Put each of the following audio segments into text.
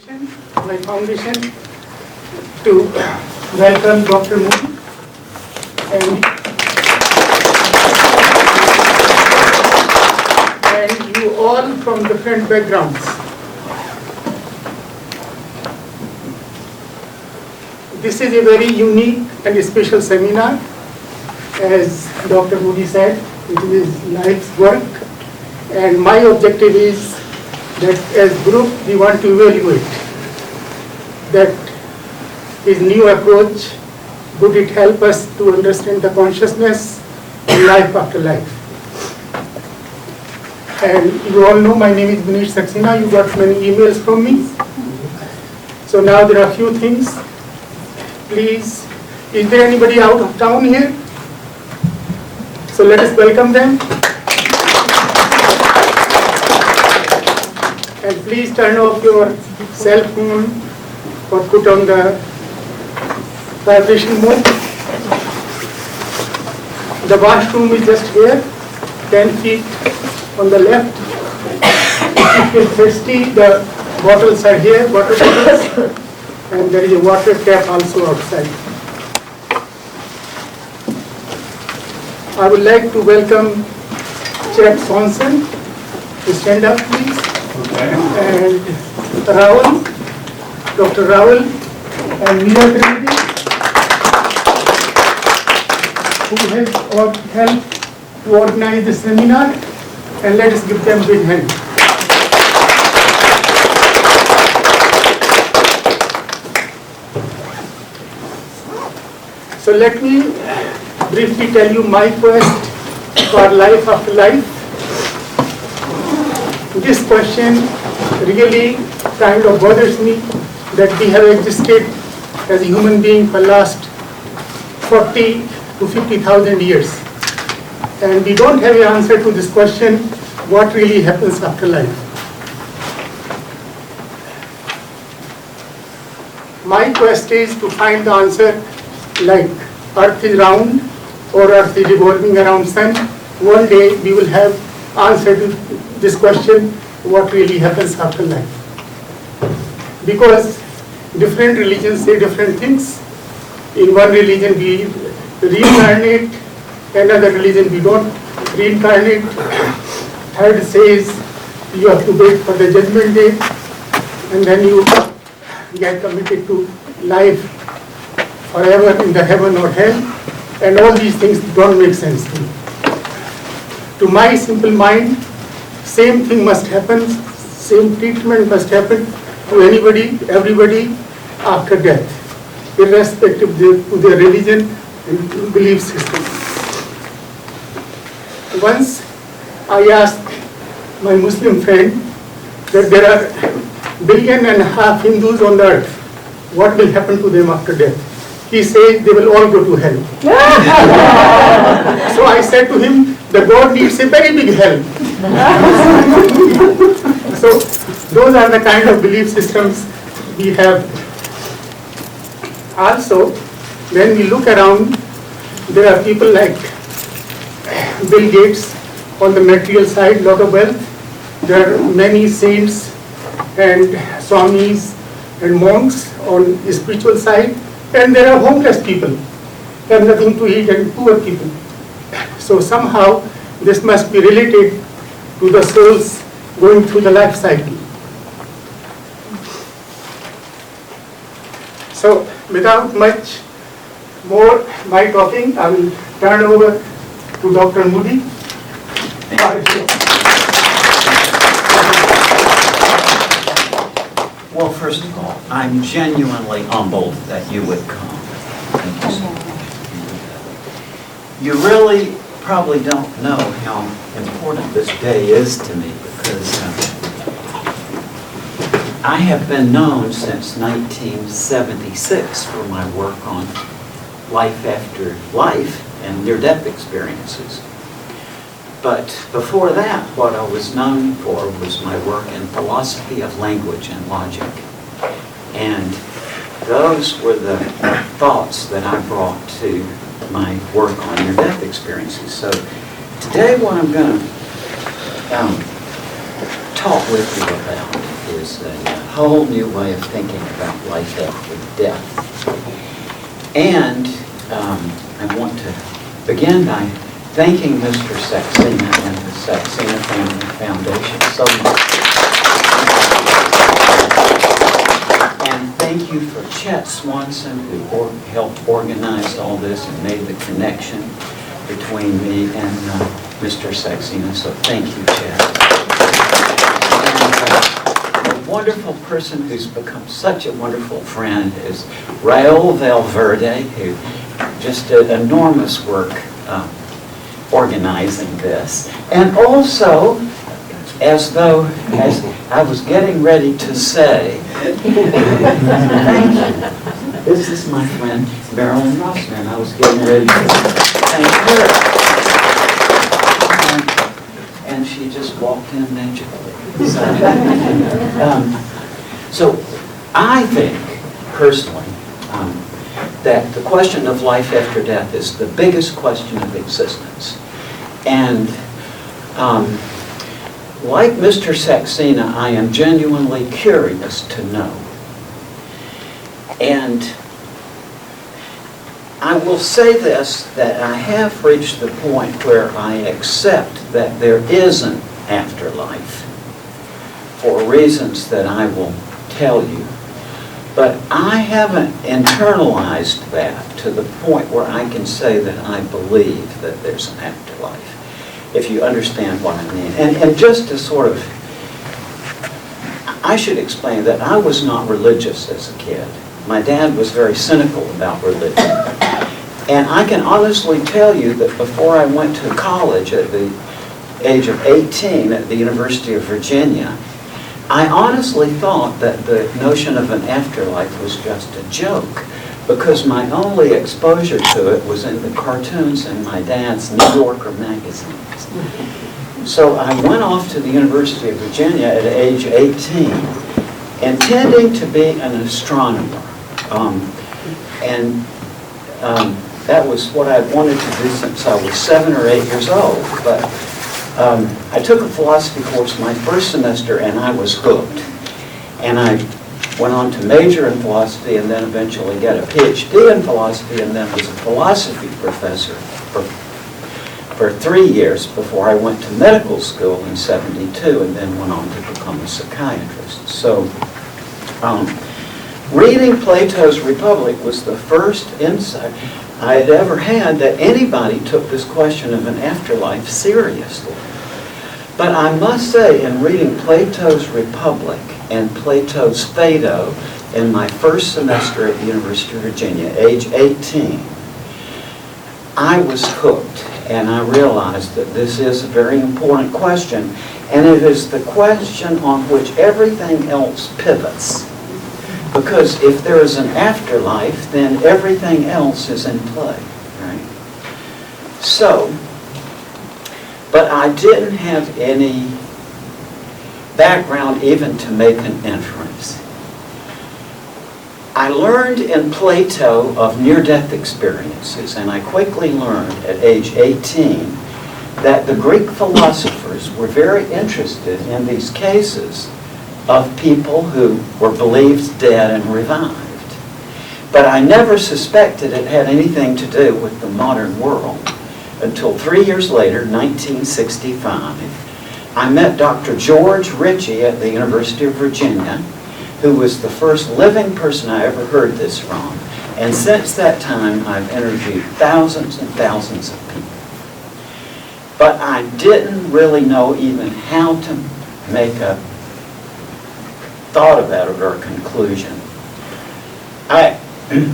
my foundation to welcome Dr. Moody and you all from different backgrounds. This is a very unique and special seminar. As Dr. Moody said, it is his life's work, and my objective is that as group we want to evaluate that his new approach, would it help us to understand the consciousness and life after life. And you all know my name is Moody. You got many emails from me. So now there are a few things. Please, is there anybody out of town here? So let us welcome them. And please turn off your cell phone or put on the vibration mode. The washroom is just here, 10 feet on the left. If you feel thirsty, the bottles are here, water bottles, and there is a water tap also outside. I would like to welcome Chet Swanson to stand up, please. And Rahul, Dr. Rahul, and Meera Trivedi, who has helped to organize the seminar, and let us give them a big hand. So let me briefly tell you my quest for life after life. This question really kind of bothers me, that we have existed as a human being for last 40 to 50,000 years. And we don't have an answer to this question, what really happens after life. My quest is to find the answer like Earth is round or Earth is revolving around Sun. One day we will have answer to this question, what really happens after life. Because different religions say different things. In one religion we reincarnate, another religion we don't reincarnate. Third says you have to wait for the judgment day and then you get committed to life forever in the heaven or hell, and all these things don't make sense to me. To my simple mind, same thing must happen, same treatment must happen to anybody, everybody after death, irrespective to their religion and belief system. Once I asked my Muslim friend that there are 1.5 billion Hindus on the earth, what will happen to them after death? He said they will all go to hell. So I said to him, the God needs a very big hell. So those are the kind of belief systems we have. Also, when we look around, there are people like Bill Gates on the material side, lot of wealth. There are many saints and swamis and monks on the spiritual side. And there are homeless people, have nothing to eat, and poor people. So somehow this must be related to the souls going through the life cycle. So without much more my talking, I will turn over to Dr. Moody. Well, first of all, I'm genuinely humbled that you would come. Thank you so much. You really probably don't know how important this day is to me, because I have been known since 1976 for my work on life after life and near-death experiences. But before that, what I was known for was my work in philosophy of language and logic. And those were the thoughts that I brought to my work on near-death experiences. So today what I'm going to talk with you about is a whole new way of thinking about life after death. And I want to begin by thanking Mr. Saxena and the Saxena Family Foundation so much. And thank you for Chet Swanson, who helped organize all this and made the connection between me and Mr. Saxena. So thank you, Chet. And a wonderful person who's become such a wonderful friend is Raul Valverde, who just did enormous work organizing this. And also, as I was getting ready to say, thank you. This is my friend Marilyn Rossman. I was getting ready to thank her. And she just walked in magically. So I think, personally, that the question of life after death is the biggest question of existence. And like Mr. Saxena, I am genuinely curious to know. And I will say this, that I have reached the point where I accept that there is an afterlife for reasons that I will tell you. But I haven't internalized that to the point where I can say that I believe that there's an afterlife, if you understand what I mean. And just to sort of, I should explain that I was not religious as a kid. My dad was very cynical about religion. And I can honestly tell you that before I went to college at the age of 18 at the University of Virginia, I honestly thought that the notion of an afterlife was just a joke, because my only exposure to it was in the cartoons in my dad's New Yorker magazines. So I went off to the University of Virginia at age 18, intending to be an astronomer. That was what I wanted to do since I was 7 or 8 years old. But I took a philosophy course my first semester, and I was hooked. And I went on to major in philosophy and then eventually get a PhD in philosophy, and then was a philosophy professor for 3 years before I went to medical school in '72 and then went on to become a psychiatrist. So reading Plato's Republic was the first insight I had ever had that anybody took this question of an afterlife seriously. But I must say, in reading Plato's Republic and Plato's Phaedo in my first semester at the University of Virginia, age 18, I was hooked, and I realized that this is a very important question, and it is the question on which everything else pivots. Because if there is an afterlife, then everything else is in play, right? So, but I didn't have any background even to make an inference. I learned in Plato of near-death experiences, and I quickly learned at age 18 that the Greek philosophers were very interested in these cases of people who were believed dead and revived. But I never suspected it had anything to do with the modern world until 3 years later, 1965, I met Dr. George Ritchie at the University of Virginia, who was the first living person I ever heard this from. And since that time, I've interviewed thousands and thousands of people. But I didn't really know even how to make a thought about it or a conclusion.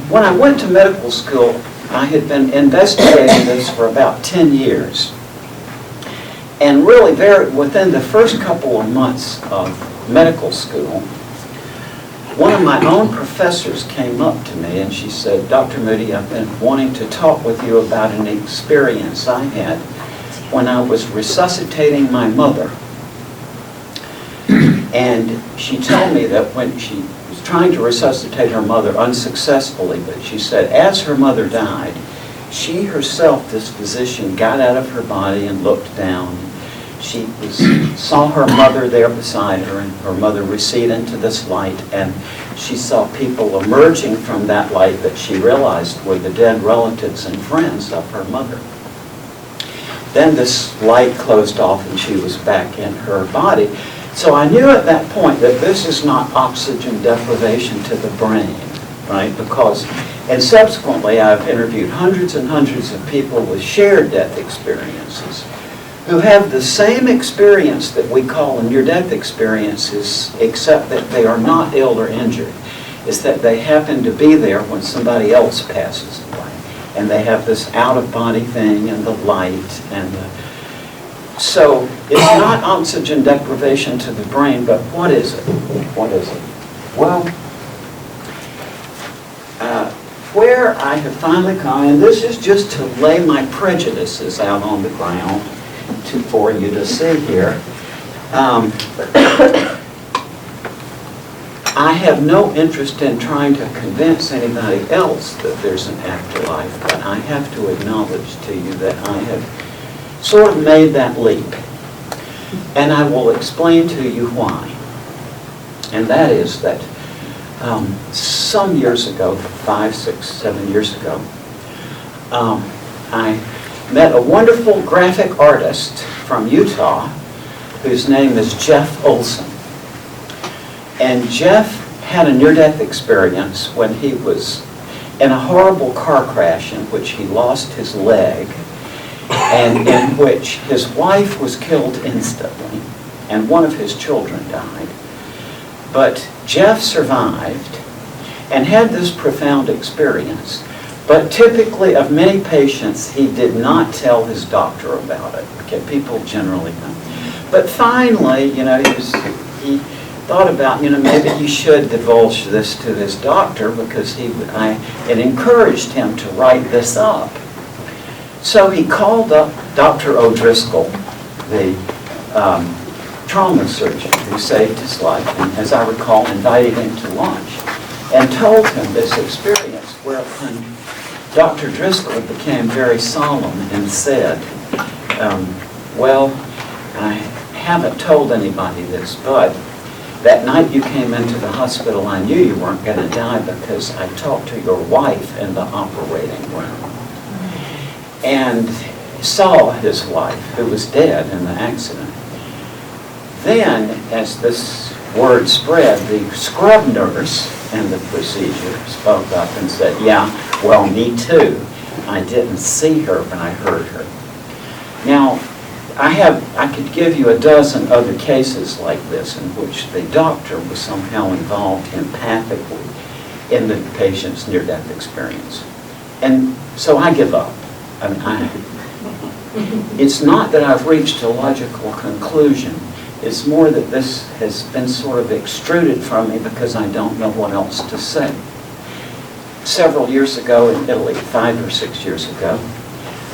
When I went to medical school, I had been investigating this for about 10 years. And really, within the first couple of months of medical school, one of my own professors came up to me and she said, "Dr. Moody, I've been wanting to talk with you about an experience I had when I was resuscitating my mother." And she told me that when she was trying to resuscitate her mother unsuccessfully, but she said as her mother died, she herself, this physician, got out of her body and looked down. saw her mother there beside her, and her mother recede into this light, and she saw people emerging from that light that she realized were the dead relatives and friends of her mother. Then this light closed off and she was back in her body. So I knew at that point that this is not oxygen deprivation to the brain, right? And subsequently I've interviewed hundreds and hundreds of people with shared death experiences who have the same experience that we call near-death experiences, except that they are not ill or injured. It's that they happen to be there when somebody else passes away. And they have this out-of-body thing and the light and so it's not oxygen deprivation to the brain, but what is it? What is it? Well, where I have finally come, and this is just to lay my prejudices out on the ground for you to see here. I have no interest in trying to convince anybody else that there's an afterlife, but I have to acknowledge to you that I have sort of made that leap. And I will explain to you why. And that is that some years ago, 5, 6, 7 years ago, I met a wonderful graphic artist from Utah whose name is Jeff Olson. And Jeff had a near-death experience when he was in a horrible car crash in which he lost his leg and in which his wife was killed instantly and one of his children died. But Jeff survived and had this profound experience. But typically, of many patients, he did not tell his doctor about it. Okay, people generally know. But finally, he thought about, maybe he should divulge this to his doctor because it encouraged him to write this up. So he called up Dr. O'Driscoll, the trauma surgeon who saved his life, and as I recall, invited him to lunch and told him this experience, whereupon Dr. Driscoll became very solemn and said, well, I haven't told anybody this, but that night you came into the hospital, I knew you weren't going to die because I talked to your wife in the operating room and saw his wife, who was dead in the accident. Then, as this word spread, the scrub nurse in the procedure spoke up and said, yeah, well, me too. I didn't see her, but I heard her. Now, I could give you a dozen other cases like this in which the doctor was somehow involved empathically in the patient's near-death experience. And so I give up. It's not that I've reached a logical conclusion. It's more that this has been sort of extruded from me because I don't know what else to say. Several years ago in Italy, 5 or 6 years ago,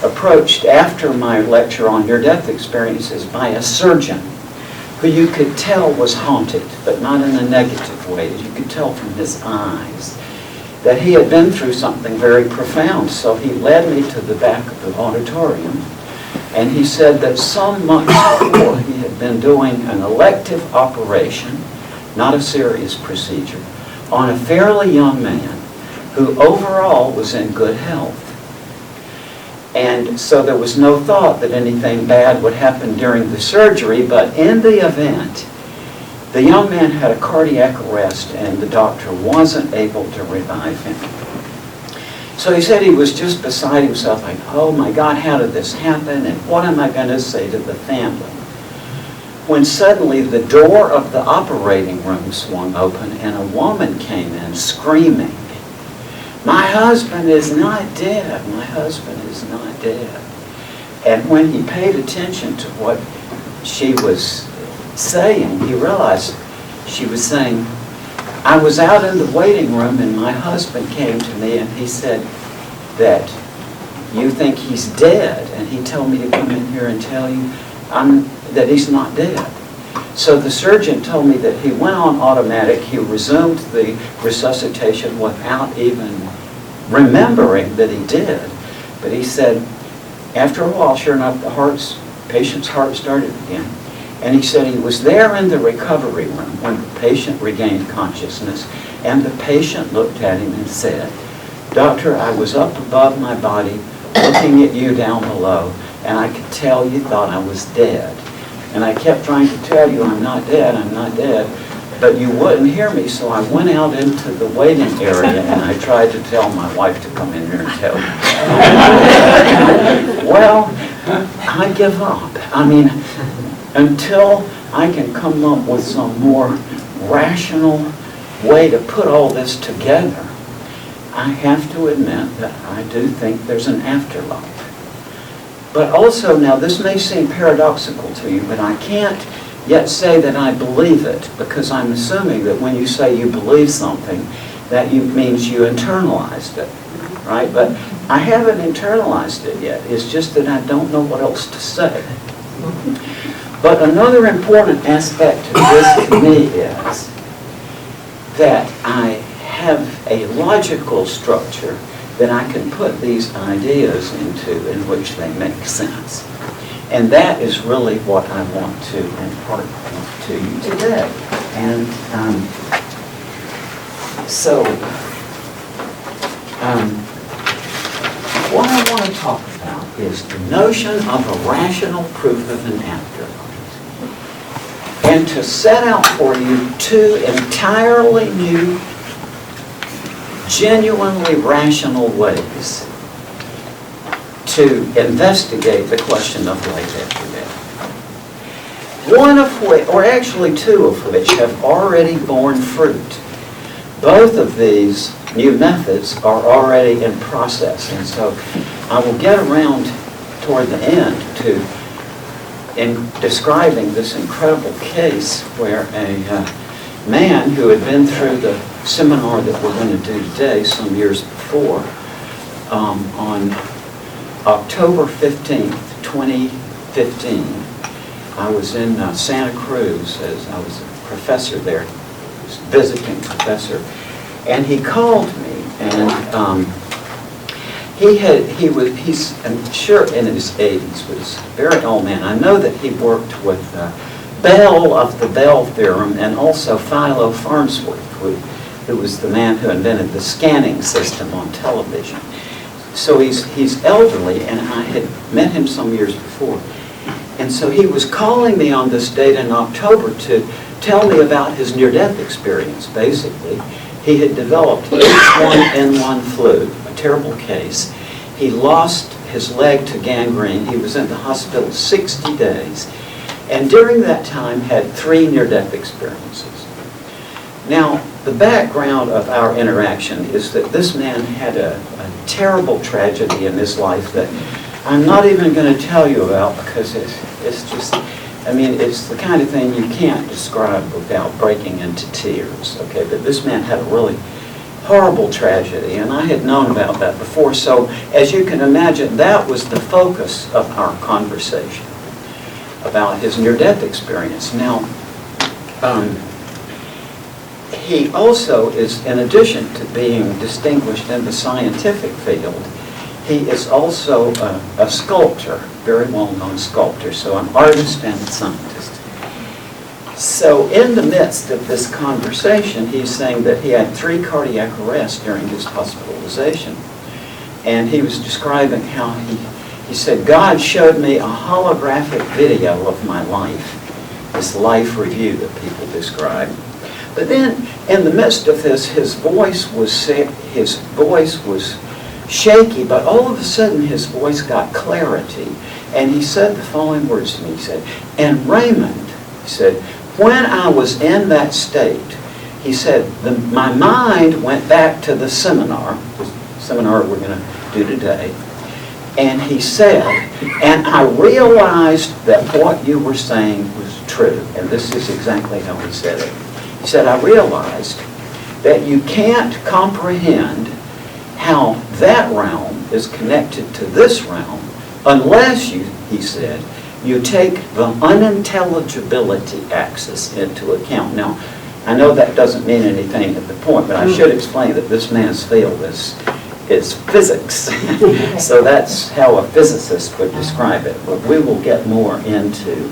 approached after my lecture on near-death experiences by a surgeon who you could tell was haunted, but not in a negative way. You could tell from his eyes that he had been through something very profound. So he led me to the back of the auditorium, and he said that some months before he had been doing an elective operation, not a serious procedure, on a fairly young man who overall was in good health. And so there was no thought that anything bad would happen during the surgery, but in the event, the young man had a cardiac arrest and the doctor wasn't able to revive him. So he said he was just beside himself, like, oh my God, how did this happen? And what am I going to say to the family? When suddenly the door of the operating room swung open and a woman came in screaming, my husband is not dead. My husband is not dead. And when he paid attention to what she was saying, he realized she was saying, I was out in the waiting room and my husband came to me and he said that you think he's dead. And he told me to come in here and tell you that he's not dead. So the surgeon told me that he went on automatic. He resumed the resuscitation without even remembering that he did. But he said, after a while, sure enough, the heart's patient's heart started again. And he said he was there in the recovery room when the patient regained consciousness, and the patient looked at him and said, "Doctor, I was up above my body looking at you down below, and I could tell you thought I was dead. And I kept trying to tell you I'm not dead, but you wouldn't hear me, so I went out into the waiting area and I tried to tell my wife to come in here and tell you." Well, I give up. I mean, until I can come up with some more rational way to put all this together, I have to admit that I do think there's an afterlife. But also, now this may seem paradoxical to you, but I can't yet say that I believe it, because I'm assuming that when you say you believe something, that means you internalized it, right? But I haven't internalized it yet. It's just that I don't know what else to say. But another important aspect of this to me is that I have a logical structure that I can put these ideas into in which they make sense. And that is really what I want to impart to you today. And what I want to talk about is the notion of a rational proof of an afterlife. And to set out for you two entirely new, genuinely rational ways to investigate the question of life after death. One of which, or actually two of which, have already borne fruit. Both of these new methods are already in process, and so I will get around toward the end to describing this incredible case where a man who had been through the seminar that we're going to do today some years before, on October 15th, 2015, I was in Santa Cruz as I was a professor there, visiting professor, and he called me, and he's I'm sure in his 80s, but he's a very old man. I know that he worked with Bell of the Bell theorem and also Philo Farnsworth, who was the man who invented the scanning system on television. So he's elderly, and I had met him some years before. And so he was calling me on this date in October to tell me about his near-death experience. Basically, he had developed H1N1 flu, a terrible case. He lost his leg to gangrene. He was in the hospital 60 days. And during that time had 3 near-death experiences. Now, the background of our interaction is that this man had a terrible tragedy in his life that I'm not even going to tell you about, because it's just, I mean, it's the kind of thing you can't describe without breaking into tears, okay? But this man had a really horrible tragedy, and I had known about that before, so as you can imagine, that was the focus of our conversation about his near-death experience. Now, he also is, in addition to being distinguished in the scientific field, he is also a sculptor, very well-known sculptor, so an artist and a scientist. So in the midst of this conversation, he's saying that he had 3 cardiac arrests during his hospitalization. And he was describing how he said, God showed me a holographic video of my life, this life review that people describe. But then, in the midst of this, his voice was shaky, but all of a sudden his voice got clarity. And he said the following words to me. He said, and Raymond, he said, when I was in that state, he said, my mind went back to the seminar we're going to do today. And he said, and I realized that what you were saying was true. And this is exactly how he said it. He said, I realized that you can't comprehend how that realm is connected to this realm unless you, he said, you take the unintelligibility axis into account. Now, I know that doesn't mean anything at the point, but I should explain that this man's field is is physics. So that's how a physicist would describe it. But we will get more into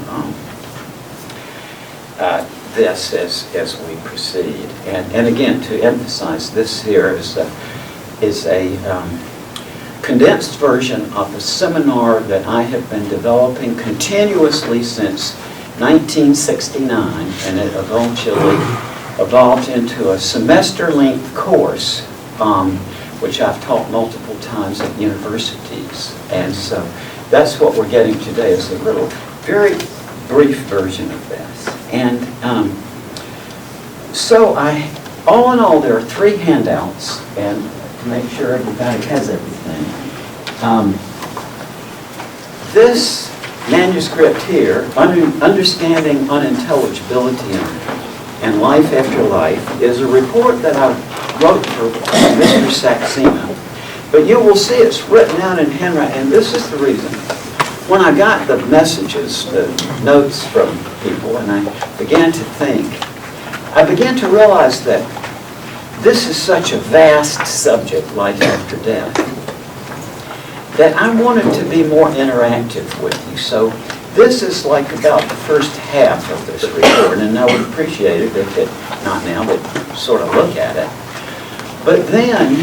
this as we proceed. And again, to emphasize, this here is a condensed version of a seminar that I have been developing continuously since 1969, and it eventually evolved into a semester-length course, which I've taught multiple times at universities. And so that's what we're getting today, is a little, very brief version of this. And so all in all, there are 3 handouts, and to make sure everybody has everything. This manuscript here, Understanding Unintelligibility and Life After Life, is a report that I wrote for Mr. Saxena. But you will see it's written out in handwriting, and this is the reason. When I got the messages, the notes from people, and I began to think, I began to realize that this is such a vast subject, life after death, that I wanted to be more interactive with you. So this is like about the first half of this report, and I would appreciate it if it, not now, but sort of look at it. But then,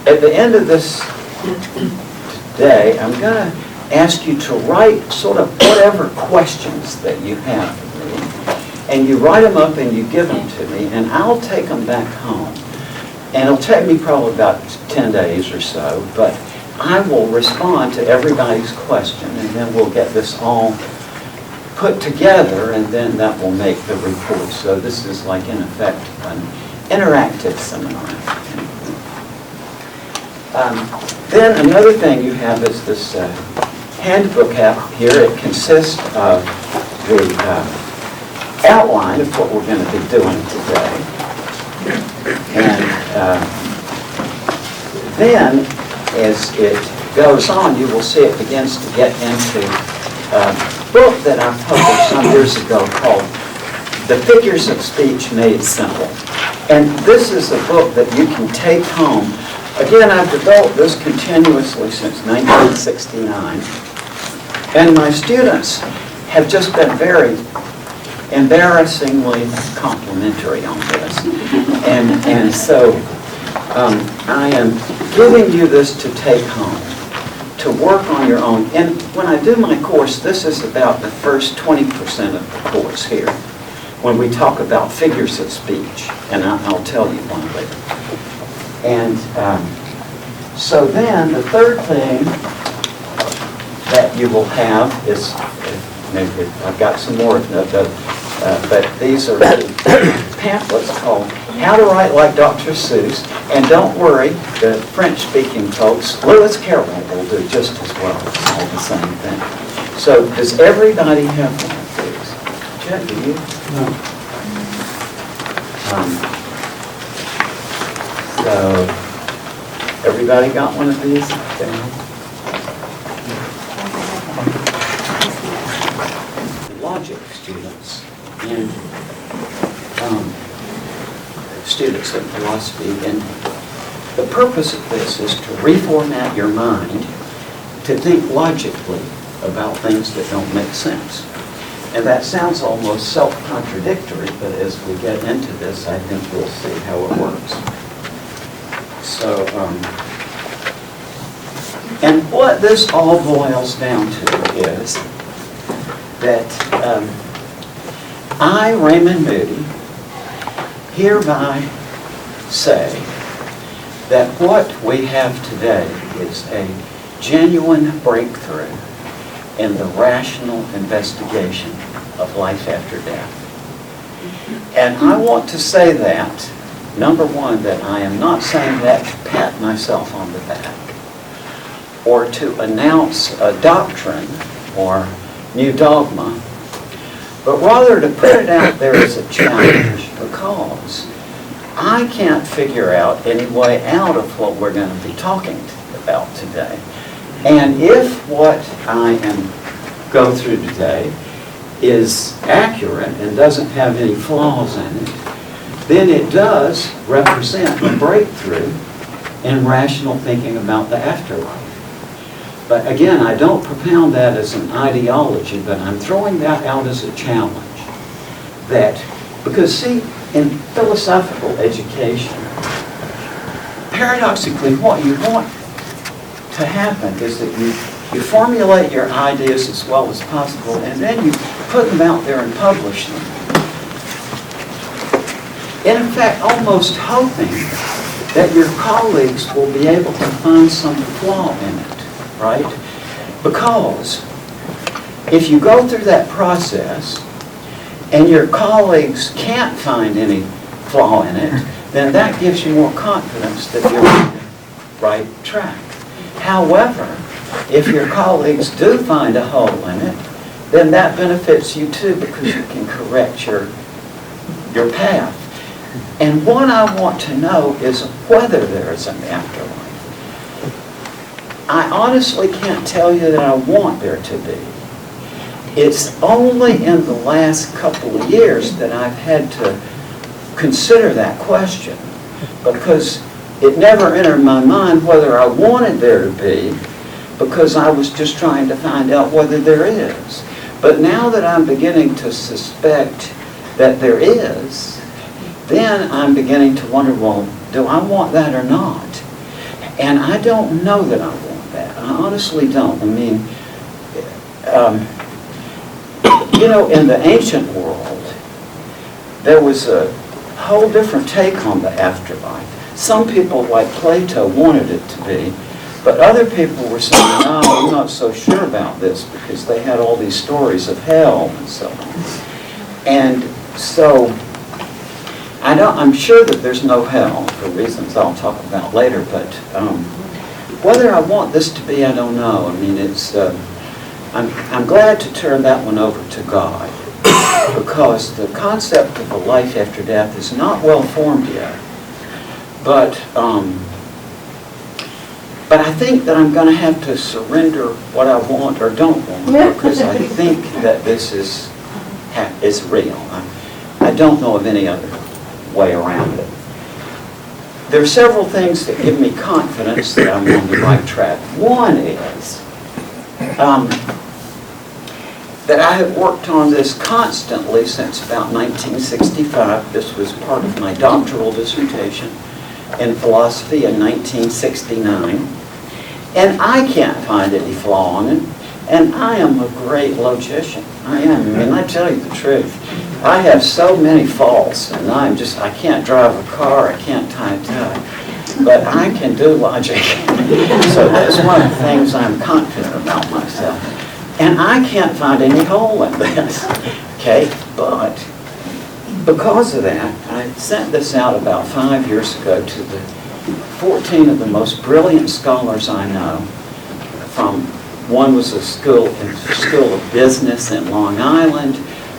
at the end of this day, I'm going to ask you to write sort of whatever questions that you have for me. And you write them up and you give them to me, and I'll take them back home. And it'll take me probably about 10 days or so, but I will respond to everybody's question, and then we'll get this all put together, and then that will make the report. So this is like, in effect, an interactive seminar. Then another thing you have is this handbook app here. It consists of the outline of what we're going to be doing today. And then, as it goes on, you will see it begins to get into a book that I published some years ago called The Figures of Speech Made Simple. And this is a book that you can take home. Again, I've developed this continuously since 1969. And my students have just been very embarrassingly complimentary on this. And so I am giving you this to take home, to work on your own. And when I do my course, this is about the first 20% of the course here, when we talk about figures of speech, and I'll tell you one later. And so then the third thing that you will have is, maybe I've got some more of them, but these are pamphlets called How to Write Like Dr. Seuss. And don't worry, the French-speaking folks, Lewis Carroll will do just as well. It's all the same thing. So does everybody have one of these? Chet, do you? No. So everybody got one of these? Okay. Logic students and students of philosophy, and the purpose of this is to reformat your mind to think logically about things that don't make sense. And that sounds almost self-contradictory, but as we get into this, I think we'll see how it works. So, and what this all boils down to is that I, Raymond Moody, hereby say that what we have today is a genuine breakthrough in the rational investigation of life after death. And I want to say that, number one, that I am not saying that to pat myself on the back or to announce a doctrine or new dogma, but rather to put it out there as a challenge, because I can't figure out any way out of what we're going to be talking about today. And if what I am go through today is accurate and doesn't have any flaws in it, then it does represent a breakthrough and rational thinking about the afterlife. But again, I don't propound that as an ideology, but I'm throwing that out as a challenge. That, because see, in philosophical education, paradoxically, what you want to happen is that you formulate your ideas as well as possible, and then you put them out there and publish them. In effect, almost hoping that your colleagues will be able to find some flaw in it, right? Because if you go through that process and your colleagues can't find any flaw in it, then that gives you more confidence that you're on the right track. However, if your colleagues do find a hole in it, then that benefits you too, because you can correct your path. And what I want to know is whether there is an afterlife. I honestly can't tell you that I want there to be. It's only in the last couple of years that I've had to consider that question, because it never entered my mind whether I wanted there to be, because I was just trying to find out whether there is. But now that I'm beginning to suspect that there is, then I'm beginning to wonder, well, do I want that or not? And I don't know that I want that. I honestly don't. I mean, you know, in the ancient world, there was a whole different take on the afterlife. Some people, like Plato, wanted it to be, but other people were saying, no, I'm not so sure about this, because they had all these stories of hell and so on. And so, I'm sure that there's no hell, for reasons I'll talk about later, but whether I want this to be, I don't know. I mean, it's, I'm glad to turn that one over to God, because the concept of a life after death is not well formed yet. But I think that I'm going to have to surrender what I want or don't want, because I think that this is real. I don't know of any other way around it. There are several things that give me confidence that I'm on the right track. One is that I have worked on this constantly since about 1965. This was part of my doctoral dissertation in philosophy in 1969. And I can't find any flaw in it. And I am a great logician. I am. I mean, I tell you the truth. I have so many faults, and I can't drive a car, I can't tie a tie. But I can do logic. So that's one of the things I'm confident about myself. And I can't find any hole in this. Okay? But because of that, I sent this out about 5 years ago to the 14 of the most brilliant scholars I know. One was a school of business in Long Island,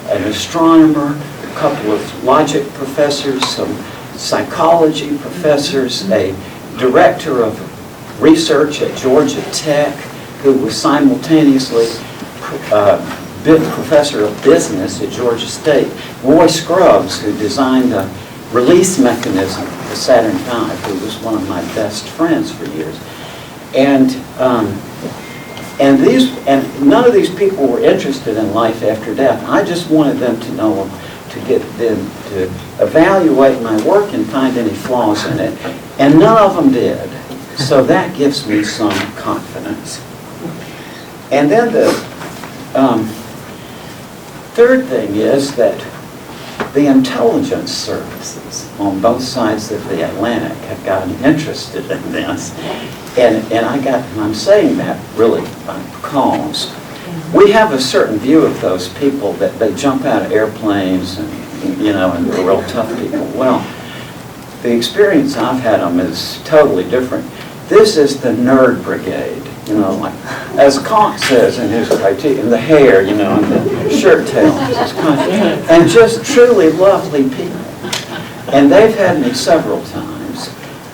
an astronomer, a couple of logic professors, some psychology professors, a director of research at Georgia Tech, who was simultaneously professor of business at Georgia State, Roy Scruggs, who designed the release mechanism for Saturn V, who was one of my best friends for years. And none of these people were interested in life after death. I just wanted them to know, to get them to evaluate my work and find any flaws in it. And none of them did. So that gives me some confidence. And then the third thing is that the intelligence services on both sides of the Atlantic have gotten interested in this. And I'm saying that really because we have a certain view of those people that they jump out of airplanes and, you know, and they're real tough people. Well, the experience I've had them is totally different. This is the nerd brigade, you know, like, as Kant says in his critique, the hair, you know, and the shirt tails, and just truly lovely people. And they've had me several times.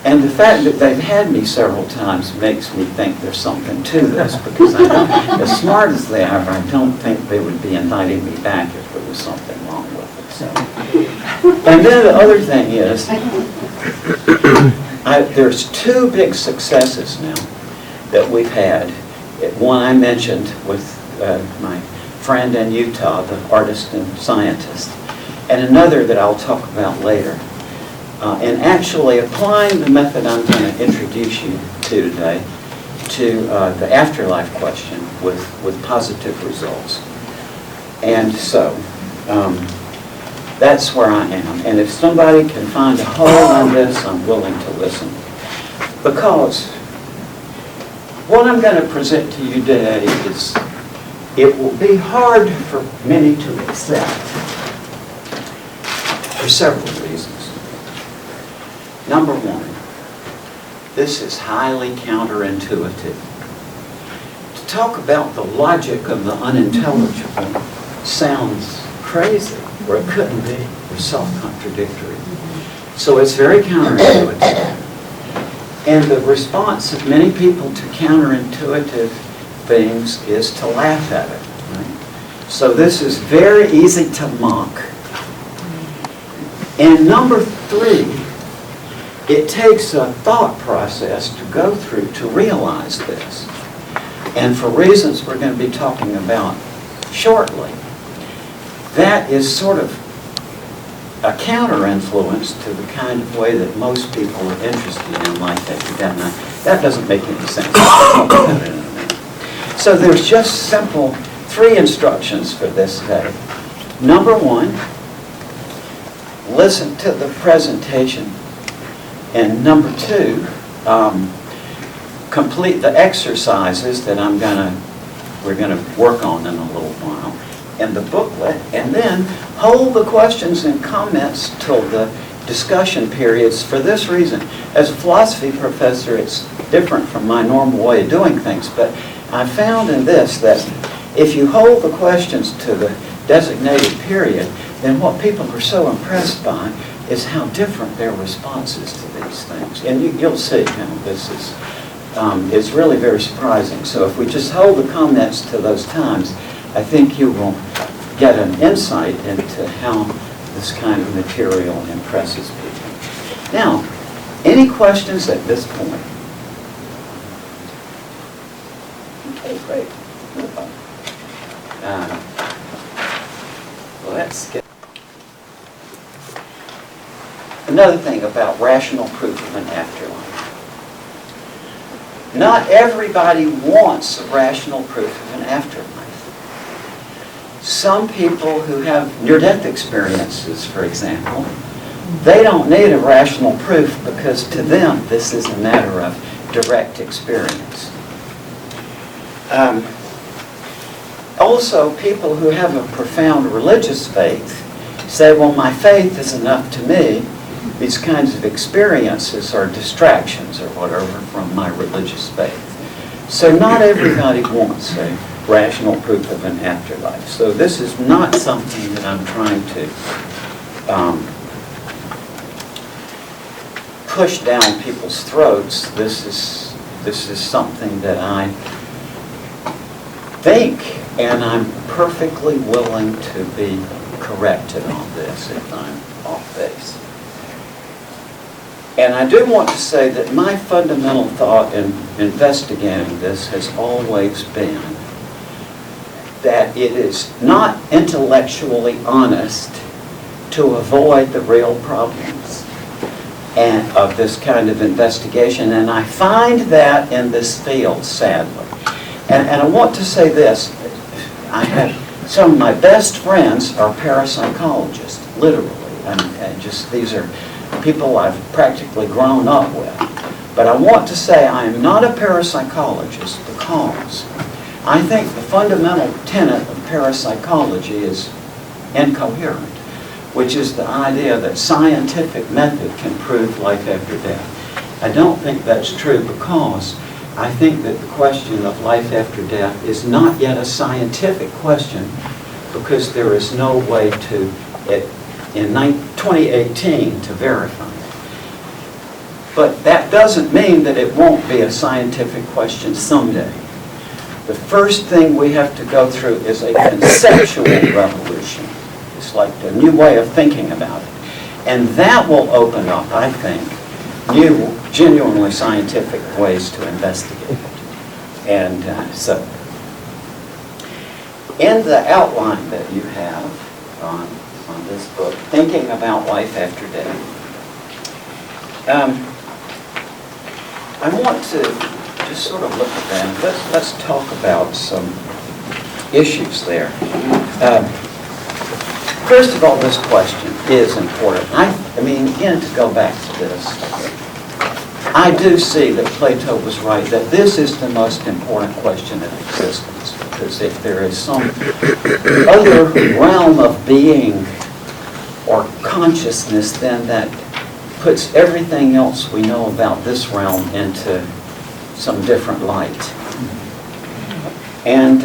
And the fact that they've had me several times makes me think there's something to this, because as smart as they are, I don't think they would be inviting me back if there was something wrong with it. So. And then the other thing is, there's two big successes now that we've had. One I mentioned with my friend in Utah, the artist and scientist, and another that I'll talk about later. And actually applying the method I'm going to introduce you to today to the afterlife question with positive results. And so, that's where I am. And if somebody can find a hole on this, I'm willing to listen. Because what I'm going to present to you today is, it will be hard for many to accept for several reasons. Number one, this is highly counterintuitive. To talk about the logic of the unintelligible sounds crazy, or it couldn't be, or self-contradictory. So it's very counterintuitive. And the response of many people to counterintuitive things is to laugh at it. Right? So this is very easy to mock. And number three, it takes a thought process to go through to realize this. And for reasons we're going to be talking about shortly, that is sort of a counter-influence to the kind of way that most people are interested in life after death. Now, that doesn't make any sense. I'll talk about it in a minute. So there's just simple three instructions for this day. Number one, listen to the presentation. And number two, complete the exercises that we're gonna work on in a little while in the booklet, and then hold the questions and comments till the discussion periods for this reason. As a philosophy professor, it's different from my normal way of doing things, but I found in this that if you hold the questions to the designated period, then what people are so impressed by is how different their responses to these things. And you'll see how this is it's really very surprising. So if we just hold the comments to those times, I think you will get an insight into how this kind of material impresses people. Now, any questions at this point? Okay, great. Let's get... Another thing about rational proof of an afterlife. Not everybody wants a rational proof of an afterlife. Some people who have near-death experiences, for example, they don't need a rational proof because to them this is a matter of direct experience. Also, people who have a profound religious faith say, well, my faith is enough to me. These kinds of experiences are distractions or whatever from my religious faith. So not everybody wants a rational proof of an afterlife. So this is not something that I'm trying to push down people's throats. This is something that I think, and I'm perfectly willing to be corrected on this if I'm off base. And I do want to say that my fundamental thought in investigating this has always been that it is not intellectually honest to avoid the real problems and of this kind of investigation. And I find that in this field, sadly. And I want to say this. I have some of my best friends are parapsychologists, literally. And just these are people I've practically grown up with. But I want to say I am not a parapsychologist because I think the fundamental tenet of parapsychology is incoherent, which is the idea that scientific method can prove life after death. I don't think that's true because I think that the question of life after death is not yet a scientific question because there is no way to, in 2018, to verify it. But that doesn't mean that it won't be a scientific question someday. The first thing we have to go through is a conceptual revolution. It's like a new way of thinking about it. And that will open up, I think, new, genuinely scientific ways to investigate it. And so, in the outline that you have on this book, Thinking About Life After Death, I want to just sort of look at that. Let's talk about some issues there. First of all, this question is important. I mean, again, to go back to this, I do see that Plato was right, that this is the most important question in existence, because if there is some other realm of being or consciousness, then that puts everything else we know about this realm into some different light. And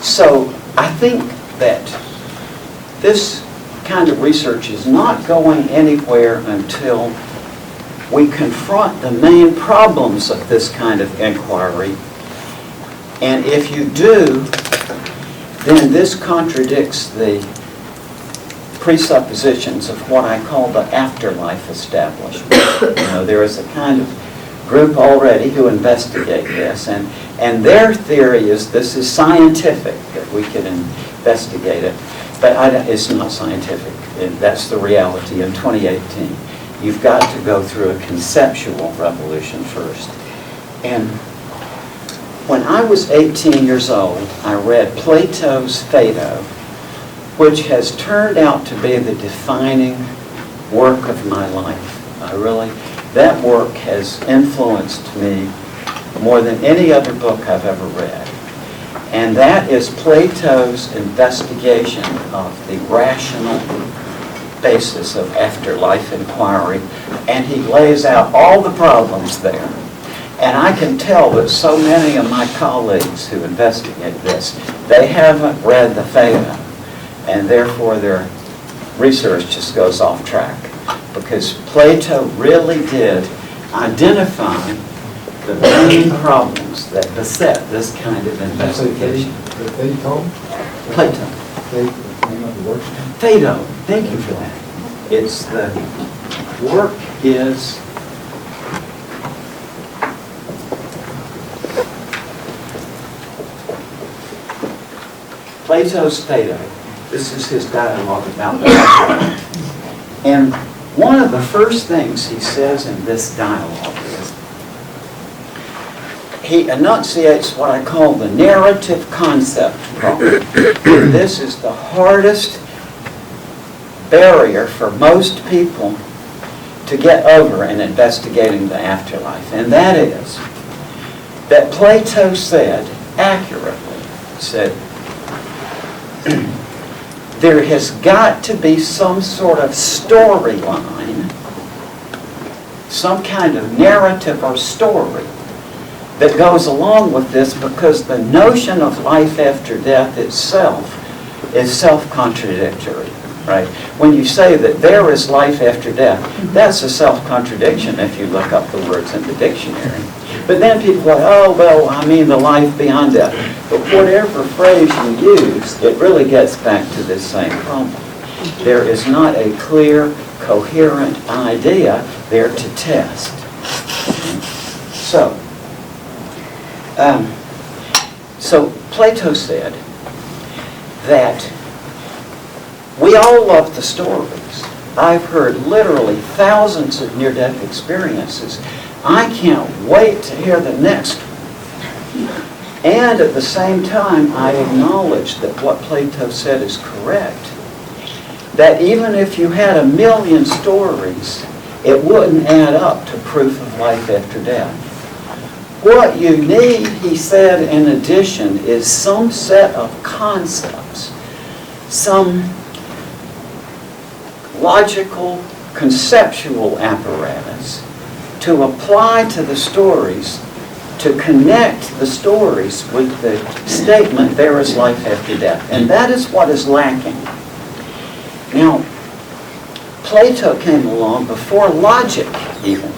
so I think that this kind of research is not going anywhere until we confront the main problems of this kind of inquiry. And if you do, then this contradicts the presuppositions of what I call the afterlife establishment. There is a kind of group already who investigate this, and their theory is this is scientific, that we can investigate it, but it's not scientific. That's the reality in 2018. You've got to go through a conceptual revolution first. And when I was 18 years old, I read Plato's Phaedo, which has turned out to be the defining work of my life. That work has influenced me more than any other book I've ever read. And that is Plato's investigation of the rational basis of afterlife inquiry, and he lays out all the problems there. And I can tell that so many of my colleagues who investigate this, they haven't read the Phaedo, and therefore their research just goes off track, because Plato really did identify the main problems that beset this kind of investigation. Plato? Plato. Name of the work? Phaedo. Thank you for that. It's the work is Plato's Phaedo. This is his dialogue about the afterlife. And one of the first things he says in this dialogue is he enunciates what I call the narrative concept problem. This is the hardest barrier for most people to get over in investigating the afterlife. And that is that Plato said, accurately, said, there has got to be some sort of storyline, some kind of narrative or story that goes along with this, because the notion of life after death itself is self-contradictory, right? When you say that there is life after death, that's a self-contradiction if you look up the words in the dictionary. But then people go, oh, well, I mean the life beyond death. But whatever phrase you use, it really gets back to this same problem. There is not a clear, coherent idea there to test. So Plato said that we all love the stories. I've heard literally thousands of near-death experiences. I can't wait to hear the next one. And at the same time, I acknowledge that what Plato said is correct. That even if you had 1,000,000 stories, it wouldn't add up to proof of life after death. What you need, he said, in addition, is some set of concepts, some logical, conceptual apparatus to apply to the stories, to connect the stories with the statement, there is life after death. And that is what is lacking. Now, Plato came along before logic even.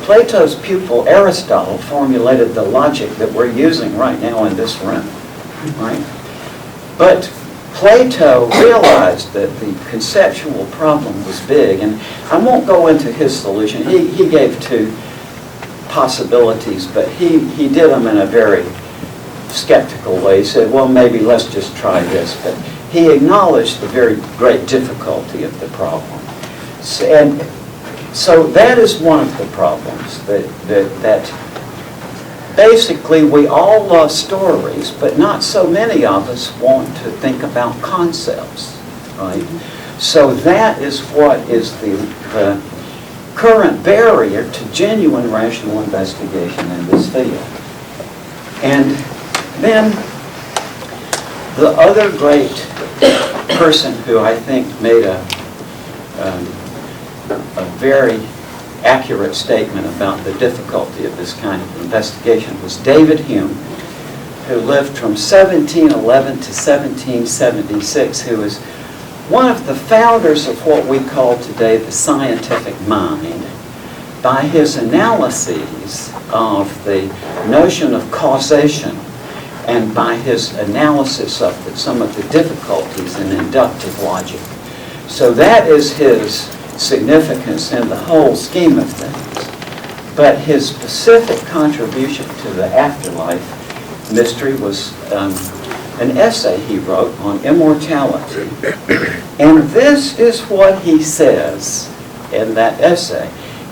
Plato's pupil Aristotle formulated the logic that we're using right now in this room, right? But Plato realized that the conceptual problem was big, and I won't go into his solution. He gave two possibilities, but he did them in a very skeptical way. He said, well, maybe let's just try this. But he acknowledged the very great difficulty of the problem. And so that is one of the problems, that basically we all love stories, but not so many of us want to think about concepts, right? So that is what is the current barrier to genuine rational investigation in this field. And then the other great person who I think made a very accurate statement about the difficulty of this kind of investigation was David Hume, who lived from 1711 to 1776, who was one of the founders of what we call today the scientific mind. By his analyses of the notion of causation and by his analysis of some of the difficulties in inductive logic. So that is his significance in the whole scheme of things. But his specific contribution to the afterlife mystery was an essay he wrote on immortality. And this is what he says in that essay.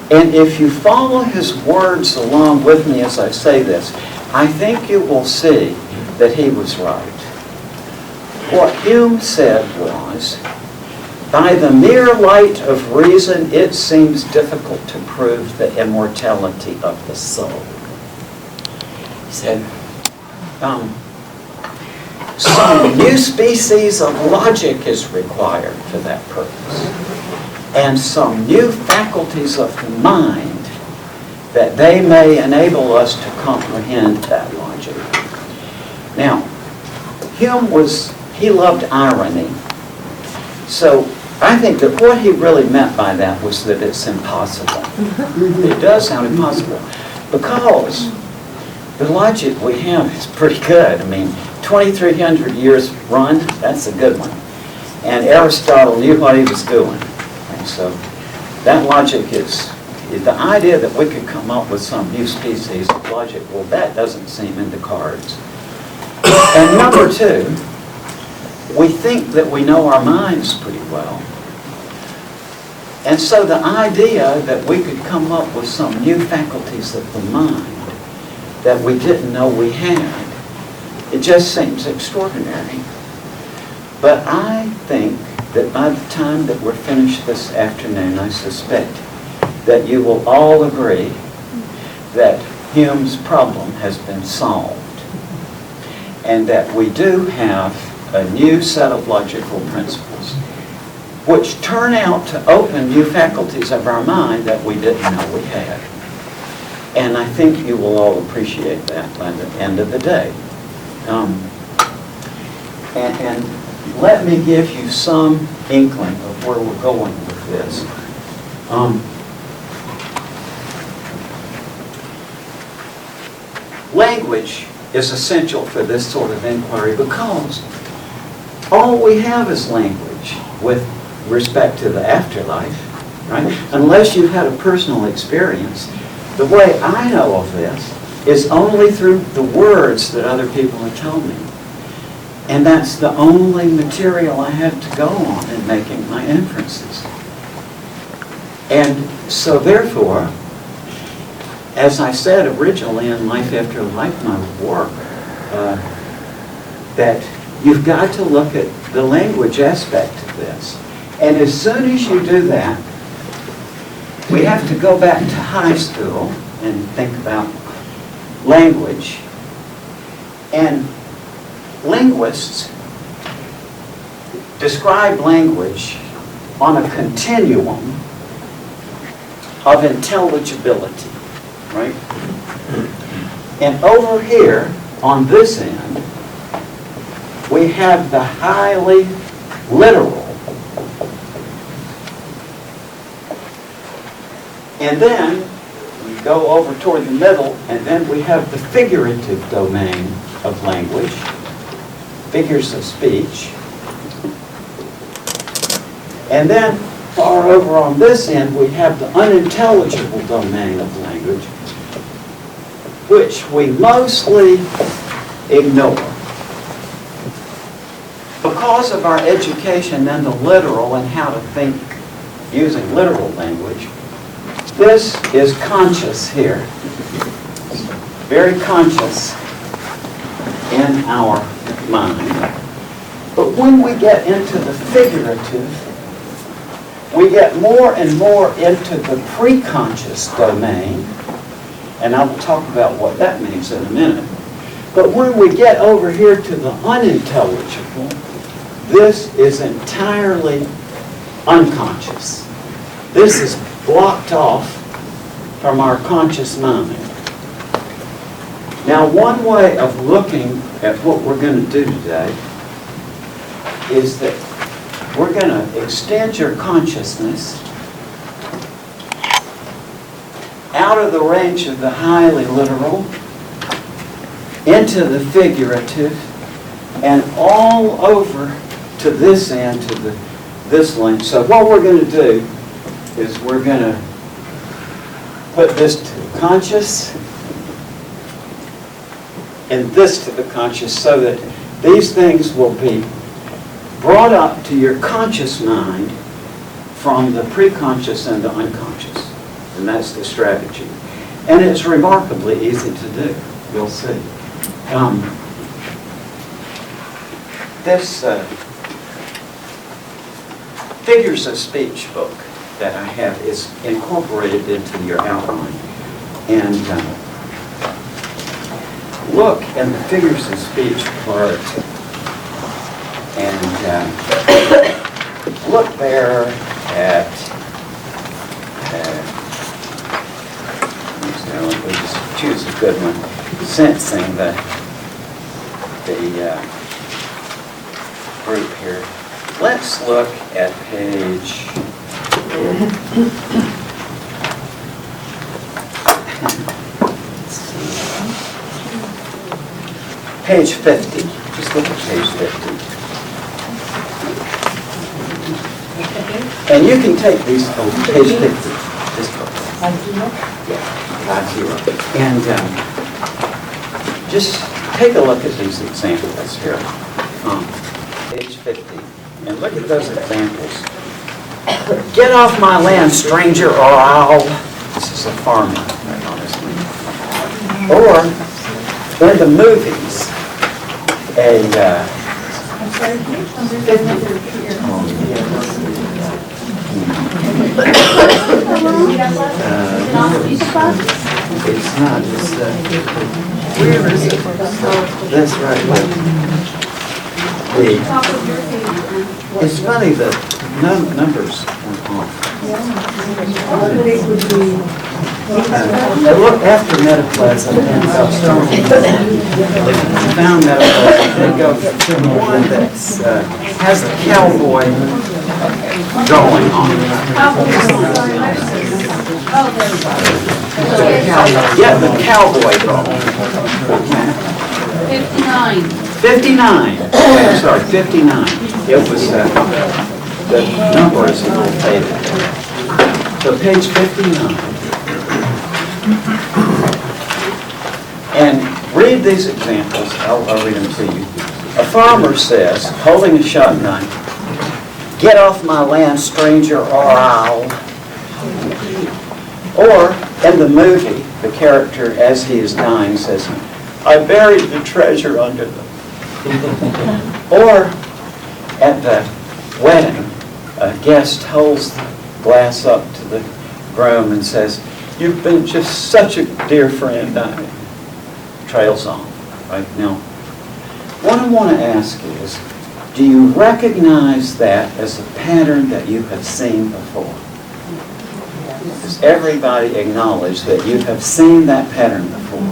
And if you follow his words along with me as I say this, I think you will see that he was right. What Hume said was, by the mere light of reason, it seems difficult to prove the immortality of the soul. He said, some new species of logic is required for that purpose, and some new faculties of the mind that they may enable us to comprehend that logic. Now, Hume he loved irony. So I think that what he really meant by that was that it's impossible. It does sound impossible because the logic we have is pretty good. I mean, 2,300 years run, that's a good one. And Aristotle knew what he was doing. And so that logic is the idea that we could come up with some new species of logic, well, that doesn't seem in the cards. And number two, we think that we know our minds pretty well. And so the idea that we could come up with some new faculties of the mind that we didn't know we had, it just seems extraordinary. But I think that by the time that we're finished this afternoon, I suspect that you will all agree that Hume's problem has been solved and that we do have a new set of logical principles which turn out to open new faculties of our mind that we didn't know we had. And I think you will all appreciate that by the end of the day. And let me give you some inkling of where we're going with this. Language is essential for this sort of inquiry because all we have is language with respect to the afterlife, right? Unless you've had a personal experience. The way I know of this is only through the words that other people have told me. And that's the only material I have to go on in making my inferences. And so therefore, as I said originally in Life After Life, my work, that you've got to look at the language aspect of this. And as soon as you do that, we have to go back to high school and think about language. And linguists describe language on a continuum of intelligibility, right? And over here, on this end, we have the highly literal. And then we go over toward the middle, and then we have the figurative domain of language, figures of speech. And then far over on this end, we have the unintelligible domain of language, which we mostly ignore. Because of our education in the literal and how to think using literal language, this is conscious here. Very conscious in our mind. But when we get into the figurative, we get more and more into the preconscious domain, and I will talk about what that means in a minute. But when we get over here to the unintelligible, this is entirely unconscious. This is blocked off from our conscious mind. Now, one way of looking at what we're going to do today is that we're going to extend your consciousness out of the range of the highly literal into the figurative and all over to this end, to this length. So what we're going to do is we're going to put this to the conscious and this to the conscious, so that these things will be brought up to your conscious mind from the preconscious and the unconscious. And that's the strategy. And it's remarkably easy to do. You'll see. This figures of speech book that I have is incorporated into your outline. And look in the figures of speech part, and look there at we just choose a good one, sensing the group here. Let's look at page page 50. Just look at page 50. And you can take these from page 50. This book. Yeah, and just take a look at these examples here. Page 50. And look at those examples. Get off my land, stranger, or I'll... This is a farmer, honestly. Or, in the movies, it's not, it's where is it? That's right. It's funny that numbers are off. I looked after metaplasm and found metaplasm. They go to one that has a cowboy drawing on it. Yeah, the cowboy drawing. 59. I'm sorry, 59. It was, the number is a little faded. So page 59. And read these examples. I'll read them to you. A farmer says, holding a shotgun, "Get off my land, stranger, or I'll..." Or, in the movie, the character, as he is dying, says, "I buried the treasure under them." Or, at the wedding, a guest holds the glass up to the groom and says, "You've been just such a dear friend." Trails on. Right now, what I want to ask is, do you recognize that as a pattern that you have seen before? Does everybody acknowledge that you have seen that pattern before?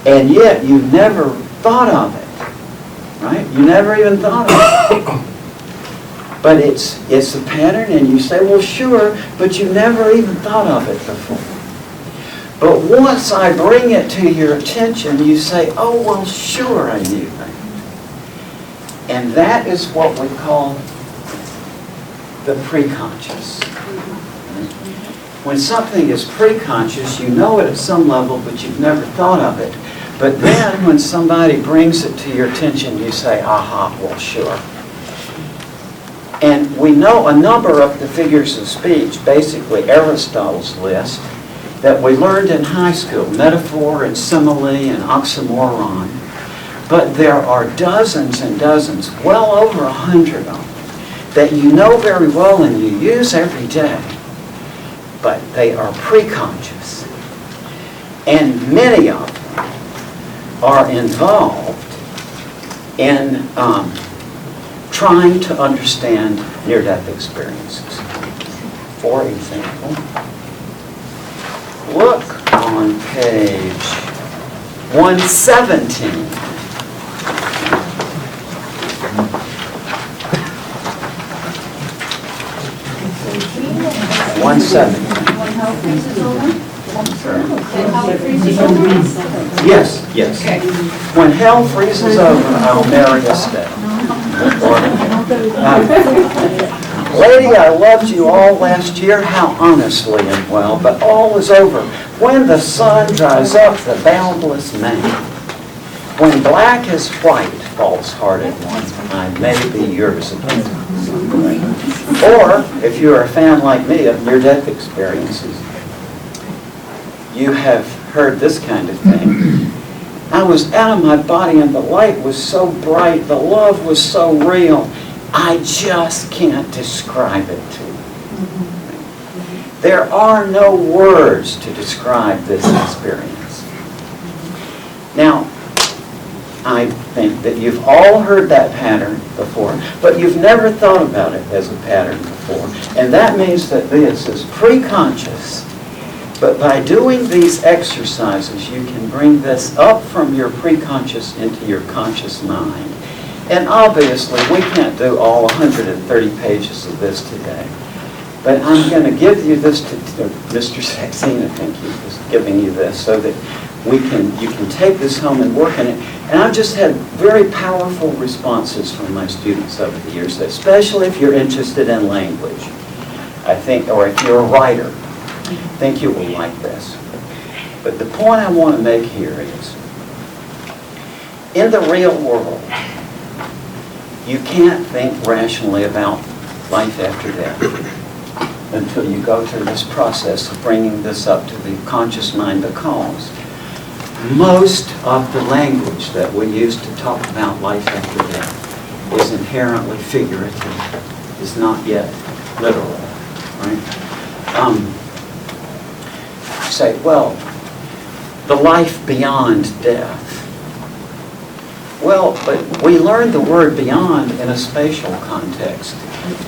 And yet you've never thought of it, right? You never even thought of it. But it's a pattern, and you say, well, sure, but you never even thought of it before. But once I bring it to your attention, you say, oh, well, sure, I knew that. And that is what we call the preconscious. When something is preconscious, you know it at some level, but you've never thought of it. But then when somebody brings it to your attention, you say, aha, well, sure. And we know a number of the figures of speech, basically Aristotle's list, that we learned in high school, metaphor and simile and oxymoron. But there are dozens and dozens, well over 100 of them, that you know very well and you use every day, but they are preconscious. And many of them are involved in trying to understand near-death experiences. For example, look on page 117. 117. When hell freezes over? When hell freezes over? Yes, yes. Okay. When hell freezes over, I'll marry a step. Lady, I loved you all last year, how honestly and well, but all is over. When the sun dries up the boundless main, when black as white, false-hearted one, I may be yours again. Or, if you're a fan like me of near-death experiences, you have heard this kind of thing. I was out of my body and the light was so bright, the love was so real, I just can't describe it to you. There are no words to describe this experience. Now, I think that you've all heard that pattern before, but you've never thought about it as a pattern before. And that means that this is preconscious. But by doing these exercises, you can bring this up from your preconscious into your conscious mind. And obviously, we can't do all 130 pages of this today. But I'm going to give you this to Mr. Saxena, thank you for giving you this, so that you can take this home and work on it. And I've just had very powerful responses from my students over the years, especially if you're interested in language, I think, or if you're a writer, I think you will like this. But the point I want to make here is, in the real world, you can't think rationally about life after death until you go through this process of bringing this up to the conscious mind, because most of the language that we use to talk about life after death is inherently figurative, is not yet literal, right? Say, well, the life beyond death. Well, but we learn the word beyond in a spatial context.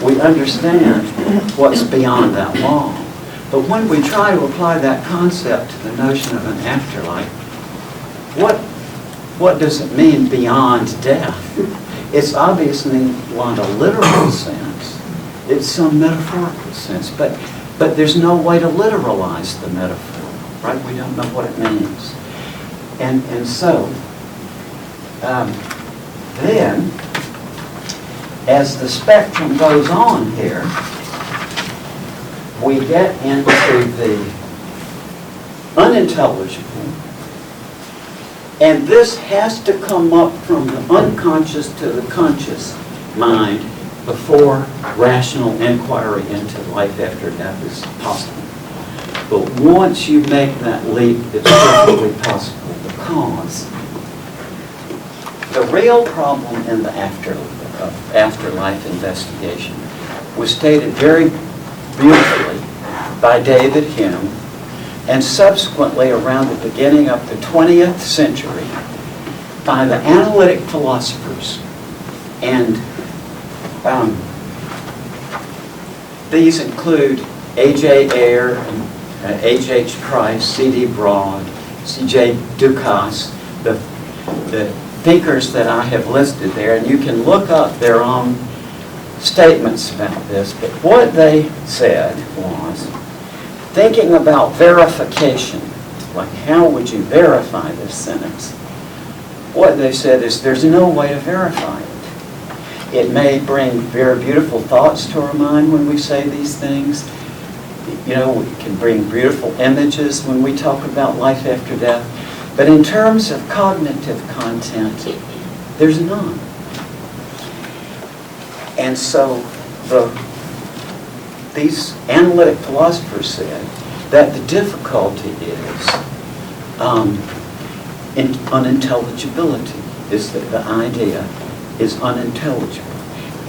We understand what's beyond that wall. But when we try to apply that concept to the notion of an afterlife, what does it mean beyond death? It's obviously not a literal sense. It's some metaphorical sense. But there's no way to literalize the metaphor, right? We don't know what it means. And so, then, as the spectrum goes on here, we get into the unintelligible, and this has to come up from the unconscious to the conscious mind before rational inquiry into life after death is possible. But once you make that leap, it's perfectly possible, because the real problem in the afterlife investigation was stated very beautifully by David Hume, and subsequently around the beginning of the 20th century by the analytic philosophers. And these include A.J. Ayer, H.H. Price, C.D. Broad, C.J. Dukas, the thinkers that I have listed there, and you can look up their own statements about this. But what they said was, thinking about verification, like how would you verify this sentence? What they said is there's no way to verify it. It may bring very beautiful thoughts to our mind when we say these things. You know, it can bring beautiful images when we talk about life after death. But in terms of cognitive content, there's none. And so these analytic philosophers said that the difficulty is unintelligibility, is that the idea is unintelligible.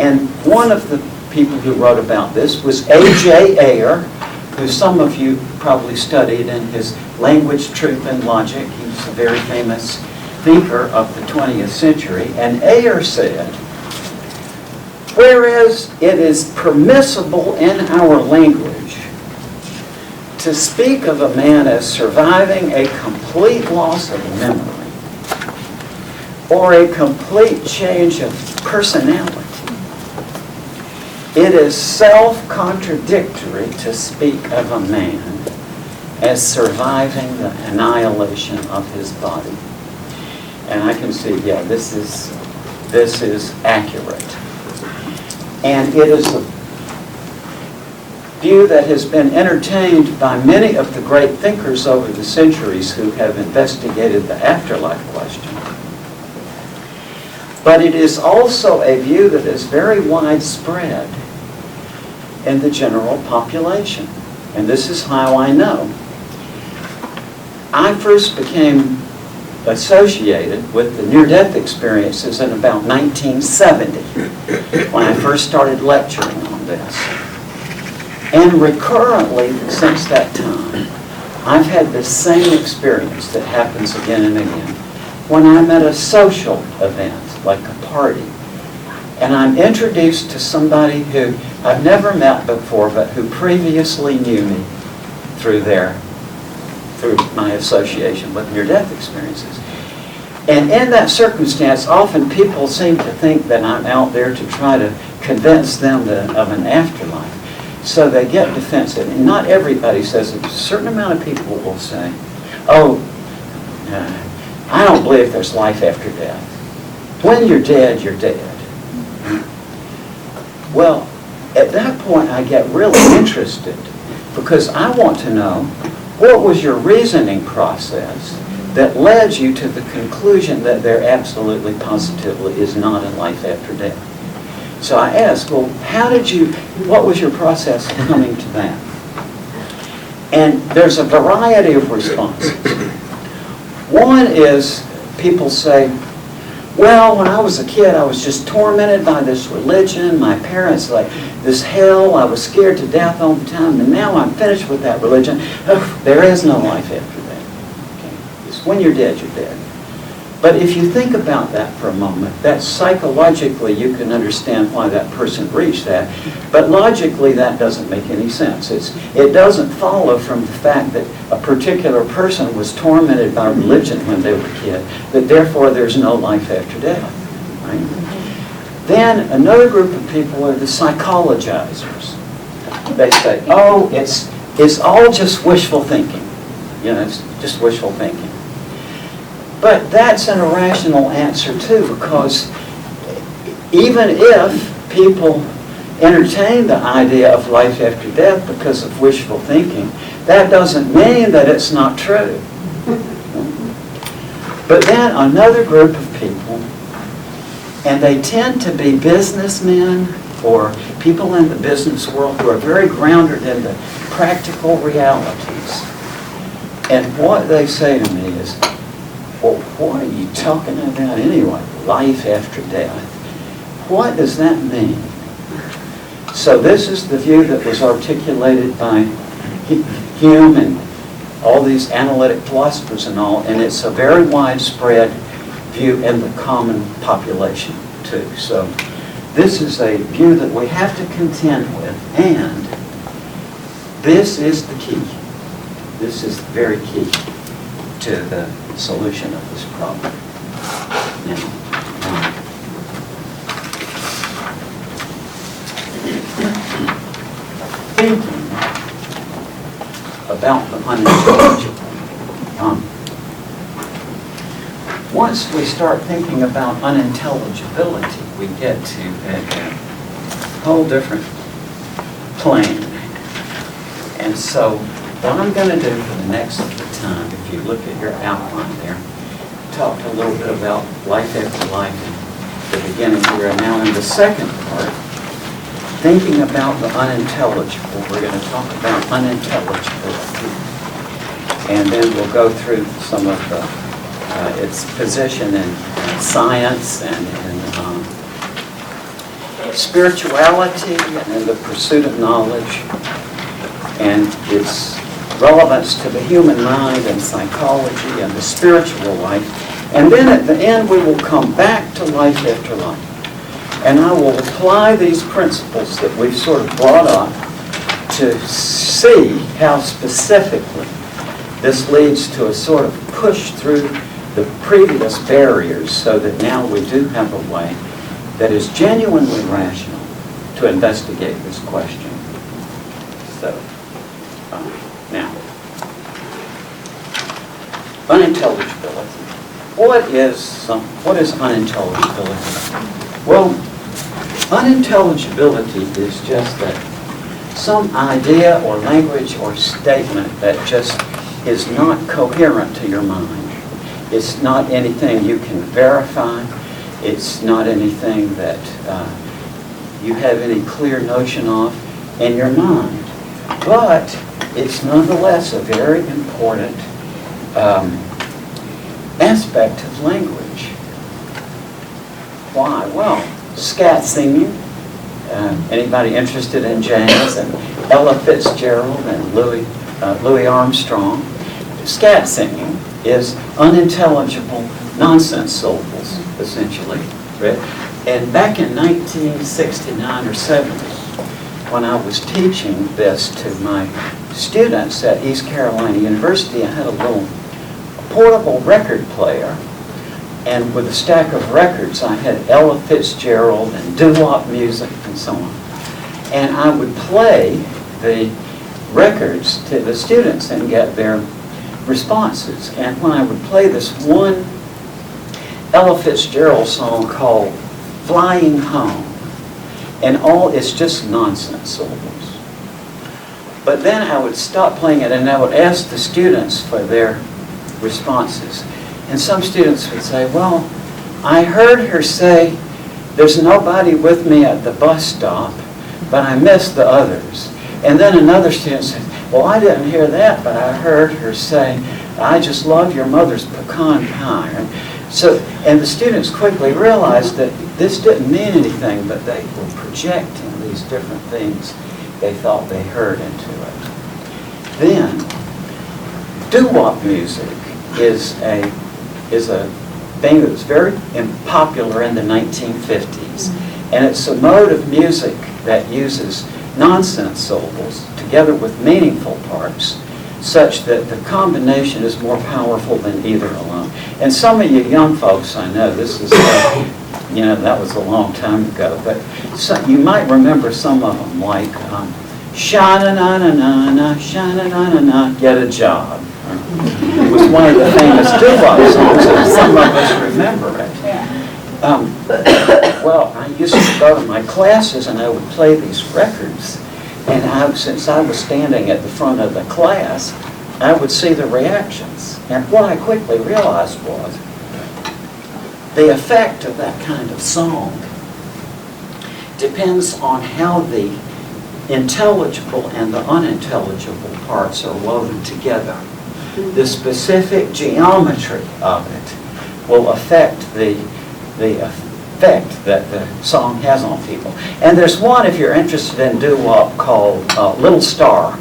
And one of the people who wrote about this was A.J. Ayer, who some of you probably studied in his Language, Truth, and Logic. He was a very famous thinker of the 20th century. And Ayer said, whereas it is permissible in our language to speak of a man as surviving a complete loss of memory or a complete change of personality, it is self-contradictory to speak of a man as surviving the annihilation of his body. And I can see, yeah, this is accurate. And it is a view that has been entertained by many of the great thinkers over the centuries who have investigated the afterlife question. But it is also a view that is very widespread in the general population. And this is how I know. I first became associated with the near-death experiences in about 1970, when I first started lecturing on this. And recurrently, since that time, I've had the same experience that happens again and again. When I'm at a social event, like a party, and I'm introduced to somebody who I've never met before, but who previously knew me through my association with near-death experiences. And in that circumstance, often people seem to think that I'm out there to try to convince them of an afterlife. So they get defensive. And not everybody says it. A certain amount of people will say, oh, I don't believe there's life after death. When you're dead, you're dead. Well, at that point, I get really interested because I want to know what was your reasoning process that led you to the conclusion that there absolutely, positively is not a life after death. So I asked, well, what was your process of coming to that? And there's a variety of responses. One is people say, well, when I was a kid, I was just tormented by this religion. My parents, like this hell, I was scared to death all the time. And now I'm finished with that religion. There is no life after that. Okay? It's when you're dead, you're dead. But if you think about that for a moment, that psychologically you can understand why that person reached that. But logically, that doesn't make any sense. It doesn't follow from the fact that a particular person was tormented by religion when they were a kid, that therefore there's no life after death. Right? Then another group of people are the psychologizers. They say, oh, it's all just wishful thinking. You know, it's just wishful thinking. But that's an irrational answer too, because even if people entertain the idea of life after death because of wishful thinking, that doesn't mean that it's not true. But then another group of people, and they tend to be businessmen or people in the business world who are very grounded in the practical realities. And what they say to me is, well, what are you talking about anyway? Life after death. What does that mean? So this is the view that was articulated by Hume and all these analytic philosophers and all, and it's a very widespread view in the common population too. So this is a view that we have to contend with, and this is the key. This is very key to the solution of this problem. Now, thinking about the unintelligible. once we start thinking about unintelligibility, we get to a whole different plane. And so what I'm going to do for the next time, if you look at your outline there, talk a little bit about life after life at the beginning here. And now in the second part, thinking about the unintelligible, we're going to talk about unintelligibility. And then we'll go through some of its position in science and in spirituality and in the pursuit of knowledge and its relevance to the human mind and psychology and the spiritual life. And then at the end we will come back to life after life. And I will apply these principles that we've sort of brought up to see how specifically this leads to a sort of push through the previous barriers so that now we do have a way that is genuinely rational to investigate this question. So, now, unintelligibility. What is unintelligibility? Well, unintelligibility is just that some idea or language or statement that just is not coherent to your mind. It's not anything you can verify. It's not anything that you have any clear notion of in your mind. But it's nonetheless a very important aspect of language. Why? Well, scat singing. Anybody interested in jazz? And Ella Fitzgerald and Louis Armstrong. Scat singing is unintelligible nonsense syllables, essentially. Right? And back in 1969 or 70, when I was teaching this to my students at East Carolina University, I had a little portable record player, and with a stack of records, I had Ella Fitzgerald and doo-wop music and so on. And I would play the records to the students and get their responses. And when I would play this one Ella Fitzgerald song called Flying Home, and all it's just nonsense syllables. But then I would stop playing it and I would ask the students for their responses. And some students would say, well, I heard her say, there's nobody with me at the bus stop, but I missed the others. And then another student said, well, I didn't hear that, but I heard her say, I just love your mother's pecan pie. And the students quickly realized that this didn't mean anything, but they were projecting these different things they thought they heard into it. Then, doo-wop music is a thing that was very popular in the 1950s. And it's a mode of music that uses nonsense syllables together with meaningful parts, such that the combination is more powerful than either alone. And some of you young folks, I know, this is, that was a long time ago, but you might remember some of them, like sha-na-na-na-na-na, sha-na-na-na-na, get a job. It was one of the famous doo-wop songs, and some of us remember it. Well, I used to go to my classes and I would play these records, and since I was standing at the front of the class, I would see the reactions. And what I quickly realized was the effect of that kind of song depends on how the intelligible and the unintelligible parts are woven together. The specific geometry of it will affect the effect that the song has on people. And there's one, if you're interested in doo-wop, called Little Star.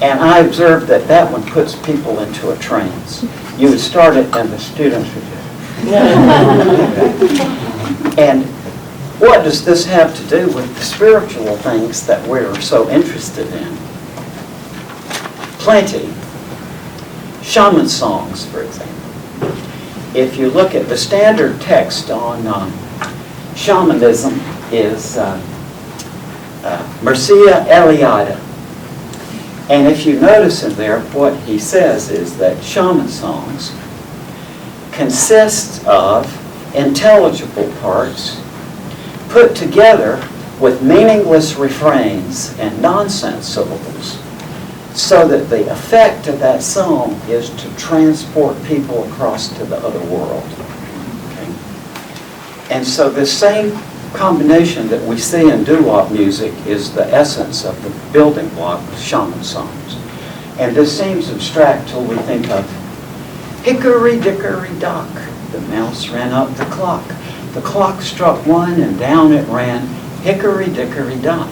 And I observed that that one puts people into a trance. You would start it and the students would just... And what does this have to do with the spiritual things that we're so interested in? Plenty. Shaman songs, for example. If you look at the standard text on shamanism is Mircea Eliade. And if you notice in there, what he says is that shaman songs consists of intelligible parts put together with meaningless refrains and nonsense syllables, so that the effect of that song is to transport people across to the other world. Okay? And so the same combination that we see in doo-wop music is the essence of the building block of shaman songs. And this seems abstract till we think of hickory-dickory-dock, the mouse ran up the clock. The clock struck 1 and down it ran, hickory-dickory-dock.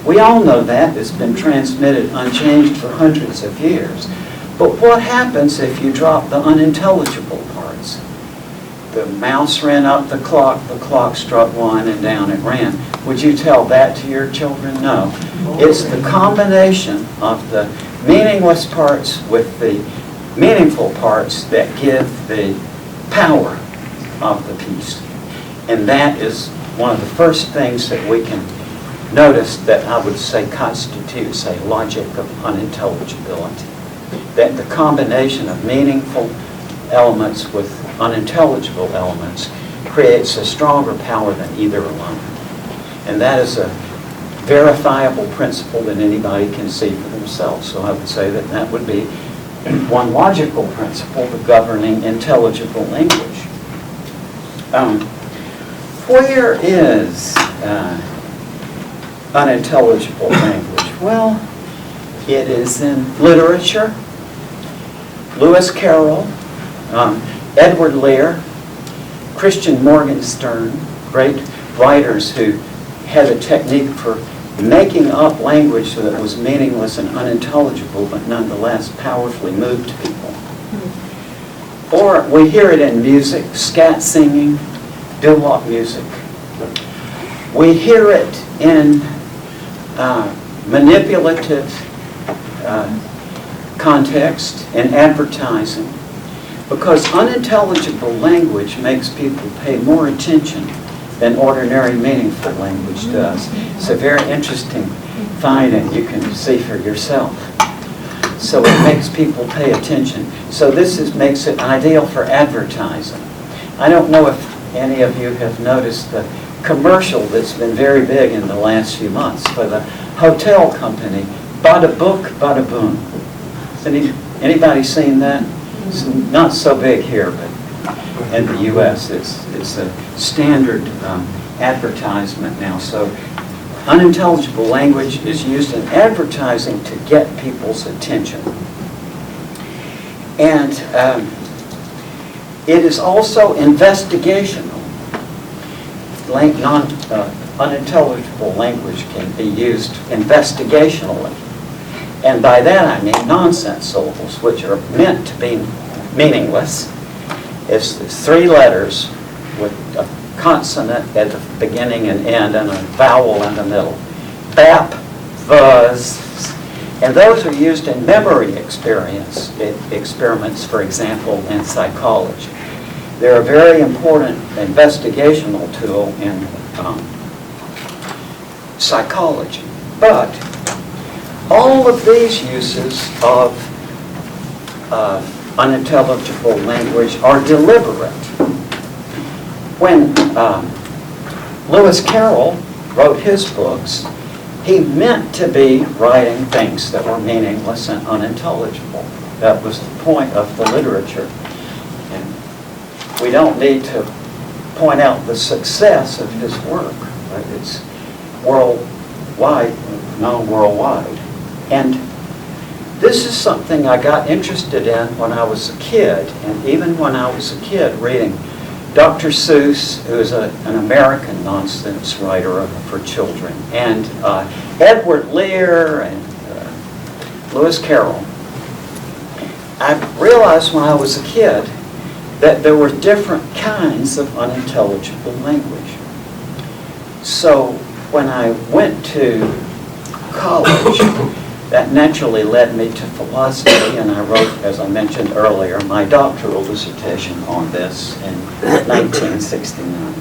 We all know that. It's been transmitted unchanged for hundreds of years. But what happens if you drop the unintelligible parts? The mouse ran up the clock struck 1 and down it ran. Would you tell that to your children? No. It's the combination of the meaningless parts with the meaningful parts that give the power of the piece. And that is one of the first things that we can notice that I would say constitutes a logic of unintelligibility. That the combination of meaningful elements with unintelligible elements creates a stronger power than either alone. And that is a verifiable principle that anybody can see for themselves. So I would say that that would be one logical principle, the governing intelligible language. Where is unintelligible language? Well, it is in literature. Lewis Carroll, Edward Lear, Christian Morgenstern, great writers who had a technique for making up language that was meaningless and unintelligible, but nonetheless powerfully moved people. Or we hear it in music, scat singing, doo-wop music. We hear it in manipulative context, in advertising, because unintelligible language makes people pay more attention than ordinary meaningful language does. It's a very interesting finding you can see for yourself. So it makes people pay attention. So this makes it ideal for advertising. I don't know if any of you have noticed the commercial that's been very big in the last few months for the hotel company, Bada Book, Bada Boom. Has anybody seen that? It's not so big here, but in the U.S. it's a standard advertisement now. So unintelligible language is used in advertising to get people's attention. And it is also investigational. Unintelligible language can be used investigationally. And by that I mean nonsense syllables, which are meant to be meaningless. It's 3 letters with a consonant at the beginning and end and a vowel in the middle. Bap, fuzz, and those are used in memory experiments, for example, in psychology. They're a very important investigational tool in psychology. But all of these uses of unintelligible language are deliberate. When Lewis Carroll wrote his books, he meant to be writing things that were meaningless and unintelligible. That was the point of the literature. And we don't need to point out the success of his work. Right? It's worldwide, known worldwide. And this is something I got interested in when I was a kid, and even when I was a kid reading Dr. Seuss, who is an American nonsense writer for children, and Edward Lear and Lewis Carroll. I realized when I was a kid that there were different kinds of unintelligible language. So when I went to college, that naturally led me to philosophy, and I wrote, as I mentioned earlier, my doctoral dissertation on this in 1969.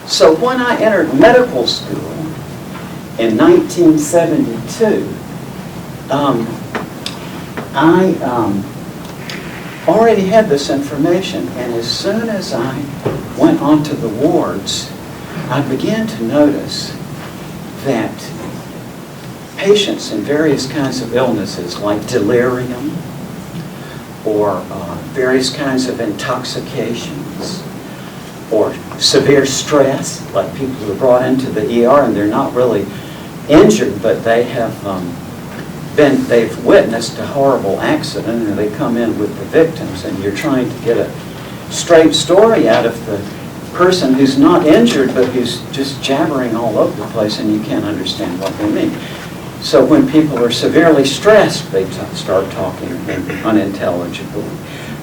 So when I entered medical school in 1972, I already had this information, and as soon as I went onto the wards, I began to notice that patients in various kinds of illnesses like delirium or various kinds of intoxications or severe stress, like people who are brought into the ER and they're not really injured, but they have they've witnessed a horrible accident, and they come in with the victims, and you're trying to get a straight story out of the person who's not injured, but who's just jabbering all over the place, and you can't understand what they mean. So when people are severely stressed, they start talking unintelligibly.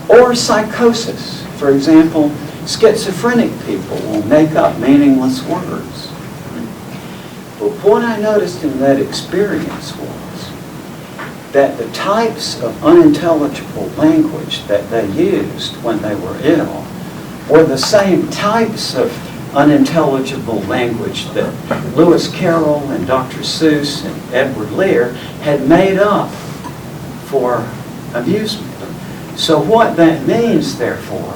Or psychosis. For example, schizophrenic people will make up meaningless words. But what I noticed in that experience was that the types of unintelligible language that they used when they were ill were the same types of unintelligible language that Lewis Carroll and Dr. Seuss and Edward Lear had made up for amusement. So what that means, therefore,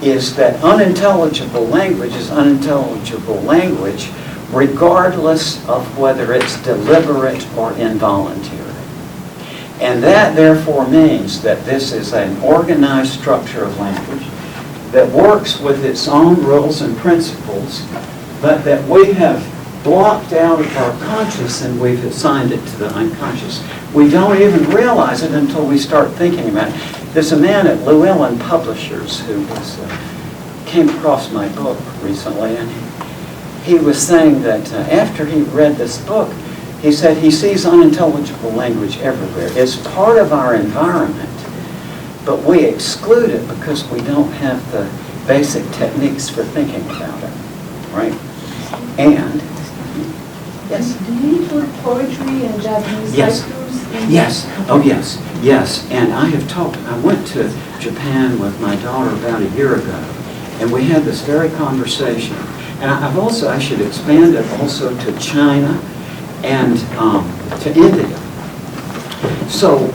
is that unintelligible language is unintelligible language regardless of whether it's deliberate or involuntary. And that, therefore, means that this is an organized structure of language that works with its own rules and principles, but that we have blocked out of our conscious and we've assigned it to the unconscious. We don't even realize it until we start thinking about it. There's a man at Llewellyn Publishers who came across my book recently, and he was saying that after he read this book, he said he sees unintelligible language everywhere. It's part of our environment, but we exclude it because we don't have the basic techniques for thinking about it, right? And, yes? Do you put poetry and Japanese Yes. haikus in? Yes, oh yes, yes. And I went to Japan with my daughter about a year ago, and we had this very conversation. And I should expand it also to China and to India. So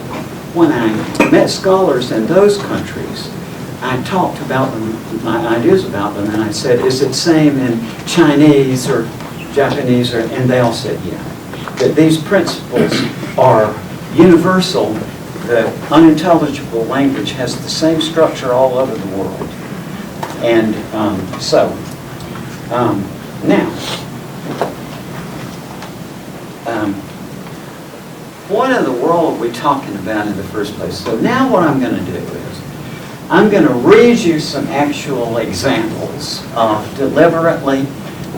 when I met scholars in those countries, I talked about them, my ideas about them, and I said, is it same in Chinese or Japanese? And they all said, yeah. That these principles are universal. The unintelligible language has the same structure all over the world. And now, what in the world are we talking about in the first place? So now what I'm going to do is, I'm going to read you some actual examples of deliberately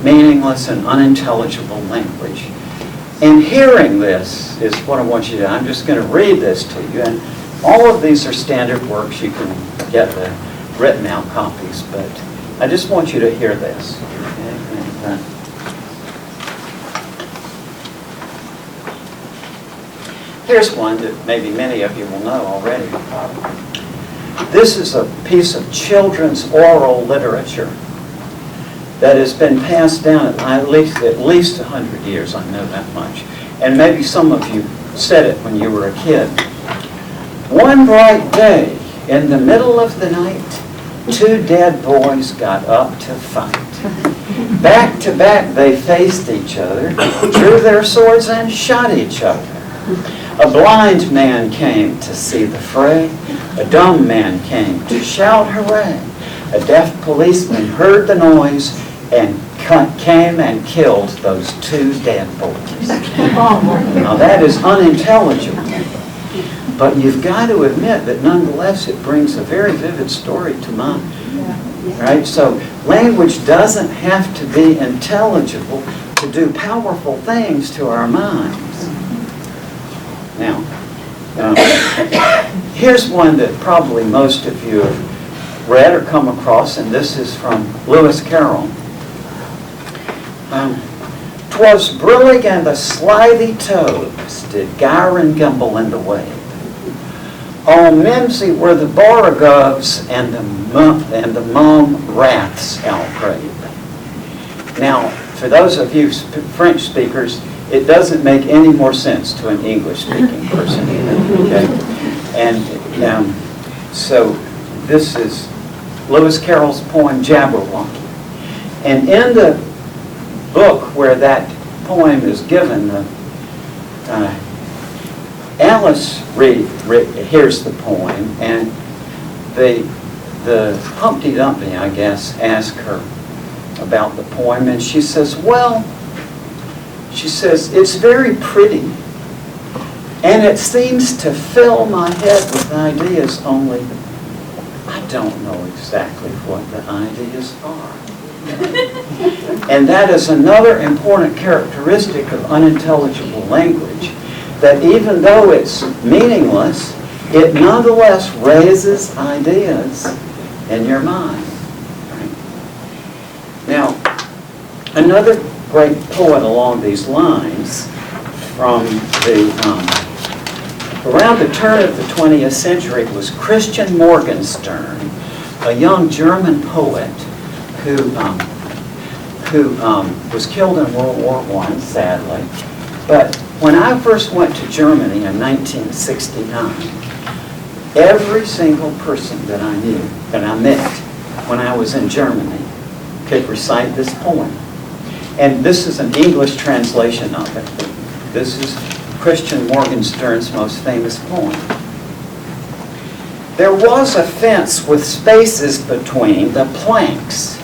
meaningless and unintelligible language. And hearing this is what I want you to do. I'm just going to read this to you. And all of these are standard works. You can get the written out copies, but I just want you to hear this. Okay? And, here's one that maybe many of you will know already. This is a piece of children's oral literature that has been passed down at least 100 years, I know that much. And maybe some of you said it when you were a kid. One bright day, in the middle of the night, two dead boys got up to fight. Back to back they faced each other, drew their swords and shot each other. A blind man came to see the fray. A dumb man came to shout hooray. A deaf policeman heard the noise and came and killed those two dead boys. Now that is unintelligible. But you've got to admit that nonetheless it brings a very vivid story to mind. Right? So language doesn't have to be intelligible to do powerful things to our minds. Now, here's one that probably most of you have read or come across, and this is from Lewis Carroll. 'Twas brillig and the slithy toads did gyre and gimble in the wave. All mimsy were the borogoves and the mum raths outgrabe. Now, for those of you French speakers, it doesn't make any more sense to an English-speaking person either, okay? And So this is Lewis Carroll's poem Jabberwocky. And in the book where that poem is given, Alice hears the poem, and the Humpty Dumpty, I guess, asked her about the poem, and she says, well, she says, it's very pretty, and it seems to fill my head with ideas, only I don't know exactly what the ideas are. And that is another important characteristic of unintelligible language, that even though it's meaningless, it nonetheless raises ideas in your mind. Right? Now, another great poet along these lines from the around the turn of the 20th century was Christian Morgenstern, a young German poet who was killed in World War I, sadly. But when I first went to Germany in 1969, every single person that I knew, that I met when I was in Germany, could recite this poem. And this is an English translation of it. This is Christian Morgenstern's most famous poem. There was a fence with spaces between the planks,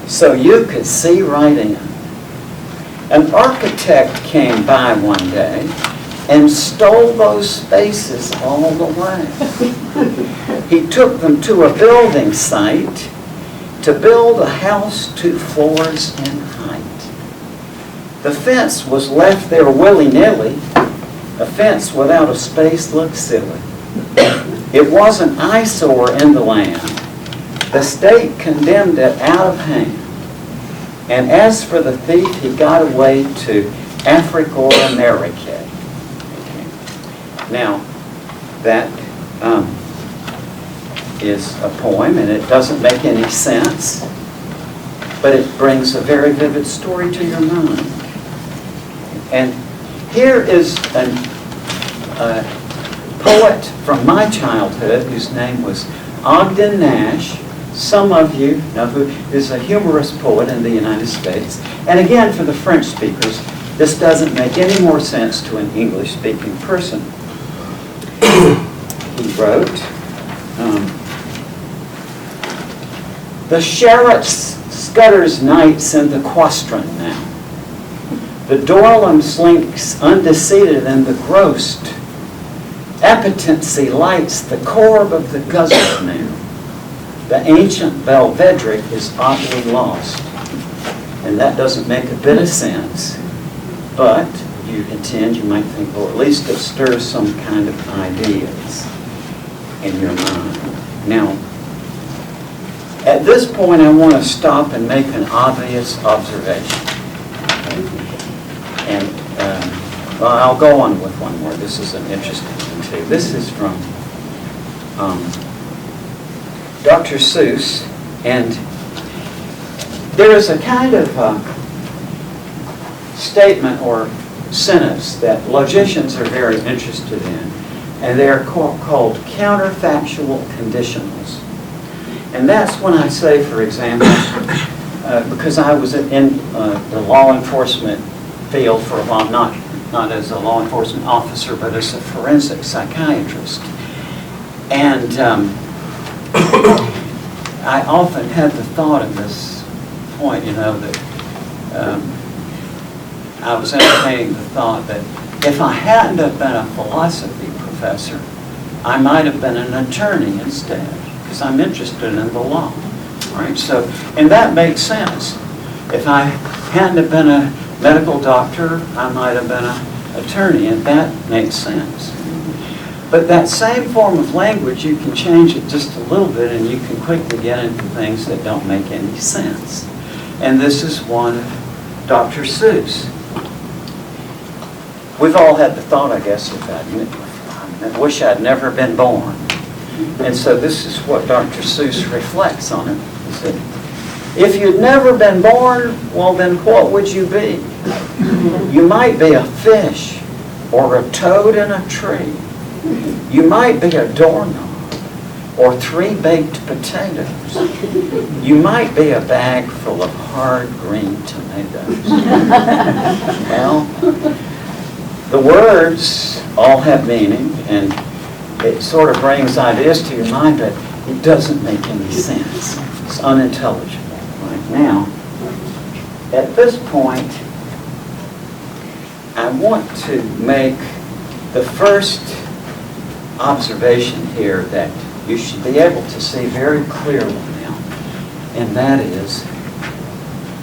so you could see right in. An architect came by one day and stole those spaces all the way. He took them to a building site to build a house 2 floors in height. The fence was left there willy-nilly. A fence without a space looked silly. It was an eyesore in the land. The state condemned it out of hand. And as for the thief, he got away to Africa or America. Okay. Now, that is a poem, and it doesn't make any sense, but it brings a very vivid story to your mind. And here is a poet from my childhood whose name was Ogden Nash. Some of you know who is a humorous poet in the United States. And again, for the French speakers, this doesn't make any more sense to an English-speaking person. He wrote, the Sherrett scutters nights in the quastron now. The Dorlum slinks undeceited in the grost. Appetency lights the corb of the guzzler now. The ancient Belvederic is oddly lost. And that doesn't make a bit of sense. But you intend, you might think, well, at least it stirs some kind of ideas in your mind. Now, at this point, I want to stop and make an obvious observation. And, well, I'll go on with one more. This is an interesting one, too. This is from Dr. Seuss, and there is a kind of statement or sentence that logicians are very interested in, and they are called counterfactual conditionals. And that's when I say, for example, because I was in the law enforcement field for a while, not as a law enforcement officer, but as a forensic psychiatrist. And I often had the thought at this point, you know, that I was entertaining the thought that if I hadn't have been a philosophy professor, I might have been an attorney instead, because I'm interested in the law, right? So, and that makes sense. If I hadn't have been a medical doctor, I might have been an attorney, and that makes sense. But that same form of language, you can change it just a little bit, and you can quickly get into things that don't make any sense. And this is one of Dr. Seuss. We've all had the thought, I guess, of that. I wish I'd never been born. And so this is what Dr. Seuss reflects on it. He said, if you'd never been born, well, then what would you be? You might be a fish or a toad in a tree. You might be a doorknob. or 3 baked potatoes. You might be a bag full of hard green tomatoes. Well, the words all have meaning, and it sort of brings ideas to your mind, but it doesn't make any sense. It's unintelligible. Right now, at this point, I want to make the first observation here that you should be able to see very clearly now, and that is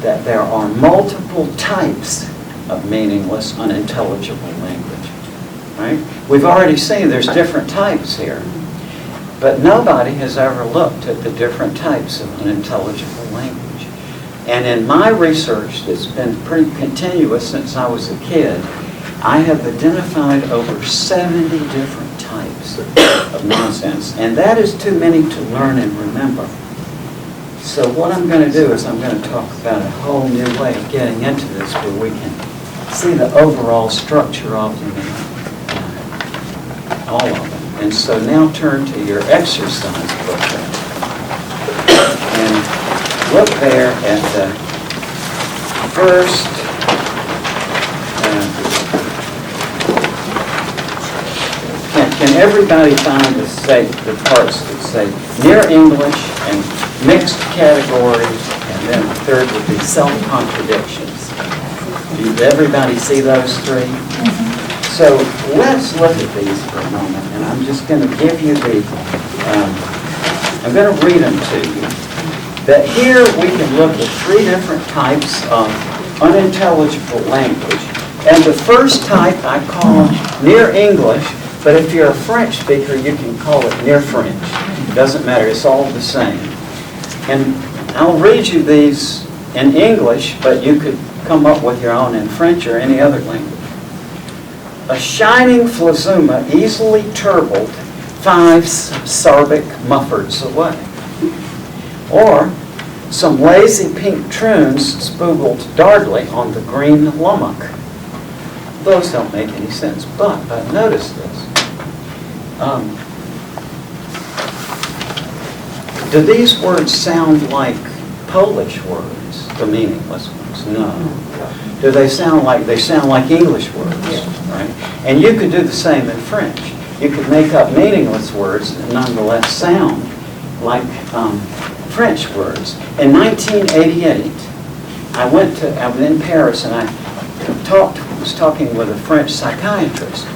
that there are multiple types of meaningless, unintelligible language. Right? We've already seen there's different types here, but nobody has ever looked at the different types of unintelligible language. And in my research that's been pretty continuous since I was a kid, I have identified over 70 different types of nonsense, and that is too many to learn and remember. So what I'm going to do is I'm going to talk about a whole new way of getting into this where we can see the overall structure of them, all of them. And so now turn to your exercise book and look there at the first can everybody find the parts that say near English and mixed categories, and then the third would be self-contradictions? Did everybody see those 3? So let's look at these for a moment, and I'm just going to give you I'm going to read them to you. That here we can look at 3 different types of unintelligible language. And the first type I call near English, but if you're a French speaker, you can call it near French. It doesn't matter, it's all the same. And I'll read you these in English, but you could come up with your own in French or any other language. A shining phlasma easily turbled 5 sarbic muffords away. Or some lazy pink troons spoogled darkly on the green lummock. Those don't make any sense, but notice this. Do these words sound like Polish words, the meaningless ones? No. Do they sound like English words? Right? And you could do the same in French. You could make up meaningless words and nonetheless sound like French words. In 1988, I was in Paris and I was talking with a French psychiatrist,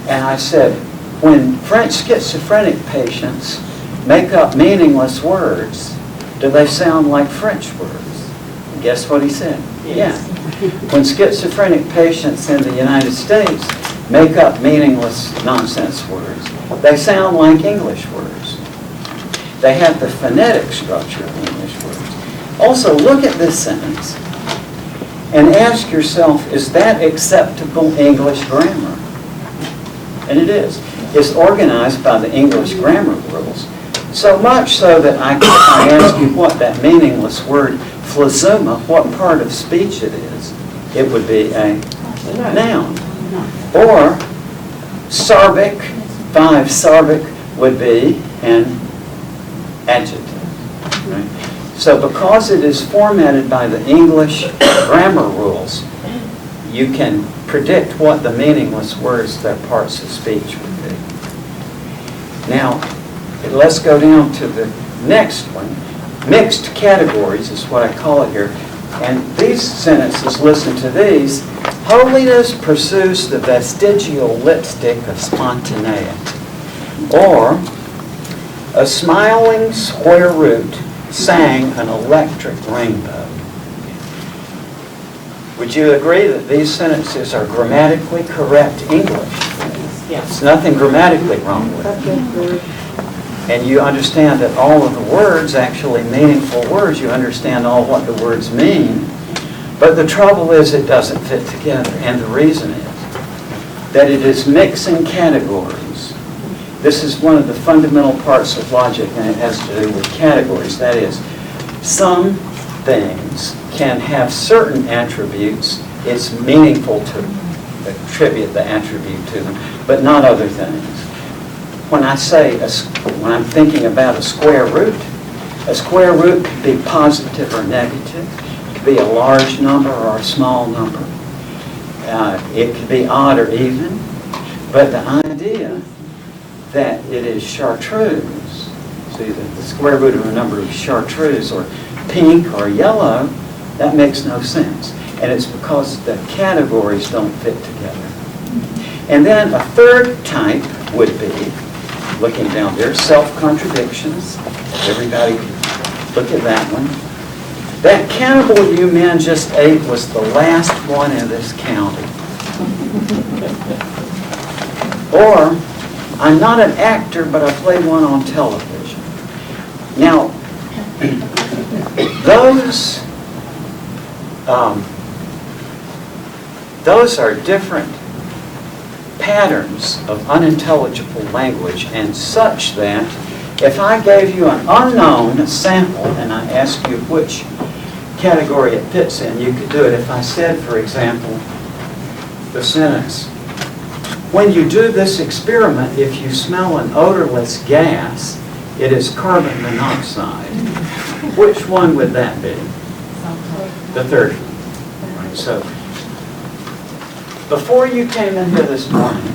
and I said, when French schizophrenic patients make up meaningless words, do they sound like French words? And guess what he said? Yes. Yeah. When schizophrenic patients in the United States make up meaningless nonsense words, they sound like English words. They have the phonetic structure of English words. Also, look at this sentence and ask yourself, is that acceptable English grammar? And it is. It's organized by the English grammar rules. So much so that I ask you what that meaningless word, phlasma, what part of speech it is. It would be a noun. Or sarbic, 5 sarbic would be an adjective. Right? So because it is formatted by the English grammar rules, you can predict what the meaningless words, their parts of speech would be. Now, let's go down to the next one. Mixed categories is what I call it here. And these sentences, listen to these. Holiness pursues the vestigial lipstick of spontaneity. Or, a smiling square root sang an electric rainbow. Would you agree that these sentences are grammatically correct English? Yes. There's nothing grammatically wrong with it. And you understand that all of the words, actually meaningful words, you understand all what the words mean. But the trouble is it doesn't fit together. And the reason is that it is mixing categories. This is one of the fundamental parts of logic, and it has to do with categories. That is, some things can have certain attributes. It's meaningful to attribute the attribute to them, but not other things. when when I'm thinking about a square root could be positive or negative. It could be a large number or a small number. It could be odd or even. But the idea that it is chartreuse, see, the square root of a number is chartreuse or pink or yellow, that makes no sense. And it's because the categories don't fit together. And then a third type would be, looking down there, self-contradictions. Everybody look at that one. That cannibal you men just ate was the last one in this county. Or, I'm not an actor, but I played one on television. Now, those are different patterns of unintelligible language, and such that if I gave you an unknown sample and I asked you which category it fits in, you could do it. If I said, for example, the sentence, when you do this experiment, if you smell an odorless gas, it is carbon monoxide. Which one would that be? The third one. Right, so, before you came in here this morning,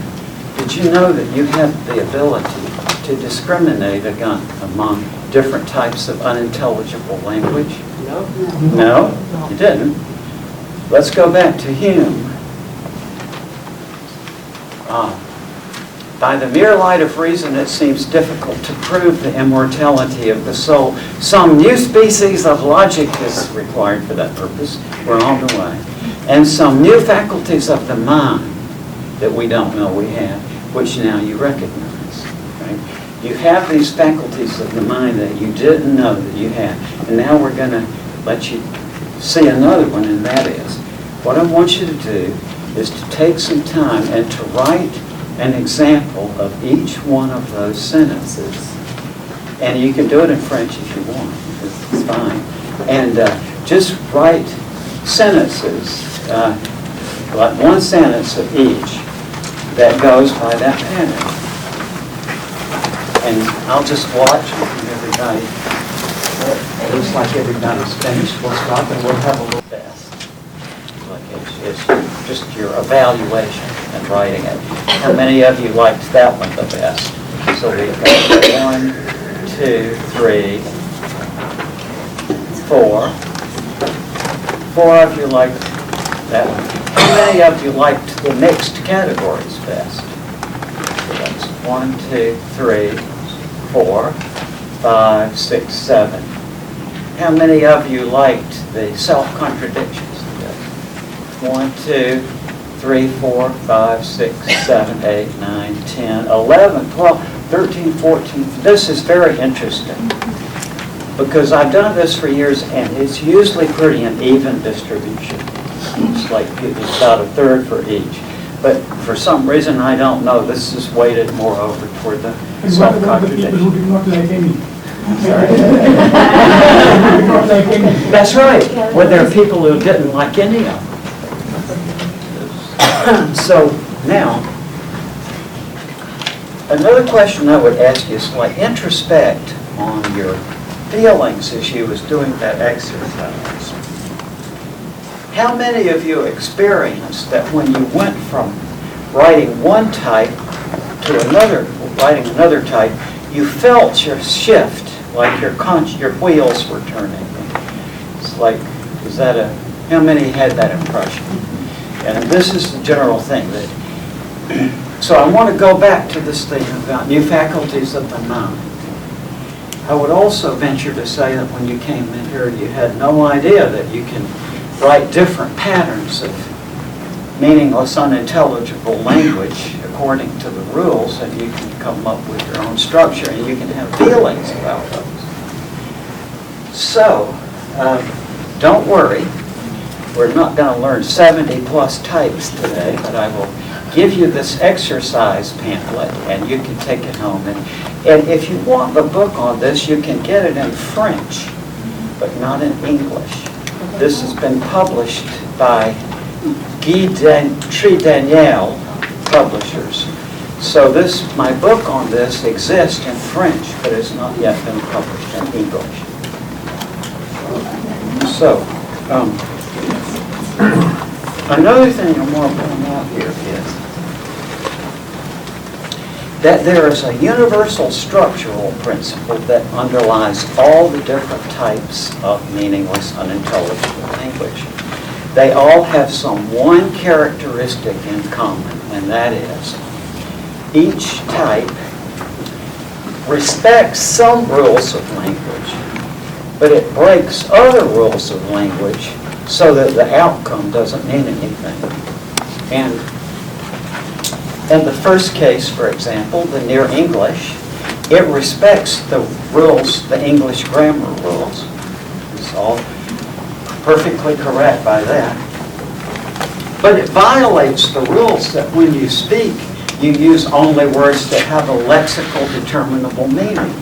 did you know that you have the ability to discriminate among different types of unintelligible language? No. No, you didn't. Let's go back to Hume. By the mere light of reason, it seems difficult to prove the immortality of the soul. Some new species of logic is required for that purpose. We're on the way. And some new faculties of the mind that we don't know we have, which now you recognize. Right? You have these faculties of the mind that you didn't know that you had. And now we're going to let you see another one, and that is, what I want you to do is to take some time and to write an example of each one of those sentences. And you can do it in French if you want, it's fine. And just write sentences, like one sentence of each that goes by that pattern. And I'll just watch and everybody. It looks like everybody's finished. We'll stop and we'll have a little test. Like it's just your evaluation and writing it. How many of you liked that one the best? So we've got 1, 2, 3, 4. 4 of you liked that one. How many of you liked the mixed categories best? So that's 1, 2, 3, 4, 5, 6, 7. How many of you liked the self-contradictions? 1, 2, 3, 4, 5, 6, 7, 8, 9, 10, 11, 12, 13, 14. This is very interesting because I've done this for years and it's usually pretty an even distribution. It's like it's about a third for each. But for some reason, I don't know, this is weighted more over toward the And what about the people who self-contradiction. did not like any? That's right. Well, there are people who didn't like any of them. So now, another question I would ask you is like introspect on your feelings as you was doing that exercise. How many of you experienced that when you went from writing one type to writing another type, you felt your shift, like your wheels were turning? It's like, how many had that impression? And this is the general thing. So I want to go back to this thing about new faculties of the mind. I would also venture to say that when you came in here, you had no idea that you can write different patterns of meaningless, unintelligible language according to the rules, and you can come up with your own structure, and you can have feelings about those. So, don't worry. We're not going to learn 70 plus types today, but I will give you this exercise pamphlet and you can take it home. And if you want the book on this, you can get it in French, but not in English. This has been published by Guy Tridaniel Publishers. So my book on this exists in French, but it's not yet been published in English. So, another thing I want to point out here is that there is a universal structural principle that underlies all the different types of meaningless, unintelligible language. They all have some one characteristic in common, and that is each type respects some rules of language, but it breaks other rules of language so that the outcome doesn't mean anything. And in the first case, for example, the Near English, it respects the rules, the English grammar rules. It's all perfectly correct by that. But it violates the rules that when you speak, you use only words that have a lexical determinable meaning.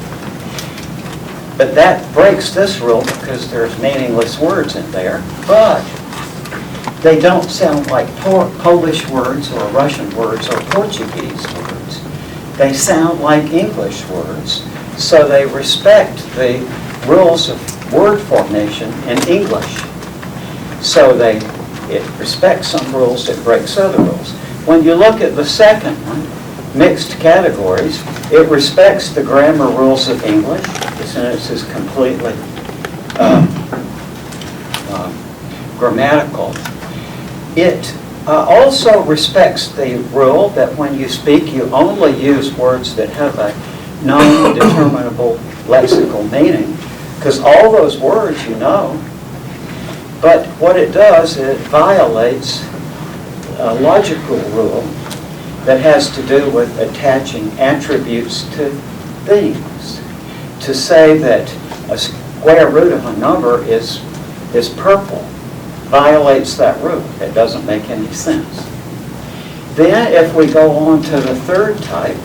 But that breaks this rule because there's meaningless words in there, but they don't sound like Polish words or Russian words or Portuguese words. They sound like English words, so they respect the rules of word formation in English. So it respects some rules, it breaks other rules. When you look at the second one, mixed categories, it respects the grammar rules of English. The sentence is completely grammatical. It also respects the rule that when you speak, you only use words that have a known, determinable lexical meaning, because all those words you know. But what it does, it violates a logical rule that has to do with attaching attributes to things. To say that a square root of a number is purple violates that rule. It doesn't make any sense. Then if we go on to the third type,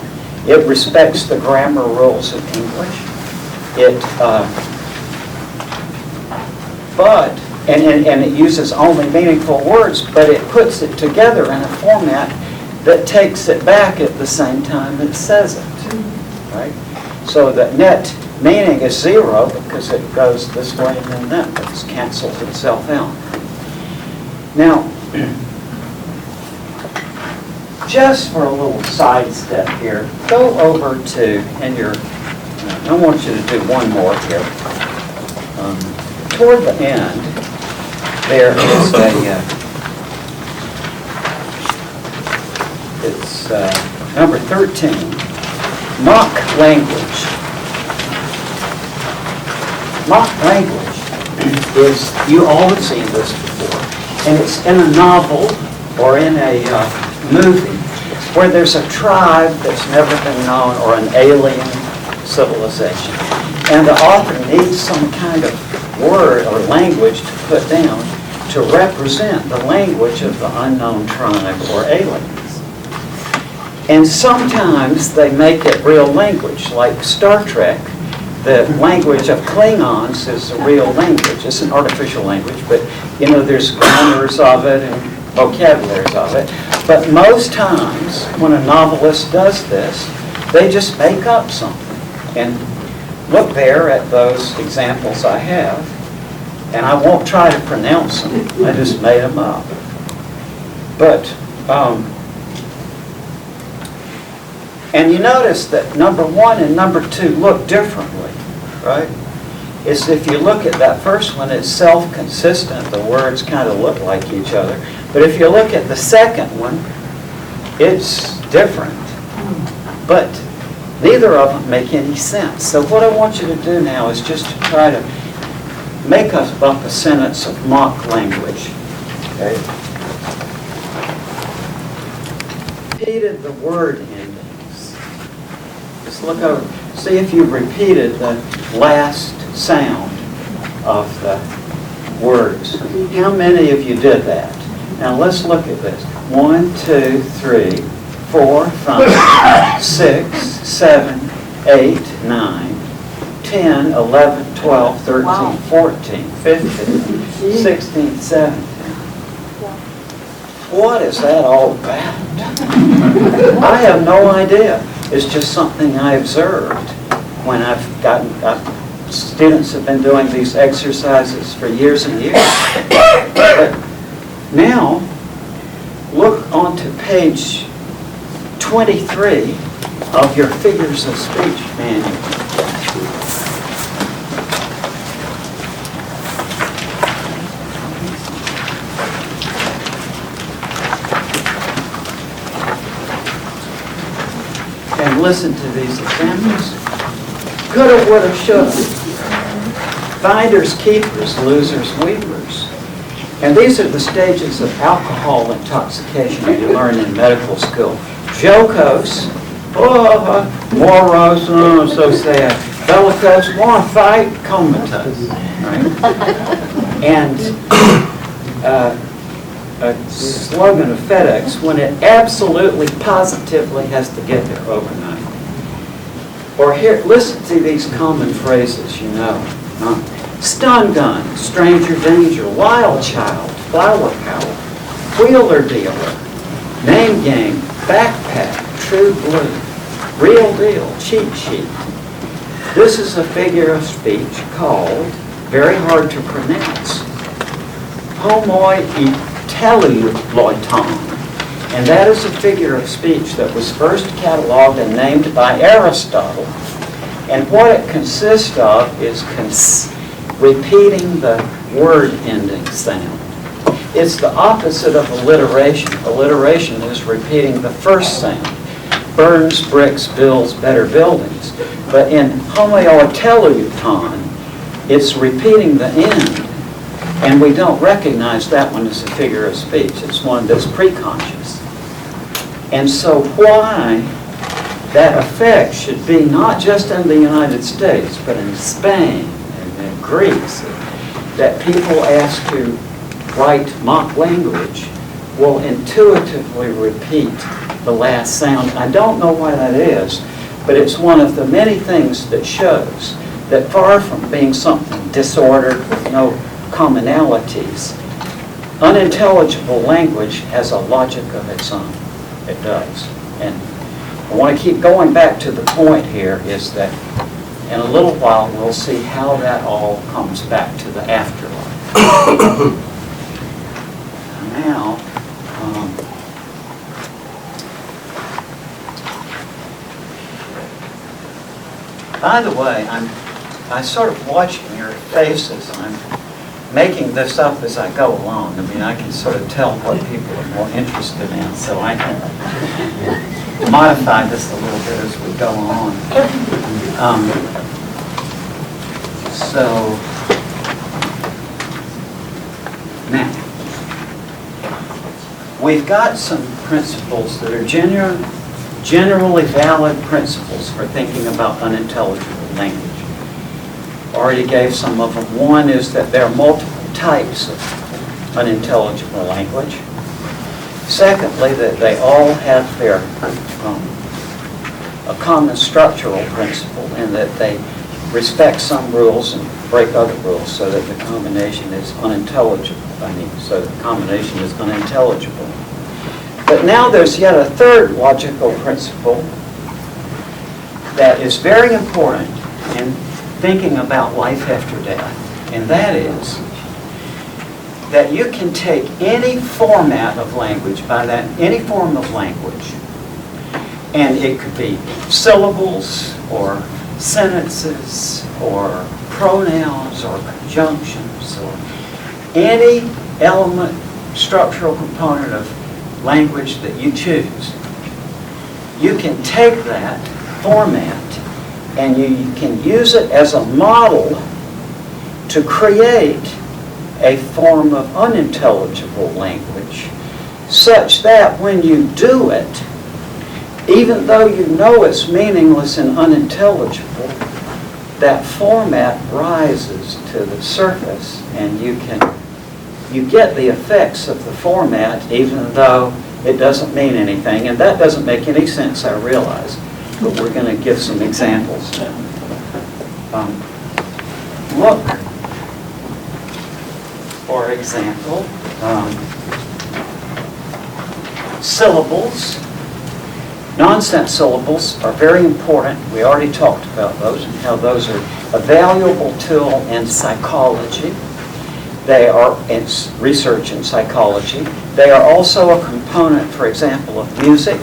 it respects the grammar rules of English. And it uses only meaningful words, but it puts it together in a format that takes it back at the same time it says it, right? So the net meaning is zero because it goes this way and then that, but it's cancels itself out. Now, just for a little sidestep here, go over to, I want you to do one more here. Toward the end, there is it's number 13, mock language. Mock language is, you all have seen this before, and it's in a novel or in a movie where there's a tribe that's never been known or an alien civilization. And the author needs some kind of word or language to put down to represent the language of the unknown tribe or aliens. And sometimes they make it real language, like Star Trek. The language of Klingons is a real language. It's an artificial language, but there's grammars of it and vocabularies of it. But most times when a novelist does this, they just make up something. And look there at those examples I have, and I won't try to pronounce them. I just made them up. But, and you notice that number 1 and number 2 look differently, right? It's if you look at that first one, it's self-consistent. The words kind of look like each other. But if you look at the second one, it's different. But neither of them make any sense. So what I want you to do now is just to try to make up a sentence of mock language. Okay? Repeated the word endings. Just look over. See if you've repeated the last sound of the words. How many of you did that? Now let's look at this. 1, 2, 3, 4, 5, 6, 7, 8, 9, 10, 11, 12, 13, wow. 14, 15, 16, 17. What is that all about? I have no idea. It's just something I observed when students have been doing these exercises for years and years. But now, look onto page 23 of your Figures of Speech manual. And listen to these examples. Coulda, woulda, shoulda. Finders, keepers, losers, weavers. And these are the stages of alcohol intoxication that you learn in medical school. Jocose, morose, so sad. Bellicose, wanna fight, comatose. Right? And a slogan of FedEx, when it absolutely, positively has to get there overnight. Or here, listen to these common phrases you know. Stun gun, stranger danger, wild child, flower power, wheeler dealer, name game, backpack, true blue, real deal, cheat sheet. This is a figure of speech called, very hard to pronounce, homoi teleloiton. And that is a figure of speech that was first cataloged and named by Aristotle. And what it consists of is repeating the word ending sound. It's the opposite of alliteration. Alliteration is repeating the first sound. Burns, bricks, builds, better buildings. But in homoteleuton, it's repeating the end. And we don't recognize that one as a figure of speech. It's one that's preconscious. And so why that effect should be not just in the United States, but in Spain and in Greece, that people asked to write mock language will intuitively repeat the last sound. I don't know why that is, but it's one of the many things that shows that far from being something disordered with no commonalities, unintelligible language has a logic of its own. It does. And I want to keep going back to the point here is that in a little while we'll see how that all comes back to the afterlife. Now, by the way, I sort of watching your faces. I'm making this up as I go along. I mean, I can sort of tell what people are more interested in, so I can modify this a little bit as we go on. So, now, we've got some principles that are generally valid principles for thinking about unintelligible language. Already gave some of them. One is that there are multiple types of unintelligible language. Secondly, that they all have their a common structural principle in that they respect some rules and break other rules so that the combination is unintelligible. So the combination is unintelligible. But now there's yet a third logical principle that is very important in thinking about life after death, and that is that you can take any format of language, by that, any form of language, and it could be syllables or sentences or pronouns or conjunctions or any element, structural component of language that you choose. You can take that format and you can use it as a model to create a form of unintelligible language such that when you do it, even though you know it's meaningless and unintelligible, that format rises to the surface and you get the effects of the format even though it doesn't mean anything. And that doesn't make any sense, I realize. But we're going to give some examples now. Look, for example, syllables. Nonsense syllables are very important. We already talked about those and how those are a valuable tool in psychology. They are in research in psychology. They are also a component, for example, of music,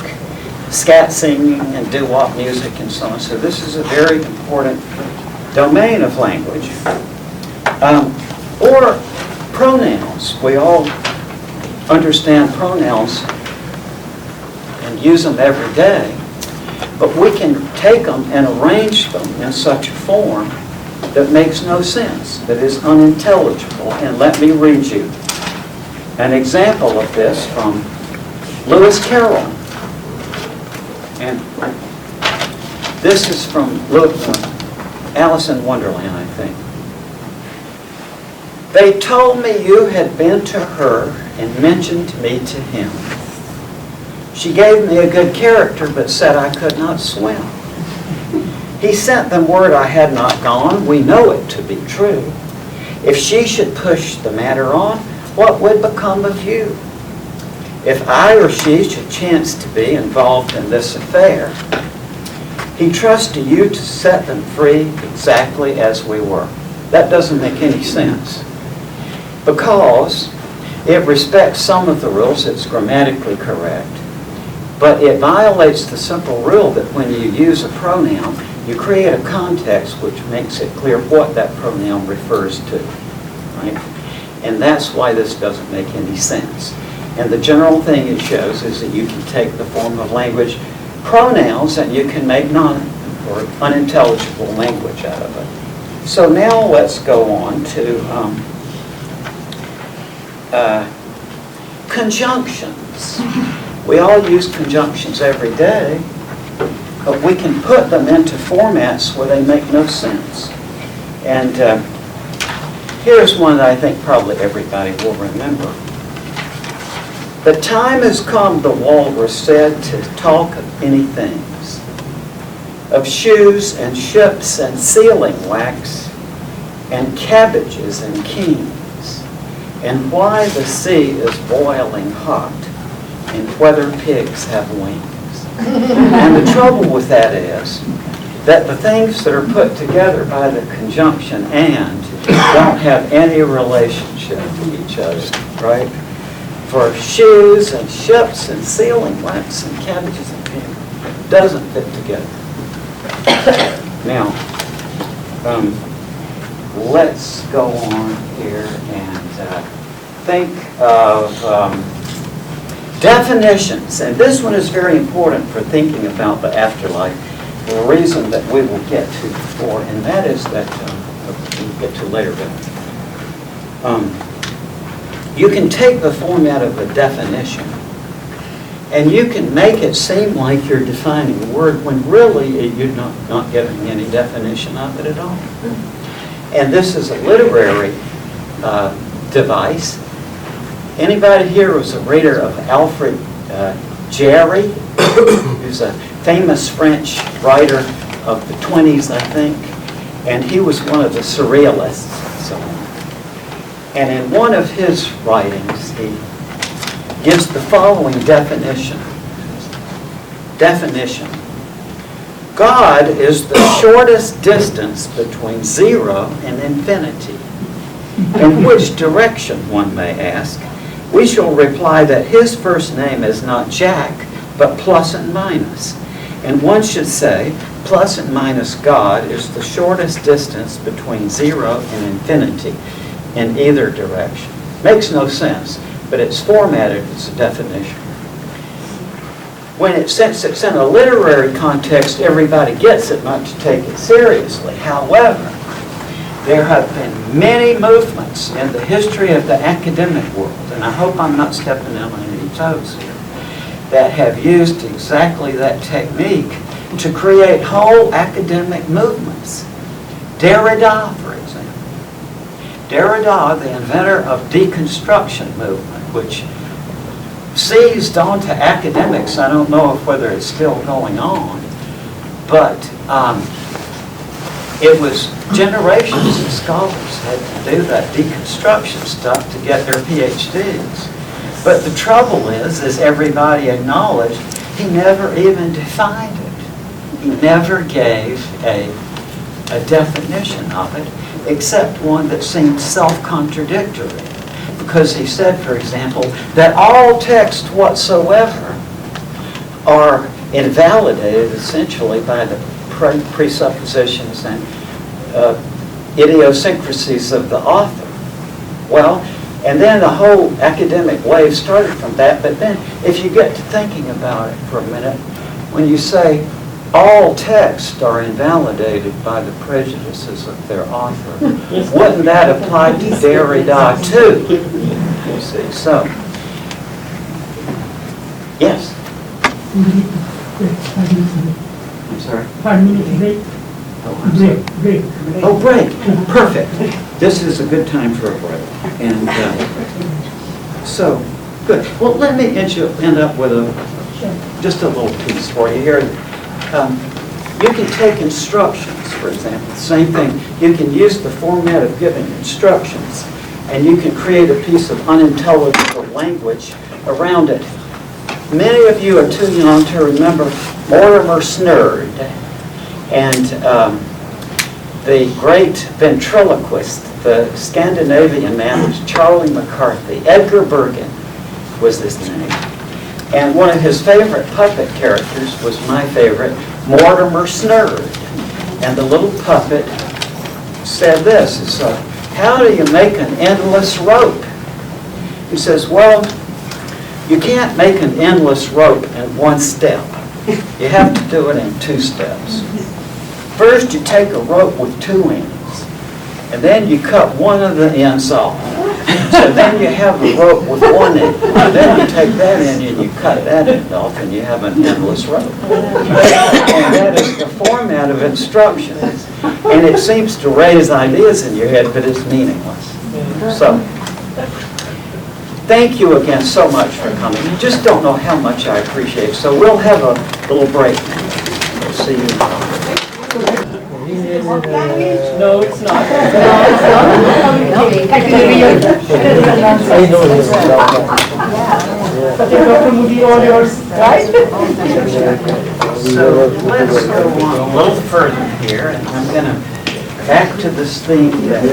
scat singing and doo-wop music and so on. So this is a very important domain of language. Or pronouns. We all understand pronouns and use them every day, but we can take them and arrange them in such a form that makes no sense, that is unintelligible. And let me read you an example of this from Lewis Carroll. And this is from Alice in Wonderland, I think. They told me you had been to her and mentioned me to him. She gave me a good character, but said I could not swim. He sent them word I had not gone. We know it to be true. If she should push the matter on, what would become of you? If I or she should chance to be involved in this affair, he trusted you to set them free exactly as we were. That doesn't make any sense, because it respects some of the rules, it's grammatically correct, but it violates the simple rule that when you use a pronoun, you create a context which makes it clear what that pronoun refers to, right? And that's why this doesn't make any sense. And the general thing it shows is that you can take the form of language pronouns and you can make or unintelligible language out of it. So now let's go on to conjunctions. We all use conjunctions every day, but we can put them into formats where they make no sense. And here's one that I think probably everybody will remember. The time has come, the walrus said, to talk of many things, of shoes and ships and sealing wax and cabbages and kings, and why the sea is boiling hot and whether pigs have wings. And the trouble with that is that the things that are put together by the conjunction and don't have any relationship to each other, right? For shoes and ships and sealing wax and cabbages and pigs, it doesn't fit together. Now, let's go on here and think of definitions. And this one is very important for thinking about the afterlife for a reason that we will get to before, and that is that, we'll get to later, but you can take the format of a definition and you can make it seem like you're defining a word when really you're not giving any definition of it at all. And this is a literary device. Anybody here was a reader of Alfred Jarry, who's a famous French writer of the 20s, I think, and he was one of the surrealists and so on. And in one of his writings, he gives the following definition. Definition. God is the shortest distance between 0 and infinity. In which direction, one may ask? We shall reply that his first name is not Jack, but plus and minus. And one should say, plus and minus God is the shortest distance between 0 and infinity in either direction. Makes no sense, but it's formatted as a definition. Since it's in a literary context, everybody gets it, not to take it seriously. However, there have been many movements in the history of the academic world, and I hope I'm not stepping on any toes here, that have used exactly that technique to create whole academic movements. Derrida, for example. Derrida, the inventor of deconstruction movement, which seized onto academics. I don't know whether it's still going on, but it was generations of scholars had to do that deconstruction stuff to get their PhDs. But the trouble is, as everybody acknowledged, he never even defined it. He never gave a definition of it, except one that seemed self-contradictory. Because he said, for example, that all text whatsoever are invalidated essentially by the presuppositions and idiosyncrasies of the author. Well, and then the whole academic wave started from that, but then if you get to thinking about it for a minute, when you say all texts are invalidated by the prejudices of their author, wouldn't that apply to Derrida too? You see, so, yes? I'm sorry? 5 minutes break. Oh, I'm sorry. Break. Oh, break. Perfect. This is a good time for a break. And so, good. Well, let me end up with just a little piece for you here. You can take instructions, for example. The same thing. You can use the format of giving instructions, and you can create a piece of unintelligible language around it. Many of you are too young to remember Mortimer Snerd and the great ventriloquist, the Scandinavian man, was Charlie McCarthy. Edgar Bergen was his name. And one of his favorite puppet characters was my favorite, Mortimer Snerd. And the little puppet said this, he said, how do you make an endless rope? He says, well, you can't make an endless rope in one step. You have to do it in 2 steps. First, you take a rope with 2 ends, and then you cut one of the ends off. So then you have a rope with 1 end, and then you take that end and you cut that end off, and you have an endless rope. And that is the format of instructions. And it seems to raise ideas in your head, but it's meaningless. So, thank you again so much for coming. You just don't know how much I appreciate it. So we'll have a little break. We'll see you tomorrow. No, it's not. Dr. Moody, all yours, right? So let's go on a little further here, and I'm going to back to this theme that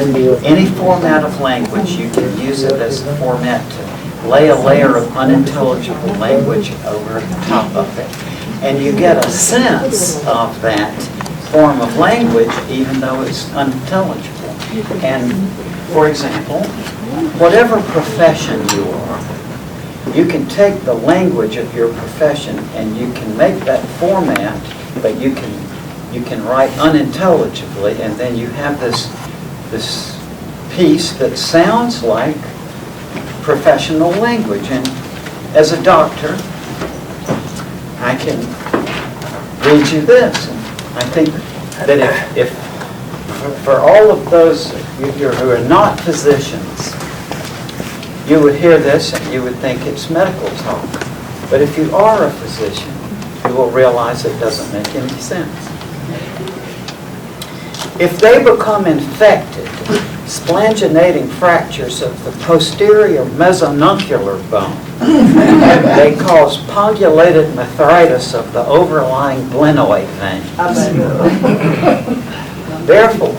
any format of language, you can use it as a format to lay a layer of unintelligible language over the top of it. And you get a sense of that form of language even though it's unintelligible. And, for example, whatever profession you are, you can take the language of your profession and you can make that format, but you can write unintelligibly, and then you have this piece that sounds like professional language. And as a doctor, I can read you this. And I think that if for all of those who are not physicians, you would hear this and you would think it's medical talk. But if you are a physician, you will realize it doesn't make any sense. If they become infected, splanginating fractures of the posterior mesonuncular bone, they cause pungulated nephritis of the overlying glenoid vein. Therefore,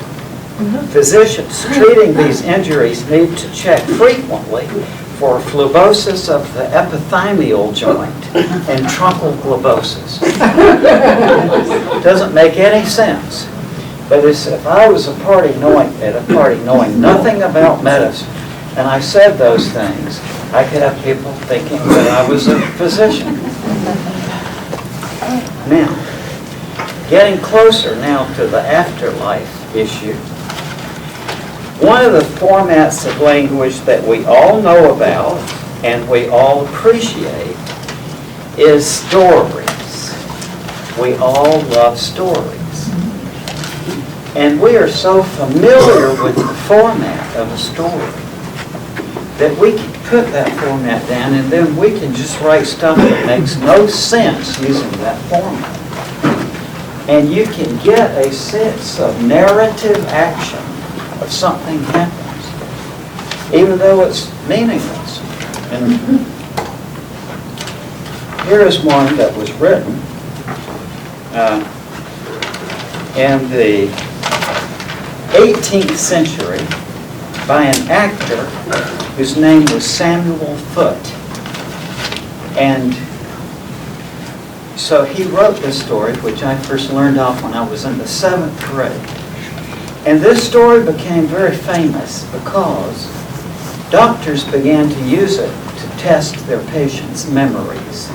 physicians treating these injuries need to check frequently for phlebosis of the epithymial joint and truncal globosis. Doesn't make any sense. But if I was at a party knowing nothing about medicine, and I said those things, I could have people thinking that I was a physician. Now, getting closer now to the afterlife issue, one of the formats of language that we all know about and we all appreciate is stories. We all love stories. And we are so familiar with the format of a story that we can put that format down and then we can just write stuff that makes no sense using that format. And you can get a sense of narrative action of something happens, even though it's meaningless. And here is one that was written in the 18th century by an actor whose name was Samuel Foote. And so he wrote this story, which I first learned off when I was in the 7th grade. And this story became very famous because doctors began to use it to test their patients' memories.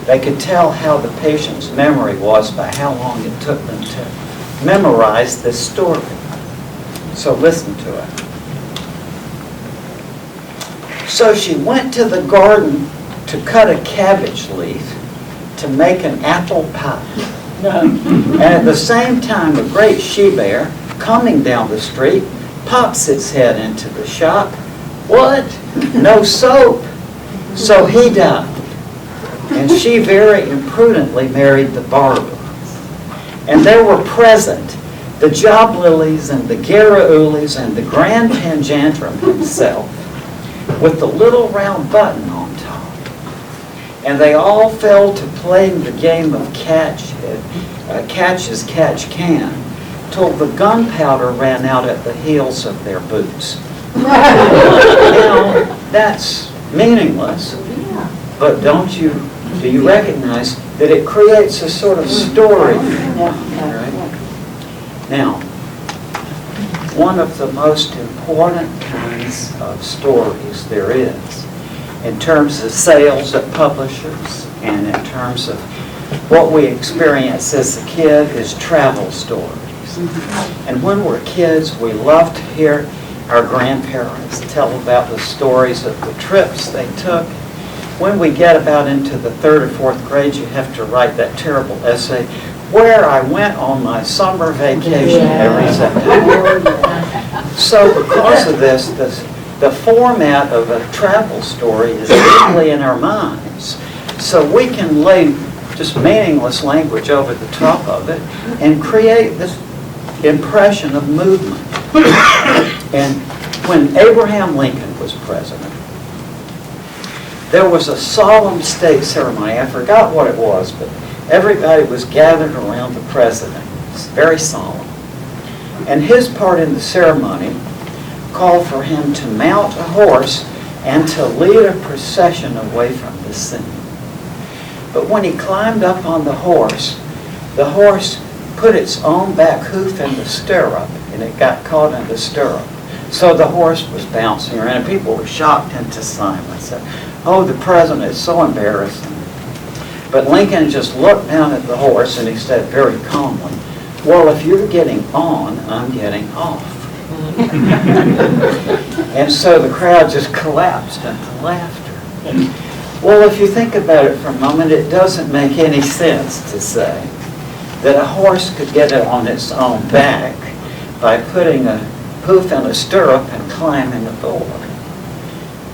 They could tell how the patient's memory was by how long it took them to memorize this story. So listen to it. So she went to the garden to cut a cabbage leaf to make an apple pie. And at the same time, a great she-bear coming down the street pops its head into the shop. What? No soap. So he died. And she very imprudently married the barber. And there were present the job lilies and the garroulis and the grand tangentrum himself with the little round button on top. And they all fell to playing the game of catch as catch can, till the gunpowder ran out at the heels of their boots. Now, that's meaningless, but do you recognize that it creates a sort of story? Right? Now, one of the most important kinds of stories there is, in terms of sales at publishers and in terms of what we experience as a kid, is travel stories. And when we're kids, we love to hear our grandparents tell about the stories of the trips they took. When we get about into the 3rd or 4th grade, you have to write that terrible essay, Where I Went on My Summer Vacation Every September. So because of this, the format of a travel story is deeply in our minds. So we can lay just meaningless language over the top of it and create this impression of movement. And when Abraham Lincoln was president, there was a solemn state ceremony. I forgot what it was, but everybody was gathered around the president. It was very solemn. And his part in the ceremony called for him to mount a horse and to lead a procession away from the scene. But when he climbed up on the horse put its own back hoof in the stirrup, and it got caught in the stirrup. So the horse was bouncing around, and people were shocked into silence. Oh, the president is so embarrassing. But Lincoln just looked down at the horse, and he said very calmly, well, if you're getting on, I'm getting off. And so the crowd just collapsed into laughter. Well, if you think about it for a moment, it doesn't make any sense to say that a horse could get it on its own back by putting a hoof in a stirrup and climbing aboard.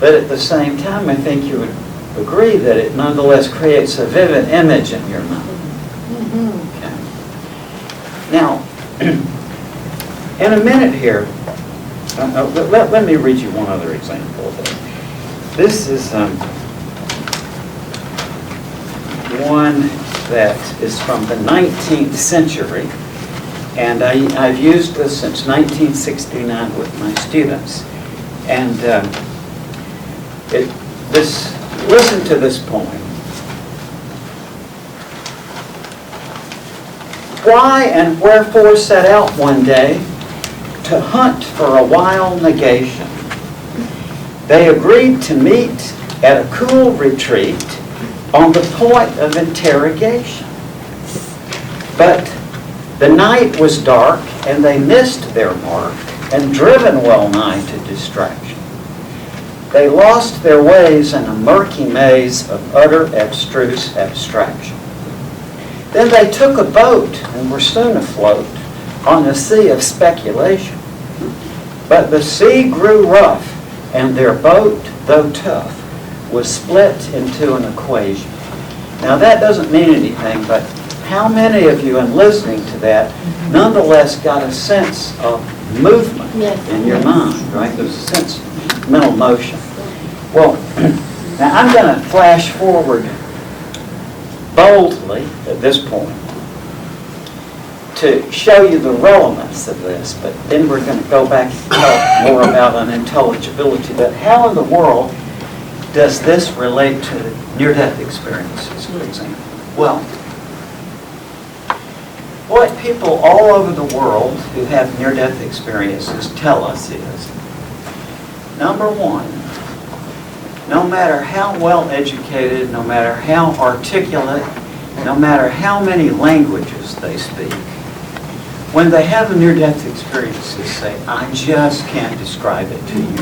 But at the same time, I think you would agree that it nonetheless creates a vivid image in your mind. Okay. Now, in a minute here, let me read you one other example of it. This is one that is from the 19th century, and I've used this since 1969 with my students. And listen to this poem. Why and wherefore set out one day to hunt for a wild negation? They agreed to meet at a cool retreat on the point of interrogation. But the night was dark, and they missed their mark, and driven well nigh to distraction. They lost their ways in a murky maze of utter abstruse abstraction. Then they took a boat and were soon afloat on a sea of speculation. But the sea grew rough, and their boat, though tough, was split into an equation. Now that doesn't mean anything, but how many of you in listening to that nonetheless got a sense of movement in your mind, right? There's a sense of mental motion. Well, now I'm going to flash forward boldly at this point to show you the relevance of this, but then we're going to go back and talk more about unintelligibility. But how in the world does this relate to near-death experiences, for example? Well, what people all over the world who have near-death experiences tell us is, number one, no matter how well educated, no matter how articulate, no matter how many languages they speak, when they have a near-death experience, they say, I just can't describe it to you.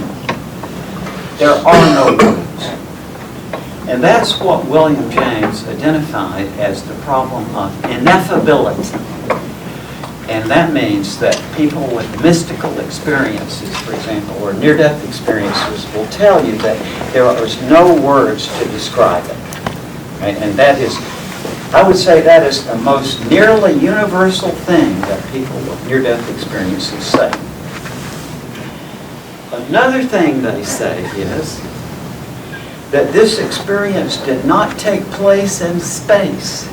There are no words. And that's what William James identified as the problem of ineffability. And that means that people with mystical experiences, for example, or near-death experiences will tell you that there is no words to describe it. Right? And that is, I would say that is the most nearly universal thing that people with near-death experiences say. Another thing they say is that this experience did not take place in space,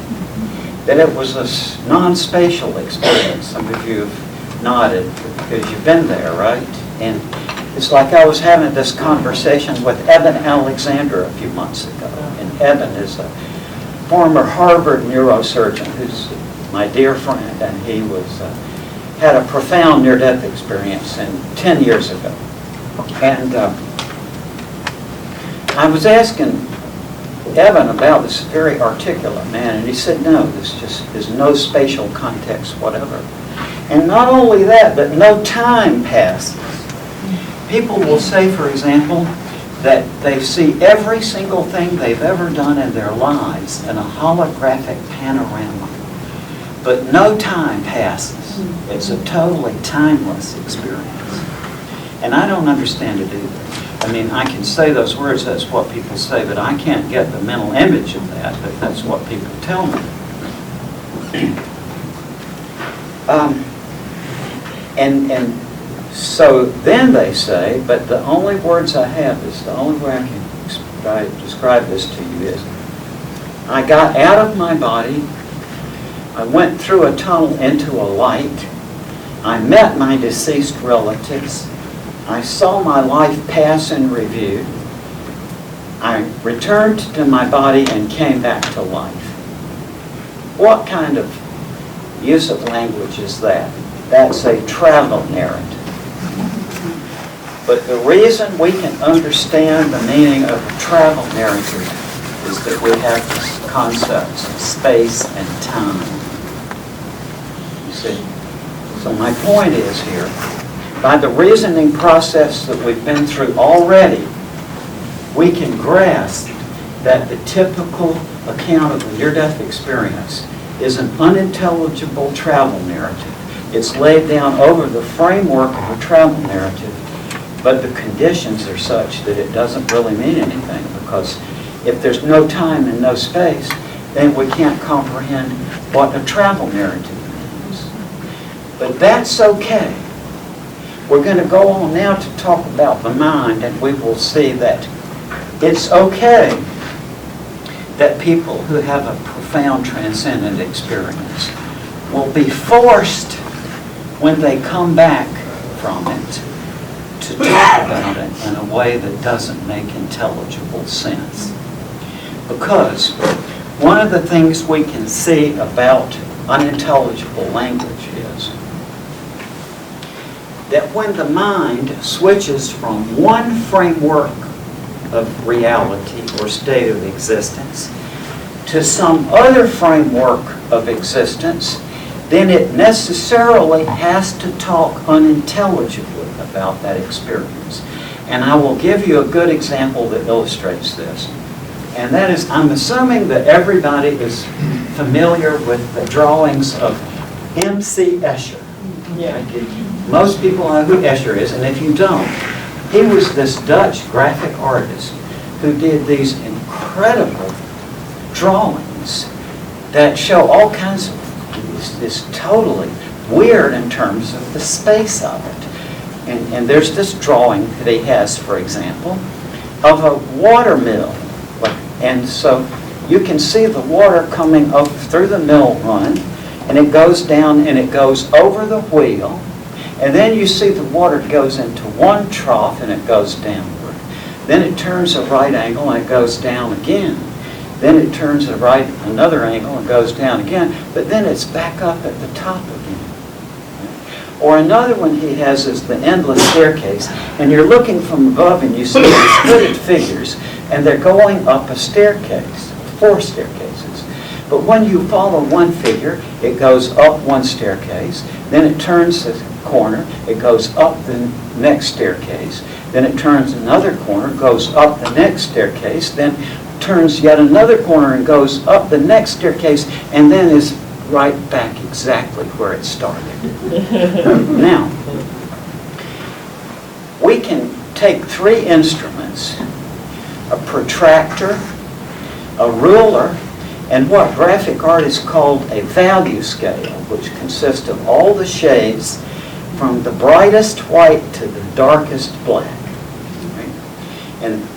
that it was a non-spatial experience. Some of you have nodded because you've been there, right? And it's like I was having this conversation with Eben Alexander a few months ago. And Eben is a former Harvard neurosurgeon who's my dear friend, and he had a profound near-death experience 10 years ago. And I was asking Evan about this very articulate man, and he said, no, there's no spatial context whatever. And not only that, but no time passes. People will say, for example, that they see every single thing they've ever done in their lives in a holographic panorama, but no time passes. It's a totally timeless experience. And I don't understand it either. I mean, I can say those words, that's what people say, but I can't get the mental image of that, but that's what people tell me. And so then they say, but the only words I have is, the only way I can describe this to you is, I got out of my body, I went through a tunnel into a light, I met my deceased relatives, I saw my life pass in review. I returned to my body and came back to life. What kind of use of language is that? That's a travel narrative. But the reason we can understand the meaning of a travel narrative is that we have these concepts of space and time. You see? So my point is here, by the reasoning process that we've been through already, we can grasp that the typical account of a near-death experience is an unintelligible travel narrative. It's laid down over the framework of a travel narrative, but the conditions are such that it doesn't really mean anything, because if there's no time and no space, then we can't comprehend what a travel narrative means. But that's okay. We're going to go on now to talk about the mind, and we will see that it's okay that people who have a profound transcendent experience will be forced, when they come back from it, to talk about it in a way that doesn't make intelligible sense. Because one of the things we can see about unintelligible language is that when the mind switches from one framework of reality or state of existence to some other framework of existence, then it necessarily has to talk unintelligibly about that experience. And I will give you a good example that illustrates this. And that is, I'm assuming that everybody is familiar with the drawings of M.C. Escher. Yeah. Most people know who Escher is, and if you don't, he was this Dutch graphic artist who did these incredible drawings that show all kinds of this totally weird in terms of the space of it. And there's this drawing that he has, for example, of a watermill. And so you can see the water coming up through the mill run, and it goes down and it goes over the wheel, and then you see the water goes into one trough and it goes downward. Then it turns a right angle and it goes down again. Then it turns a right another angle and goes down again, but then it's back up at the top again. Or another one he has is the endless staircase, and you're looking from above and you see these hooded figures, and they're going up a staircase, 4 staircases. But when you follow one figure, it goes up one staircase, then it turns the corner, it goes up the next staircase, then it turns another corner, goes up the next staircase, then turns yet another corner and goes up the next staircase, and then is right back exactly where it started. Now, we can take 3 instruments, a protractor, a ruler, and what graphic artists called a value scale, which consists of all the shades from the brightest white to the darkest black. Right?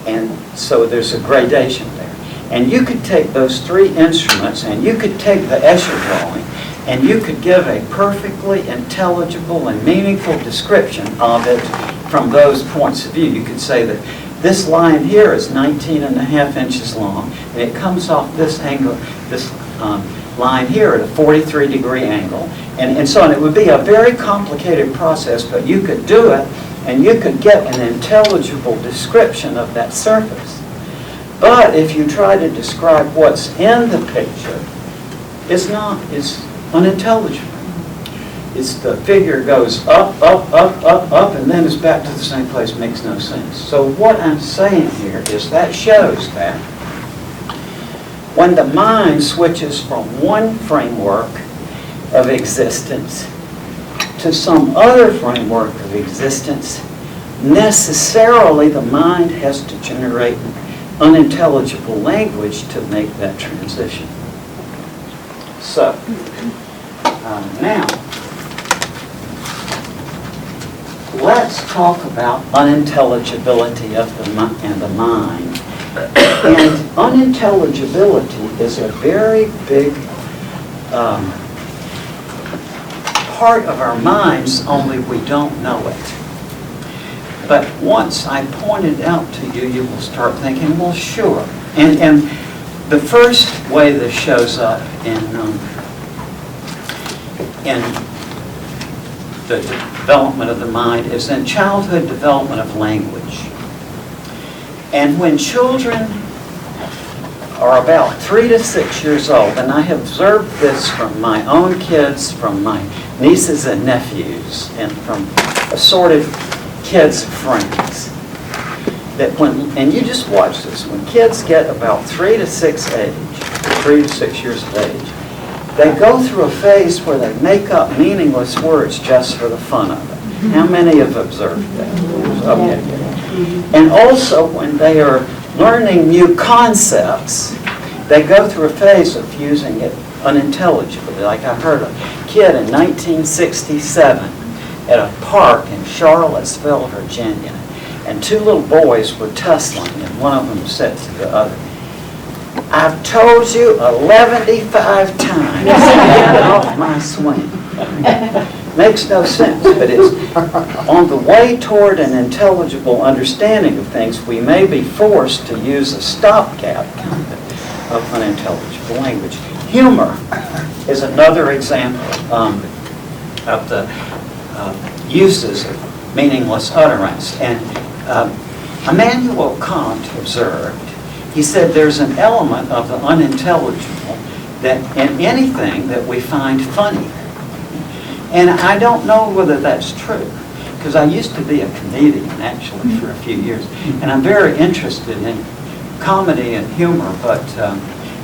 And so there's a gradation there. And you could take those 3 instruments and you could take the Escher drawing and you could give a perfectly intelligible and meaningful description of it from those points of view. You could say that this line here is 19.5 inches long, and it comes off this angle, this line here at a 43-degree angle, and so on. It would be a very complicated process, but you could do it, and you could get an intelligible description of that surface. But if you try to describe what's in the picture, it's unintelligible. It's the figure goes up, up, up, up, up, and then it's back to the same place. Makes no sense. So what I'm saying here is that shows that when the mind switches from one framework of existence to some other framework of existence, necessarily the mind has to generate unintelligible language to make that transition. So, now, let's talk about unintelligibility of the mind. And unintelligibility is a very big part of our minds, only we don't know it. But once I point it out to you, you will start thinking, well, sure. And the first way this shows up in the development of the mind is in childhood development of language. And when children are about 3 to 6 years old, and I have observed this from my own kids, from my nieces and nephews, and from assorted kids' friends, that and you just watch this, when kids get about 3 to 6 years of age, they go through a phase where they make up meaningless words just for the fun of it. How many have observed that? Okay. And also when they are learning new concepts, they go through a phase of using it unintelligibly. Like I heard a kid in 1967 at a park in Charlottesville, Virginia, and 2 little boys were tussling, and one of them said to the other, "I've told you 11-5 times, get off my swing." Makes no sense, but it's on the way toward an intelligible understanding of things, we may be forced to use a stopgap kind of unintelligible language. Humor is another example of the uses of meaningless utterance. And Immanuel Kant observed, he said there's an element of the unintelligible that in anything that we find funny. And I don't know whether that's true, because I used to be a comedian actually for a few years, and I'm very interested in comedy and humor, but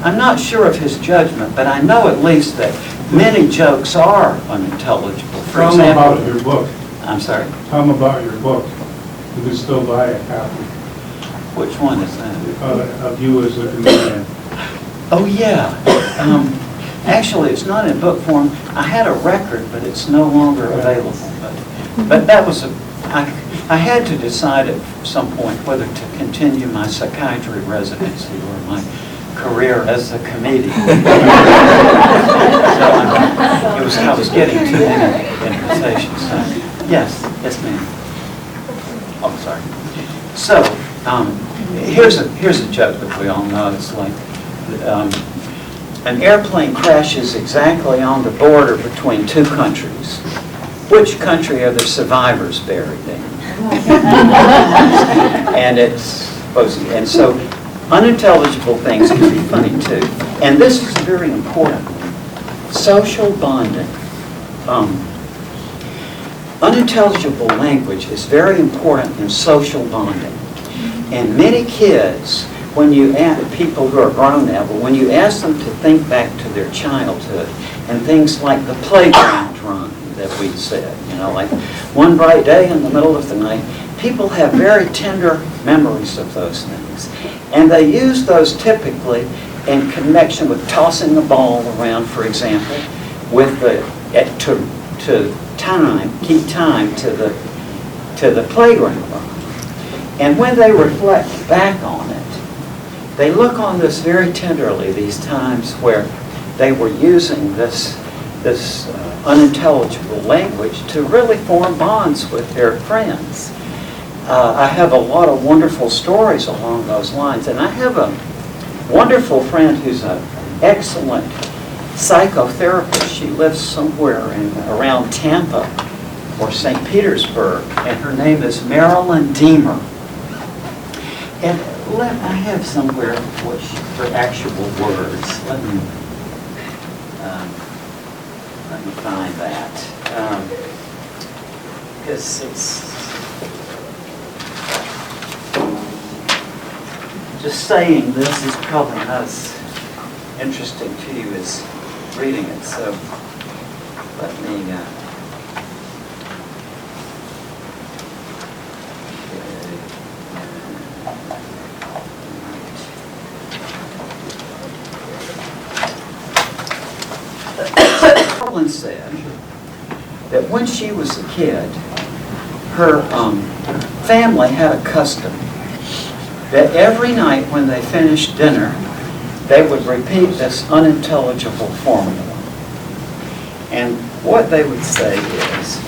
I'm not sure of his judgment, but I know at least that many jokes are unintelligible. For Tell them example, about your book. I'm sorry, Tell them about your book. You can still buy a copy which one is that? of you as a comedian. Oh, yeah. Actually, it's not in book form. I had a record, but it's no longer available. But that was I had to decide at some point whether to continue my psychiatry residency or my career as a comedian. So I was getting too many invitations. So, yes, ma'am. Oh, sorry. So, here's a joke that we all know. It's like, an airplane crashes exactly on the border between two countries. Which country are the survivors buried in? And so unintelligible things can be funny too. And this is very important. Social bonding. Unintelligible language is very important in social bonding. And many kids, when you ask people who are grown now, but when you ask them to think back to their childhood and things like the playground run that we said, like one bright day in the middle of the night, people have very tender memories of those things. And they use those typically in connection with tossing a ball around, for example, with keep time to the playground run. And when they reflect back on it, they look on this very tenderly, these times where they were using this unintelligible language to really form bonds with their friends. I have a lot of wonderful stories along those lines, and I have a wonderful friend who's an excellent psychotherapist. She lives somewhere around Tampa or St. Petersburg, and her name is Marilyn Deemer. And I have somewhere her actual words. Let me find that. Because it's just saying this is probably not as interesting to you as reading it. So let me. Carolyn said that when she was a kid, her family had a custom that every night when they finished dinner, they would repeat this unintelligible formula. And what they would say is,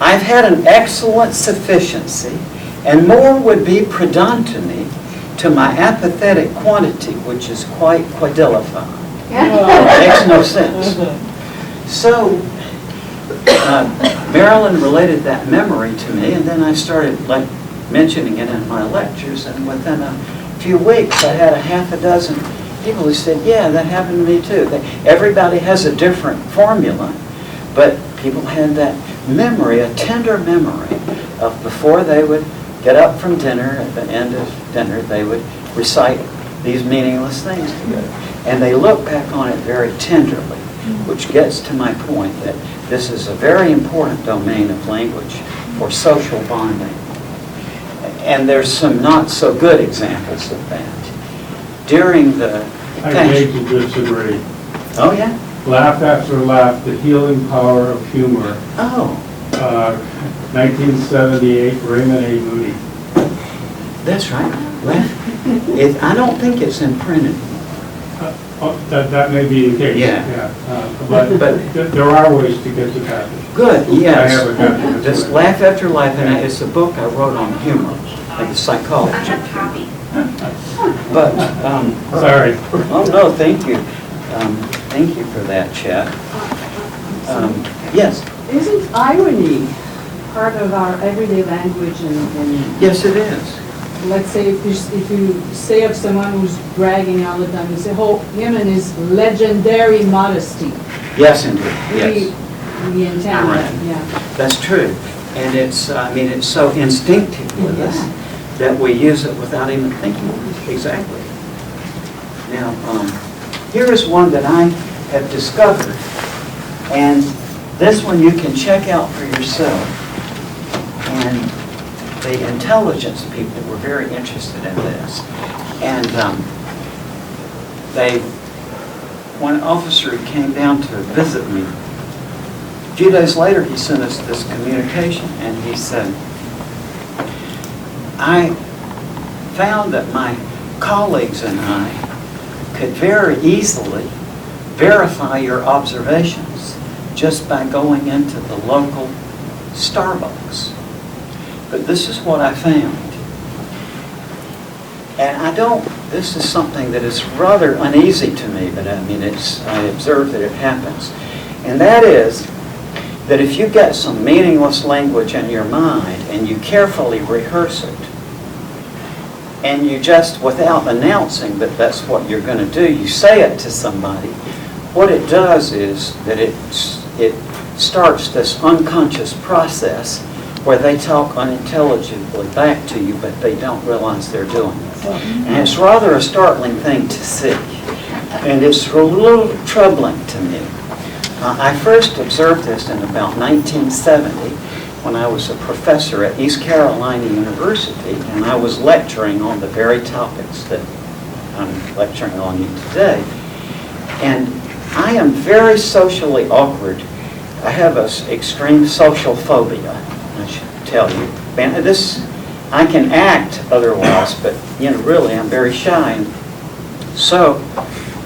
I've had an excellent sufficiency, and more would be predone to me to my apathetic quantity, which is quite quadrillified. Makes no sense. So Marilyn related that memory to me, and then I started mentioning it in my lectures, and within a few weeks I had a half a dozen people who said, yeah, that happened to me too. Everybody has a different formula, but people had that memory, a tender memory of before they would get up from dinner, at the end of dinner, they would recite these meaningless things together. And they look back on it very tenderly, which gets to my point that this is a very important domain of language for social bonding. And there's some not so good examples of that. During the... I beg to disagree. Oh, yeah? Laugh after laugh, the healing power of humor. Oh. 1978, Raymond A. Moody. That's right. I don't think it's imprinted. That may be the case. Yeah. But there are ways to get to that. Good, yes. I have a copy. Just Laugh After Life, and it's a book I wrote on humor, like the psychology of humor. But, Sorry. oh no, thank you. Thank you for that, Chet. Yes? Isn't irony part of our everyday language? And Yes, it is. let's say if you say of someone who's bragging all the time, you say, oh, him and his legendary modesty. Yes, indeed, yes. We intend Right. that, yeah. That's true. And it's, it's so instinctive with us that we use it without even thinking. Exactly. Now, here is one that I have discovered, and this one you can check out for yourself. And the intelligence people were very interested in this. And one officer who came down to visit me, a few days later he sent us this communication, and he said, I found that my colleagues and I could very easily verify your observations just by going into the local Starbucks. But this is what I found. And this is something that is rather uneasy to me, but I mean, I observe that it happens. And that is that if you get some meaningless language in your mind and you carefully rehearse it, and you just, without announcing that that's what you're going to do, you say it to somebody, what it does is that it starts this unconscious process where they talk unintelligibly back to you, but they don't realize they're doing it. And it's rather a startling thing to see. And it's a little troubling to me. I first observed this in about 1970 when I was a professor at East Carolina University, and I was lecturing on the very topics that I'm lecturing on you today. And I am very socially awkward. I have an extreme social phobia, I should tell you. And I can act otherwise, but really I'm very shy. And so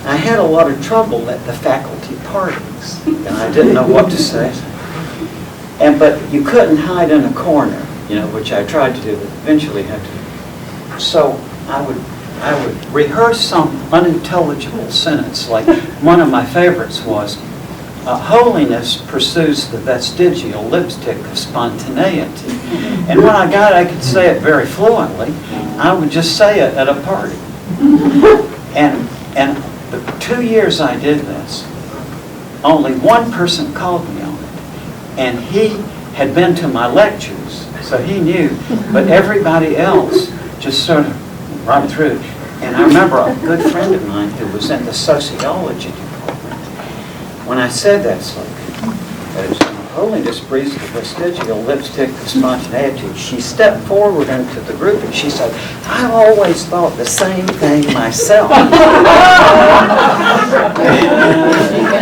I had a lot of trouble at the faculty parties, and I didn't know what to say. But you couldn't hide in a corner, which I tried to do, but eventually had to. So I would rehearse some unintelligible sentence, like one of my favorites was, holiness pursues the vestigial lipstick of spontaneity. And when I got it, I could say it very fluently. I would just say it at a party. And the 2 years I did this, only one person called me on it. And he had been to my lectures, so he knew. But everybody else just sort of right through. And I remember a good friend of mine who was in the sociology department. When I said that, it's like, holiness breeds the vestigial lipstick of spontaneity. She stepped forward into the group and she said, I've always thought the same thing myself.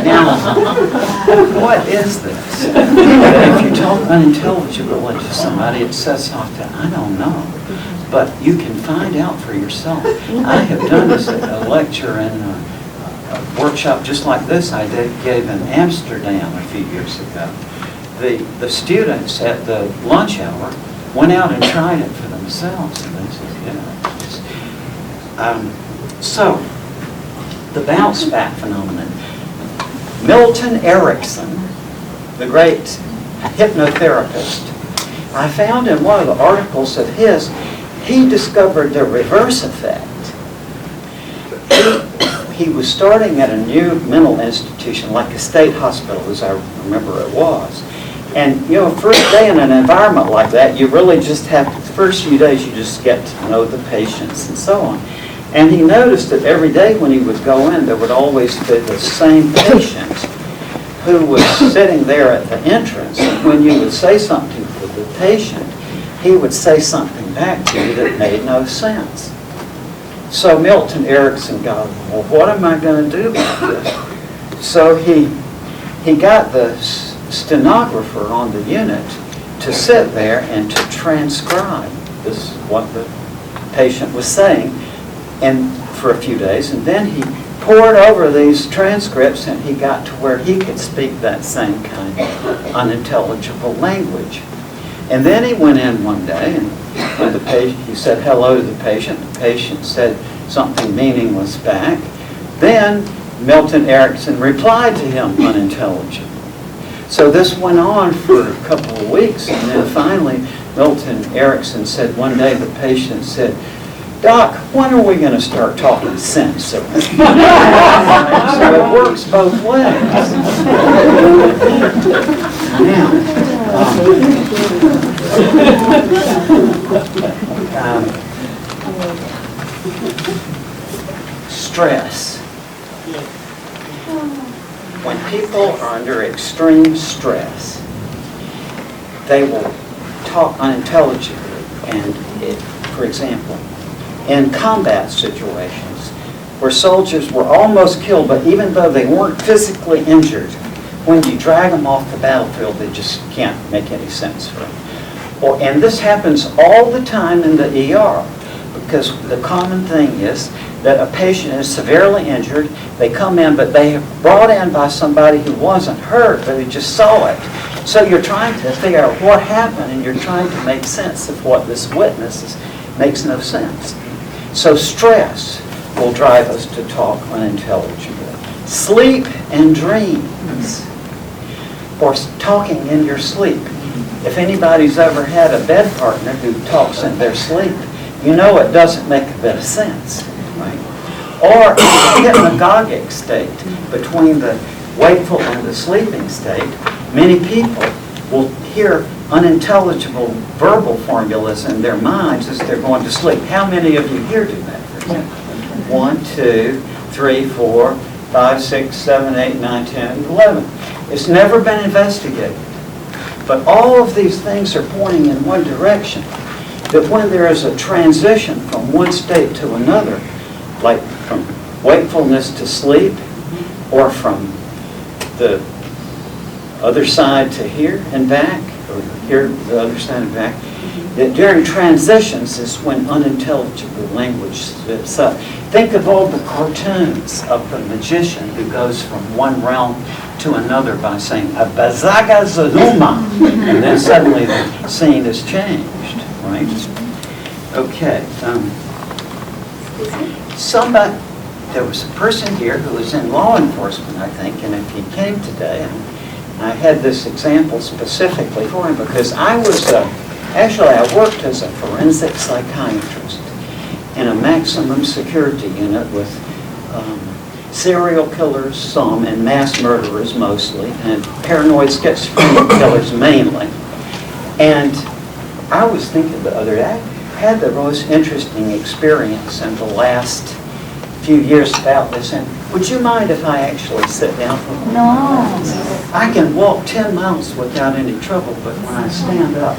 Now, what is this? If you talk unintelligibly to somebody, it sets off to, I don't know. But you can find out for yourself. I have done this at a lecture in a workshop just like this I gave in Amsterdam a few years ago. The students at the lunch hour went out and tried it for themselves. And they said, so, the bounce back phenomenon. Milton Erickson, the great hypnotherapist, I found in one of the articles of his, he discovered the reverse effect. He was starting at a new mental institution, like a state hospital, as I remember it was. And, first day in an environment like that, you really just have to, the first few days you just get to know the patients and so on. And he noticed that every day when he would go in, there would always be the same patient who was sitting there at the entrance. And when you would say something to the patient, he would say something back to you that made no sense. So Milton Erickson got, well, what am I going to do about this? So he got the stenographer on the unit to sit there and to transcribe this, what the patient was saying, and for a few days, and then he pored over these transcripts and he got to where he could speak that same kind of unintelligible language. And then he went in one day and when the patient, he said hello to the patient said something meaningless back. Then Milton Erickson replied to him unintelligibly. So this went on for a couple of weeks, and then finally Milton Erickson said one day, the patient said, Doc, when are we going to start talking sense? So it works both ways. Now, stress. When people are under extreme stress, they will talk unintelligibly. And for example, in combat situations where soldiers were almost killed, but even though they weren't physically injured, when you drag them off the battlefield, they just can't make any sense for them. And this happens all the time in the ER. because the common thing is that a patient is severely injured, they come in, but they are brought in by somebody who wasn't hurt, but who just saw it. So you're trying to figure out what happened, and you're trying to make sense of what this witness is. Makes no sense. So stress will drive us to talk unintelligibly. Sleep and dreams, or talking in your sleep. If anybody's ever had a bed partner who talks in their sleep, you know it doesn't make a bit of sense, right? Or a hypnagogic state between the wakeful and the sleeping state. Many people will hear unintelligible verbal formulas in their minds as they're going to sleep. How many of you here do that, for example? 1, 2, 3, 4, 5, 6, 7, 8, 9, 10, 11. It's never been investigated. But all of these things are pointing in one direction. That when there is a transition from one state to another, like from wakefulness to sleep, or from the other side to here and back, or here to the other side and back, that during transitions is when unintelligible language slips up. Think of all the cartoons of the magician who goes from one realm to another by saying, "Abazaga Zaluma," and then suddenly the scene is changed, right? Okay. There was a person here who was in law enforcement, I think, and if he came today, and I had this example specifically for him because I was, actually I worked as a forensic psychiatrist in a maximum security unit with serial killers, some, and mass murderers mostly, and paranoid schizophrenic killers mainly. And I was thinking the other day, I had the most interesting experience in the last few years about this, and would you mind if I actually sit down for a moment? No. I can walk 10 miles without any trouble, but when I stand up,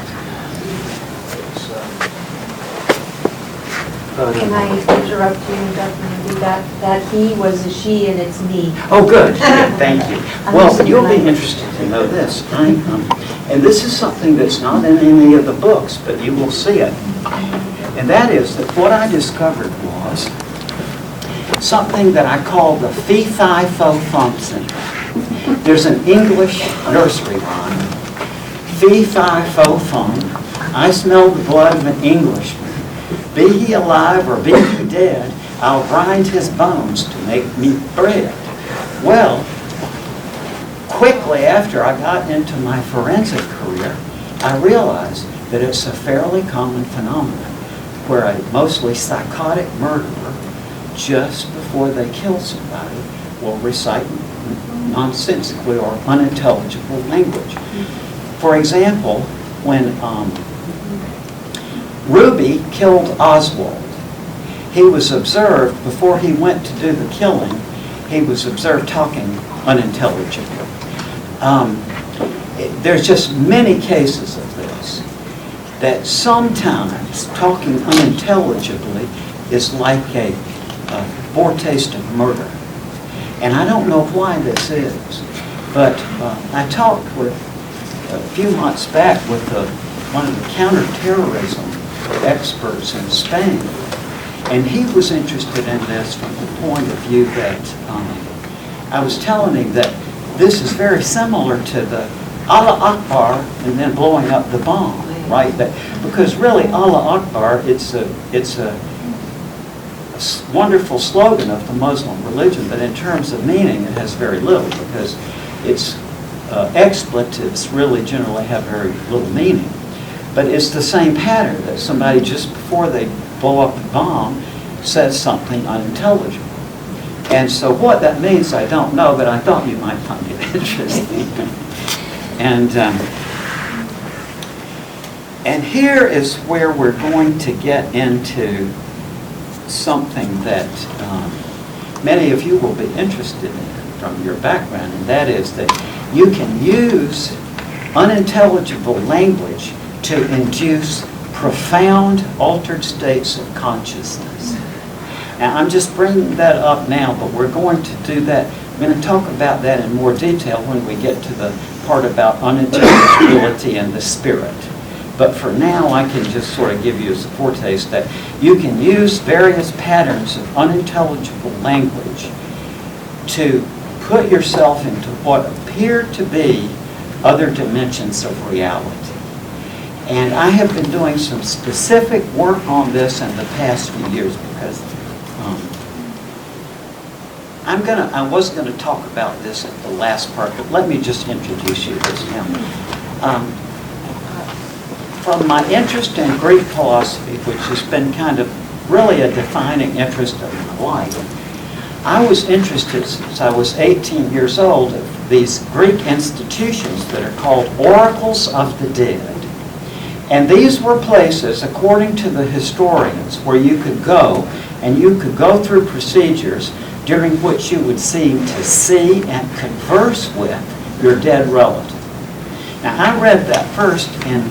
Can I interrupt you, Dr. Moody? That he was a she and it's me. Oh, good. Yeah, thank you. I'm Well, just you'll be glad. interested to know this. And this is something that's not in any of the books, but you will see it. And that is that what I discovered was something that I call the fee-fi-fo-fum syndrome. There's an English nursery rhyme. Fee-fi-fo-fum, I smell the blood of an Englishman. Be he alive or be he dead, I'll grind his bones to make me bread. Well, quickly after I got into my forensic career, I realized that it's a fairly common phenomenon where a mostly psychotic murderer, just before they kill somebody, will recite nonsensically or unintelligible language. For example, when Ruby killed Oswald, he was observed, before he went to do the killing, he was observed talking unintelligibly. There's just many cases of this, that sometimes talking unintelligibly is like a foretaste of murder. And I don't know why this is, but I talked with, a few months back, with one of the counterterrorism experts in Spain, and he was interested in this from the point of view that I was telling him that this is very similar to the Allah Akbar and then blowing up the bomb, right? Because really Allah Akbar, it's a wonderful slogan of the Muslim religion, but in terms of meaning it has very little, because its expletives really generally have very little meaning. But it's the same pattern, that somebody just before they blow up the bomb says something unintelligible. And so what that means, I don't know, but I thought you might find it interesting. And here is where we're going to get into something that many of you will be interested in from your background, and that is that you can use unintelligible language to induce profound altered states of consciousness. Now, I'm just bringing that up now, but we're going to do that. We're going to talk about that in more detail when we get to the part about unintelligibility and the spirit. But for now, I can just sort of give you a foretaste that you can use various patterns of unintelligible language to put yourself into what appear to be other dimensions of reality. And I have been doing some specific work on this in the past few years because I was going to talk about this at the last part, but let me just introduce you this now. From my interest in Greek philosophy, which has been kind of really a defining interest of my life, I was interested since I was 18 years old in these Greek institutions that are called oracles of the dead. And these were places, according to the historians, where you could go and you could go through procedures during which you would seem to see and converse with your dead relative. Now, I read that first in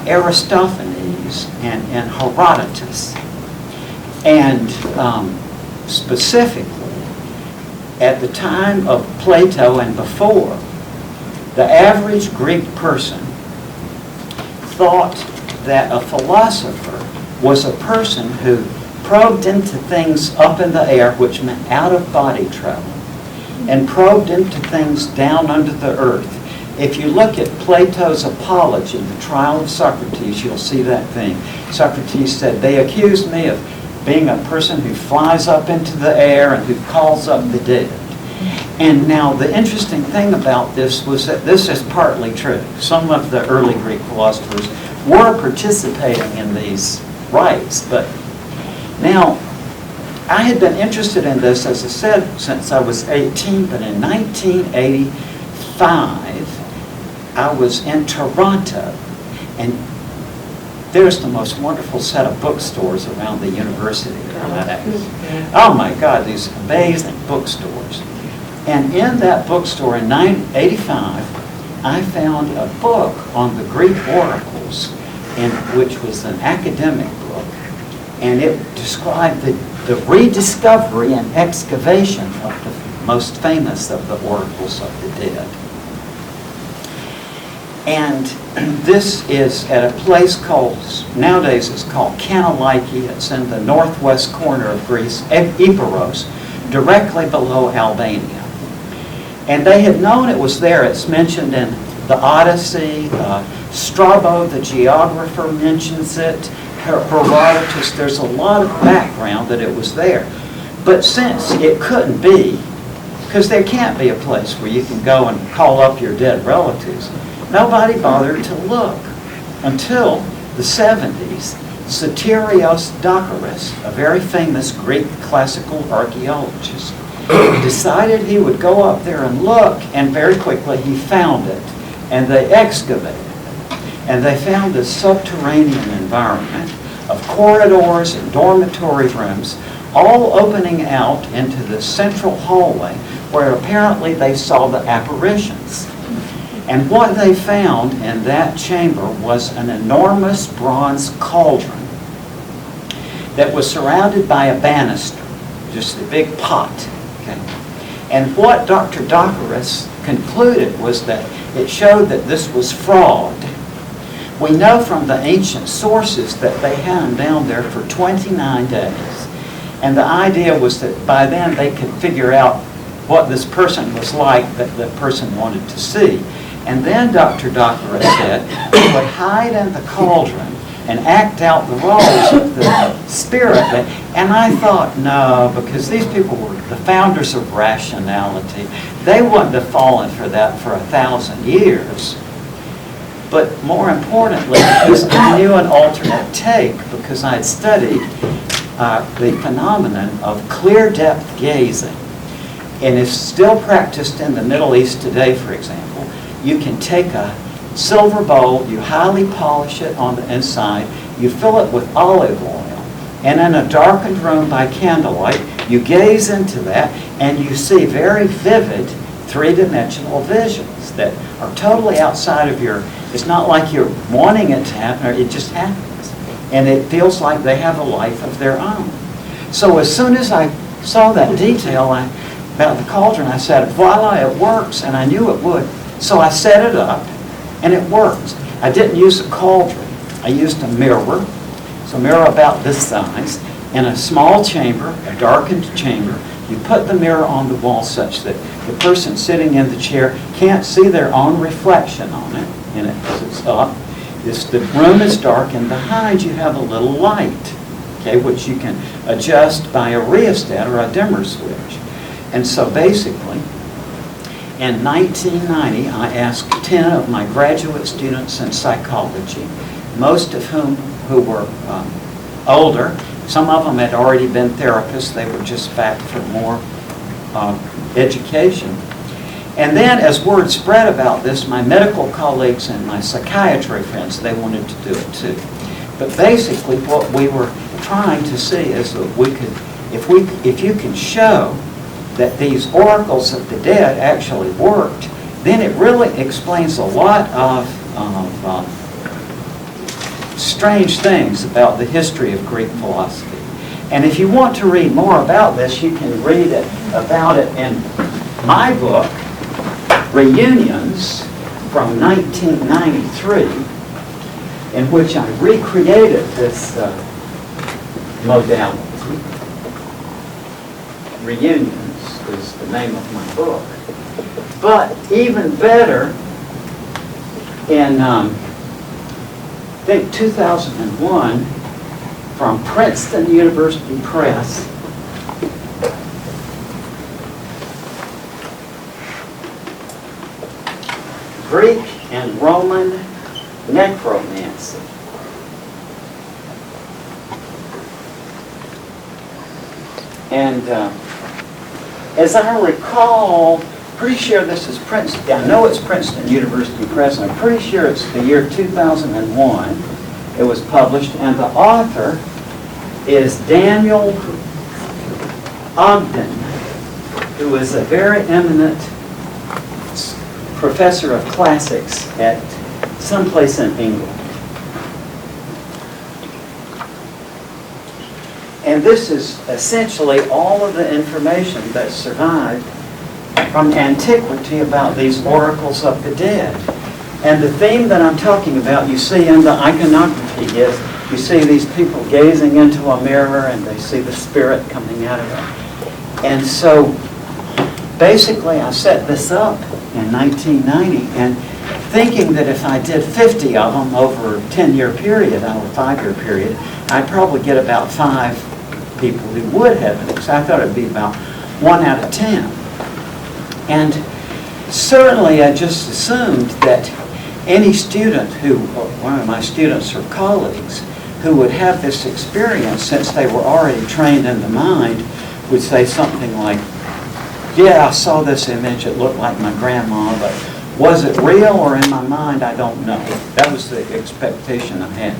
Aristophanes and in Herodotus. And specifically, at the time of Plato and before, the average Greek person thought that a philosopher was a person who probed into things up in the air, which meant out-of-body travel, and probed into things down under the earth. If you look at Plato's Apology, the trial of Socrates, you'll see that thing. Socrates said, "They accused me of being a person who flies up into the air and who calls up the dead." And now the interesting thing about this was that this is partly true. Some of the early Greek philosophers were participating in these rites, but now I had been interested in this, as I said, since I was 18, but in 1985, I was in Toronto, and there's the most wonderful set of bookstores around the university there. Oh my God, these amazing bookstores. And in that bookstore in 1985, I found a book on the Greek oracles, which was an academic book, and it described the rediscovery and excavation of the most famous of the oracles of the dead. And this is at a place called, nowadays it's called Kanaliki. It's in the northwest corner of Greece, Epirus, directly below Albania. And they had known it was there. It's mentioned in the Odyssey. Strabo, the geographer, mentions it. Herodotus, there's a lot of background that it was there. But since it couldn't be, because there can't be a place where you can go and call up your dead relatives, nobody bothered to look until the 70s. Soterios Dokaris, a very famous Greek classical archaeologist, decided he would go up there and look, and very quickly he found it. And they excavated it. And they found this subterranean environment of corridors and dormitory rooms, all opening out into the central hallway where apparently they saw the apparitions. And what they found in that chamber was an enormous bronze cauldron that was surrounded by a banister, just a big pot. Okay? And what Dr. Dokaris concluded was that it showed that this was fraud. We know from the ancient sources that they had him down there for 29 days. And the idea was that by then they could figure out what this person was like that the person wanted to see. And then Dr. Dokaris said he would hide in the cauldron and act out the roles of the spirit. And I thought, no, because these people were the founders of rationality. They wouldn't have fallen for that for 1,000 years. But more importantly, because I knew an alternate take, because I had studied the phenomenon of clear depth gazing. And it's still practiced in the Middle East today, for example. You can take a silver bowl, you highly polish it on the inside, you fill it with olive oil, and in a darkened room by candlelight, you gaze into that and you see very vivid three-dimensional visions that are totally outside of your, it's not like you're wanting it to happen, or it just happens. And it feels like they have a life of their own. So as soon as I saw that detail about the cauldron, I said, voila, it works, and I knew it would. So I set it up, and it worked. I didn't use a cauldron. I used a mirror. It's a mirror about this size, in a small chamber, a darkened chamber. You put the mirror on the wall such that the person sitting in the chair can't see their own reflection on it, and it's up. The room is dark, and behind you have a little light, okay, which you can adjust by a rheostat or a dimmer switch. And so basically, in 1990, I asked 10 of my graduate students in psychology, most of whom who were older. Some of them had already been therapists. They were just back for more education. And then as word spread about this, my medical colleagues and my psychiatry friends, they wanted to do it too. But basically what we were trying to see is that we could, if you can show that these oracles of the dead actually worked, then it really explains a lot of strange things about the history of Greek philosophy. And if you want to read more about this, you can read about it in my book, Reunions, from 1993, in which I recreated this modality. Reunions is the name of my book. But even better, in I think 2001, from Princeton University Press, Greek and Roman Necromancy. And as I recall, pretty sure this is Princeton. I know it's Princeton University Press, and I'm pretty sure it's the year 2001 it was published, and the author is Daniel Ogden, who is a very eminent professor of classics at someplace in England. And this is essentially all of the information that survived from antiquity about these oracles of the dead. And the theme that I'm talking about, you see in the iconography, is you see these people gazing into a mirror and they see the spirit coming out of it. And so basically I set this up in 1990 and thinking that if I did 50 of them over a 10-year period, or a 5-year period, I'd probably get about 5 people who would have it. So I thought it'd be about 1 out of 10. And certainly I just assumed that any student who, or one of my students or colleagues, who would have this experience, since they were already trained in the mind, would say something like, yeah, I saw this image, it looked like my grandma, but was it real or in my mind? I don't know. That was the expectation I had.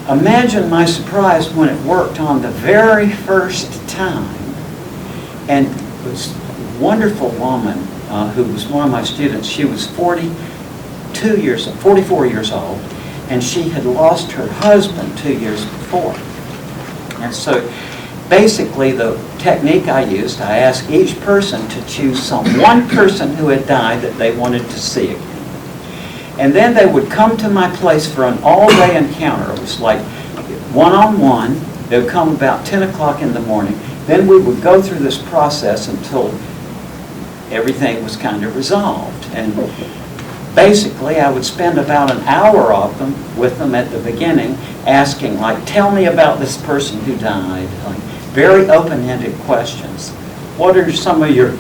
Imagine my surprise when it worked on the very first time. And this wonderful woman who was one of my students, she was 44 years old, and she had lost her husband 2 years before. And so basically the technique I used, I asked each person to choose one person who had died that they wanted to see again. And then they would come to my place for an all-day encounter. It was like one-on-one. They would come about 10 o'clock in the morning. Then we would go through this process until everything was kind of resolved. And basically, I would spend about an hour with them at the beginning, asking, like, tell me about this person who died. Like, very open-ended questions. What are some of your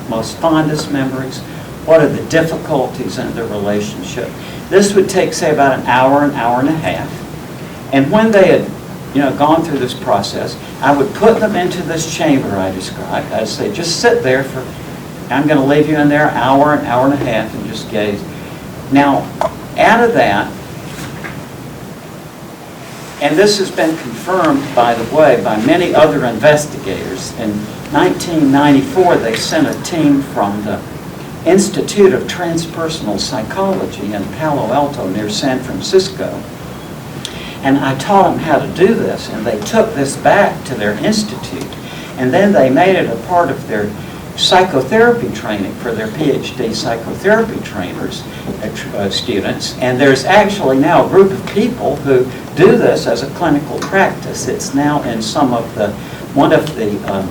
most fondest memories? What are the difficulties in the relationship? This would take, say, about an hour and a half. And when they had, gone through this process, I would put them into this chamber I described. I'd say, just sit there I'm going to leave you in there an hour and a half and just gaze. Now, out of that, and this has been confirmed, by the way, by many other investigators. In 1994, they sent a team from the Institute of Transpersonal Psychology in Palo Alto near San Francisco. And I taught them how to do this, and they took this back to their institute. And then they made it a part of their psychotherapy training for their PhD psychotherapy trainers, students, and there's actually now a group of people who do this as a clinical practice. It's now in one of the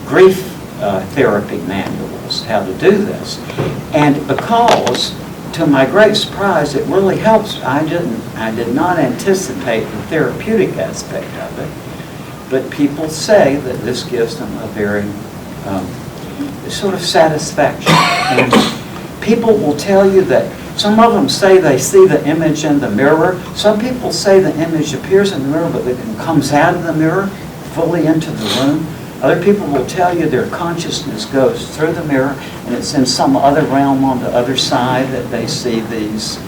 grief therapy manuals, how to do this. And because, to my great surprise, it really helps. I did not anticipate the therapeutic aspect of it, but people say that this gives them a very sort of satisfaction. And people will tell you that some of them say they see the image in the mirror. Some people say the image appears in the mirror, but it comes out of the mirror fully into the room. Other people will tell you their consciousness goes through the mirror and it's in some other realm on the other side that they see these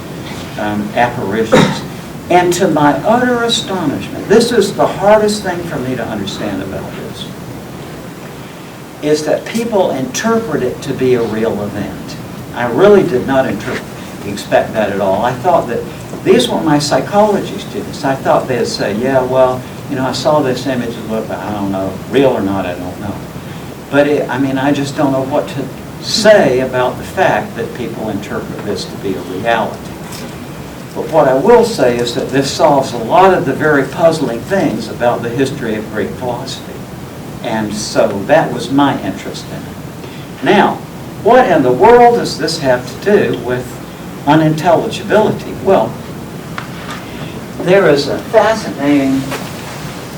apparitions. And to my utter astonishment, this is the hardest thing for me to understand about this, is that people interpret it to be a real event. I really did not expect that at all. I thought that these were my psychology students. I thought they'd say, yeah, well, you know, I saw this image, but I don't know, real or not, I don't know. But I just don't know what to say about the fact that people interpret this to be a reality. But what I will say is that this solves a lot of the very puzzling things about the history of Greek philosophy. And so that was my interest in it. Now, what in the world does this have to do with unintelligibility? Well, there is a fascinating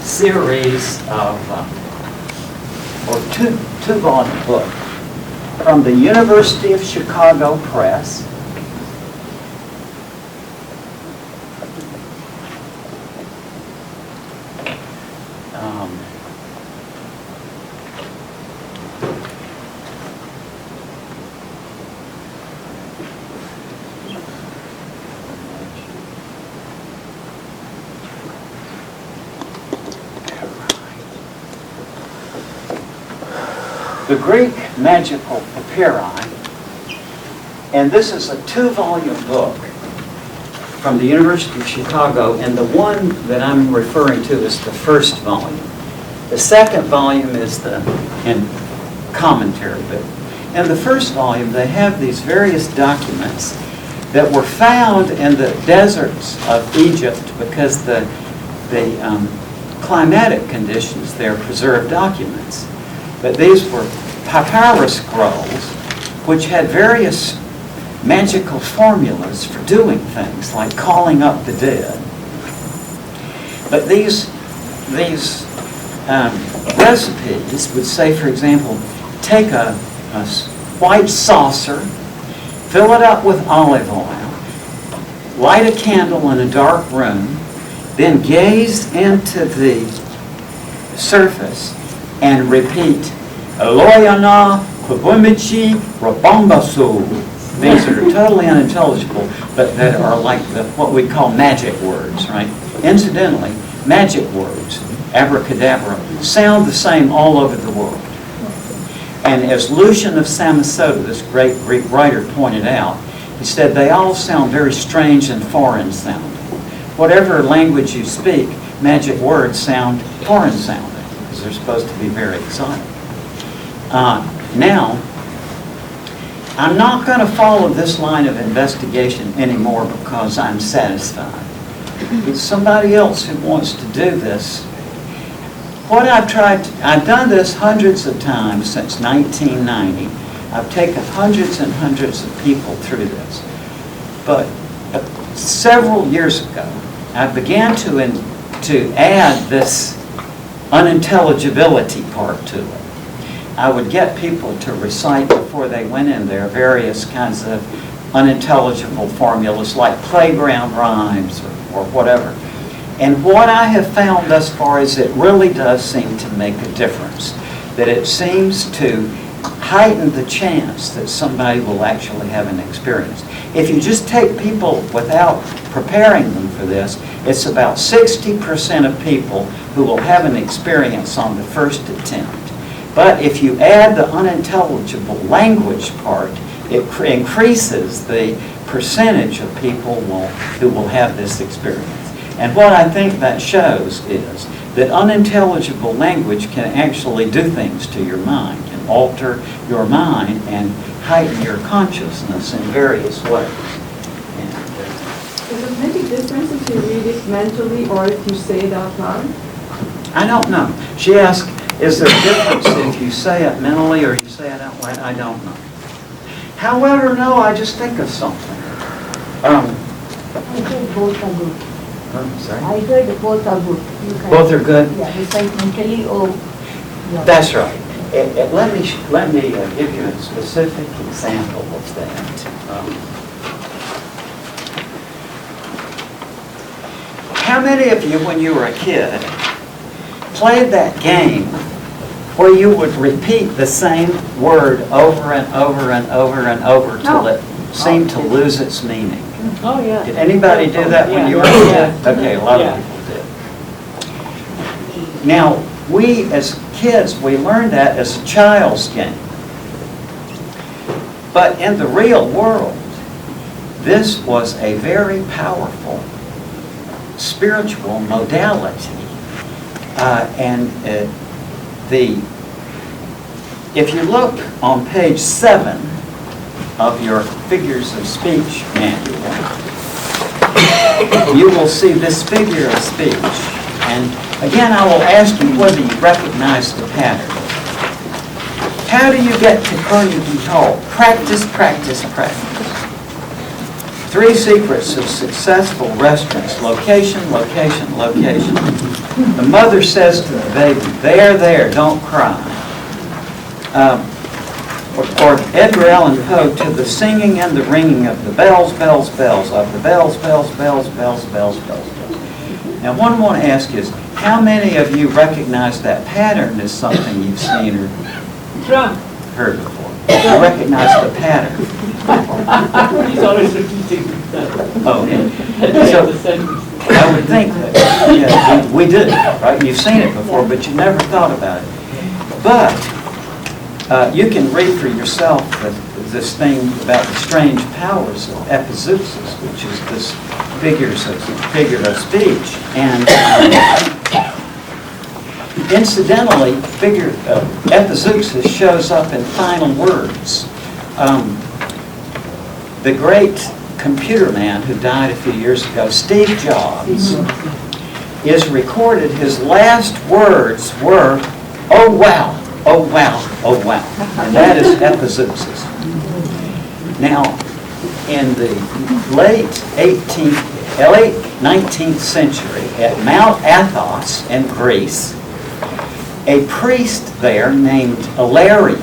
series of, or two-volume book from the University of Chicago Press. The Greek Magical Papyri, and this is a two-volume book from the University of Chicago, and the one that I'm referring to is the first volume. The second volume is the commentary, but in the first volume they have these various documents that were found in the deserts of Egypt because the climatic conditions there preserved documents. But these were papyrus scrolls which had various magical formulas for doing things like calling up the dead. But these recipes would say, for example, take a white saucer, fill it up with olive oil, light a candle in a dark room, then gaze into the surface and repeat, Eloyana Kubumichi Rabambasu. These are totally unintelligible, but that are like what we call magic words, right? Incidentally, magic words, abracadabra, sound the same all over the world. And as Lucian of Samosata, this great Greek writer, pointed out, he said they all sound very strange and foreign sounding. Whatever language you speak, magic words sound foreign sounding because they're supposed to be very exotic. Now, I'm not going to follow this line of investigation anymore because I'm satisfied. It's somebody else who wants to do this. What I've done this hundreds of times since 1990. I've taken hundreds and hundreds of people through this. But several years ago, I began to add this unintelligibility part to it. I would get people to recite before they went in there various kinds of unintelligible formulas like playground rhymes or whatever. And what I have found thus far is it really does seem to make a difference. That it seems to heighten the chance that somebody will actually have an experience. If you just take people without preparing them for this, it's about 60% of people who will have an experience on the first attempt. But if you add the unintelligible language part, it increases the percentage of people who will have this experience. And what I think that shows is that unintelligible language can actually do things to your mind, can alter your mind and heighten your consciousness in various ways. Does it make a difference if you read it mentally or if you say it out loud? I don't know. She asked, is there a difference if you say it mentally or you say it out loud? I don't know. However, no, I just think of something. I heard both are good. I'm sorry? I heard both are good. You can- Both are good? Yeah, recite mentally or. yeah. That's right. Let me give you a specific example of that. How many of you, when you were a kid, played that game where you would repeat the same word over and over and over and over till No. it seemed to lose its meaning? Oh, yeah. Did anybody do that when you were a kid? Okay, a lot of Yeah. people did. Now, we as kids, we learned that as a child's game. But in the real world, this was a very powerful spiritual modality. If you look on page 7 of your Figures of Speech manual, you will see this figure of speech. And again, I will ask you whether you recognize the pattern. How do you get to Carnegie Hall? Practice, practice, practice. 3 secrets of successful restaurants: location, location, location. The mother says to the baby, there, don't cry. Or Edgar Allan Poe, to the singing and the ringing of the bells, bells, bells, of the bells, bells, bells, bells, bells, bells, bells. Now, what I want to ask is, how many of you recognize that pattern as something you've seen or Trump. heard before? You recognize the pattern? He's always repeating that. Oh, At the and end so of the sentence. I would think that, yeah, we did, right? You've seen it before, but you never thought about it. But you can read for yourself this thing about the strange powers of epizeuxis, which is this figure of speech. And incidentally, epizeuxis shows up in final words. The great computer man who died a few years ago, Steve Jobs, is recorded, his last words were, "Oh wow, oh wow, oh wow." And that is epizeuxis. Now, in the late 19th century, at Mount Athos in Greece, a priest there named Ilarion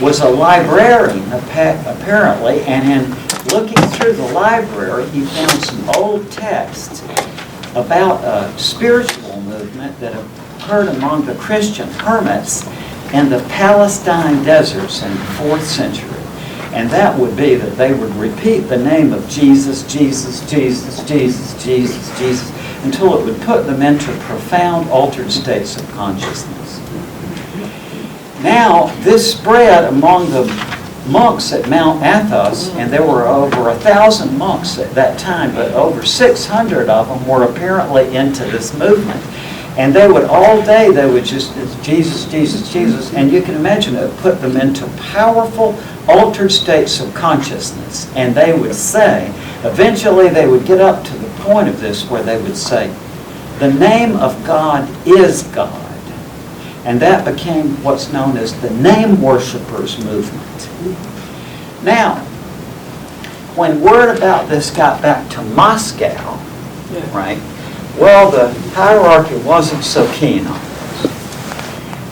was a librarian, apparently, and in looking through the library, he found some old texts about a spiritual movement that occurred among the Christian hermits in the Palestine deserts in the 4th century. And that would be that they would repeat the name of Jesus, Jesus, Jesus, Jesus, Jesus, Jesus, until it would put them into profound altered states of consciousness. Now, this spread among the monks at Mount Athos, and there were over 1,000 monks at that time, but over 600 of them were apparently into this movement. And they would, all day, they would just, Jesus, Jesus, Jesus, and you can imagine it put them into powerful, altered states of consciousness. And they would say, eventually they would get up to the point of this where they would say, the name of God is God. And that became what's known as the name worshipers movement. Now, when word about this got back to Moscow, right, well, the hierarchy wasn't so keen on this.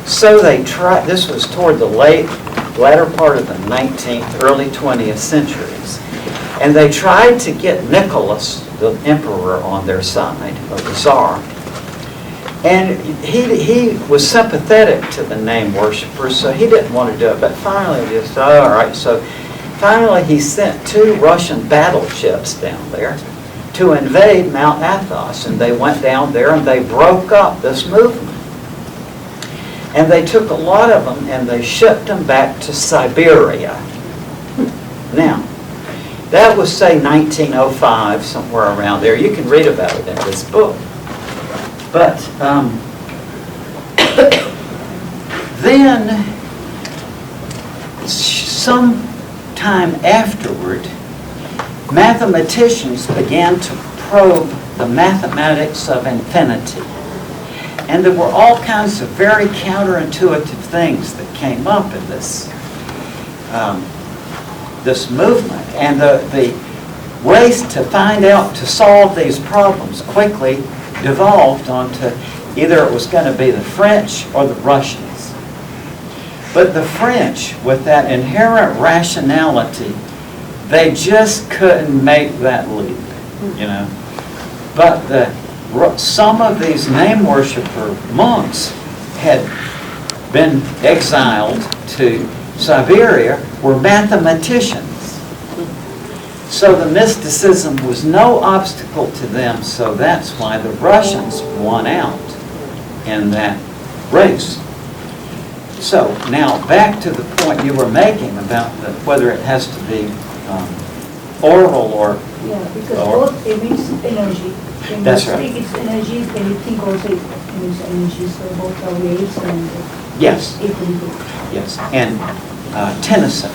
So they tried, this was toward the latter part of the 19th, early 20th centuries, and they tried to get Nicholas, the emperor, on their side, or the Tsar. And he was sympathetic to the name worshipers, so he didn't want to do it. But finally, he just, all right. So finally, he sent 2 Russian battleships down there to invade Mount Athos. And they went down there and they broke up this movement. And they took a lot of them and they shipped them back to Siberia. Now, That was, say, 1905, somewhere around there. You can read about it in this book. But then, some time afterward, mathematicians began to probe the mathematics of infinity. And there were all kinds of very counterintuitive things that came up in this this movement. And the ways to find out, to solve these problems quickly devolved onto either it was going to be the French or the Russians. But the French, with that inherent rationality, they just couldn't make that leap, you know. But some of these name worshiper monks had been exiled to Siberia, were mathematicians. So the mysticism was no obstacle to them, so that's why the Russians won out in that race. So now back to the point you were making about whether it has to be oral or... Yeah, because or, both emits energy. When That's you right. speak, it's energy, when you think also it emits energy, so both are waves and yes, equally good. yes. And Tennyson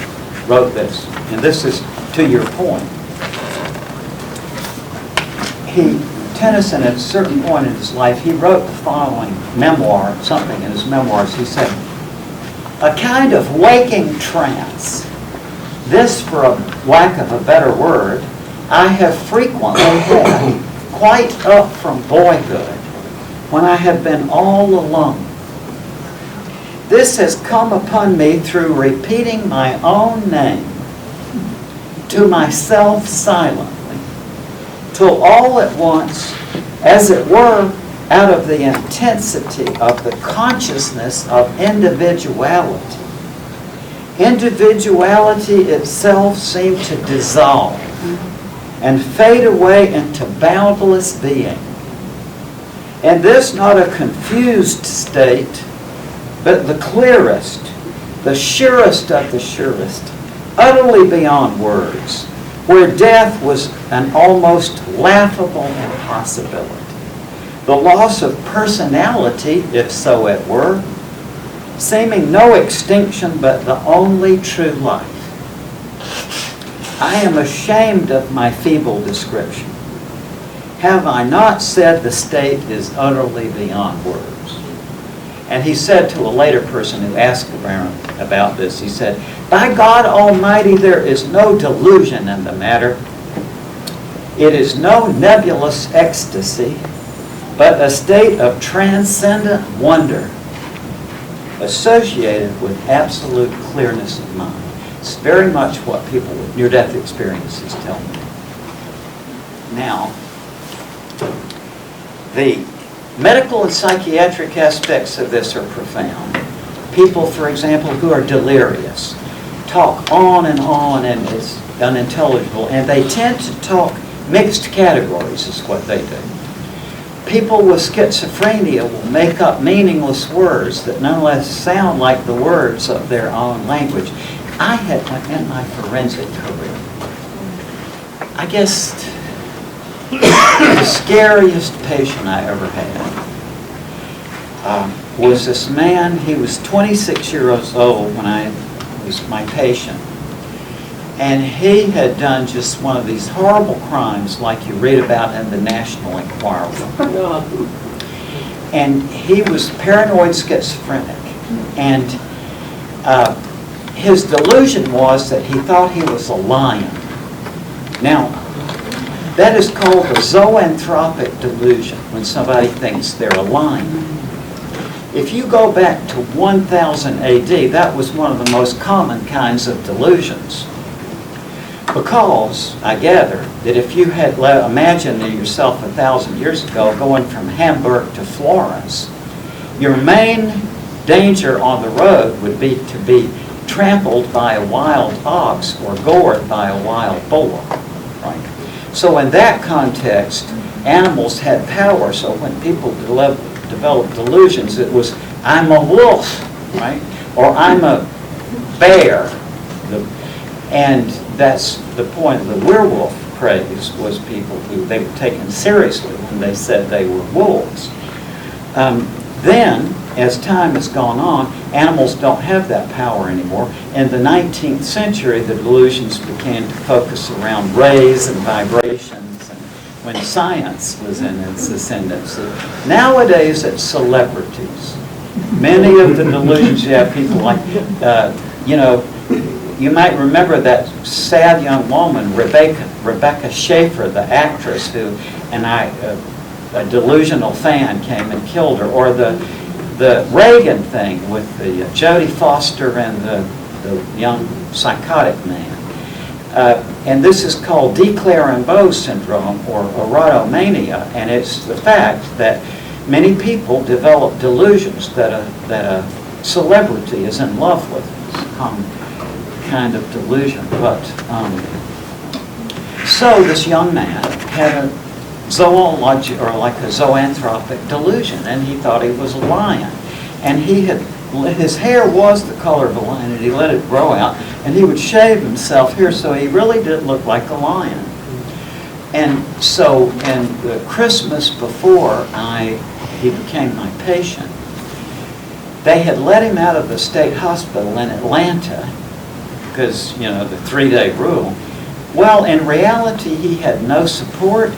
wrote this, and this is to your point. Tennyson, at a certain point in his life, he wrote the following memoir, something in his memoirs. He said, "A kind of waking trance, this, for a lack of a better word, I have frequently had, quite up from boyhood, when I have been all alone. This has come upon me through repeating my own name to myself silently, till all at once, as it were, out of the intensity of the consciousness of individuality, individuality itself seemed to dissolve and fade away into boundless being. And this not a confused state, but the clearest, the surest of the surest, utterly beyond words, where death was an almost laughable impossibility. The loss of personality, if so it were, seeming no extinction but the only true life. I am ashamed of my feeble description. Have I not said the state is utterly beyond words?" And he said to a later person who asked around about this, he said, "By God Almighty, there is no delusion in the matter. It is no nebulous ecstasy, but a state of transcendent wonder associated with absolute clearness of mind." It's very much what people with near-death experiences tell me. Now, the medical and psychiatric aspects of this are profound. People, for example, who are delirious talk on and it's unintelligible, and they tend to talk mixed categories is what they do. People with schizophrenia will make up meaningless words that nonetheless sound like the words of their own language. I had, in my forensic career, I guess the scariest patient I ever had was this man. He was 26 years old when I was my patient. And he had done just one of these horrible crimes like you read about in the National Enquirer. And he was paranoid schizophrenic. And his delusion was that he thought he was a lion. Now, that is called a zoanthropic delusion, when somebody thinks they're a lion. If you go back to 1000 AD, that was one of the most common kinds of delusions. Because, I gather, that if you had imagined yourself 1,000 years ago going from Hamburg to Florence, your main danger on the road would be to be trampled by a wild ox or gored by a wild boar, right? So in that context, animals had power. So when people developed delusions, it was, I'm a wolf, right? Or I'm a bear. And that's the point of the werewolf craze, was people who they were taken seriously when they said they were wolves. Then, as time has gone on, animals don't have that power anymore. In the 19th century, the delusions began to focus around rays and vibrations, and when science was in its ascendancy. Nowadays, it's celebrities. Many of the delusions, you have people like, you might remember that sad young woman, Rebecca Schaefer, the actress who, a delusional fan came and killed her, or the Reagan thing with the Jodie Foster and the young psychotic man. And this is called de Clerambault syndrome, or erotomania, and it's the fact that many people develop delusions that a celebrity is in love with them. It's a common kind of delusion. But so this young man had a zoologic, or like a zoanthropic delusion, and he thought he was a lion. And his hair was the color of a lion, and he let it grow out, and he would shave himself here, so he really did look like a lion. And so, in the Christmas before he became my patient, they had let him out of the state hospital in Atlanta, because, the 3-day rule. Well, in reality, he had no support.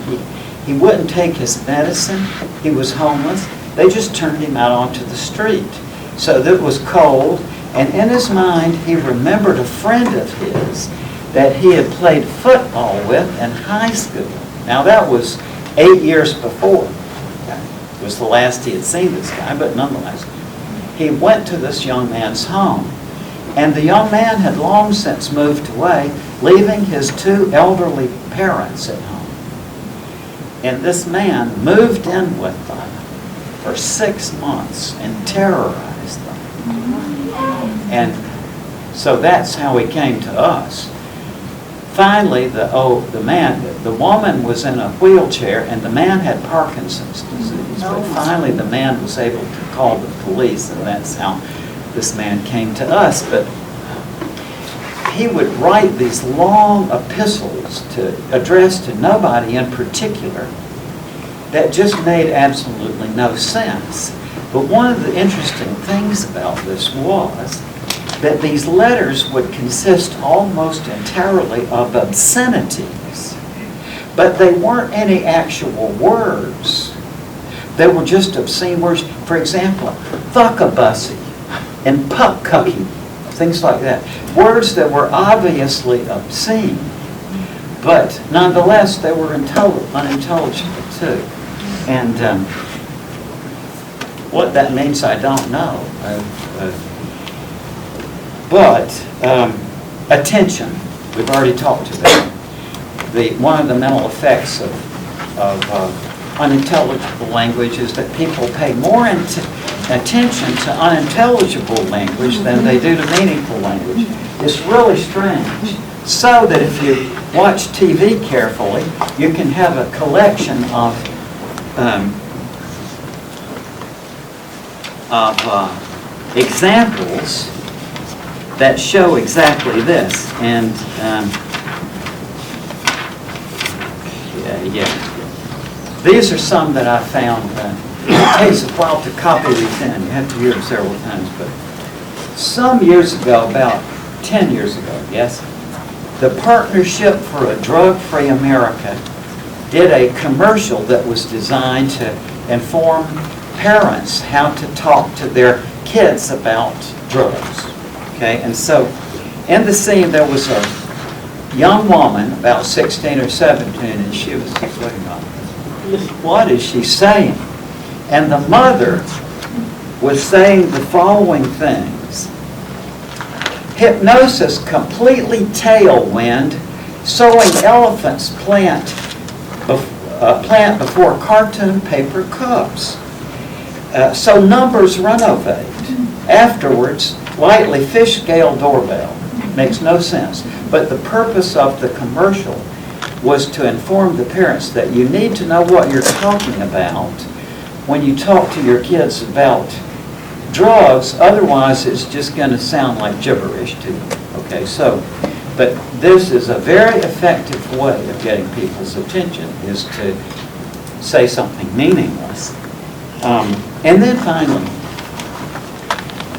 He wouldn't take his medicine. He was homeless. They just turned him out onto the street. So it was cold, and in his mind, he remembered a friend of his that he had played football with in high school. Now, that was 8 years before. It was the last he had seen this guy, but nonetheless, he went to this young man's home. And the young man had long since moved away, leaving his 2 elderly parents at home. And this man moved in with them for 6 months and terrorized them. And so that's how he came to us. Finally, the woman was in a wheelchair, and the man had Parkinson's disease. But finally, the man was able to call the police, and that's how this man came to us. But he would write these long epistles addressed to nobody in particular that just made absolutely no sense. But one of the interesting things about this was that these letters would consist almost entirely of obscenities, but they weren't any actual words. They were just obscene words. For example, thuckabussy and puck-cucky, things like that. Words that were obviously obscene, but nonetheless, they were unintelligible too. And what that means, I don't know. But attention, we've already talked about. One of the mental effects of unintelligible language is that people pay more attention to unintelligible language than they do to meaningful language. It's really strange. So that if you watch TV carefully, you can have a collection of examples that show exactly this. And these are some that I found. It takes a while to copy these in. You have to hear them several times. But some years ago, about 10 years ago, yes, the Partnership for a Drug-Free America did a commercial that was designed to inform parents how to talk to their kids about drugs. Okay, and so in the scene there was a young woman, about 16 or 17, and she was looking up. What is she saying? And the mother was saying the following things. Hypnosis completely tailwind, sewing elephants plant before cartoon paper cups. So numbers renovate. Afterwards, lightly fish scale doorbell. Makes no sense. But the purpose of the commercial was to inform the parents that you need to know what you're talking about when you talk to your kids about drugs, otherwise it's just going to sound like gibberish to you. Okay, so But this is a very effective way of getting people's attention, is to say something meaningless. And then finally,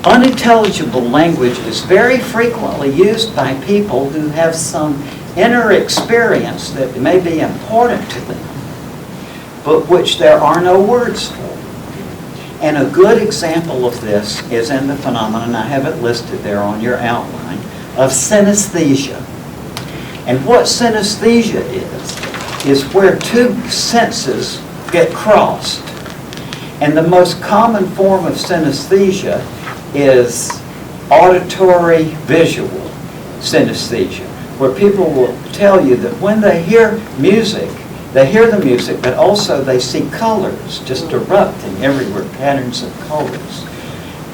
unintelligible language is very frequently used by people who have some inner experience that may be important to them, but which there are no words for. And a good example of this is in the phenomenon, I have it listed there on your outline, of synesthesia. And what synesthesia is where two senses get crossed. And the most common form of synesthesia is auditory visual synesthesia, where people will tell you that when they hear music, they hear the music, but also they see colors just erupting everywhere, patterns of colors.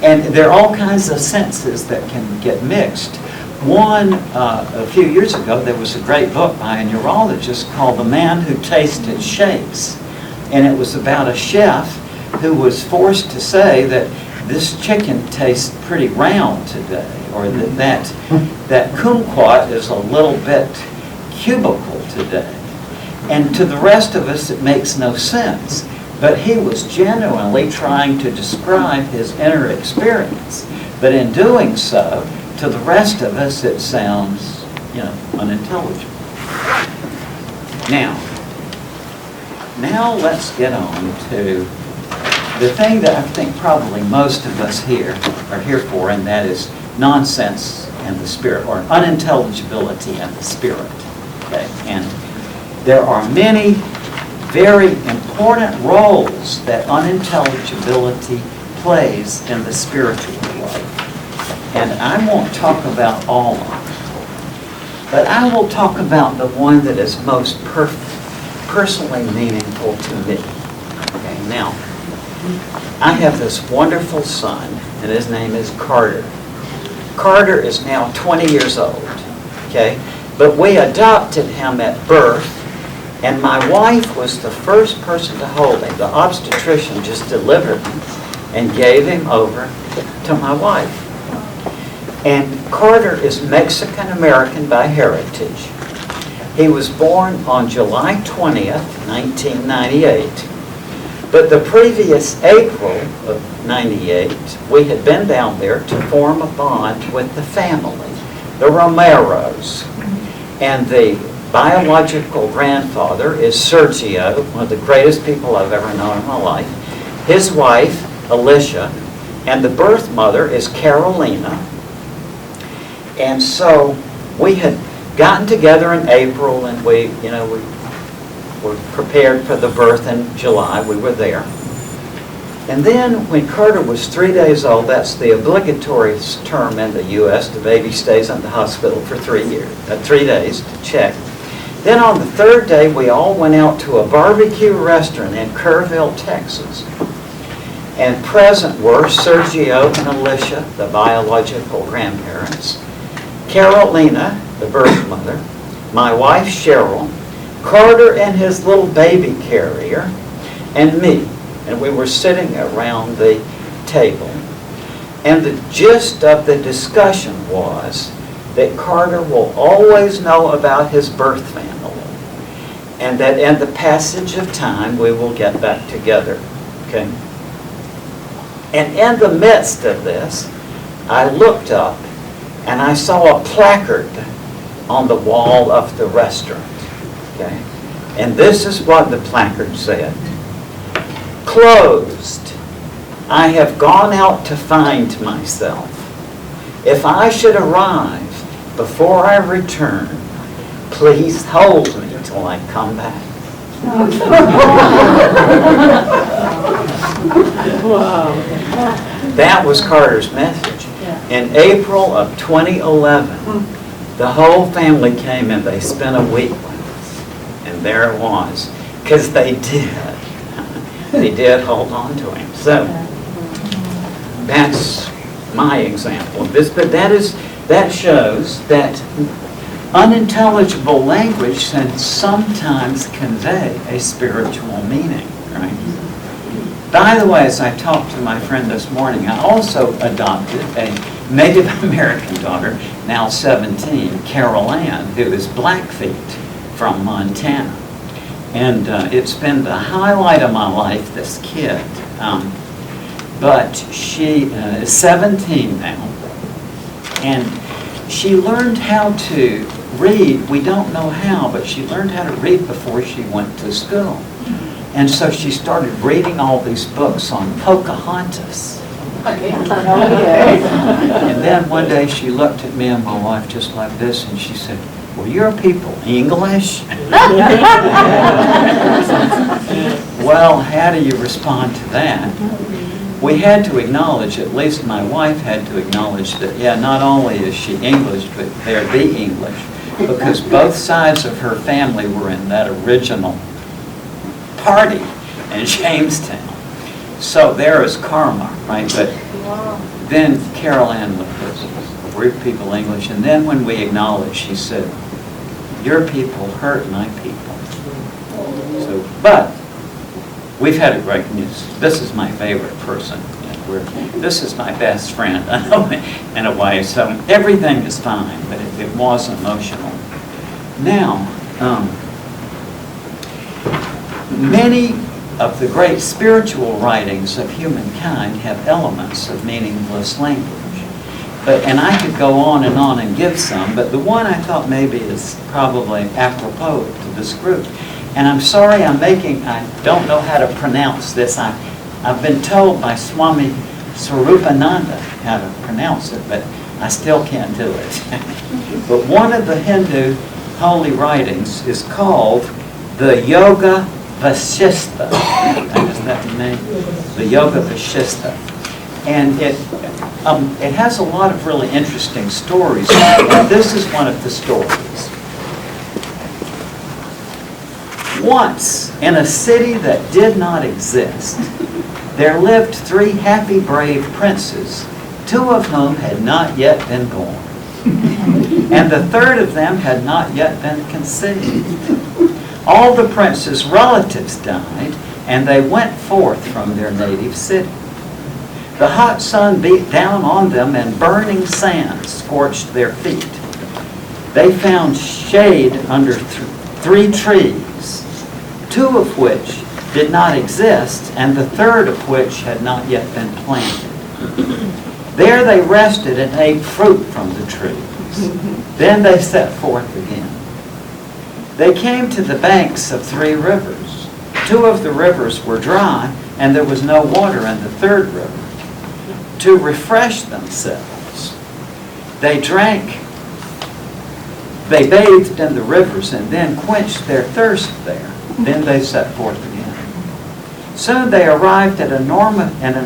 And there are all kinds of senses that can get mixed. One, a few years ago, there was a great book by a neurologist called The Man Who Tasted Shapes. And it was about a chef who was forced to say that this chicken tastes pretty round today, or that kumquat is a little bit cubical today. And to the rest of us, it makes no sense. But he was genuinely trying to describe his inner experience. But in doing so, to the rest of us, it sounds, unintelligible. Now let's get on to the thing that I think probably most of us here are here for, and that is nonsense and the spirit, or unintelligibility and the spirit. Okay? And there are many very important roles that unintelligibility plays in the spiritual life. And I won't talk about all of them, but I will talk about the one that is most personally meaningful to me. Okay, now, I have this wonderful son, and his name is Carter. Carter is now 20 years old, okay? But we adopted him at birth, and my wife was the first person to hold him. The obstetrician just delivered him and gave him over to my wife. And Carter is Mexican-American by heritage. He was born on July 20th, 1998. But the previous April of 98, we had been down there to form a bond with the family, the Romeros. And the biological grandfather is Sergio, one of the greatest people I've ever known in my life. His wife, Alicia, and the birth mother is Carolina. And so we had gotten together in April, and we were prepared for the birth in July. We were there. And then when Carter was 3 days old, that's the obligatory term in the U.S., the baby stays in the hospital for 3 days to check. Then on the third day, we all went out to a barbecue restaurant in Kerrville, Texas. And present were Sergio and Alicia, the biological grandparents, Carolina, the birth mother, my wife Cheryl, Carter and his little baby carrier, and me. And we were sitting around the table. And the gist of the discussion was that Carter will always know about his birth family, and that in the passage of time we will get back together. Okay? And in the midst of this, I looked up and I saw a placard on the wall of the restaurant. Okay? And this is what the placard said. Closed. I have gone out to find myself. If I should arrive before I return, please hold me till I come back. Wow. That was Carter's message. In April of 2011, the whole family came and they spent a week with us. And there it was. Because they did. They did hold on to him. So, that's my example of this. But that shows that unintelligible language can sometimes convey a spiritual meaning, right? By the way, as I talked to my friend this morning, I also adopted a Native American daughter, now 17, Carol Ann, who is Blackfeet from Montana. And it's been the highlight of my life, this kid. But she is 17 now, and she learned how to read. We don't know how, but she learned how to read before she went to school. And so she started reading all these books on Pocahontas. And then one day she looked at me and my wife just like this, and she said, "Well, your people English?" Well, how do you respond to that? We had to acknowledge, at least my wife had to acknowledge that, yeah, not only is she English, but they're the English, because both sides of her family were in that original party in Jamestown. So there is karma, right? But then Carol Ann looked at us, "We're people English." And then when we acknowledged, she said, "Your people hurt my people." So, but we've had a great news. This is my favorite person. This is my best friend, in a way. So everything is fine, but it was emotional. Now, many of the great spiritual writings of humankind have elements of meaningless language. And I could go on and give some, but the one I thought maybe is probably apropos to this group. And I'm sorry I don't know how to pronounce this. I've been told by Swami Swarupananda how to pronounce it, but I still can't do it. But one of the Hindu holy writings is called the Yoga Vasistha. Is that the name? The Yoga Vasistha. And it has a lot of really interesting stories. And this is one of the stories. Once, in a city that did not exist, there lived 3 happy, brave princes, 2 of whom had not yet been born, and the 3rd of them had not yet been conceived. All the princes' relatives died, and they went forth from their native city. The hot sun beat down on them, and burning sand scorched their feet. They found shade under 3 trees, 2 of which did not exist, and the 3rd of which had not yet been planted. There they rested and ate fruit from the trees. Then they set forth again. They came to the banks of 3 rivers. 2 of the rivers were dry, and there was no water in the 3rd river. To refresh themselves, they bathed in the rivers and then quenched their thirst there. Then they set forth again. Soon they arrived at an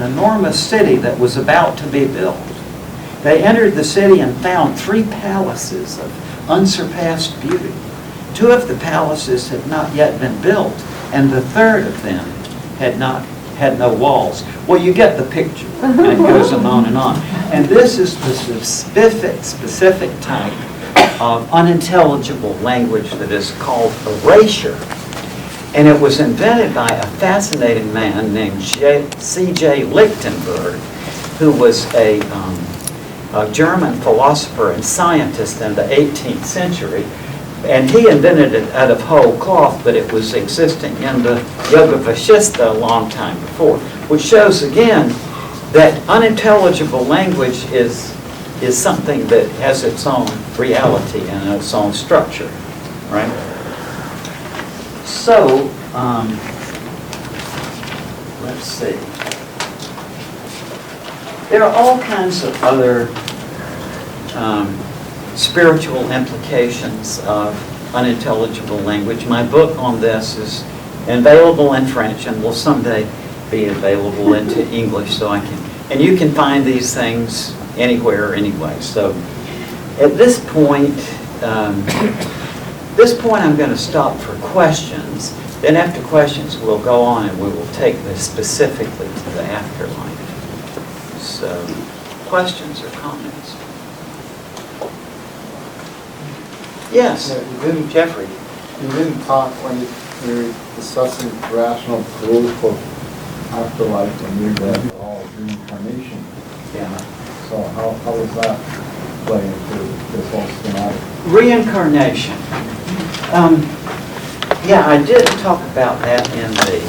enormous city that was about to be built. They entered the city and found 3 palaces of unsurpassed beauty. 2 of the palaces had not yet been built, and the 3rd of them had no walls. Well, you get the picture, and it goes on and on. And this is the specific type of unintelligible language that is called erasure. And it was invented by a fascinating man named C.J. Lichtenberg, who was a German philosopher and scientist in the 18th century. And he invented it out of whole cloth, but it was existing in the Yoga Vasistha a long time before, which shows again that unintelligible language is something that has its own reality and its own structure, right? So, let's see. There are all kinds of other spiritual implications of unintelligible language. My book on this is available in French and will someday be available into English, so and you can find these things anywhere anyway. So, at this point, I'm going to stop for questions. Then after questions, we'll go on and we will take this specifically to the afterlife. So, questions or comments? Yes, Jeffrey. You didn't talk when you were discussing rational political afterlife and near death are all reincarnation. Yeah. So how does that play into this whole schematic? Reincarnation. Yeah, I did talk about that in the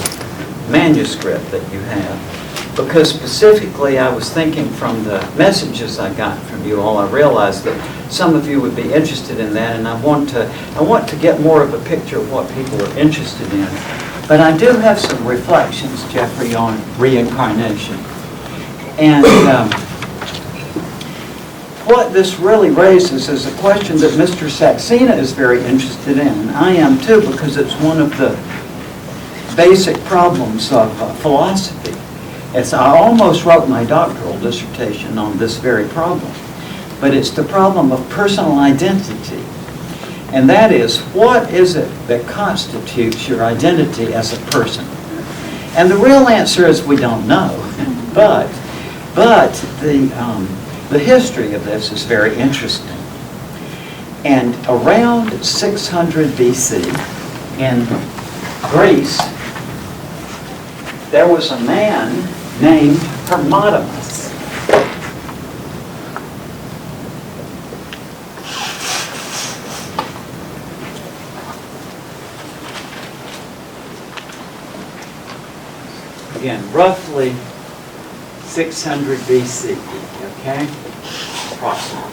manuscript that you have, because specifically I was thinking from the messages I got from you all, I realized that some of you would be interested in that, and I want to get more of a picture of what people are interested in. But I do have some reflections, Jeffrey, on reincarnation. And what this really raises is a question that Mr. Saxena is very interested in, and I am too, because it's one of the basic problems of philosophy. I almost wrote my doctoral dissertation on this very problem, but it's the problem of personal identity. And that is, what is it that constitutes your identity as a person? And the real answer is we don't know, but the history of this is very interesting. And around 600 BC in Greece, there was a man named Hermotimus. Again, roughly 600 BC, okay? Approximately.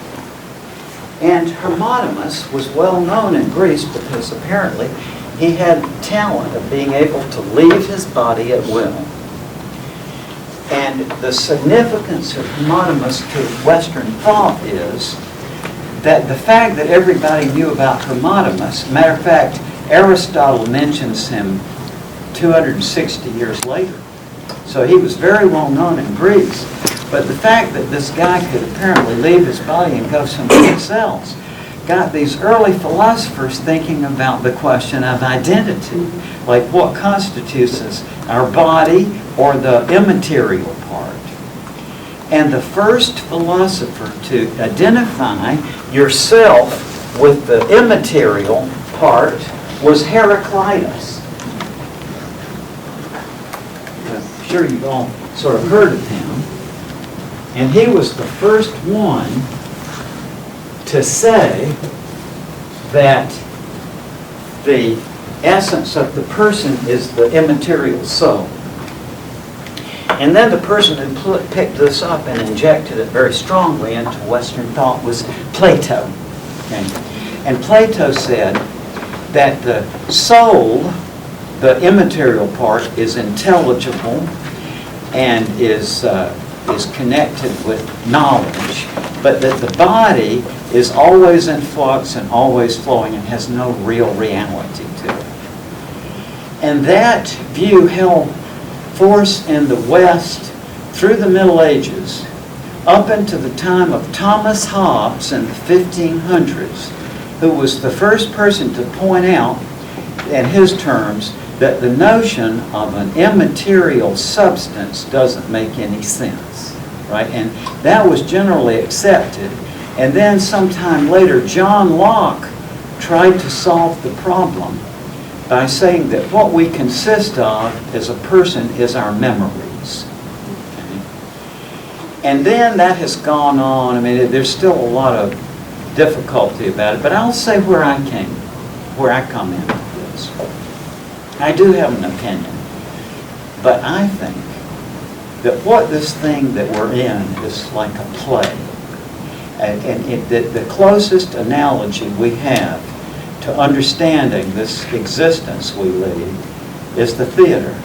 And Hermotimus was well known in Greece because apparently he had the talent of being able to leave his body at will. And the significance of Hermotimus to Western thought is that the fact that everybody knew about Hermotimus, matter of fact, Aristotle mentions him 260 years later. So he was very well known in Greece. But the fact that this guy could apparently leave his body and go someplace else got these early philosophers thinking about the question of identity, like what constitutes us, our body or the immaterial part. And the first philosopher to identify yourself with the immaterial part was Heraclitus. I'm sure you've all sort of heard of him. And he was the first one to say that the essence of the person is the immaterial soul. And then the person who picked this up and injected it very strongly into Western thought was Plato. Okay? And Plato said that the soul, the immaterial part, is intelligible and is connected with knowledge, but that the body is always in flux and always flowing and has no real reality to it. And that view held force in the West through the Middle Ages up into the time of Thomas Hobbes in the 1500s, who was the first person to point out, in his terms, that the notion of an immaterial substance doesn't make any sense, right? And that was generally accepted. And then sometime later, John Locke tried to solve the problem by saying that what we consist of as a person is our memories. Okay? And then that has gone on. I mean, there's still a lot of difficulty about it, but I'll say where I come in with this. I do have an opinion, but I think that what this thing that we're in is like a play. And the closest analogy we have to understanding this existence we lead is the theater.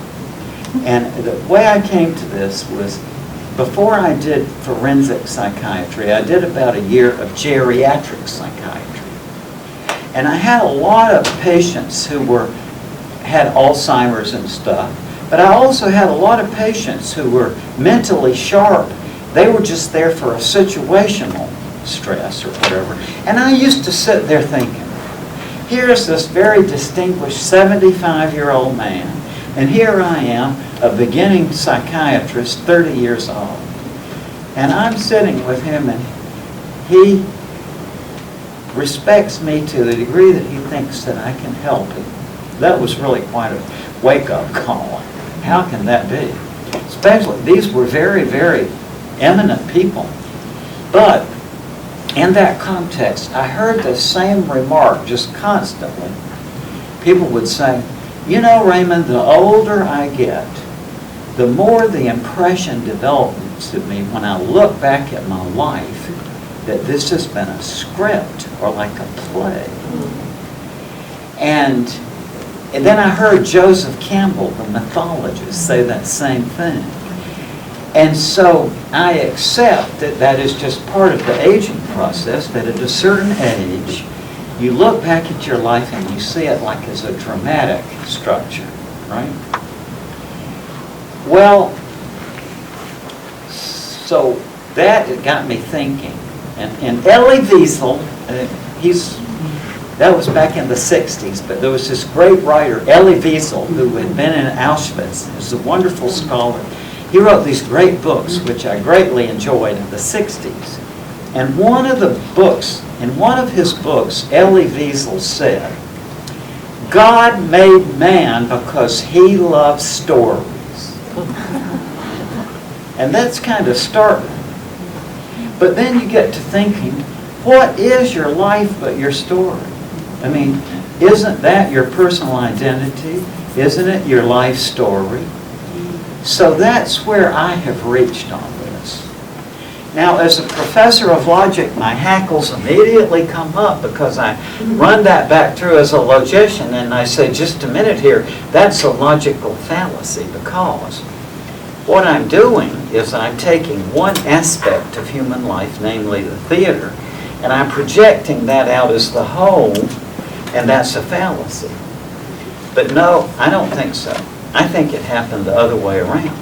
And the way I came to this was, before I did forensic psychiatry, I did about a year of geriatric psychiatry. And I had a lot of patients who had Alzheimer's and stuff, but I also had a lot of patients who were mentally sharp. They were just there for a situational stress or whatever. And I used to sit there thinking, here's this very distinguished 75-year-old man, and here I am, a beginning psychiatrist, 30 years old. And I'm sitting with him, and he respects me to the degree that he thinks that I can help him. That was really quite a wake-up call. How can that be? Especially, these were very, very eminent people. But in that context, I heard the same remark just constantly. People would say, you know, Raymond, the older I get, the more the impression develops of me when I look back at my life that this has been a script or like a play. And then I heard Joseph Campbell, the mythologist, say that same thing. And so I accept that that is just part of the aging process, that at a certain age, you look back at your life and you see it like as a dramatic structure, right? Well, so that got me thinking. And Elie Wiesel, that was back in the 60s, but there was this great writer, Elie Wiesel, who had been in Auschwitz. He was a wonderful scholar. He wrote these great books, which I greatly enjoyed in the 60s. And in one of his books, Elie Wiesel said, God made man because he loves stories. And that's kind of startling. But then you get to thinking, what is your life but your story? I mean, isn't that your personal identity? Isn't it your life story? So that's where I have reached on this. Now, as a professor of logic, my hackles immediately come up because I run that back through as a logician and I say, just a minute here, that's a logical fallacy, because what I'm doing is I'm taking one aspect of human life, namely the theater, and I'm projecting that out as the whole, and that's a fallacy. But no, I don't think so. I think it happened the other way around.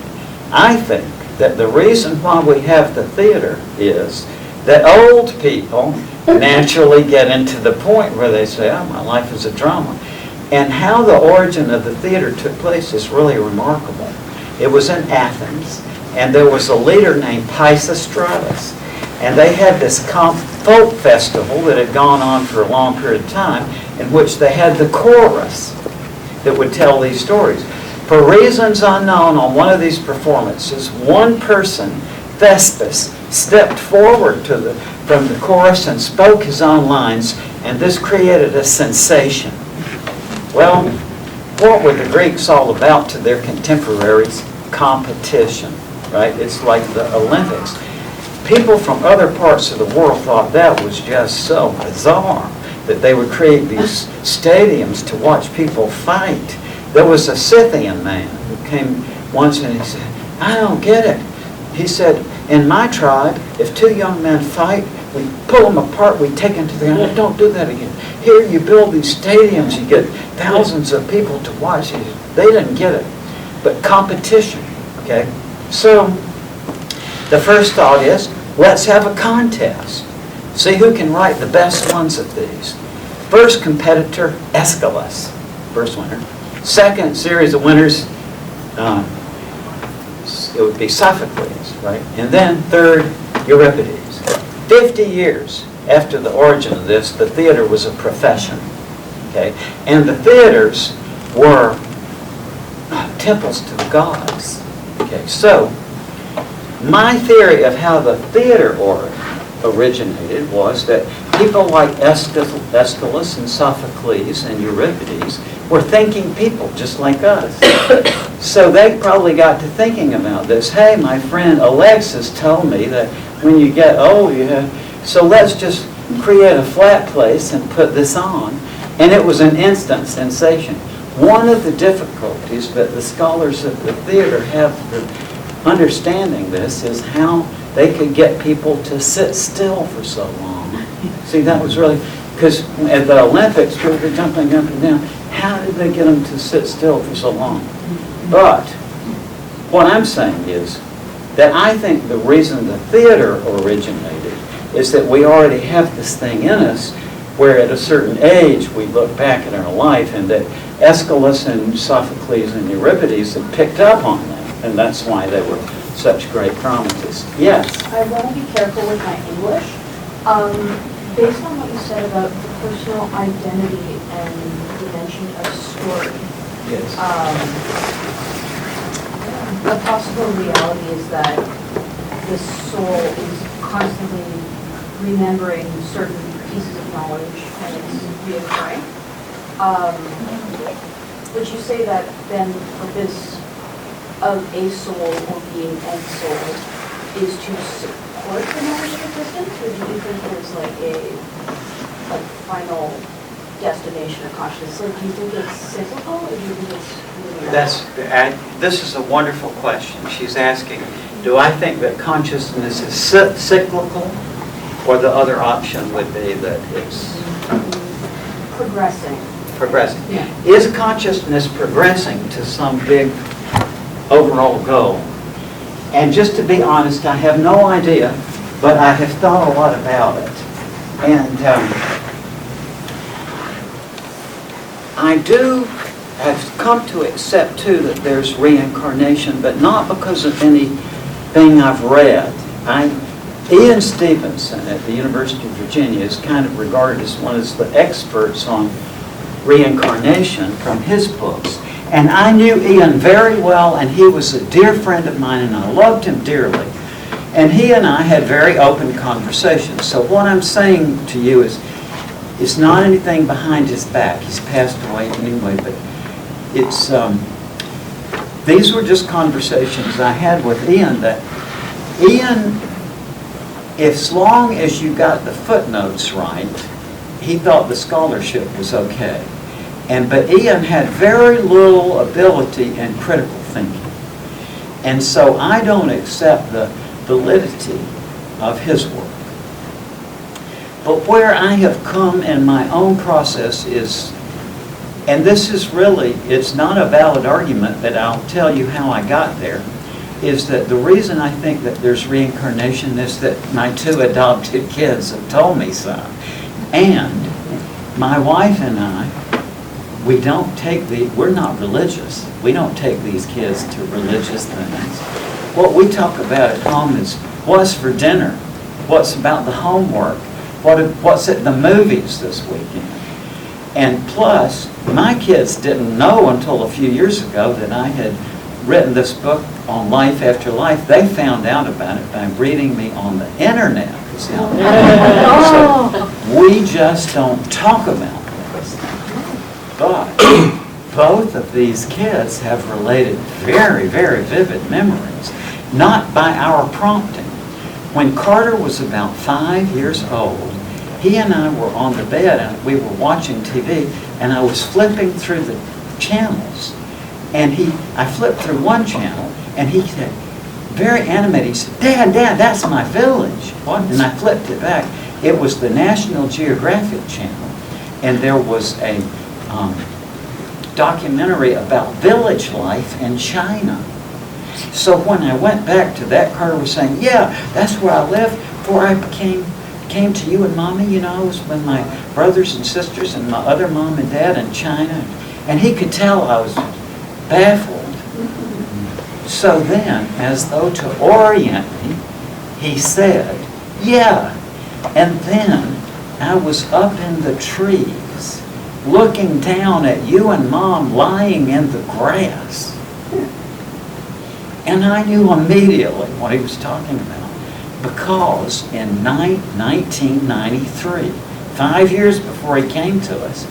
I think that the reason why we have the theater is that old people naturally get into the point where they say, oh, my life is a drama. And how the origin of the theater took place is really remarkable. It was in Athens, and there was a leader named Pisistratus, and they had this folk festival that had gone on for a long period of time, in which they had the chorus that would tell these stories. For reasons unknown, on one of these performances, one person, Thespis, stepped forward from the chorus and spoke his own lines, and this created a sensation. Well, what were the Greeks all about to their contemporaries? Competition, right? It's like the Olympics. People from other parts of the world thought that was just so bizarre that they would create these stadiums to watch people fight. There was a Scythian man who came once and he said, I don't get it. He said, in my tribe, if two young men fight, we pull them apart, we take them to the ground. Don't do that again. Here you build these stadiums, you get thousands of people to watch you. They didn't get it. But competition, okay? So the first thought is, let's have a contest. See who can write the best ones of these. First competitor, Aeschylus, first winner. Second series of winners, it would be Sophocles, right? And then third, Euripides. 50 years after the origin of this, the theater was a profession, okay? And the theaters were temples to the gods, okay? So, my theory of how the theater originated was that people like Aeschylus and Sophocles and Euripides were thinking people just like us. So they probably got to thinking about this. Hey, my friend Alexis told me that when you get old, so let's just create a flat place and put this on. And it was an instant sensation. One of the difficulties that the scholars of the theater have for understanding this is how they could get people to sit still for so long. See, that was really, because at the Olympics, people were jumping up and down. How did they get them to sit still for so long? But what I'm saying is that I think the reason the theater originated is that we already have this thing in us where at a certain age we look back at our life, and that Aeschylus and Sophocles and Euripides had picked up on that, and that's why they were such great dramatists. Yes? I want to be careful with my English. Based on what you said about the personal identity and you mentioned a story, Yes. a possible reality is that the soul is constantly remembering certain pieces of knowledge and it's reoccurring. Would you say that then the purpose of a soul or being and soul is to support the knowledge of existence, or do you think there's like a final destination of consciousness? Like, do you think it's cyclical, or do you think it's linear? This is a wonderful question. She's asking, do I think that consciousness is cyclical, or the other option would be that it's Progressing. progressing? Yeah. Is consciousness progressing to some big overall goal? And just to be honest, I have no idea, but I have thought a lot about it. And I do have come to accept, too, that there's reincarnation, but not because of anything I've read. Ian Stevenson at the University of Virginia is kind of regarded as one of the experts on reincarnation from his books. And I knew Ian very well, and he was a dear friend of mine, and I loved him dearly. And he and I had very open conversations. So what I'm saying to you is, it's not anything behind his back. He's passed away anyway, but it's these were just conversations I had with Ian that Ian, as long as you got the footnotes right, he thought the scholarship was okay. But Ian had very little ability in critical thinking. And so I don't accept the validity of his work. But where I have come in my own process is, and this is really, it's not a valid argument, but I'll tell you how I got there, is that the reason I think that there's reincarnation is that my 2 adopted kids have told me so. And my wife and I, we're not religious. We don't take these kids to religious things. What we talk about at home is what's for dinner, what's about the homework, what's at the movies this weekend. And plus, my kids didn't know until a few years ago that I had written this book on life after life. They found out about it by reading me on the internet. So we just don't talk about this. But both of these kids have related very, very vivid memories, not by our prompting. When Carter was about 5 years old, he and I were on the bed and we were watching TV, and I was flipping through the channels. And I flipped through one channel, and he said, very animated, he said, Dad, that's my village. What? And I flipped it back. It was the National Geographic Channel, and there was a documentary about village life in China. So when I went back to that, Carter was saying, yeah, that's where I lived before I came to you and Mommy. You know, I was with my brothers and sisters and my other mom and dad in China. And he could tell I was baffled. So then, as though to orient me, he said, yeah. And then I was up in the trees, looking down at you and Mom lying in the grass. And I knew immediately what he was talking about, because in 1993, 5 years before he came to us,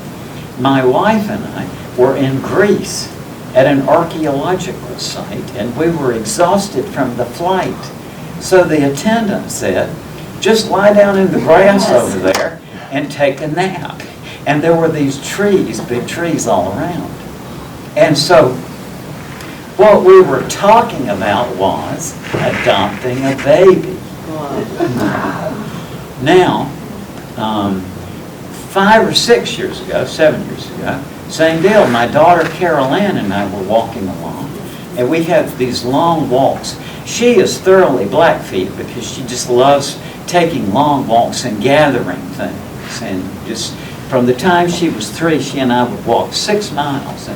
my wife and I were in Greece at an archaeological site, and we were exhausted from the flight. So the attendant said, just lie down in the grass over there and take a nap. And there were these trees, big trees all around. And so what we were talking about was adopting a baby. Now, 5 or 6 years ago, 7 years ago, same deal. My daughter Carol Ann and I were walking along, and we have these long walks. She is thoroughly Blackfeet because she just loves taking long walks and gathering things. And just from the time she was 3, she and I would walk 6 miles.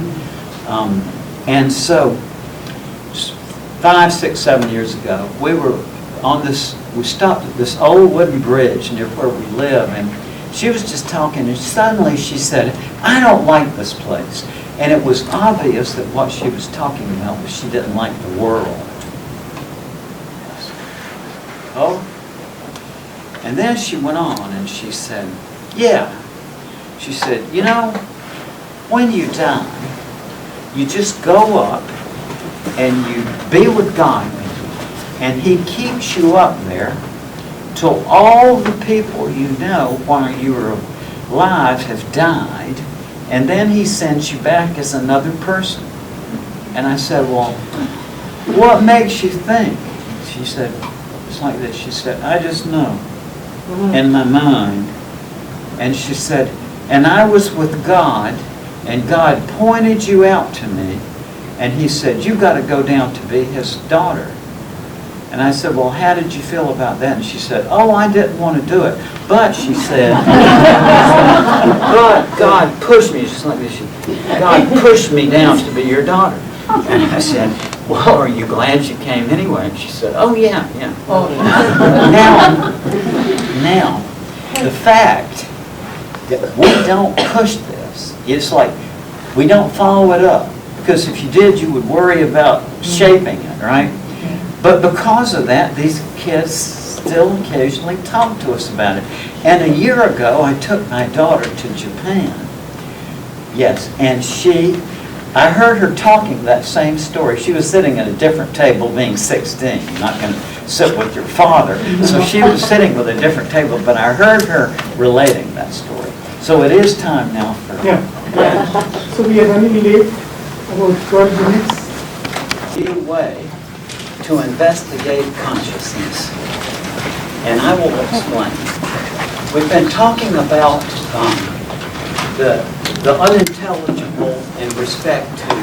And so 5, 6, 7 years ago, we were on this. We stopped at this old wooden bridge near where we live, and she was just talking, and suddenly she said, I don't like this place. And it was obvious that what she was talking about was she didn't like the world. Oh? And then she went on and she said, yeah. She said, you know, when you die, you just go up and you be with God, and He keeps you up there till all the people you know while you were alive have died, and then He sends you back as another person. And I said, well, what makes you think? She said, it's like this. She said, I just know in my mind. And she said, and I was with God, and God pointed you out to me, and He said, you got to go down to be His daughter. And I said, well, how did you feel about that? And she said, oh, I didn't want to do it. But, she said, but God pushed me, just like this. God pushed me down to be your daughter. And I said, well, are you glad you came anyway? And she said, oh, yeah. Now, the fact that we don't push this, it's like we don't follow it up. Because if you did, you would worry about shaping it, right? But because of that, these kids still occasionally talk to us about it. And a year ago, I took my daughter to Japan. Yes, and I heard her talking that same story. She was sitting at a different table, being 16. You're not going to sit with your father. So she was sitting with a different table, but I heard her relating that story. So it is time now for... Yeah. So we are running late, about 12 minutes. New way to investigate consciousness. And I will explain. We've been talking about the unintelligible in respect to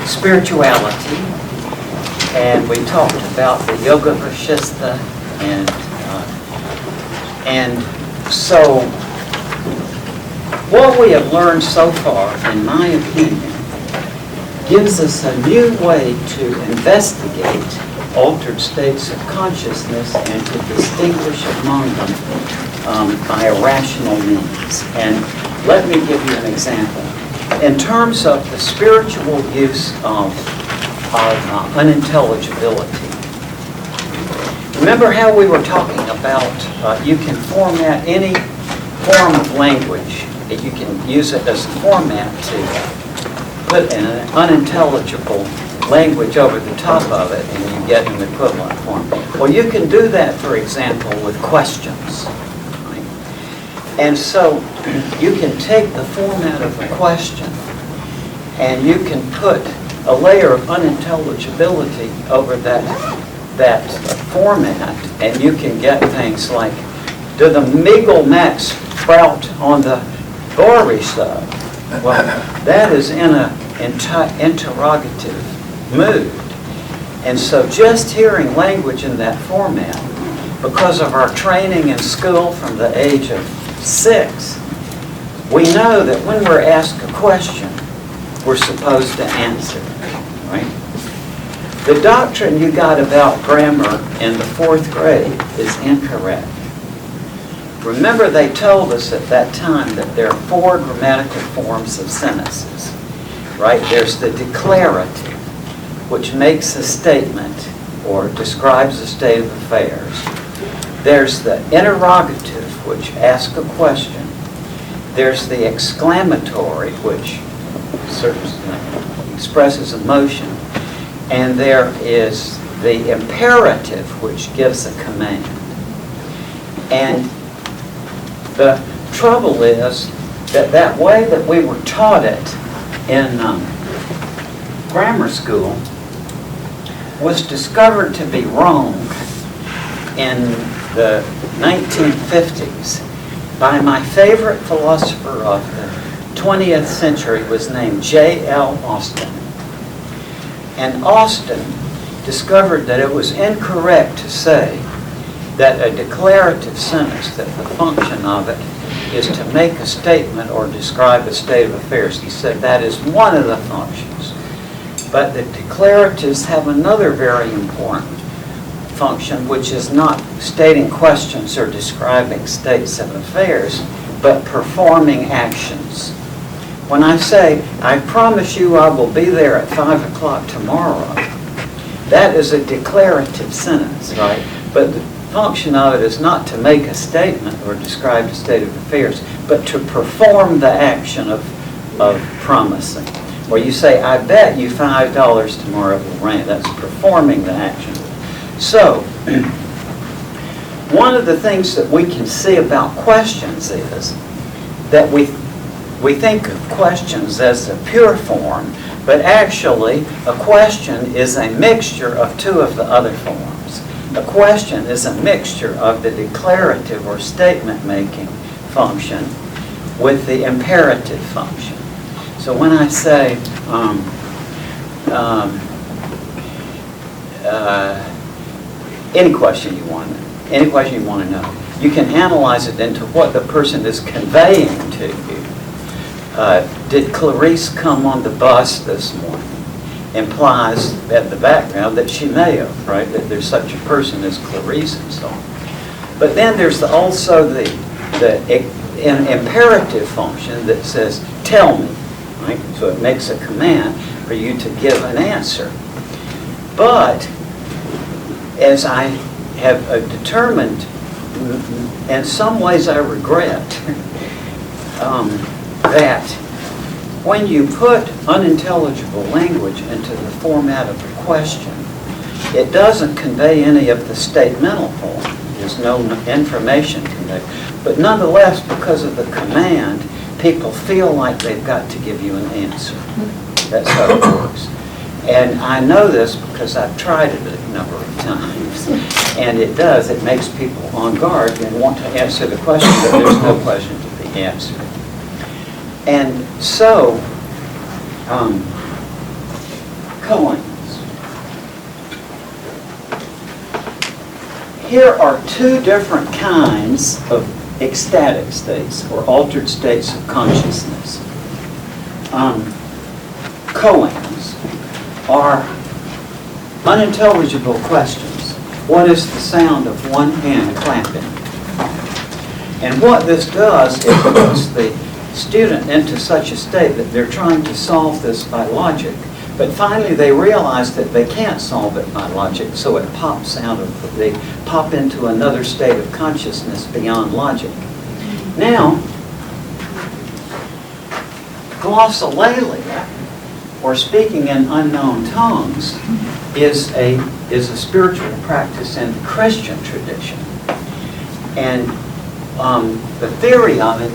spirituality, and we talked about the Yoga Vashista, and so what we have learned so far, in my opinion, gives us a new way to investigate altered states of consciousness and to distinguish among them by a rational means. And let me give you an example. In terms of the spiritual use of unintelligibility, remember how we were talking about you can format any form of language. You can use it as a format to put in an unintelligible language over the top of it, and you get an equivalent form. Well, you can do that, for example, with questions. Right? And so you can take the format of a question, and you can put a layer of unintelligibility over that format, and you can get things like, do the Meagle Max sprout on the Bory side? Well, that is in an interrogative mood. And so just hearing language in that format, because of our training in school from the age of 6, we know that when we're asked a question, we're supposed to answer, right? The doctrine you got about grammar in the 4th grade is incorrect. Remember, they told us at that time that there are 4 grammatical forms of sentences, right? There's the declarative, which makes a statement or describes a state of affairs. There's the interrogative, which asks a question. There's the exclamatory, which expresses emotion. And there is the imperative, which gives a command. And the trouble is that way that we were taught it in grammar school was discovered to be wrong in the 1950s by my favorite philosopher of the 20th century, was named J.L. Austin. And Austin discovered that it was incorrect to say that a declarative sentence, that the function of it is to make a statement or describe a state of affairs. He said that is one of the functions. But the declaratives have another very important function, which is not stating questions or describing states of affairs, but performing actions. when I say, I promise you I will be there at 5 o'clock tomorrow, that is a declarative sentence, right? But the function of it is not to make a statement or describe the state of affairs, but to perform the action of promising. Where you say, I bet you $5 tomorrow it will rain. That's performing the action. So, one of the things that we can see about questions is that we think of questions as a pure form, but actually a question is a mixture of two of the other forms. A question is a mixture of the declarative or statement-making function with the imperative function. So when I say, any question you want to know, you can analyze it into what the person is conveying to you. Did Clarice come on the bus this morning? Implies at the background that she may have, right? That there's such a person as Clarice and so on. But then there's also the imperative function that says, tell me, right? So it makes a command for you to give an answer. But as I have determined, in some ways I regret, that when you put unintelligible language into the format of a question, it doesn't convey any of the statemental form. There's no information conveyed. But nonetheless, because of the command, people feel like they've got to give you an answer. That's how it works. And I know this because I've tried it a number of times. And it does. It makes people on guard and want to answer the question, but there's no question to be answered. And so, koans. Here are two different kinds of ecstatic states or altered states of consciousness. Koans are unintelligible questions. What is the sound of one hand clapping? And what this does is puts the student into such a state that they're trying to solve this by logic, but finally they realize that they can't solve it by logic, so it pops out of, they pop into another state of consciousness beyond logic. Now, glossolalia, or speaking in unknown tongues, is a spiritual practice in the Christian tradition. And the theory of it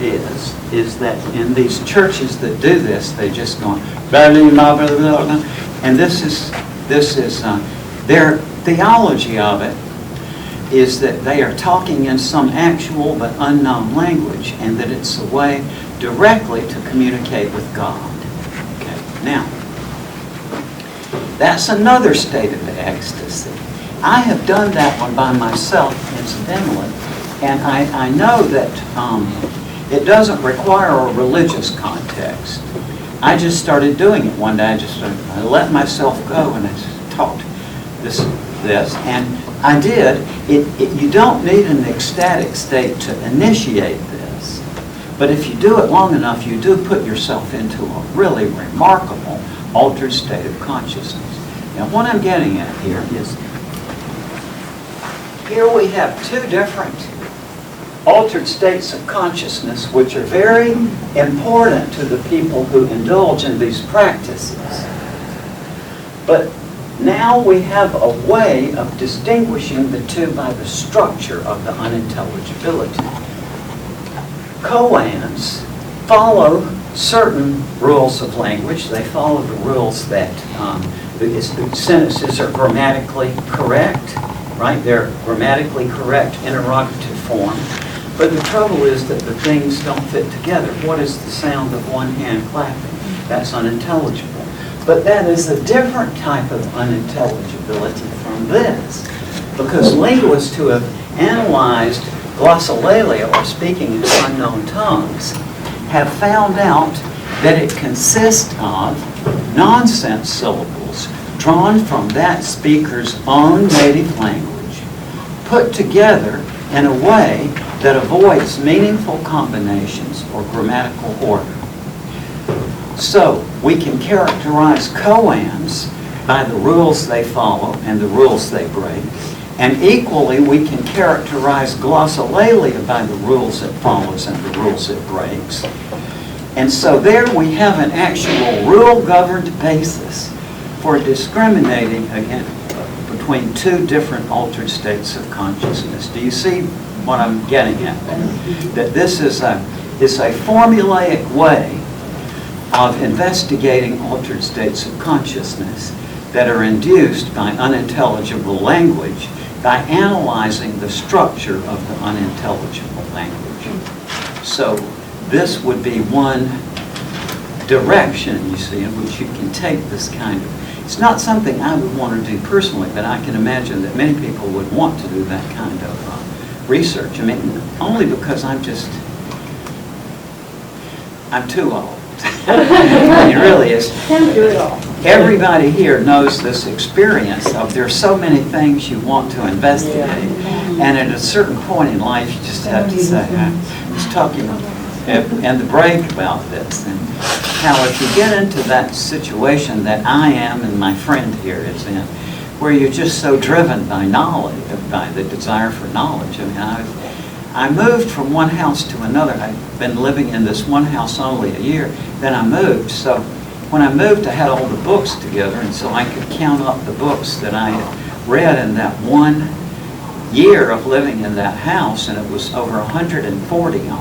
is that in these churches that do this, they just go, and this is their theology of it is that they are talking in some actual but unknown language, and that it's a way directly to communicate with God. Okay, now that's another state of ecstasy. I have done that one by myself, incidentally. And I know that it doesn't require a religious context. I just started doing it one day. I let myself go and I taught this, and I did. You don't need an ecstatic state to initiate this, but if you do it long enough, you do put yourself into a really remarkable altered state of consciousness. Now, what I'm getting at here is, here we have two different altered states of consciousness which are very important to the people who indulge in these practices. But now we have a way of distinguishing the two by the structure of the unintelligibility. Koans follow certain rules of language. They follow the rules that the sentences are grammatically correct, right? They're grammatically correct interrogative form. But the trouble is that the things don't fit together. What is the sound of one hand clapping? That's unintelligible. But that is a different type of unintelligibility from this, because linguists who have analyzed glossolalia, or speaking in unknown tongues, have found out that it consists of nonsense syllables drawn from that speaker's own native language, put together in a way that avoids meaningful combinations or grammatical order. So we can characterize koans by the rules they follow and the rules they break. And equally, we can characterize glossolalia by the rules it follows and the rules it breaks. And so there we have an actual rule-governed basis for discriminating again between two different altered states of consciousness. Do you see what I'm getting at there? That this is a formulaic way of investigating altered states of consciousness that are induced by unintelligible language by analyzing the structure of the unintelligible language. So this would be one direction, you see, in which you can take this kind of, it's not something I would want to do personally, but I can imagine that many people would want to do that kind of research. I mean, only because I'm too old. It really is. Can't do it all. Everybody here knows this experience of there's so many things you want to investigate, and at a certain point in life, you just have to say, I was talking in the break about this, and how if you get into that situation that I am and my friend here is in, where you're just so driven by knowledge, by the desire for knowledge. I mean, I moved from one house to another. I've been living in this one house only a year. Then I moved. So when I moved, I had all the books together, and so I could count up the books that I had read in that 1 year of living in that house, and it was over 140 of them.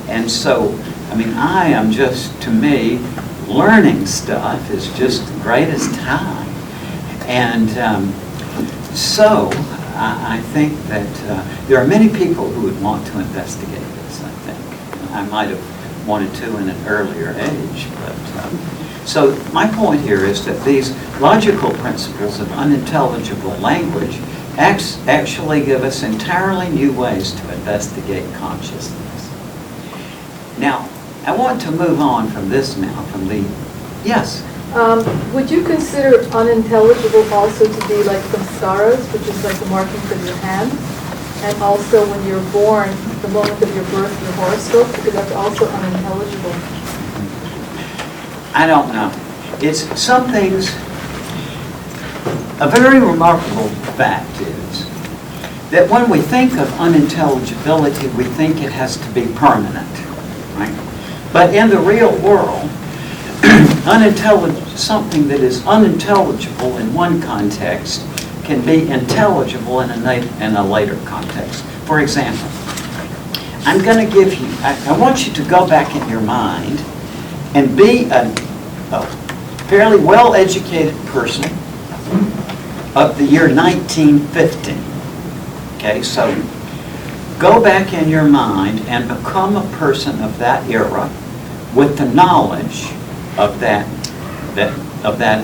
And so, I mean, I am just, to me, learning stuff is just the greatest time. And so I think that there are many people who would want to investigate this, I think. I might have wanted to in an earlier age. But so my point here is that these logical principles of unintelligible language actually give us entirely new ways to investigate consciousness. Now, I want to move on from this now, from the, yes? Would you consider unintelligible also to be like samskaras, which is like the markings of your hand? And also when you're born, the moment of your birth, your horoscope, because that's also unintelligible. I don't know. It's some things, a very remarkable fact is that when we think of unintelligibility, we think it has to be permanent, right? But in the real world, something that is unintelligible in one context can be intelligible in a later context. For example, I'm going to give you, I want you to go back in your mind and be a fairly well-educated person of the year 1915. Okay, so go back in your mind and become a person of that era with the knowledge of that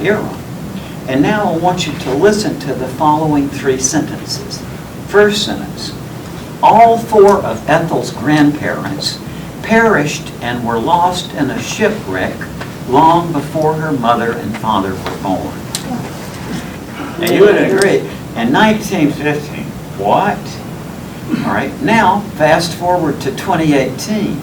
era. And now I want you to listen to the following 3 sentences. First sentence, all 4 of Ethel's grandparents perished and were lost in a shipwreck long before her mother and father were born. And you would agree, in 1915, what? All right, now fast forward to 2018.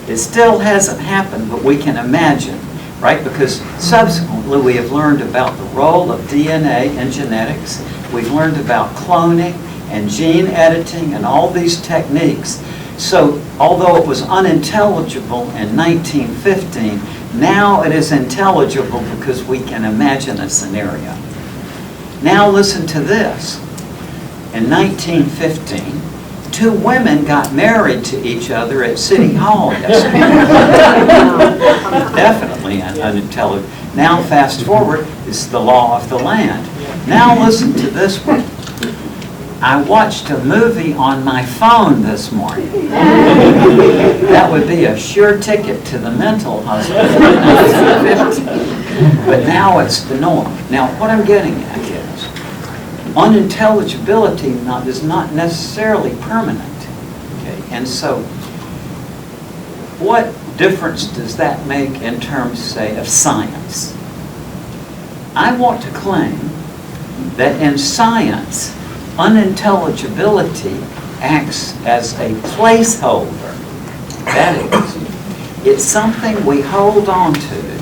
It still hasn't happened, but we can imagine, right? Because subsequently we have learned about the role of DNA in genetics. We've learned about cloning and gene editing and all these techniques. So although it was unintelligible in 1915, now it is intelligible because we can imagine a scenario. Now listen to this. In 1915, 2 women got married to each other at City Hall yesterday. Definitely unintelligible. Now fast forward, it's the law of the land. Now listen to this one. I watched a movie on my phone this morning. That would be a sure ticket to the mental hospital in 1915. But now it's the norm. Now what I'm getting at is, unintelligibility is not necessarily permanent. Okay? And so, what difference does that make in terms, say, of science? I want to claim that in science, unintelligibility acts as a placeholder. That is, It's something we hold on to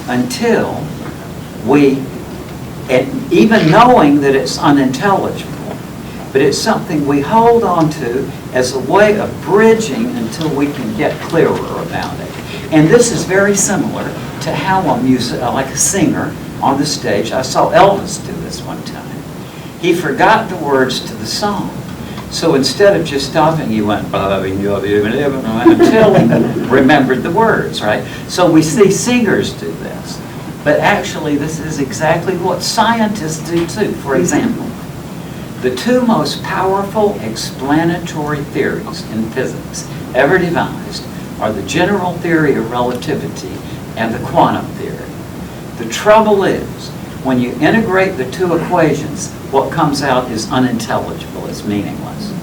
until we, and even knowing that it's unintelligible, but it's something we hold on to as a way of bridging until we can get clearer about it. And this is very similar to how like a singer on the stage. I saw Elvis do this one time. He forgot the words to the song. So instead of just stopping, he went until he remembered the words, right? So we see singers do this. But actually, this is exactly what scientists do too. For example, the two most powerful explanatory theories in physics ever devised are the general theory of relativity and the quantum theory. The trouble is, when you integrate the two equations, what comes out is unintelligible, it's meaningless.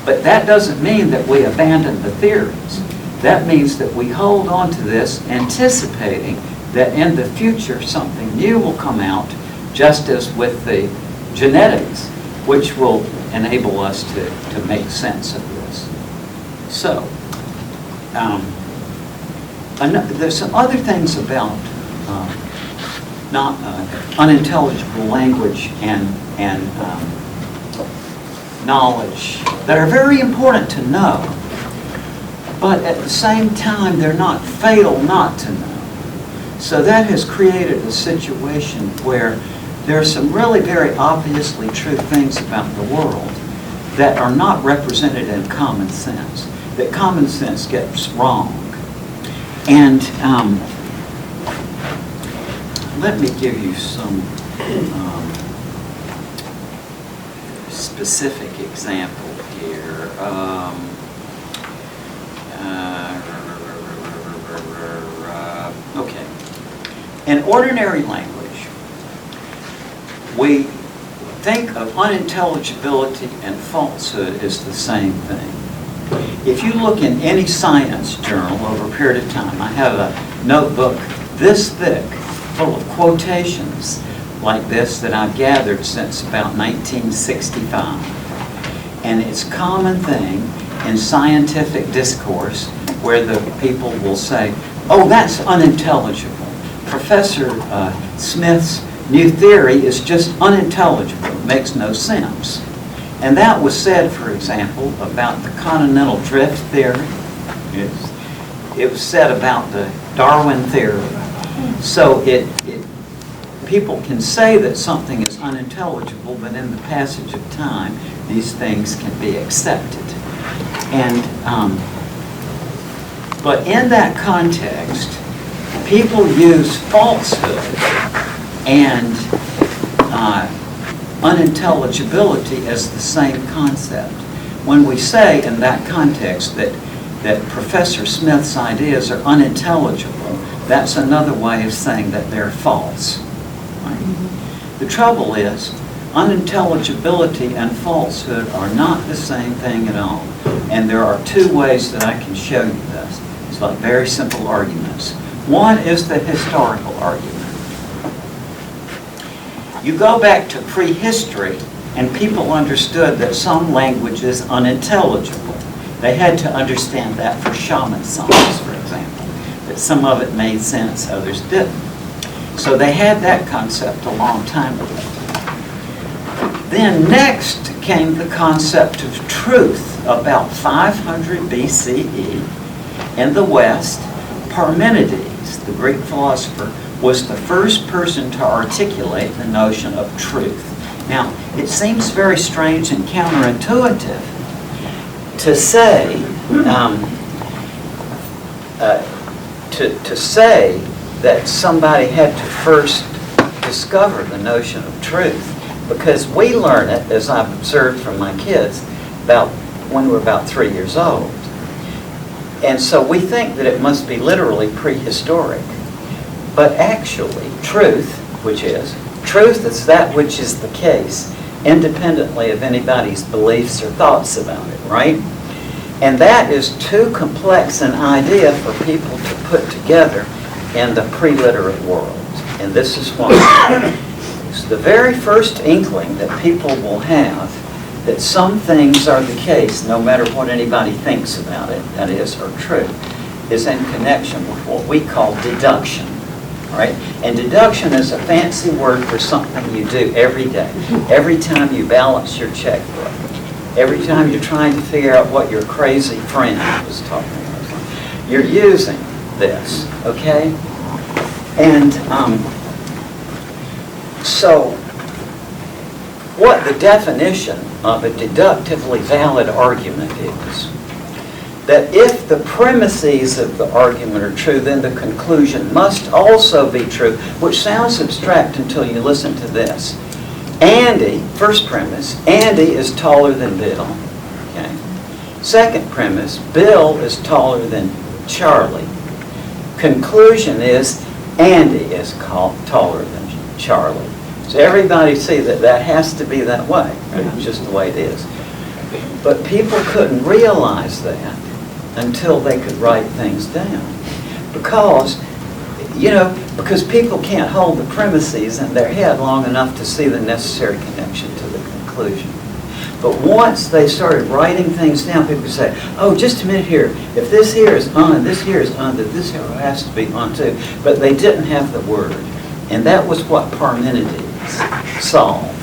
But that doesn't mean that we abandon the theories. That means that we hold on to this, anticipating that in the future something new will come out, just as with the genetics, which will enable us to make sense of this. So, there's some other things about not unintelligible language and knowledge that are very important to know, but at the same time they're not fatal not to know. So that has created a situation where there are some really very obviously true things about the world that are not represented in common sense, that common sense gets wrong. And let me give you some specific example here. Okay. In ordinary language, we think of unintelligibility and falsehood as the same thing. If you look in any science journal over a period of time, I have a notebook this thick full of quotations like this that I've gathered since about 1965. And it's a common thing in scientific discourse where the people will say, oh, that's unintelligible. Professor Smith's new theory is just unintelligible. It makes no sense. And that was said, for example, about the continental drift theory. It was said about the Darwin theory. So people can say that something is unintelligible, but in the passage of time, these things can be accepted. And but in that context, people use falsehood and unintelligibility as the same concept. When we say in that context that Professor Smith's ideas are unintelligible, that's another way of saying that they're false. Right? The trouble is, unintelligibility and falsehood are not the same thing at all. And there are two ways that I can show you this. It's like very simple arguments. One is the historical argument. You go back to prehistory, and people understood that some language is unintelligible. They had to understand that for shaman songs, for example, that some of it made sense, others didn't. So they had that concept a long time ago. Then next came the concept of truth about 500 BCE. In the West, Parmenides, the Greek philosopher, was the first person to articulate the notion of truth. Now, it seems very strange and counterintuitive to say to say that somebody had to first discover the notion of truth, because we learn it, as I've observed from my kids, about when we're about 3 years old. And so we think that it must be literally prehistoric. But actually, truth is that which is the case, independently of anybody's beliefs or thoughts about it, right? And that is too complex an idea for people to put together in the pre-literate world. And this is why. It's the very first inkling that people will have that some things are the case, no matter what anybody thinks about it, that is, are true, is in connection with what we call deduction, right? And deduction is a fancy word for something you do every day. Every time you balance your checkbook, every time you're trying to figure out what your crazy friend was talking about, you're using this, okay? And so what the definition of a deductively valid argument is, that if the premises of the argument are true, then the conclusion must also be true, which sounds abstract until you listen to this. Andy, first premise, Andy is taller than Bill. Okay. Second premise, Bill is taller than Charlie. Conclusion is Andy is taller than Charlie. So everybody see that that has to be that way. Right? It's just the way it is. But people couldn't realize that until they could write things down. Because people can't hold the premises in their head long enough to see the necessary connection to the conclusion. But once they started writing things down, people would say, oh, just a minute here. If this here is on, this here is on, that this here has to be on too. But they didn't have the word. And that was what Parmenides solved.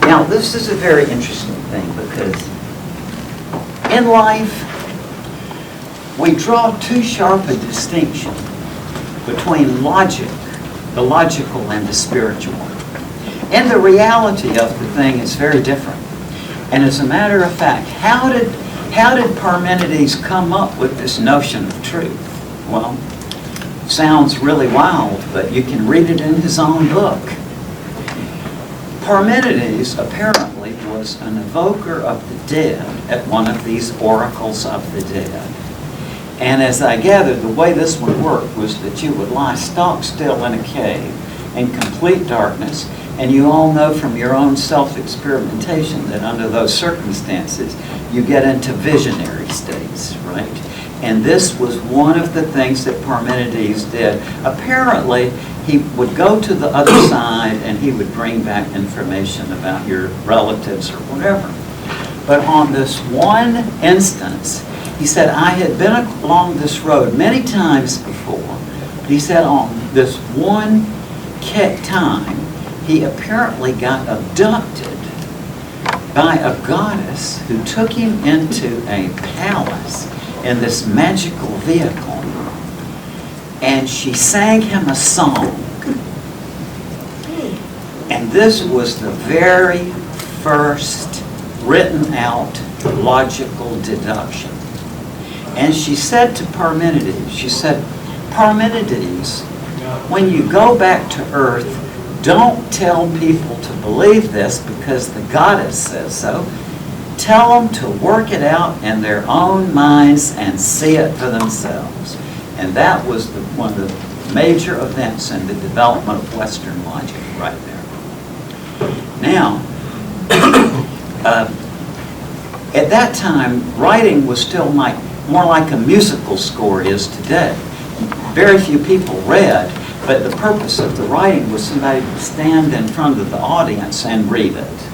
Now, this is a very interesting thing because in life, we draw too sharp a distinction between logic, the logical, and the spiritual. And the reality of the thing is very different. And as a matter of fact, how did Parmenides come up with this notion of truth? Well, it sounds really wild, but you can read it in his own book. Parmenides apparently was an evoker of the dead at one of these oracles of the dead. And as I gathered, the way this would work was that you would lie stock still in a cave in complete darkness, and you all know from your own self-experimentation that under those circumstances, you get into visionary states, right? And this was one of the things that Parmenides did. Apparently, he would go to the other side and he would bring back information about your relatives or whatever. But on this one instance, he said, I had been along this road many times before. He said on this one time, he apparently got abducted by a goddess who took him into a palace in this magical vehicle. And she sang him a song. And this was the very first written out logical deduction. And she said to Parmenides, she said, Parmenides, when you go back to Earth, don't tell people to believe this because the goddess says so. Tell them to work it out in their own minds and see it for themselves. And that was one of the major events in the development of Western logic right there. Now, at that time, writing was still more like a musical score is today. Very few people read, but the purpose of the writing was somebody to stand in front of the audience and read it.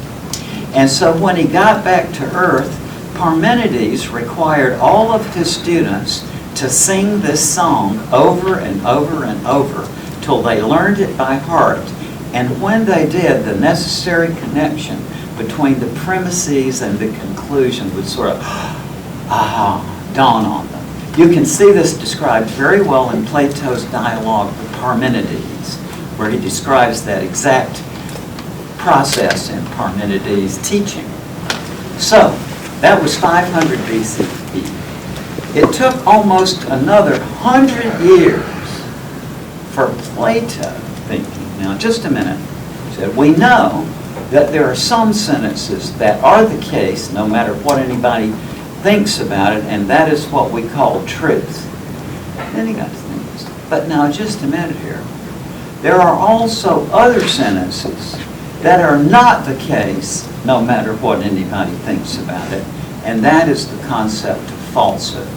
And so when he got back to Earth, Parmenides required all of his students to sing this song over and over and over till they learned it by heart. And when they did, the necessary connection between the premises and the conclusion would sort of dawn on them. You can see this described very well in Plato's dialogue with Parmenides, where he describes that exact process in Parmenides' teaching. So, that was 500 BCE. It took almost another 100 years for Plato thinking. Now, just a minute. He said, we know that there are some sentences that are the case, no matter what anybody thinks about it, and that is what we call truth. Then he got to think, but now just a minute here. There are also other sentences that are not the case, no matter what anybody thinks about it, and that is the concept of falsehood.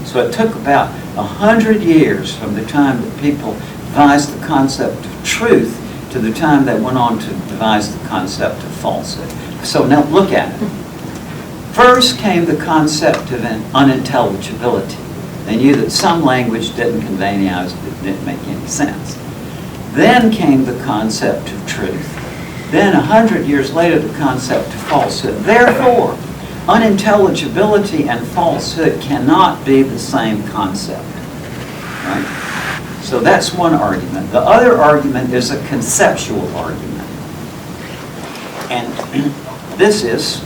So it took about 100 years from the time that people devised the concept of truth to the time they went on to devise the concept of falsehood. So now look at it. First came the concept of unintelligibility, They knew that some language didn't convey any ideas that didn't make any sense. Then came the concept of truth. Then 100 years later, the concept of falsehood. Therefore, unintelligibility and falsehood cannot be the same concept. Right? So that's one argument. The other argument is a conceptual argument. And this is,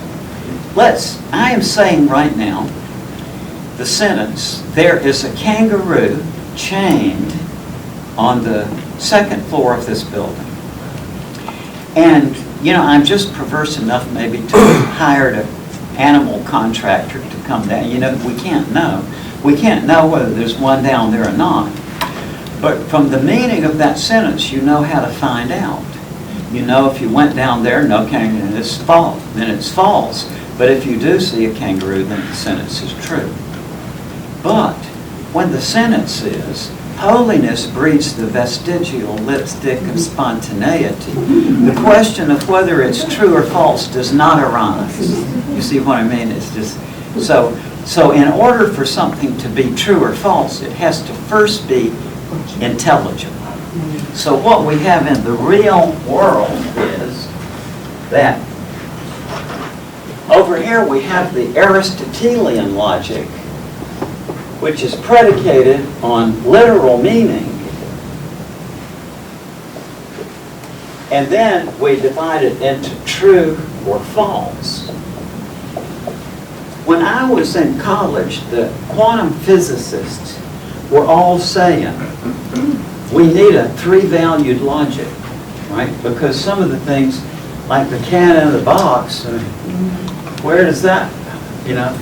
I am saying right now, the sentence, there is a kangaroo chained on the second floor of this building. And, I'm just perverse enough maybe to hire an animal contractor to come down. We can't know. We can't know whether there's one down there or not. But from the meaning of that sentence, you know how to find out. If you went down there, no kangaroo, it's false, then it's false. But if you do see a kangaroo, then the sentence is true. But when the sentence is, holiness breeds the vestigial lipstick of spontaneity, the question of whether it's true or false does not arise. You see what I mean? It's just, so in order for something to be true or false, it has to first be intelligible. So what we have in the real world is that over here we have the Aristotelian logic, which is predicated on literal meaning. And then we divide it into true or false. When I was in college, the quantum physicists were all saying, we need a three-valued logic, right? Because some of the things, like the cat in the box, where does that,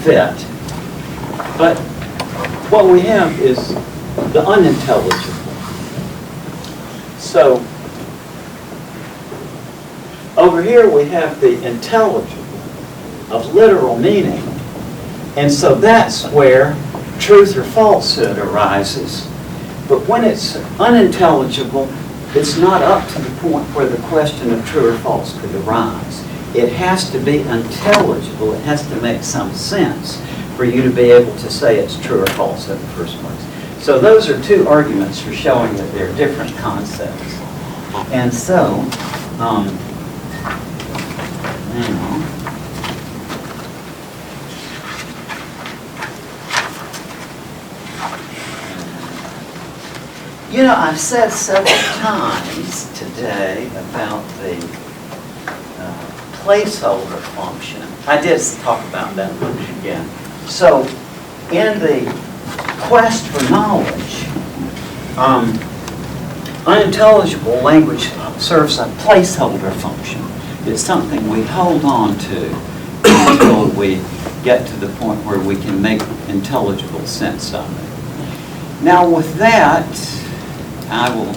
fit? But what we have is the unintelligible. So, over here we have the intelligible of literal meaning. And so that's where truth or falsehood arises. But when it's unintelligible, it's not up to the point where the question of true or false could arise. It has to be intelligible. It has to make some sense for you to be able to say it's true or false in the first place. So those are two arguments for showing that they're different concepts. And so, I've said several times today about the placeholder function. I did talk about that one again. So, in the quest for knowledge, unintelligible language serves a placeholder function. It's something we hold on to until we get to the point where we can make intelligible sense of it. Now, with that, I will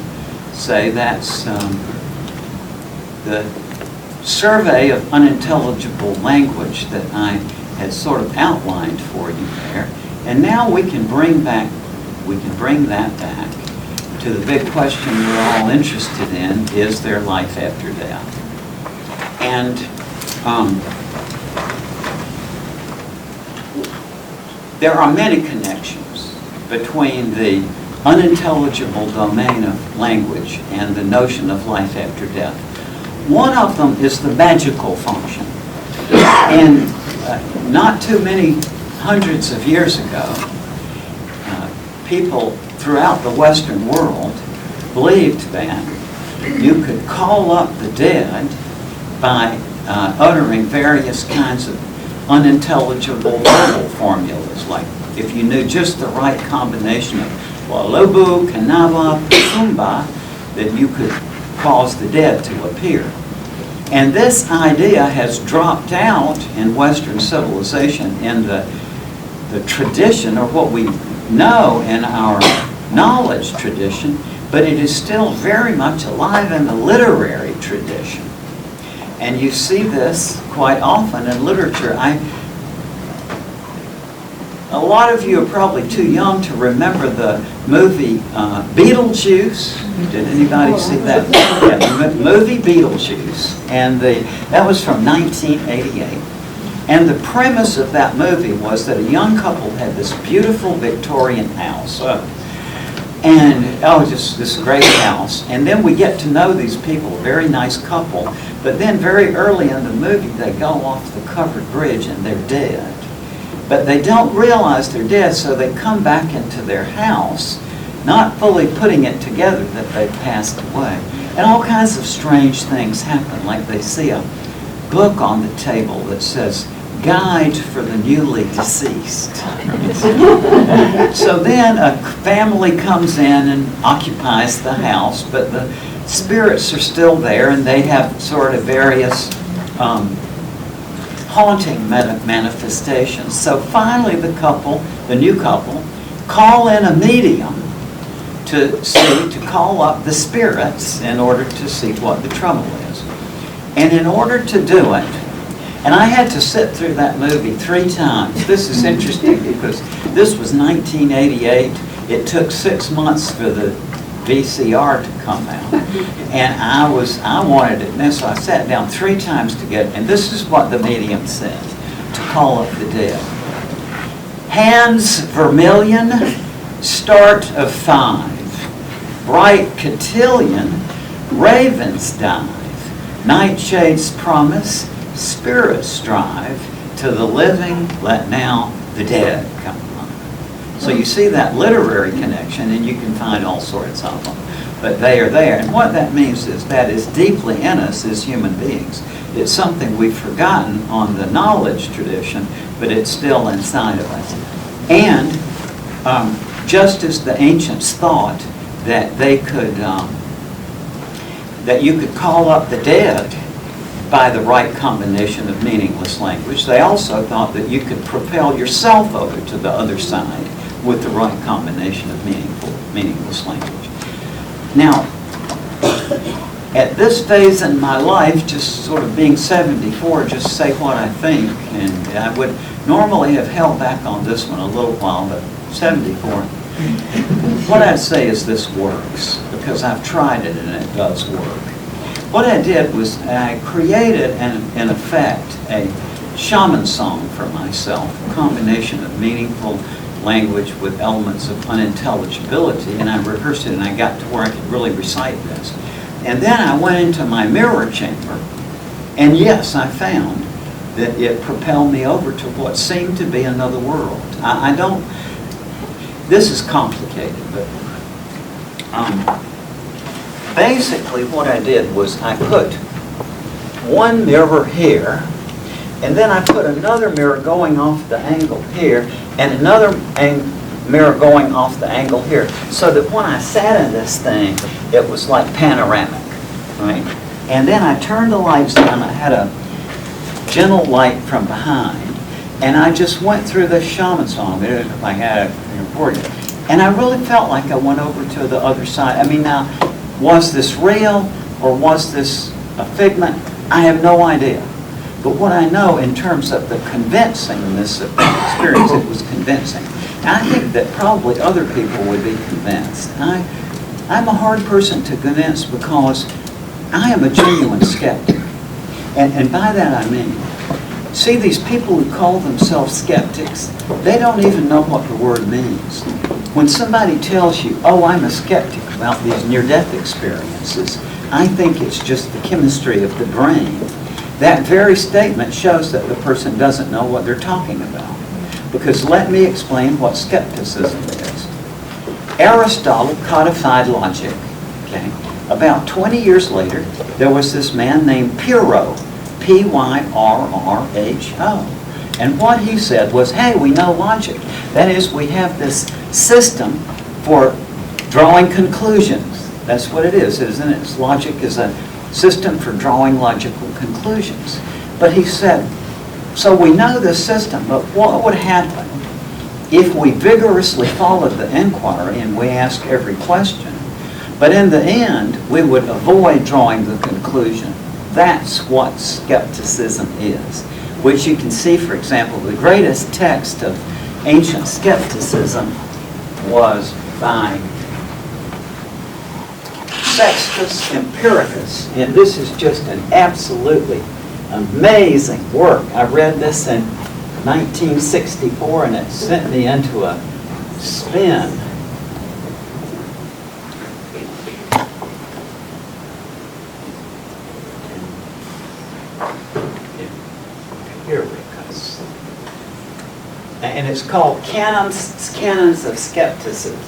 say that's the survey of unintelligible language that I had sort of outlined for you there. And now we can bring that back to the big question we're all interested in: is there life after death? And there are many connections between the unintelligible domain of language and the notion of life after death. One of them is the magical function. And not too many hundreds of years ago, people throughout the Western world believed that you could call up the dead by uttering various kinds of unintelligible verbal formulas, like if you knew just the right combination of Walubu, Kanava, Pumba, that you could cause the dead to appear. And this idea has dropped out in Western civilization in the tradition, or what we know in our knowledge tradition, but it is still very much alive in the literary tradition. And you see this quite often in literature. A lot of you are probably too young to remember the movie Beetlejuice. Did anybody see that? Yeah, the movie Beetlejuice. And that was from 1988. And the premise of that movie was that a young couple had this beautiful Victorian house. Just this great house. And then we get to know these people, very nice couple. But then very early in the movie, they go off the covered bridge and they're dead. But they don't realize they're dead, so they come back into their house, not fully putting it together that they've passed away. And all kinds of strange things happen, like they see a book on the table that says, Guide for the Newly Deceased. So then a family comes in and occupies the house, but the spirits are still there, and they have sort of various haunting manifestations. So finally the new couple, call in a medium to call up the spirits in order to see what the trouble is. And in order to do it, and I had to sit through that movie 3 times. This is interesting because this was 1988. It took 6 months for the VCR to come out. And I wanted it, and so I sat down 3 times to get it. And this is what the medium said to call up the dead. Hands vermilion, start of 5. Bright cotillion, ravens dive. Nightshades promise, spirits strive. To the living, let now the dead come on. So you see that literary connection, and you can find all sorts of them. But they are there. And what that means is that is deeply in us as human beings. It's something we've forgotten on the knowledge tradition, but it's still inside of us. And just as the ancients thought that they could, that you could call up the dead by the right combination of meaningless language, they also thought that you could propel yourself over to the other side with the right combination of meaningless language. Now, at this phase in my life, just sort of being 74, just say what I think, and I would normally have held back on this one a little while, but 74. What I'd say is this works, because I've tried it and it does work. What I did was I created, in effect, a shaman song for myself, a combination of meaningful language with elements of unintelligibility, and I rehearsed it and I got to where I could really recite this. And then I went into my mirror chamber, and yes, I found that it propelled me over to what seemed to be another world. This is complicated, but basically what I did was I put one mirror here, and then I put another mirror going off the angle here, and another mirror going off the angle here, so that when I sat in this thing, it was like panoramic, right? And then I turned the lights on. I had a gentle light from behind, and I just went through the shaman song. It was like I had a recording, and I really felt like I went over to the other side. I mean, now, was this real or was this a figment? I have no idea. But what I know in terms of the convincingness of the experience, it was convincing. And I think that probably other people would be convinced. I'm a hard person to convince because I am a genuine skeptic. And by that I mean, see, these people who call themselves skeptics, they don't even know what the word means. When somebody tells you, oh, I'm a skeptic about these near-death experiences, I think it's just the chemistry of the brain. That very statement shows that the person doesn't know what they're talking about. Because let me explain what skepticism is. Aristotle codified logic. Okay? About 20 years later, there was this man named Pyrrho, P-Y-R-R-H-O. And what he said was, hey, we know logic. That is, we have this system for drawing conclusions. That's what it is, isn't it? Logic is a system for drawing logical conclusions. But he said, so we know this system, but what would happen if we vigorously followed the inquiry and we asked every question, but in the end, we would avoid drawing the conclusion? That's what skepticism is, which you can see, for example, the greatest text of ancient skepticism was by Sextus Empiricus, and this is just an absolutely amazing work. I read this in 1964 and it sent me into a spin. Here we go. And it's called Canons of Skepticism.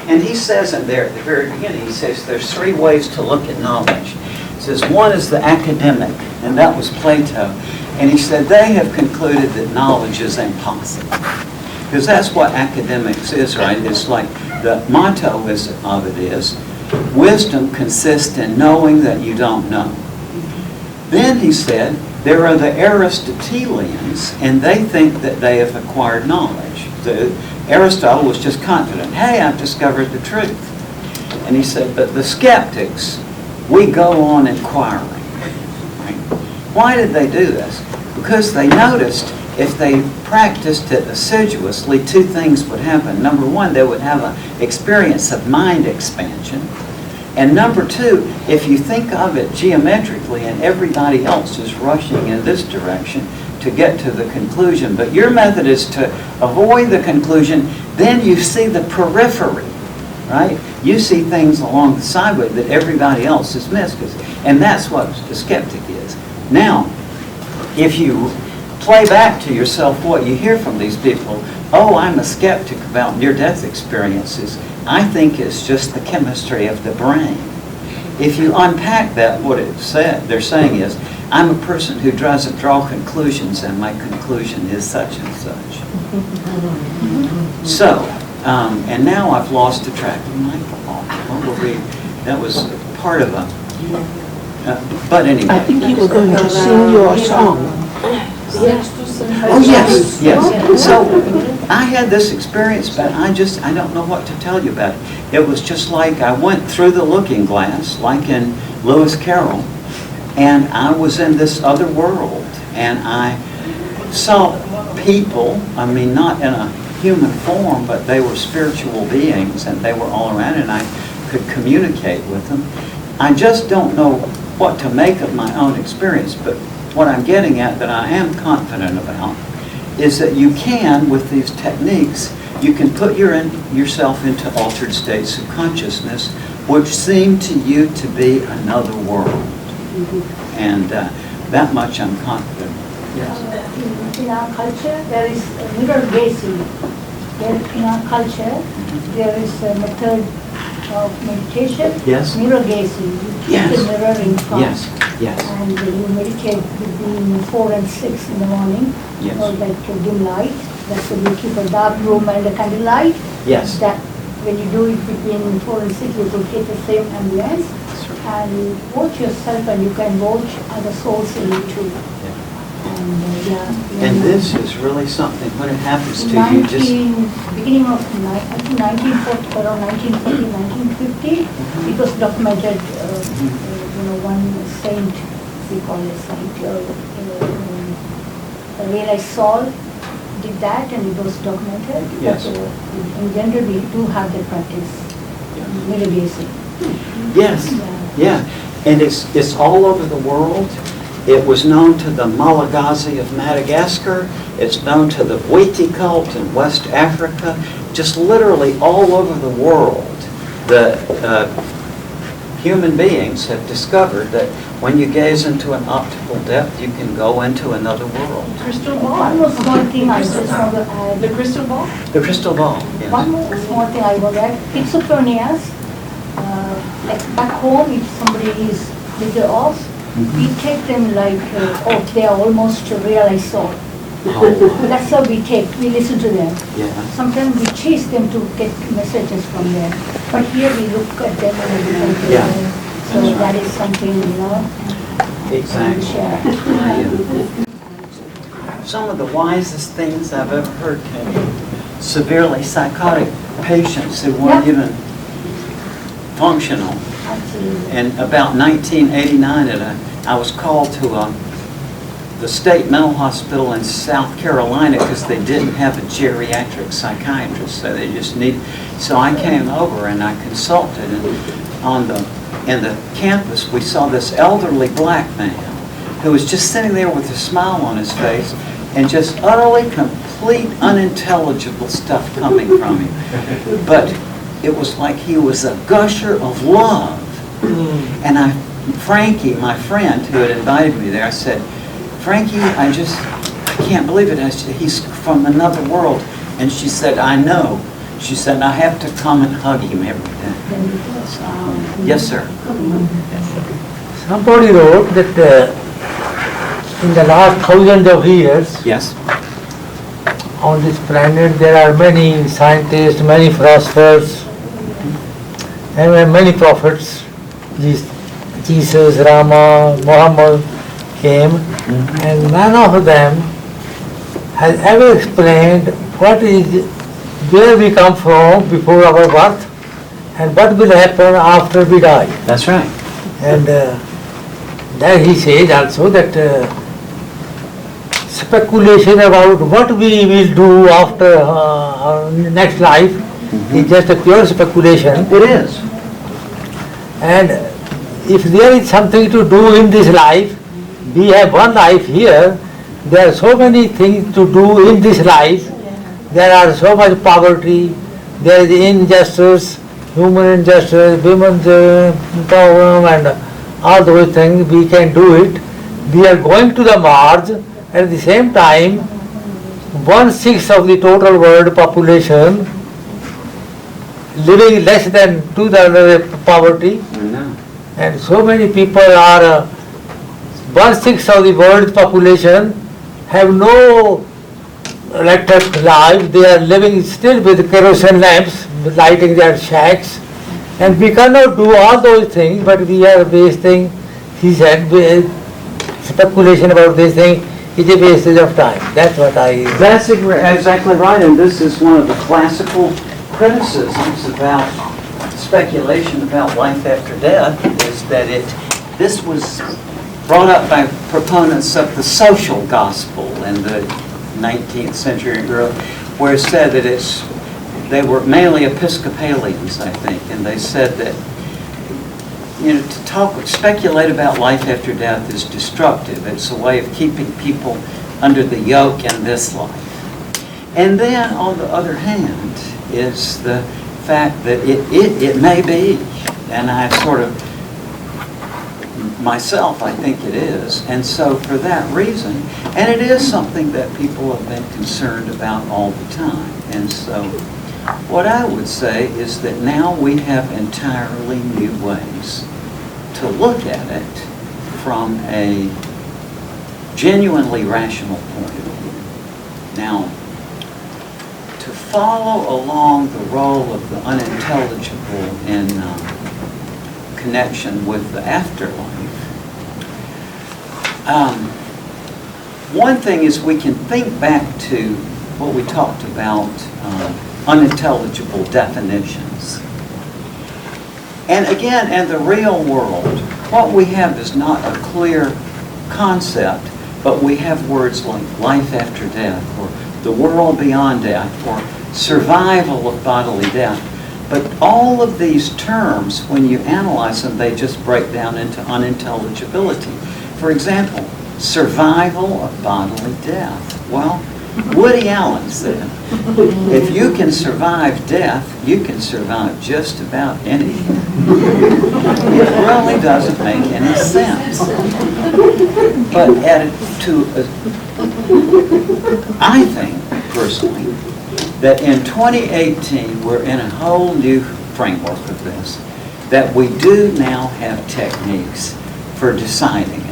And he says in there at the very beginning, he says there's three ways to look at knowledge. He says one is the academic, and that was Plato. And he said they have concluded that knowledge is impossible. Because that's what academics is, right? It's like the motto of it is, wisdom consists in knowing that you don't know. Then he said, there are the Aristotelians, and they think that they have acquired knowledge. Aristotle was just confident, hey, I've discovered the truth. And he said, but the skeptics, we go on inquiring. Right? Why did they do this? Because they noticed if they practiced it assiduously, two things would happen. Number one, they would have an experience of mind expansion. And number two, if you think of it geometrically and everybody else is rushing in this direction to get to the conclusion, but your method is to avoid the conclusion, then you see the periphery, right? You see things along the sideway that everybody else has missed. And that's what the skeptic is. Now, if you play back to yourself what you hear from these people, oh, I'm a skeptic about near-death experiences, I think it's just the chemistry of the brain. If you unpack that, what they're saying is, I'm a person who doesn't draw conclusions, and my conclusion is such and such. So, and now I've lost the track of my thought. What were we? That was part of a. But anyway. I think you were going to sing your song. Oh yes, yes. So I had this experience, but I don't know what to tell you about it. It was just like I went through the looking glass, like in Lewis Carroll, and I was in this other world, and I saw people, I mean, not in a human form, but they were spiritual beings, and they were all around, and I could communicate with them. I just don't know what to make of my own experience, but what I'm getting at that I am confident about is that you can, with these techniques, you can put yourself into altered states of consciousnness which seem to you to be another world. And that much I'm confident. Yes. In our culture, there is mirror gazing. In our culture, there is a method of meditation, Yes. mirror gazing. You keep Yes. the mirror in front. Yes, yes. And you meditate between 4 and 6 in the morning, Yes. or like a dim light. That's when you keep a dark room and a candle light. Yes. That when you do it between 4 and 6, you will get the same ambience. And you watch yourself, and you can watch other souls in you too. And this is really something, when it happens to you, just... Beginning of, I think 1940, around 1940, 1950, it was documented, one saint, we call it saint, realized Saul did that, and it was documented. Yes. But, in general, we do have the practice, mirror gazing. Yes, yeah. And it's all over the world. It was known to the Malagasy of Madagascar. It's known to the Bwiti cult in West Africa. Just literally all over the world, the human beings have discovered that when you gaze into an optical depth, you can go into another world. Crystal ball. One more small thing I just want to add. The crystal ball? The crystal ball, yes. One more small thing I want to add. Schizophrenias, like back home, if somebody is little off, we take them like, they are almost realized soul. Oh. That's how we listen to them. Yeah. Sometimes we chase them to get messages from them. But here we look at them in a different way. Yeah. So that is something, Exactly. share. Some of the wisest things I've ever heard came from severely psychotic patients who weren't Yeah. even functional. Absolutely. And about 1989, I was called to the state mental hospital in South Carolina because they didn't have a geriatric psychiatrist, so they just needed. So I came over and I consulted, and in the campus we saw this elderly black man who was just sitting there with a smile on his face and just utterly complete unintelligible stuff coming from him. But it was like he was a gusher of love. And Frankie, my friend who had invited me there, I said, Frankie, I can't believe it. He's from another world. And she said, I know. She said, I have to come and hug him every day. Yes, sir. Somebody wrote that in the last thousands of years, Yes. on this planet there are many scientists, many philosophers, and many prophets. Jesus, Rama, Muhammad came, and none of them has ever explained where we come from before our birth and what will happen after we die. That's right. And there he says also that speculation about what we will do after our next life is just a pure speculation. It is. And if there is something to do in this life, we have one life here, there are so many things to do in this life. There are so much poverty, there is injustice, human injustice, women's problem, and all those things. We can do it. We are going to the Mars. At the same time, 1/6 of the total world population living less than $2 poverty, I know. and so many people are 1/6 of the world's population have no electric life. They are living still with kerosene lamps, lighting their shacks, and we cannot do all those things. But we are wasting. He said, speculation about this thing is a wastage of time. That's what I. That's exactly right, and this is one of the classical criticisms about speculation about life after death, is that this was brought up by proponents of the social gospel in the 19th century, where it said that they were mainly Episcopalians, I think, and they said that to speculate about life after death is destructive. It's a way of keeping people under the yoke in this life. And then, on the other hand, is the fact that it may be, and I sort of, myself, I think it is. And so for that reason, and it is something that people have been concerned about all the time. And so what I would say is that now we have entirely new ways to look at it from a genuinely rational point of view. Now, to follow along the role of the unintelligible in connection with the afterlife, one thing is we can think back to what we talked about, unintelligible definitions. And again, in the real world, what we have is not a clear concept, but we have words like life after death, or the world beyond death, or survival of bodily death. But all of these terms, when you analyze them, they just break down into unintelligibility. For example, survival of bodily death. Well, Woody Allen said, if you can survive death, you can survive just about anything. It really doesn't make any sense. But I think, personally, that in 2018, we're in a whole new framework of this, that we do now have techniques for deciding it.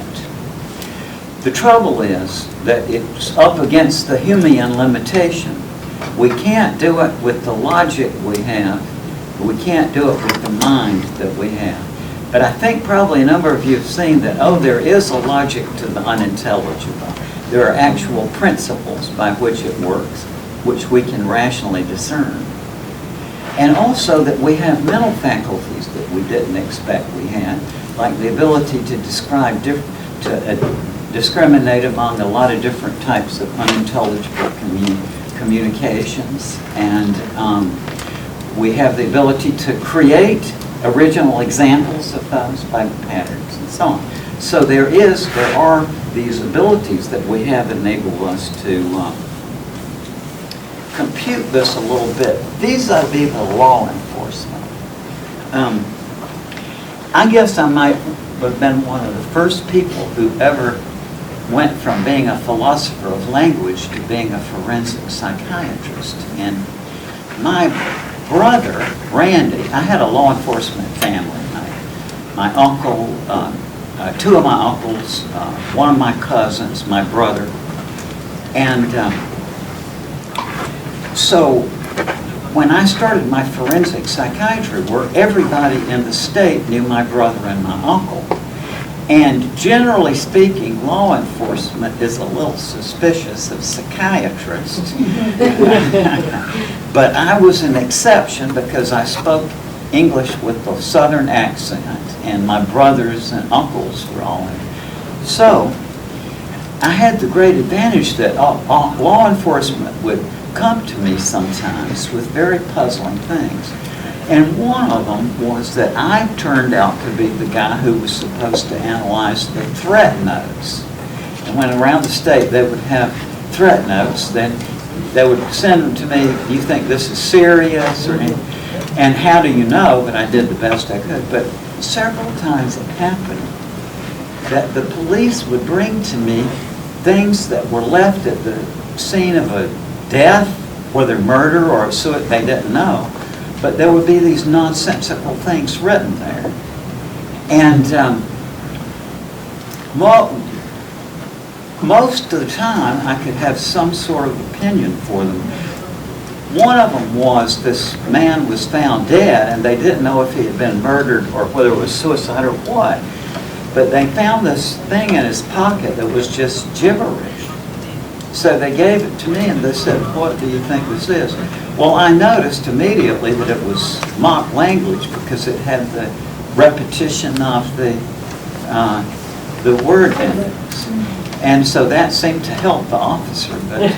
The trouble is that it's up against the Humean limitation. We can't do it with the logic we have. We can't do it with the mind that we have. But I think probably a number of you have seen that, there is a logic to the unintelligible. There are actual principles by which it works, which we can rationally discern. And also that we have mental faculties that we didn't expect we had, like the ability to discriminate among a lot of different types of unintelligible communications. And we have the ability to create original examples of those by patterns and so on. So there are these abilities that we have enable us to compute this a little bit vis-a-vis the law enforcement. I guess I might have been one of the first people who ever went from being a philosopher of language to being a forensic psychiatrist. And my brother, Randy, I had a law enforcement family. My uncle, two of my uncles, one of my cousins, my brother. And so when I started my forensic psychiatry work, everybody in the state knew my brother and my uncle. And generally speaking, law enforcement is a little suspicious of psychiatrists. But I was an exception because I spoke English with a southern accent, and my brothers and uncles were all in. So I had the great advantage that law enforcement would come to me sometimes with very puzzling things. And one of them was that I turned out to be the guy who was supposed to analyze the threat notes. And when around the state they would have threat notes, then they would send them to me, do you think this is serious? Or anything? And how do you know? But I did the best I could. But several times it happened that the police would bring to me things that were left at the scene of a death, whether murder or suicide, they didn't know. But there would be these nonsensical things written there. And most of the time I could have some sort of opinion for them. One of them was this man was found dead and they didn't know if he had been murdered or whether it was suicide or what. But they found this thing in his pocket that was just gibberish. So they gave it to me and they said, what do you think this is? Well, I noticed immediately that it was mock language because it had the repetition of the word endings. And so that seemed to help the officer. But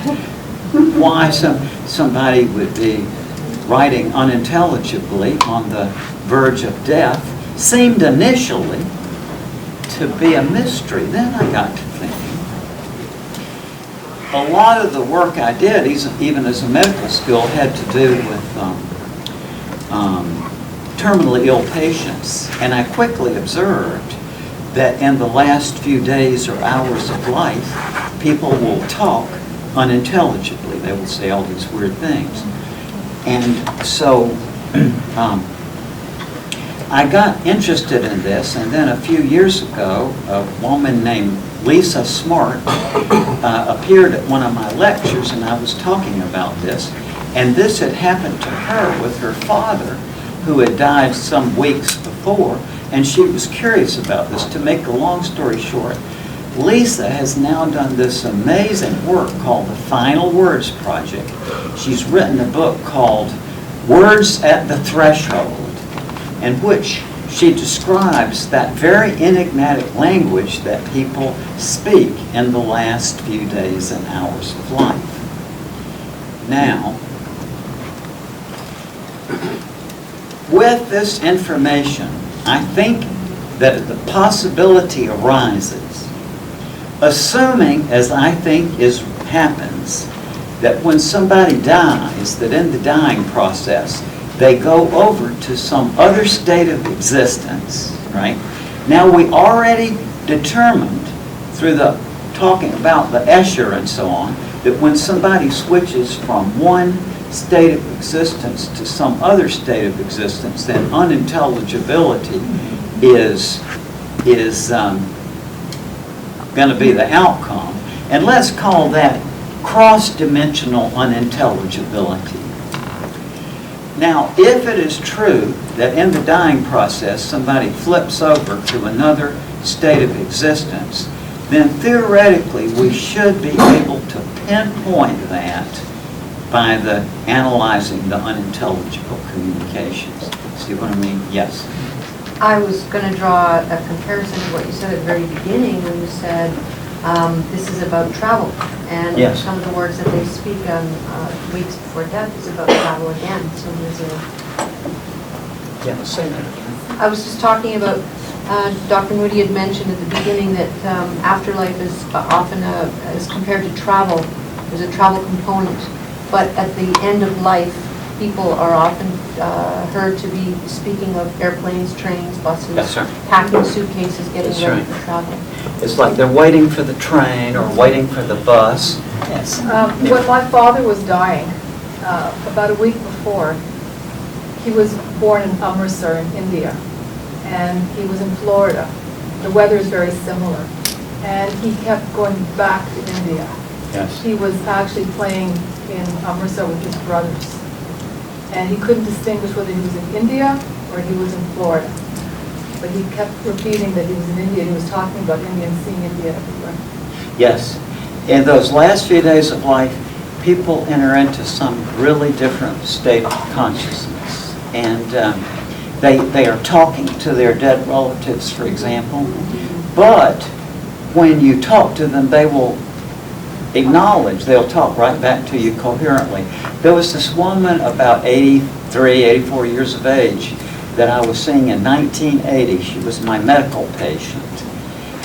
why somebody would be writing unintelligibly on the verge of death seemed initially to be a mystery. Then I got to thinking. A lot of the work I did, even as a medical school, had to do with terminally ill patients. And I quickly observed that in the last few days or hours of life, people will talk unintelligibly. They will say all these weird things. And so I got interested in this, and then a few years ago, a woman named Lisa Smart appeared at one of my lectures, and I was talking about this. And this had happened to her with her father, who had died some weeks before, and she was curious about this. To make a long story short, Lisa has now done this amazing work called the Final Words Project. She's written a book called Words at the Threshold, in which she describes that very enigmatic language that people speak in the last few days and hours of life. Now, with this information, I think that the possibility arises, assuming, as I think happens, that when somebody dies, that in the dying process, they go over to some other state of existence, right? Now, we already determined through the talking about the Escher and so on, that when somebody switches from one state of existence to some other state of existence, then unintelligibility is going to be the outcome. And let's call that cross-dimensional unintelligibility. Now, if it is true that in the dying process somebody flips over to another state of existence, then theoretically we should be able to pinpoint that by analyzing the unintelligible communications. See what I mean? Yes. I was going to draw a comparison to what you said at the very beginning when you said this is about travel. And yes. Some of the words that they speak on weeks before death is about travel again. So there's Yeah, say that. I was just talking about Dr. Moody had mentioned at the beginning that afterlife is often, as compared to travel, there's a travel component. But at the end of life, people are often heard to be speaking of airplanes, trains, buses, That's right. packing suitcases, getting That's ready right. for travel. It's like they're waiting for the train or waiting for the bus. Yes. When my father was dying, about a week before, he was born in Amritsar in India, and he was in Florida. The weather is very similar, and he kept going back to India. Yes. He was actually playing in Amritsar with his brothers, and he couldn't distinguish whether he was in India or he was in Florida. But he kept repeating that he was in India, and he was talking about India and seeing India everywhere. Yes. In those last few days of life, people enter into some really different state of consciousness. And they are talking to their dead relatives, for example. But when you talk to them, they will acknowledge, they'll talk right back to you coherently. There was this woman about 83, 84 years of age that I was seeing in 1980. She was my medical patient.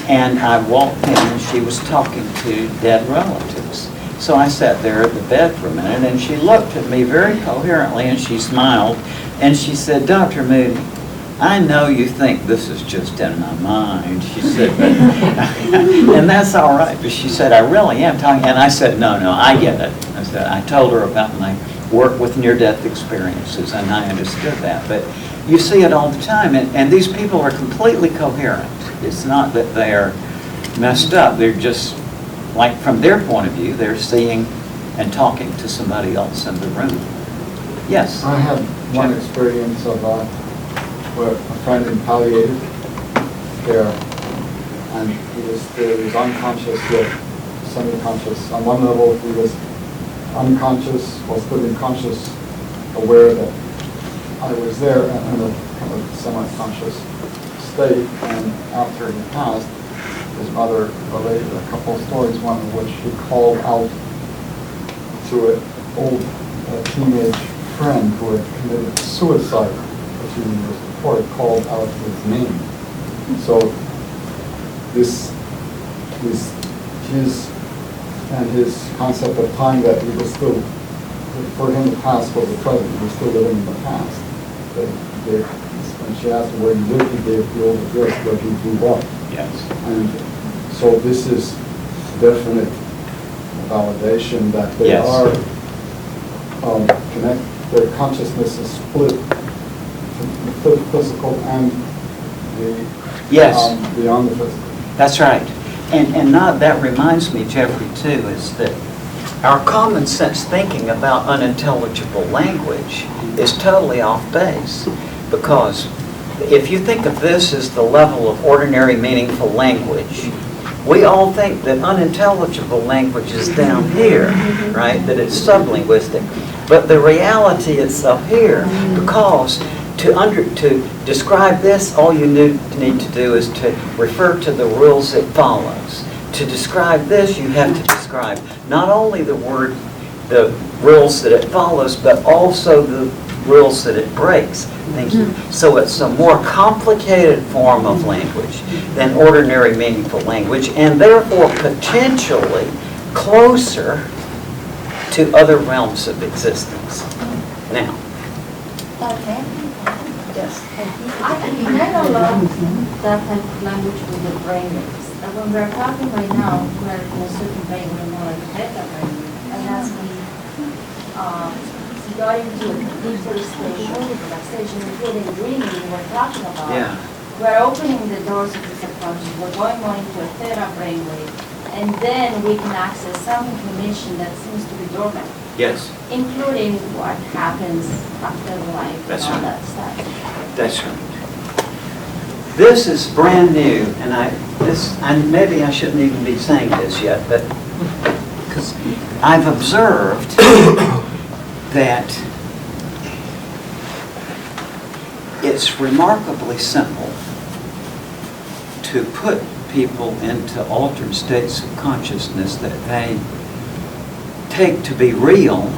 And I walked in and she was talking to dead relatives. So I sat there at the bed for a minute and she looked at me very coherently and she smiled and she said, "Dr. Moody, I know you think this is just in my mind," she said, and that's all right. But she said, "I really am talking," and I said, no, I get it. I said, I told her about my work with near-death experiences and I understood that. But you see it all the time, and these people are completely coherent. It's not that they're messed up. They're just, like from their point of view, they're seeing and talking to somebody else in the room. Yes? I had one experience of where a friend in palliative care, and he was unconscious yet semi-conscious. On one level, he was unconscious, was still unconscious, aware that I was there in a kind of semi-conscious state, and after he passed, his mother related a couple of stories, one of which he called out to an old teenage friend who had committed suicide a few years before. He called out his name. So his concept of time, that he was still, for him the past was the present, he was still living in the past. When she asked him where he lived, he gave the old address where he grew up. Yes. And so this is definite validation that they Yes. are connected. Their consciousness is split, the physical and the Yes. beyond the physical. That's right. And that reminds me, Jeffrey, too, is that our common sense thinking about unintelligible language is totally off base. Because if you think of this as the level of ordinary meaningful language, we all think that unintelligible language is down here, right? That it's sublinguistic. But the reality is up here, because to describe this, all you need to do is to refer to the rules it follows. To describe this, you have to describe not only the rules that it follows, but also the rules that it breaks. Thank you. So it's a more complicated form of language than ordinary meaningful language, and therefore potentially closer to other realms of existence. Now. Okay. Yes. I kind of love that type of language with the brain waves. And when we're talking right now, we're in a certain brain, we're more like beta brain. And as we got into a deeper stage of relaxation, including dreaming, we're talking about, Yeah. we're opening the doors of the subconscious, we're going more into a theta brainwave, and then we can access some information that seems to be dormant, Yes. including what happens after life That's and all right. that stuff. That's right. This is brand new, and maybe I shouldn't even be saying this yet, but because I've observed that it's remarkably simple to put people into altered states of consciousness that they take to be real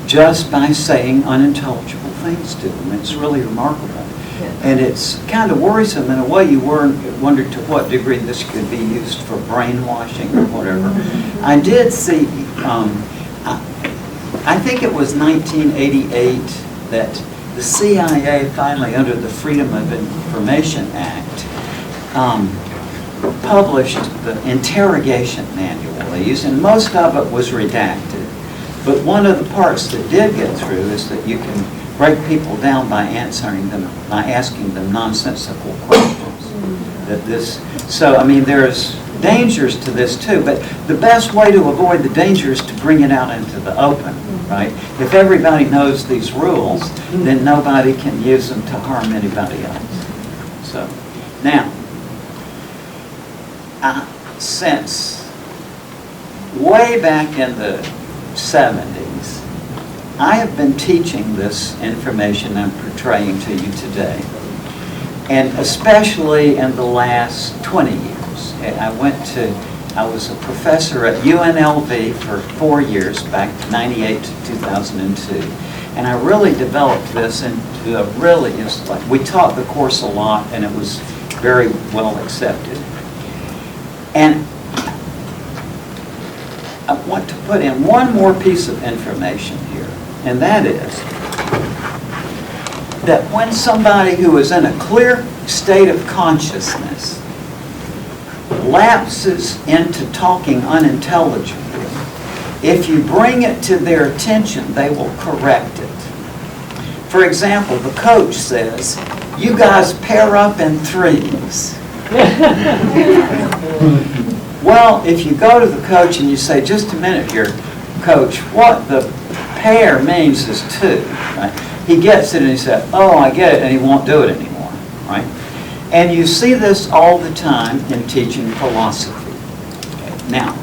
just by saying unintelligible things to them. It's really remarkable. And it's kind of worrisome in a way. You wondered to what degree this could be used for brainwashing or whatever. I did see, I think it was 1988 that the CIA finally, under the Freedom of Information Act, published the interrogation manual they used, and most of it was redacted. But one of the parts that did get through is that you can break people down by asking them nonsensical questions. So I mean, there's dangers to this too, but the best way to avoid the danger is to bring it out into the open, right? If everybody knows these rules, then nobody can use them to harm anybody else. So, now, since way back in the 70s, I have been teaching this information I'm portraying to you today, and especially in the last 20 years. I was a professor at UNLV for 4 years, back 98 to 2002, and I really developed this into a really, we taught the course a lot, and it was very well accepted. And I want to put in one more piece of information here, and that is that when somebody who is in a clear state of consciousness lapses into talking unintelligibly, if you bring it to their attention, they will correct it. For example, the coach says, "You guys pair up in threes." Well, if you go to the coach and you say, "Just a minute here, coach, what the pair means is two," right? He gets it and he said, "Oh, I get it," and he won't do it anymore, right? And you see this all the time in teaching philosophy. Okay. Now,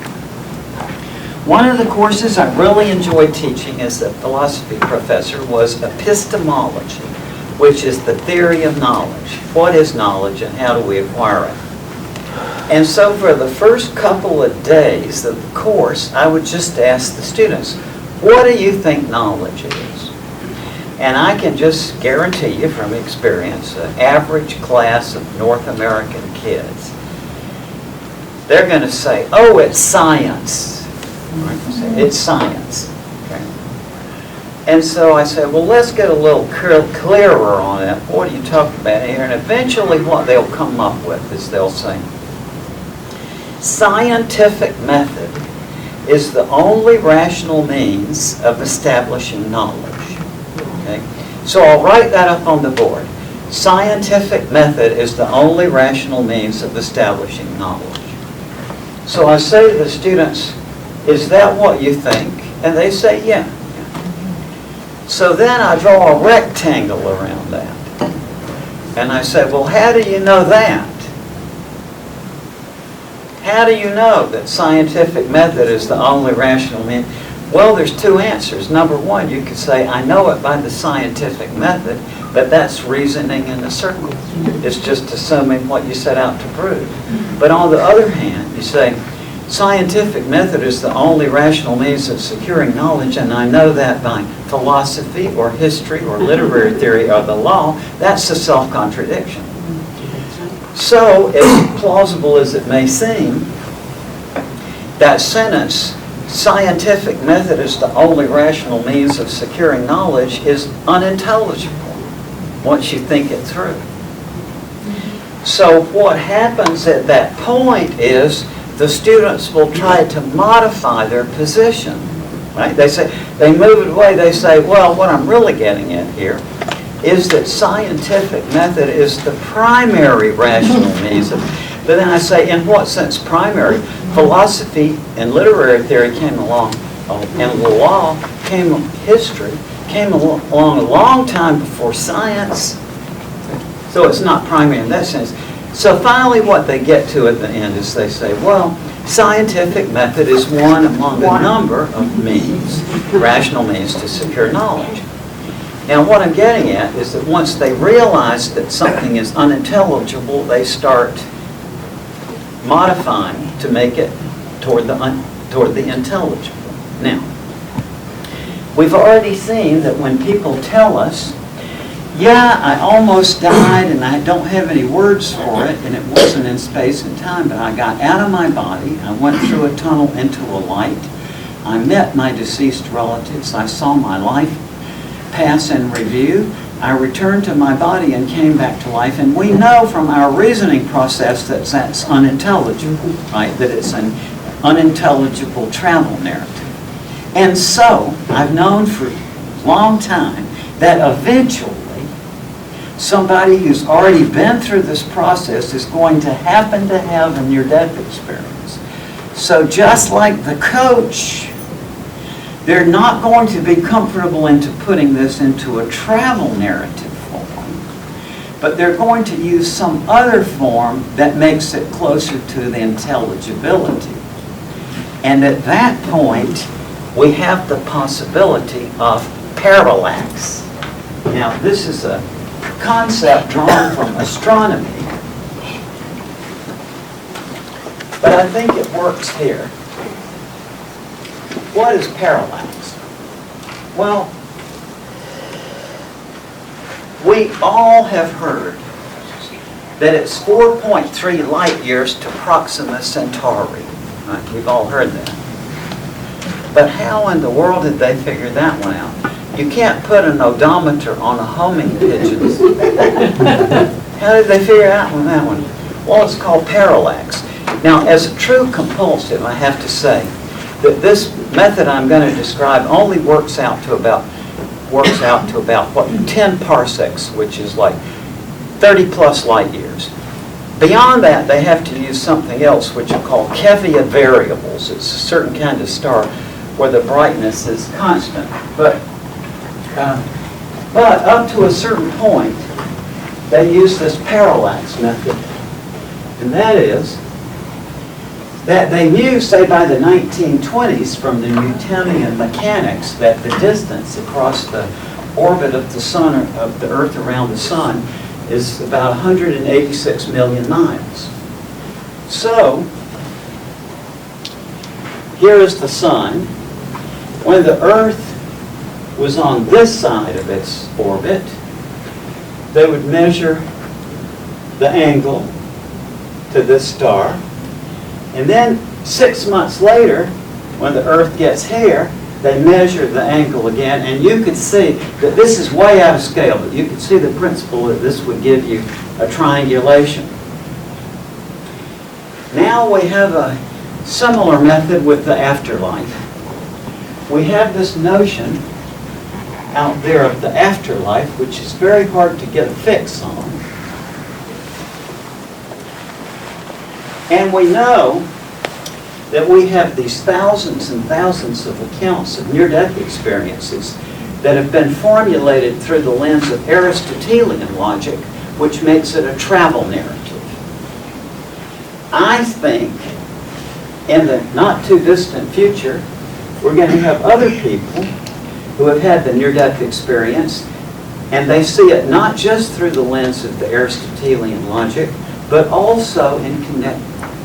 one of the courses I really enjoyed teaching as a philosophy professor was epistemology, which is the theory of knowledge. What is knowledge and how do we acquire it? And so for the first couple of days of the course, I would just ask the students, what do you think knowledge is? And I can just guarantee you from experience, an average class of North American kids, they're going to say, "Oh, it's science." Right? It's science. Okay. And so I said, well, let's get a little clearer on it. What are you talking about here? And eventually what they'll come up with is they'll say, scientific method is the only rational means of establishing knowledge. Okay? So I'll write that up on the board. Scientific method is the only rational means of establishing knowledge. So I say to the students, is that what you think? And they say, yeah. So then I draw a rectangle around that. And I say, well, how do you know that? How do you know that scientific method is the only rational means? Well, there's two answers. Number one, you could say, I know it by the scientific method, but that's reasoning in a circle. It's just assuming what you set out to prove. But on the other hand, you say, scientific method is the only rational means of securing knowledge, and I know that by philosophy or history or literary theory or the law. That's a self-contradiction. So, as plausible as it may seem, that sentence, scientific method is the only rational means of securing knowledge, is unintelligible once you think it through. So what happens at that point is the students will try to modify their position. Right? They move it away. They say, well, what I'm really getting at here is that scientific method is the primary rational means of. But then I say, in what sense primary? Philosophy and literary theory came along, and the law came, history came along a long time before science. So it's not primary in that sense. So finally what they get to at the end is they say, well, scientific method is one among a number of means, rational means to secure knowledge. Now what I'm getting at is that once they realize that something is unintelligible, they start modifying to make it toward the intelligible. Now, we've already seen that when people tell us Yeah, I almost died, and I don't have any words for it, and it wasn't in space and time, but I got out of my body, I went through a tunnel into a light, I met my deceased relatives, I saw my life pass in review, I returned to my body and came back to life, and we know from our reasoning process that that's unintelligible, right? That it's an unintelligible travel narrative. And so, I've known for a long time that eventually somebody who's already been through this process is going to happen to have a near-death experience. So just like the coach, they're not going to be comfortable into putting this into a travel narrative form, but they're going to use some other form that makes it closer to the intelligibility. And at that point, we have the possibility of parallax. Now, this is a concept drawn from astronomy, but I think it works here. What is parallax? Well, we all have heard that it's 4.3 light years to Proxima Centauri. Right? We've all heard that. But how in the world did they figure that one out? You can't put an odometer on a homing pigeon. How did they figure out on that one? Well, it's called parallax. Now, as a true compulsive, I have to say that this method I'm going to describe only works out to about what, 10 parsecs, which is like 30 plus light years. Beyond that, they have to use something else, which are called Kevia variables. It's a certain kind of star where the brightness is constant. But up to a certain point, they use this parallax method. And that is that they knew, say, by the 1920s from the Newtonian mechanics that the distance across the orbit of the sun, of the Earth around the sun, is about 186 million miles. So, here is the sun. When the Earth was on this side of its orbit, they would measure the angle to this star. And then 6 months later, when the Earth gets here, they measure the angle again. And you could see that this is way out of scale, but you could see the principle that this would give you a triangulation. Now we have a similar method with the afterlife. We have this notion out there of the afterlife, which is very hard to get a fix on. And we know that we have these thousands and thousands of accounts of near-death experiences that have been formulated through the lens of Aristotelian logic, which makes it a travel narrative. I think in the not-too-distant future, we're going to have other people who have had the near-death experience, and they see it not just through the lens of the Aristotelian logic, but also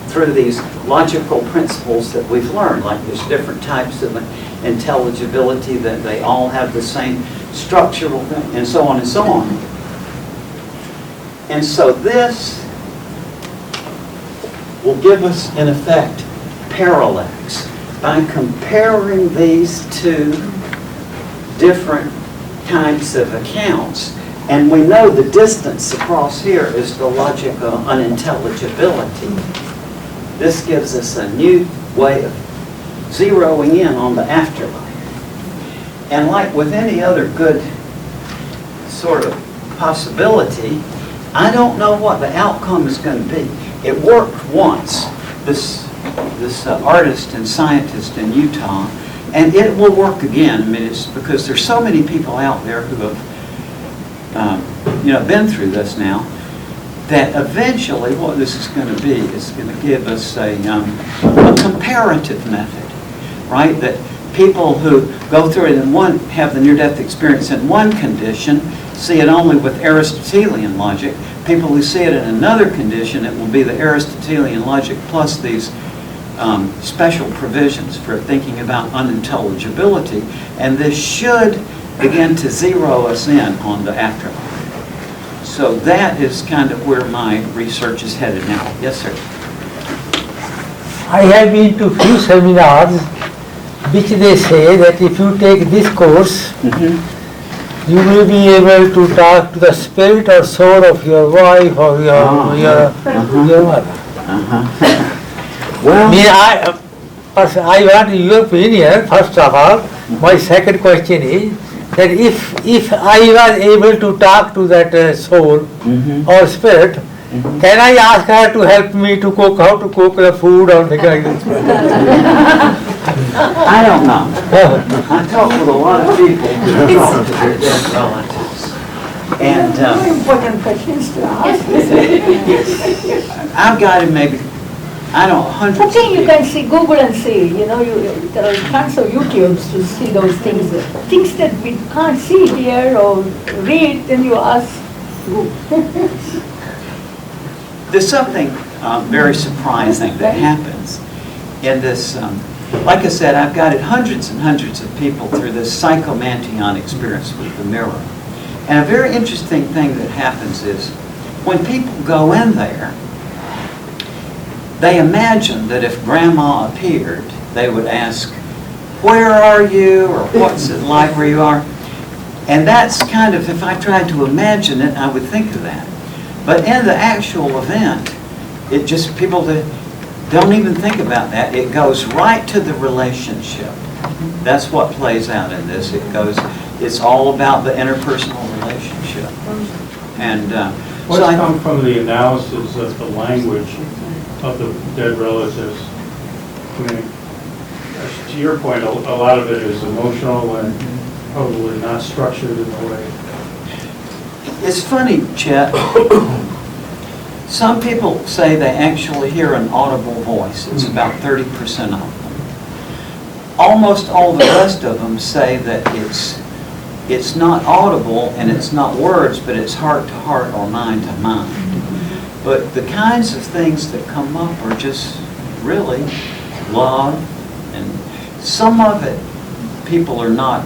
through these logical principles that we've learned, like there's different types of intelligibility, that they all have the same structural thing, and so on and so on. And so this will give us, in effect, parallax by comparing these two different kinds of accounts. And we know the distance across here is the logic of unintelligibility. This gives us a new way of zeroing in on the afterlife. And like with any other good sort of possibility, I don't know what the outcome is going to be. It worked once, this artist and scientist in Utah, and it will work again. I mean, it's because there's so many people out there who have been through this now, that eventually what this is going to be is going to give us a comparative method, right? That people who go through it and have the near-death experience in one condition see it only with Aristotelian logic. People who see it in another condition, it will be the Aristotelian logic plus these special provisions for thinking about unintelligibility. And this should begin to zero us in on the afterlife. So that is kind of where my research is headed now. Yes, sir. I have been to few seminars which they say that if you take this course, you will be able to talk to the spirit or soul of your wife or your mother. Well, I want your opinion, first of all. My second question is that if I was able to talk to that soul or spirit, can I ask her to help me to cook, how to cook the food or things like this? I don't know. I talk with a lot of people who talk to their dead relatives. And Very important questions to ask. I've got it maybe, I don't know, hundreds of Something you people. can see, Google and see, there are tons of YouTubes to see those things. Things that we can't see here or read, then you ask. There's something very surprising that happens in this. Like I said, I've guided hundreds and hundreds of people through this psychomantion experience with the mirror. And a very interesting thing that happens is when people go in there, they imagine that if Grandma appeared, they would ask, "Where are you?" or "What's it like where you are?" And that's kind of, if I tried to imagine it, I would think of that. But in the actual event, it just, people that don't even think about that. It goes right to the relationship. That's what plays out in this. It's all about the interpersonal relationship. And What's so I come from the analysis of the language of the dead relatives? I mean, to your point, a lot of it is emotional and probably not structured in a way. It's funny, Chet. Some people say they actually hear an audible voice. It's about 30% of them. Almost all the rest of them say that it's not audible and it's not words, but it's heart to heart or mind to mind. But the kinds of things that come up are just really love, and some of it people are not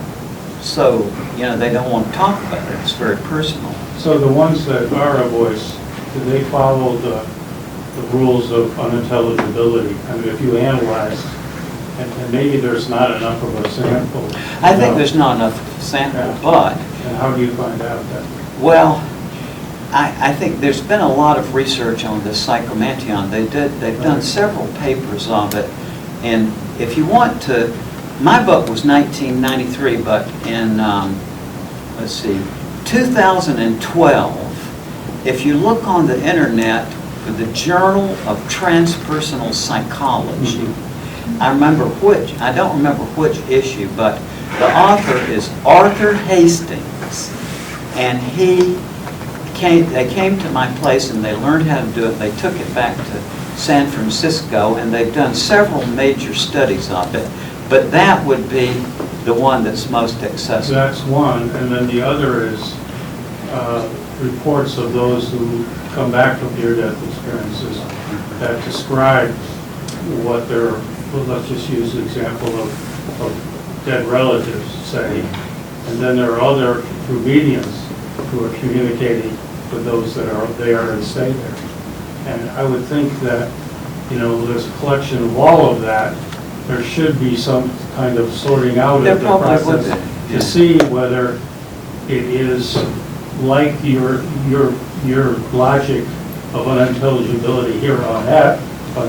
so, they don't want to talk about it. It's very personal. So the ones that are a voice, do they follow the rules of unintelligibility? I mean, if you analyze, and maybe there's not enough of a sample. I think there's not enough sample, but... And how do you find out that? Well, I think there's been a lot of research on this psychomantion. They've done several papers of it, and if you want to, my book was 1993, but in, 2012, if you look on the internet for the Journal of Transpersonal Psychology, I don't remember which issue, but the author is Arthur Hastings, and they came to my place and they learned how to do it. They took it back to San Francisco, and they've done several major studies of it, but that would be the one that's most accessible. That's one, and then the other is reports of those who come back from near-death experiences that describe what their, let's just use the example of dead relatives say, and then there are other through mediums who are communicating with those that are there and stay there. And I would think that, there's a collection of all of that. There should be some kind of sorting out of the process to see whether it is like your logic of unintelligibility here on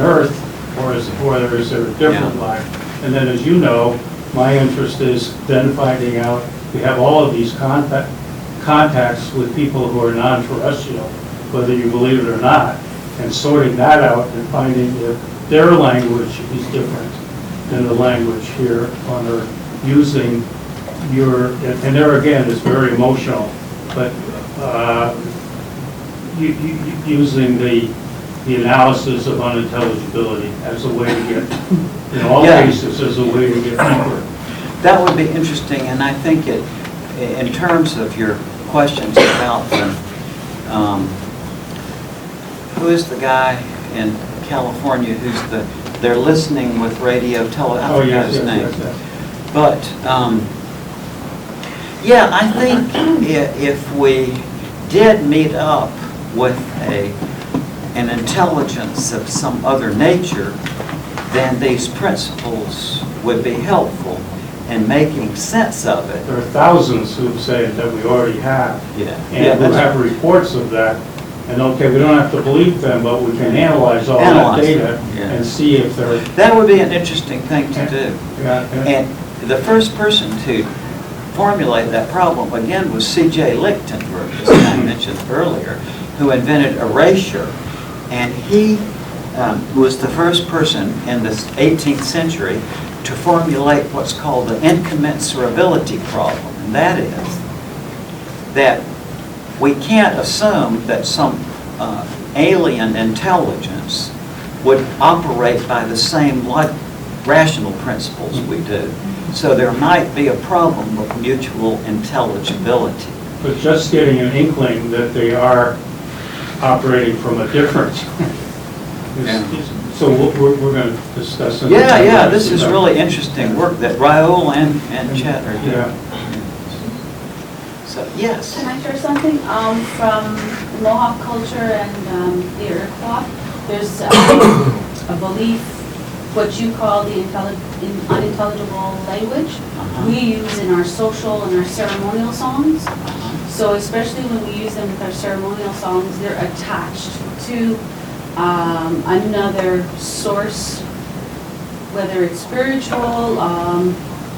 Earth, or is there a different life? And then, as you know, my interest is then finding out, we have all of these contacts with people who are non-terrestrial, whether you believe it or not, and sorting that out and finding if their language is different than the language here on Earth, using and there again, it's very emotional, but using the analysis of unintelligibility as a way to get, in all cases, as a way to get deeper. That would be interesting, and I think in terms of your questions about who is the guy in California they're listening with radio, I forgot his name. Yes. But, I think if we did meet up with an intelligence of some other nature, then these principles would be helpful in making sense of it. There are thousands who say that we already have, Yeah. and who have reports of that. And okay, we don't have to believe them, but we can analyze all that Analyze it, data yeah. and see if they're, That would be an interesting thing to do. yeah, And the first person to formulate that problem, again, was C.J. Lichtenberg, as I mentioned earlier, who invented erasure. And he was the first person in the 18th century to formulate what's called the incommensurability problem. And that is that we can't assume that some alien intelligence would operate by the same rational principles we do. So there might be a problem with mutual intelligibility. but just getting an inkling that they are operating from a different. So we're going to discuss. Yeah, this is really interesting work that Raoul and Chet are doing. Yeah. So, yes. Can I share something from Mohawk culture and the Iroquois? There's a belief, what you call the unintelligible language, we use in our social and our ceremonial songs. So especially when we use them with our ceremonial songs, they're attached to another source, whether it's spiritual,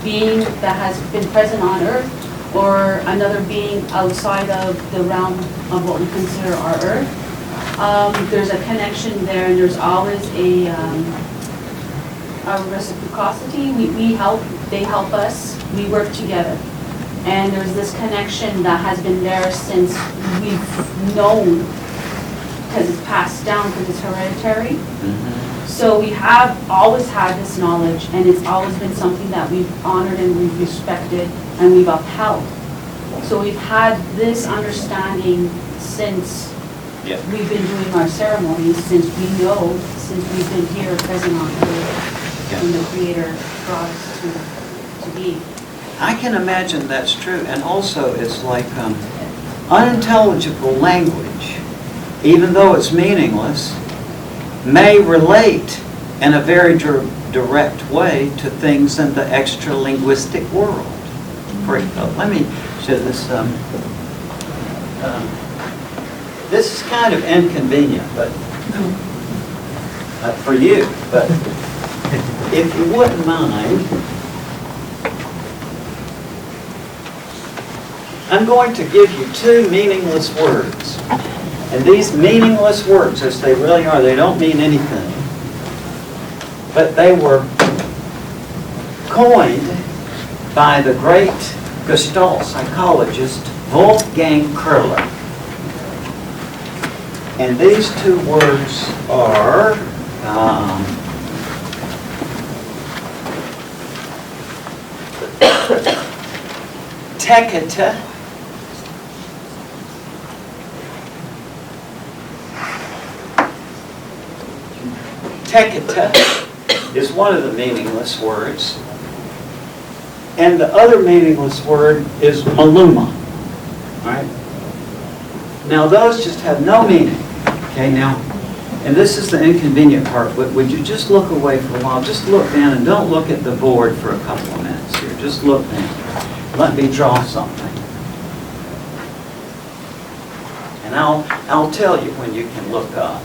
being that has been present on earth, or another being outside of the realm of what we consider our earth. There's a connection there, and there's always a reciprocity. We help, they help us, we work together. And there's this connection that has been there since we've known, because it's passed down, because it's hereditary. So we have always had this knowledge, and it's always been something that we've honored and we've respected and we've upheld. So we've had this understanding since we've been doing our ceremonies, since we know, since we've been here present on earth, when the Creator brought us to be. I can imagine that's true. And also it's like unintelligible language, even though it's meaningless, may relate in a very direct way to things in the extra-linguistic world. Let me show this. This is kind of inconvenient, but for you. But if you wouldn't mind, I'm going to give you two meaningless words. And these meaningless words, as they really are, they don't mean anything. But they were coined by the great Gestalt psychologist Wolfgang Kurler. And these two words are teketa . Teketa is one of the meaningless words. And the other meaningless word is maluma. Right? Now those just have no meaning. Okay, now, and this is the inconvenient part, but would you just look away for a while? Just look down and don't look at the board for a couple of minutes here. Just look down. Let me draw something. And I'll tell you when you can look up.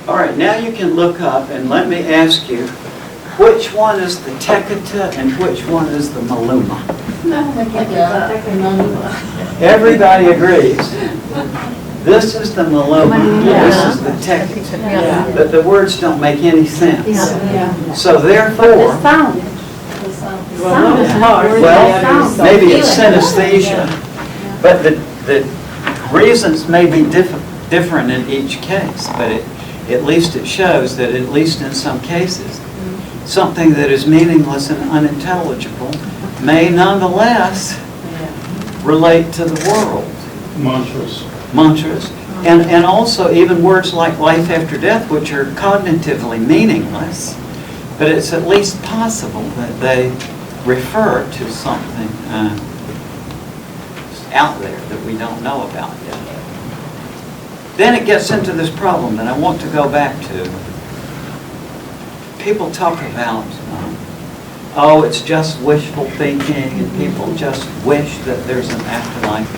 All right, now you can look up and let me ask you, which one is the teketa and which one is the maluma? Everybody agrees. This is the maluma, this is the teketa. But the words don't make any sense. So therefore, Sound is hard. well, maybe it's synesthesia, but the reasons may be different in each case, but at least it shows that at least in some cases, something that is meaningless and unintelligible may nonetheless relate to the world. Mantras. And also even words like life after death, which are cognitively meaningless, but it's at least possible that they refer to something out there that we don't know about yet. Then it gets into this problem that I want to go back to. People talk about, oh, it's just wishful thinking, and people just wish that there's an afterlife.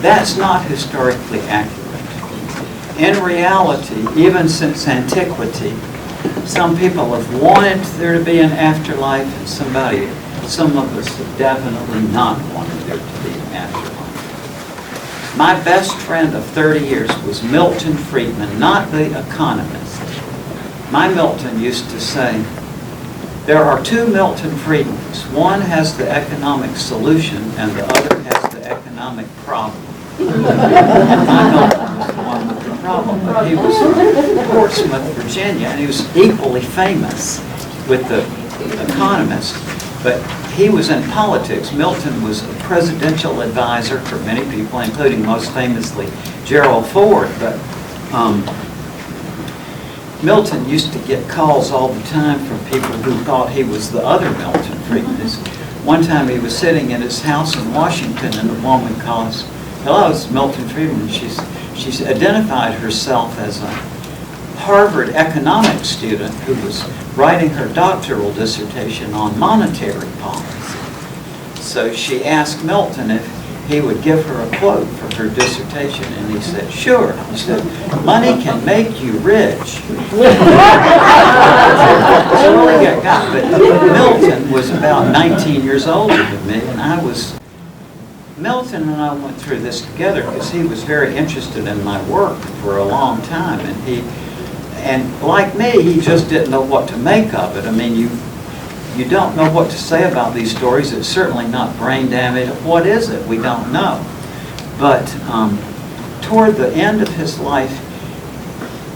That's not historically accurate. In reality, even since antiquity, some people have wanted there to be an afterlife, and some of us have definitely not wanted there to be an afterlife. My best friend of 30 years was Milton Friedman, not the economist. My Milton used to say, there are two Milton Friedmans. One has the economic solution and the other has the economic problem. My Milton was the one with the problem, but he was from Portsmouth, Virginia, and he was equally famous with the economist, but he was in politics. Milton was a presidential advisor for many people, including most famously Gerald Ford, but Milton used to get calls all the time from people who thought he was the other Milton Friedman. One time he was sitting in his house in Washington and a woman calls, hello, it's Milton Friedman. She's identified herself as a Harvard economics student who was writing her doctoral dissertation on monetary policy. So she asked Milton if he would give her a quote for her dissertation, and he said, sure. He said, money can make you rich. But Milton was about 19 years older than me, and Milton and I went through this together because he was very interested in my work for a long time, and like me, he just didn't know what to make of it. I mean, you don't know what to say about these stories. It's certainly not brain damage. What is it? We don't know. But toward the end of his life,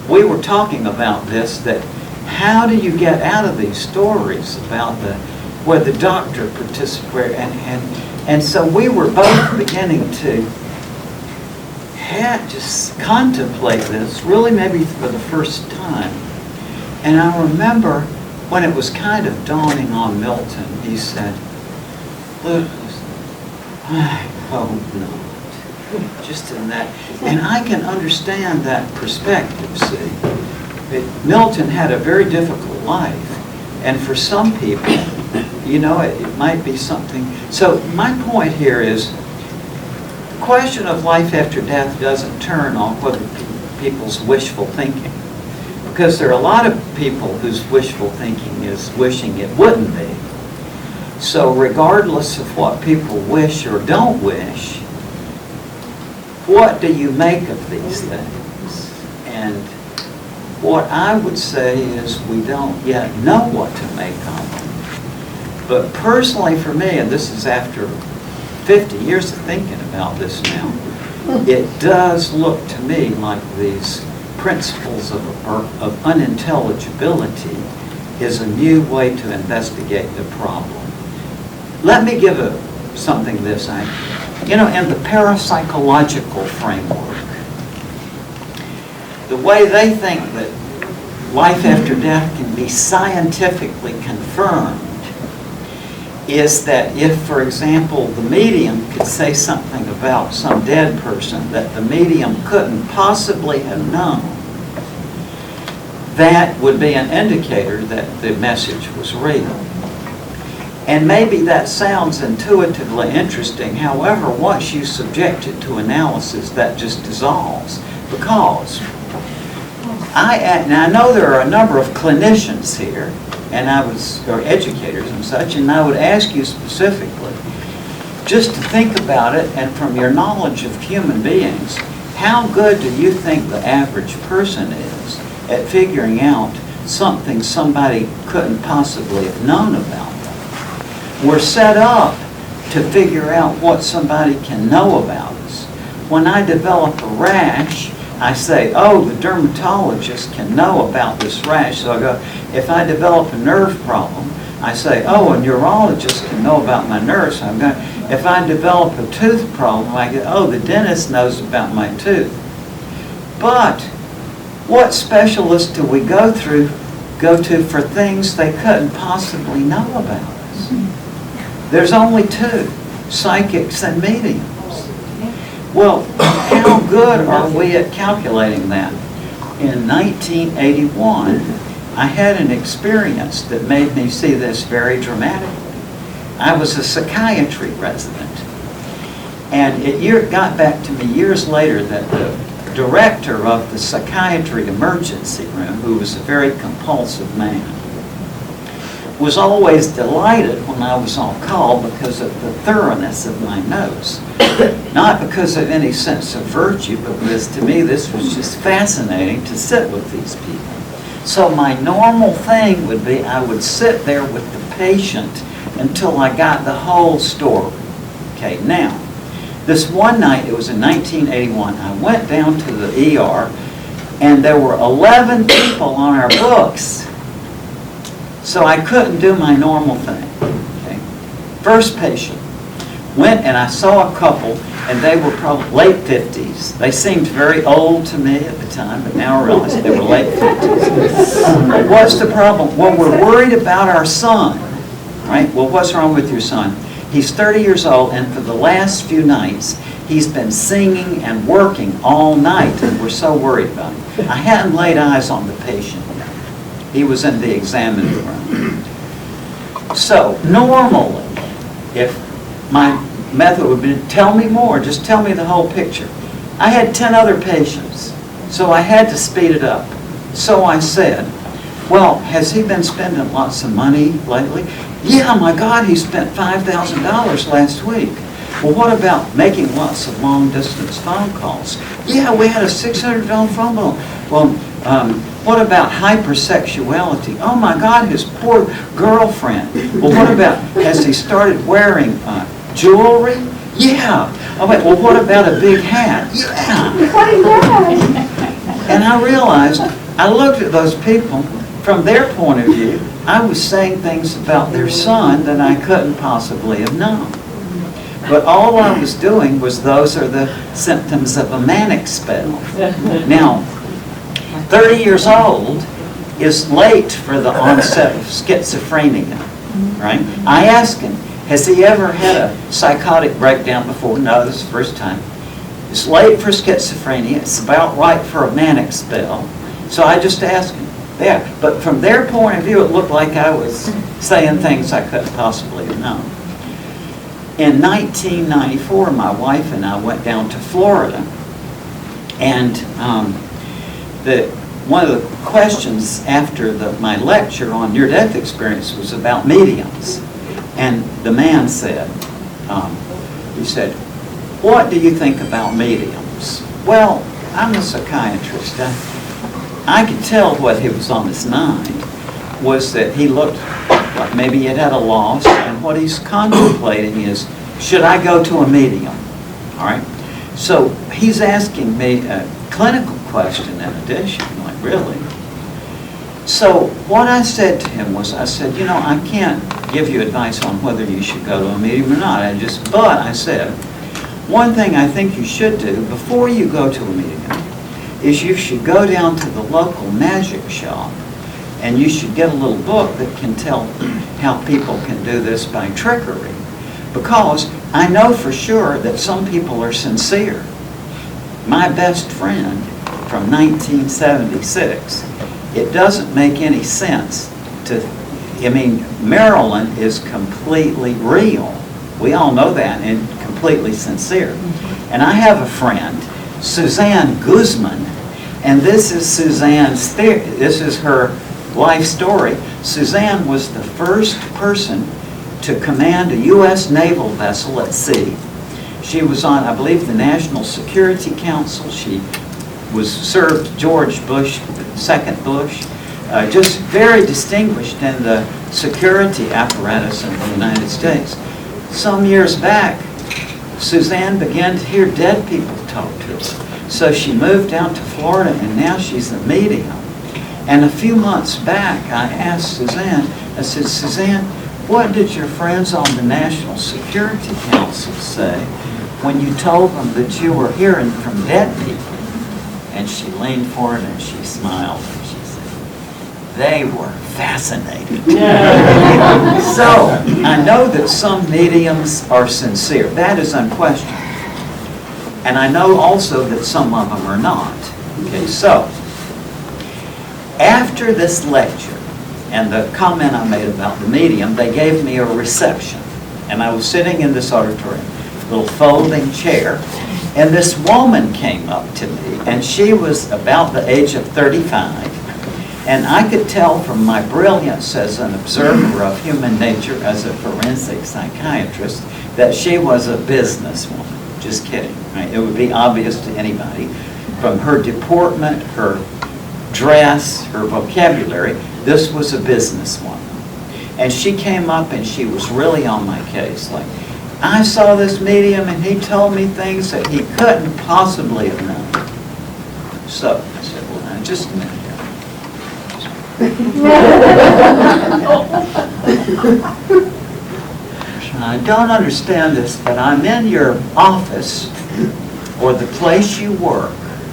we were talking about this, that how do you get out of these stories about where the doctor participated, and so we were both beginning to just contemplate this, really maybe for the first time. And I remember when it was kind of dawning on Milton, he said, look, I hope not. Just in that. And I can understand that perspective, see. Milton had a very difficult life. And for some people, it might be something. So my point here is, the question of life after death doesn't turn on whether people's wishful thinking. Because there are a lot of people whose wishful thinking is wishing it wouldn't be. So regardless of what people wish or don't wish, what do you make of these things? And what I would say is we don't yet know what to make of them. But personally for me, and this is after 50 years of thinking about this now, it does look to me like these principles of unintelligibility is a new way to investigate the problem. Let me give something this. In the parapsychological framework, the way they think that life after death can be scientifically confirmed is that if, for example, the medium could say something about some dead person that the medium couldn't possibly have known, that would be an indicator that the message was real. And maybe that sounds intuitively interesting. However, once you subject it to analysis, that just dissolves. Because I know there are a number of clinicians here, or educators and such, and I would ask you specifically just to think about it, and from your knowledge of human beings, how good do you think the average person is at figuring out something somebody couldn't possibly have known about them? We're set up to figure out what somebody can know about us. When I develop a rash, I say, oh, the dermatologist can know about this rash. So I go, if I develop a nerve problem, I say, oh, a neurologist can know about my nerves. So I'm going, if I develop a tooth problem, I go, oh, the dentist knows about my tooth. But what specialists do we go to for things they couldn't possibly know about us? There's only two, psychics and mediums. Well, how good are we at calculating that? In 1981, I had an experience that made me see this very dramatically. I was a psychiatry resident, and it got back to me years later that the director of the psychiatry emergency room, who was a very compulsive man, was always delighted when I was on call because of the thoroughness of my notes. Not because of any sense of virtue, but because to me this was just fascinating to sit with these people. So my normal thing would be I would sit there with the patient until I got the whole story. Okay, now, this one night, it was in 1981, I went down to the ER and there were 11 people on our books. So I couldn't do my normal thing. Okay. First patient. Went and I saw a couple, and they were probably late 50s. They seemed very old to me at the time, but now I realize they were late 50s. What's the problem? Well, we're worried about our son. Right? Well, what's wrong with your son? He's 30 years old, and for the last few nights, he's been singing and working all night, and we're so worried about him. I hadn't laid eyes on the patient yet. He was in the examining room. So, normally, if my method would be, tell me more, just tell me the whole picture. I had 10 other patients, so I had to speed it up. So I said, well, has he been spending lots of money lately? Yeah, my God, he spent $5,000 last week. Well, what about making lots of long-distance phone calls? Yeah, we had a $600 phone bill. Well, what about hypersexuality? Oh, my God, his poor girlfriend. Well, what about, has he started wearing jewelry? Yeah. Oh, wait, well, what about a big hat? Yeah. And I realized, I looked at those people, from their point of view, I was saying things about their son that I couldn't possibly have known. But all I was doing was, those are the symptoms of a manic spell. Now, 30 years old is late for the onset of schizophrenia, right? I asked him, has he ever had a psychotic breakdown before? No, this is the first time. It's late for schizophrenia. It's about right for a manic spell. So I just asked him. Yeah, but from their point of view, it looked like I was saying things I couldn't possibly have known. In 1994, my wife and I went down to Florida, and one of the questions after my lecture on near-death experience was about mediums. And the man said, he said, what do you think about mediums? Well, I'm a psychiatrist. I could tell what he was on his mind was that he looked like maybe he had had a loss, and what he's contemplating is, should I go to a medium? All right? So he's asking me a clinical question in addition, like, really? So what I said to him was, I said, you know, I can't give you advice on whether you should go to a medium or not. But I said, one thing I think you should do before you go to a medium is you should go down to the local magic shop and you should get a little book that can tell how people can do this by trickery. Because I know for sure that some people are sincere. My best friend from 1976, it doesn't make any sense to, I mean, Maryland is completely real. We all know that, and completely sincere. And I have a friend, Suzanne Guzman, and this is Suzanne's theory. This is her life story. Suzanne was the first person to command a U.S. naval vessel at sea. She was on, I believe, the National Security Council. She served George Bush, second Bush, just very distinguished in the security apparatus of the United States. Some years back, Suzanne began to hear dead people talk to her. So she moved out to Florida, and now she's a medium. And a few months back, I asked Suzanne, I said, Suzanne, what did your friends on the National Security Council say when you told them that you were hearing from dead people? And she leaned forward and she smiled and she said, they were fascinated. So, I know that some mediums are sincere. That is unquestioned. And I know also that some of them are not. Okay, so, after this lecture, and the comment I made about the medium, they gave me a reception. And I was sitting in this auditorium, little folding chair, and this woman came up to me, and she was about the age of 35. And I could tell from my brilliance as an observer of human nature, as a forensic psychiatrist, that she was a businesswoman. Just kidding, right? It would be obvious to anybody from her deportment, her dress, her vocabulary. This was a businesswoman. And she came up and she was really on my case. Like, I saw this medium and he told me things that he couldn't possibly have known. So I said, well, now, just a minute. I don't understand this, but I'm in your office or the place you work.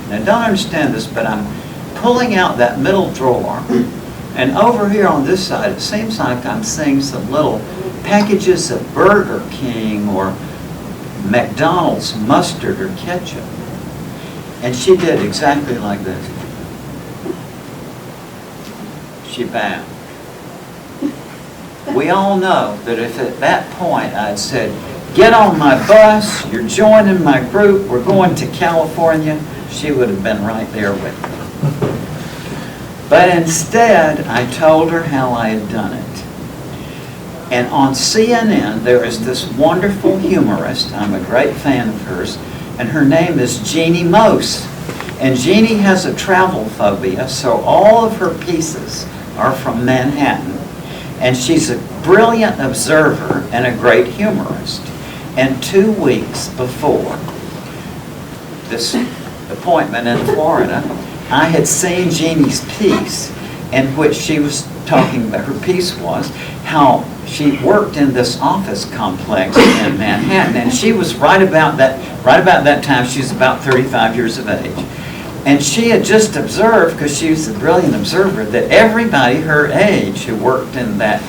And I don't understand this, but I'm pulling out that middle drawer, and over here on this side, it seems like I'm seeing some little packages of Burger King or McDonald's mustard or ketchup. And she did exactly like this. She bowed. We all know that if at that point I'd said, get on my bus, you're joining my group, we're going to California, she would have been right there with me. But instead, I told her how I had done it. And on CNN, there is this wonderful humorist, I'm a great fan of hers, and her name is Jeannie Mose. And Jeannie has a travel phobia, so all of her pieces are from Manhattan. And she's a brilliant observer and a great humorist. And 2 weeks before this appointment in Florida, I had seen Jeannie's piece in which she was talking about, her piece was how she worked in this office complex in Manhattan, and she was right about that time, she was about 35 years of age. And she had just observed, because she was a brilliant observer, that everybody her age who worked in that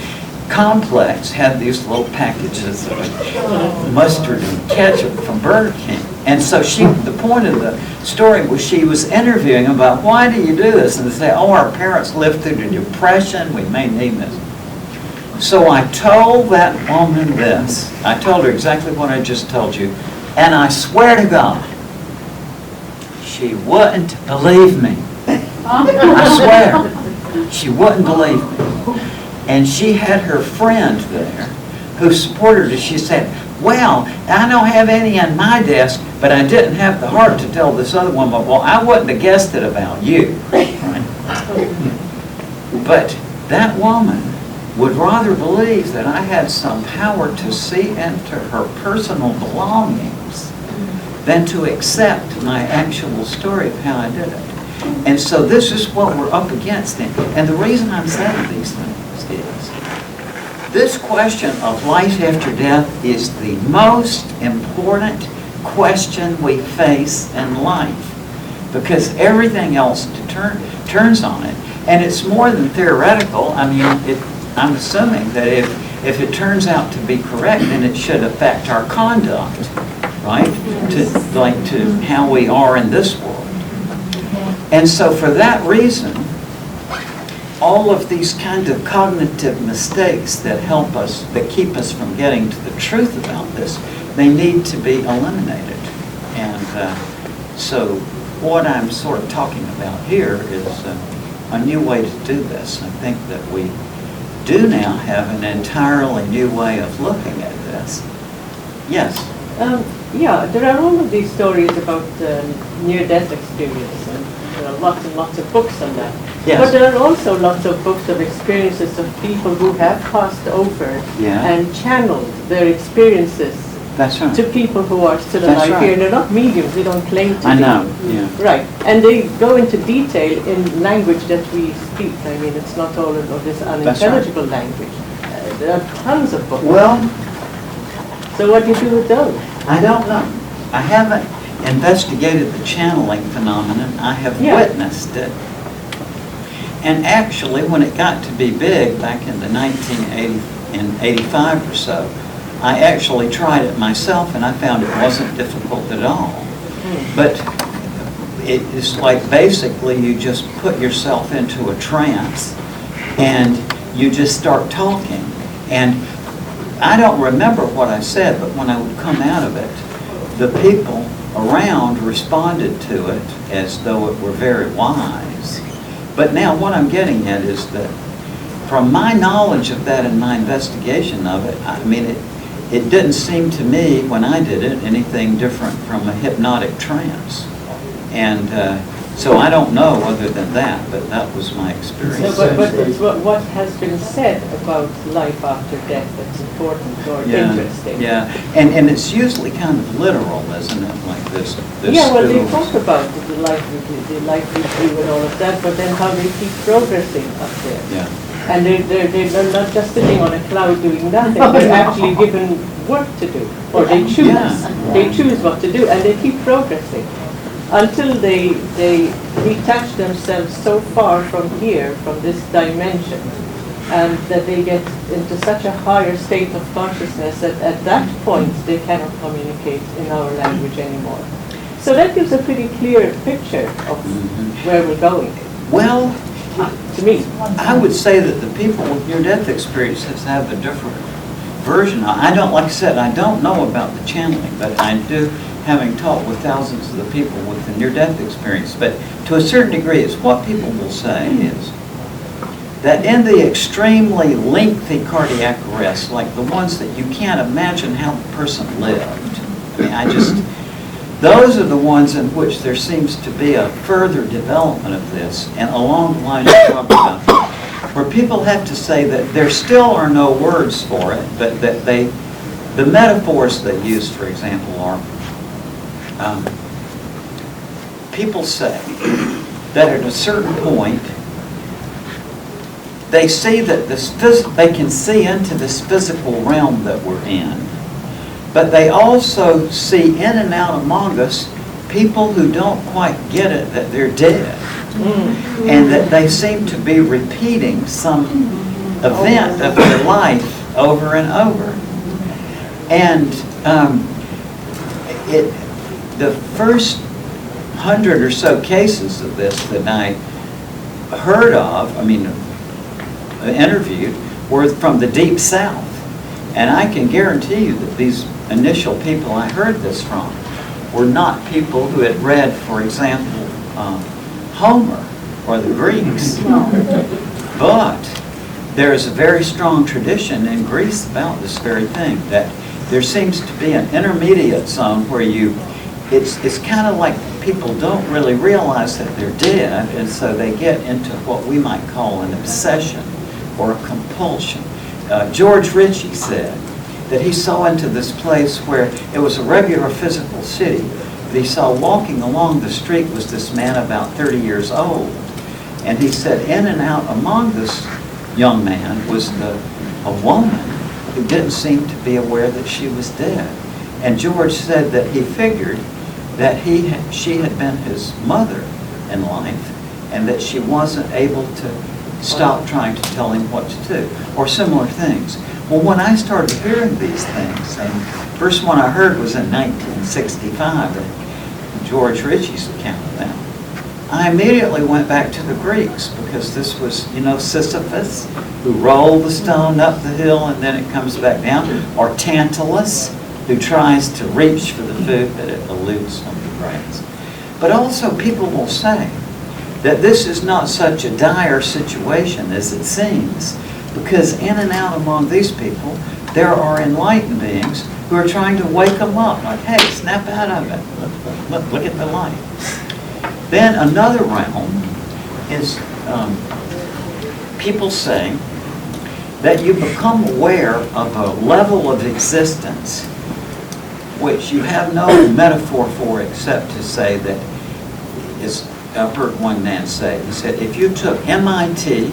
complex had these little packages of mustard and ketchup from Burger King. And so the point of the story was she was interviewing about, why do you do this? And they say, oh, our parents lived through the Depression, we may need this. So I told that woman this. I told her exactly what I just told you. And I swear to God, she wouldn't believe me. I swear. She wouldn't believe me. And she had her friend there who supported her. She said, well, I don't have any on my desk, but I didn't have the heart to tell this other woman, well, I wouldn't have guessed it about you. Right? But that woman would rather believe that I had some power to see into her personal belongings than to accept my actual story of how I did it. And so this is what we're up against. And the reason I'm saying these things is, this question of life after death is the most important question we face in life, because everything else turns on it. And it's more than theoretical. I mean, I'm assuming that if it turns out to be correct, then it should affect our conduct, right? To how we are in this world. And so for that reason, all of these kind of cognitive mistakes that help us, that keep us from getting to the truth about this, they need to be eliminated. And so what I'm sort of talking about here is a new way to do this. I think that we do now have an entirely new way of looking at this. Yes? Yeah, there are all of these stories about near-death experience, and there are lots and lots of books on that. Yes. But there are also lots of books of experiences of people who have passed over Yeah. and channeled their experiences That's right. to people who are still That's alive right. here. They're not mediums, they don't claim to be. I know, yeah. Right, and they go into detail in language that we speak. I mean, it's not all of this unintelligible language. There are tons of books. Well, So what do you do with those? I don't know. I haven't investigated the channeling phenomenon. I have Yeah. witnessed it. And actually, when it got to be big back in the 1985 or so, I actually tried it myself and I found it wasn't difficult at all. But it is like basically you just put yourself into a trance and you just start talking. And I don't remember what I said, but when I would come out of it, the people around responded to it as though it were very wise. But now what I'm getting at is that from my knowledge of that and my investigation of it, I mean, it didn't seem to me when I did it anything different from a hypnotic trance. And so I don't know other than that, but that was my experience. So, but it's what has been said about life after death that's important or interesting. Yeah, and it's usually kind of literal, isn't it? Like this Yeah, well, they schools. talk about the life we do and all of that, but then how they keep progressing up there. Yeah. And they're not just sitting on a cloud doing nothing, they're actually given work to do, or they choose. Yeah. They choose what to do, and they keep progressing until they detach themselves so far from here, from this dimension, and that they get into such a higher state of consciousness that at that point they cannot communicate in our language anymore. So that gives a pretty clear picture of where we're going. Well, To me. I would say that the people with near-death experiences have a different version. I don't, like I said, I don't know about the channeling, but I do, having talked with thousands of the people with the near-death experience. But to a certain degree, it's what people will say is that in the extremely lengthy cardiac arrests, like the ones that you can't imagine how the person lived, I mean, those are the ones in which there seems to be a further development of this, and along the line you're talking about, where people have to say that there still are no words for it, but that the metaphors they use, for example, are, people say that at a certain point, they see that they can see into this physical realm that we're in, but they also see in and out among us people who don't quite get it, that they're dead. And that they seem to be repeating some event of their life over and over. And the first 100 or so cases of this that I heard of, interviewed, were from the Deep South. And I can guarantee you that these initial people I heard this from were not people who had read, for example, Homer or the Greeks. But there is a very strong tradition in Greece about this very thing, that there seems to be an intermediate zone where it's kind of like people don't really realize that they're dead, and so they get into what we might call an obsession or a compulsion. George Ritchie said that he saw into this place where it was a regular physical city. But he saw walking along the street was this man about 30 years old. And he said in and out among this young man was a woman who didn't seem to be aware that she was dead. And George said that he figured that she had been his mother in life, and that she wasn't able to stop trying to tell him what to do, or similar things. Well, when I started hearing these things, and the first one I heard was in 1965, George Ritchie's account of that, I immediately went back to the Greeks, because this was, Sisyphus, who rolled the stone up the hill and then it comes back down, or Tantalus, who tries to reach for the food but it eludes from the grasp. But also people will say that this is not such a dire situation as it seems, because in and out among these people, there are enlightened beings who are trying to wake them up, like, hey, snap out of it, look at the light. Then another realm is people saying that you become aware of a level of existence which you have no metaphor for except to say that I've heard one man say, he said, if you took MIT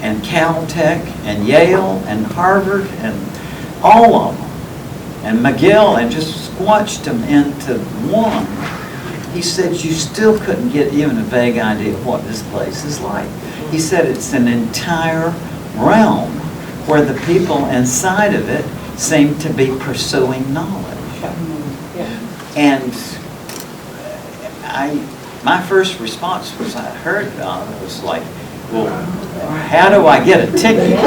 and Caltech and Yale and Harvard and all of them and McGill and just squashed them into one, he said you still couldn't get even a vague idea of what this place is like. He said it's an entire realm where the people inside of it seem to be pursuing knowledge. And my first response was, I heard it all, it was like, well, how do I get a ticket?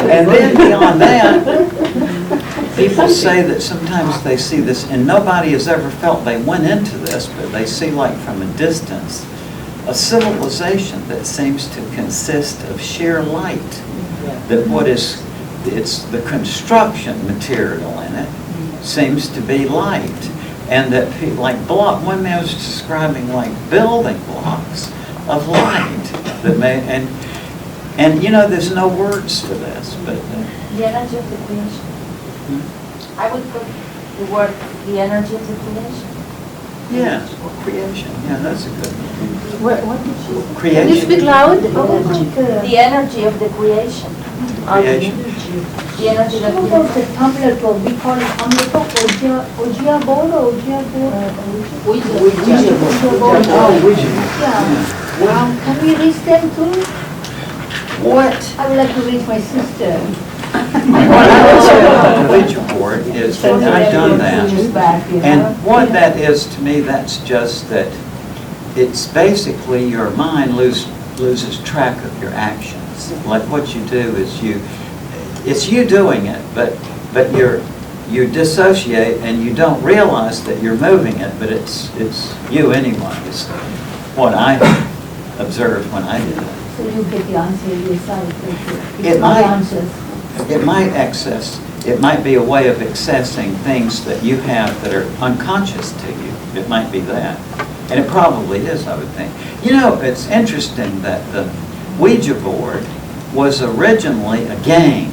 And then beyond that, people say that sometimes they see this, and nobody has ever felt they went into this, but they see like from a distance, a civilization that seems to consist of sheer light. That it's the construction material in it seems to be light. And that people, like one man was describing like building blocks of light that may, and you know, there's no words for this, but The energy of the creation. I would put the word, the energy of the creation. yeah, or creation, yeah, that's a good one. What did she say? Creation. Can you speak loud? The energy of the creation. Creation. The energy that we have. The tumbler talk, we call it tumbler talk, Ojia board or Ojia board? Ouija board. Yeah. Wow, can we reach them too? What? I would like to reach my sister. What I would say about the Ouija board is that I've done that. And what that is to me, that's just that it's basically your mind loses track of your actions. Like what you do is it's you doing it, but you dissociate and you don't realize that you're moving it, but it's you anyway. Is what I observed when I did it. So you get the answer yourself. It might be a way of accessing things that you have that are unconscious to you. It might be that. And it probably is, I would think. You know, it's interesting that the Ouija board was originally a game.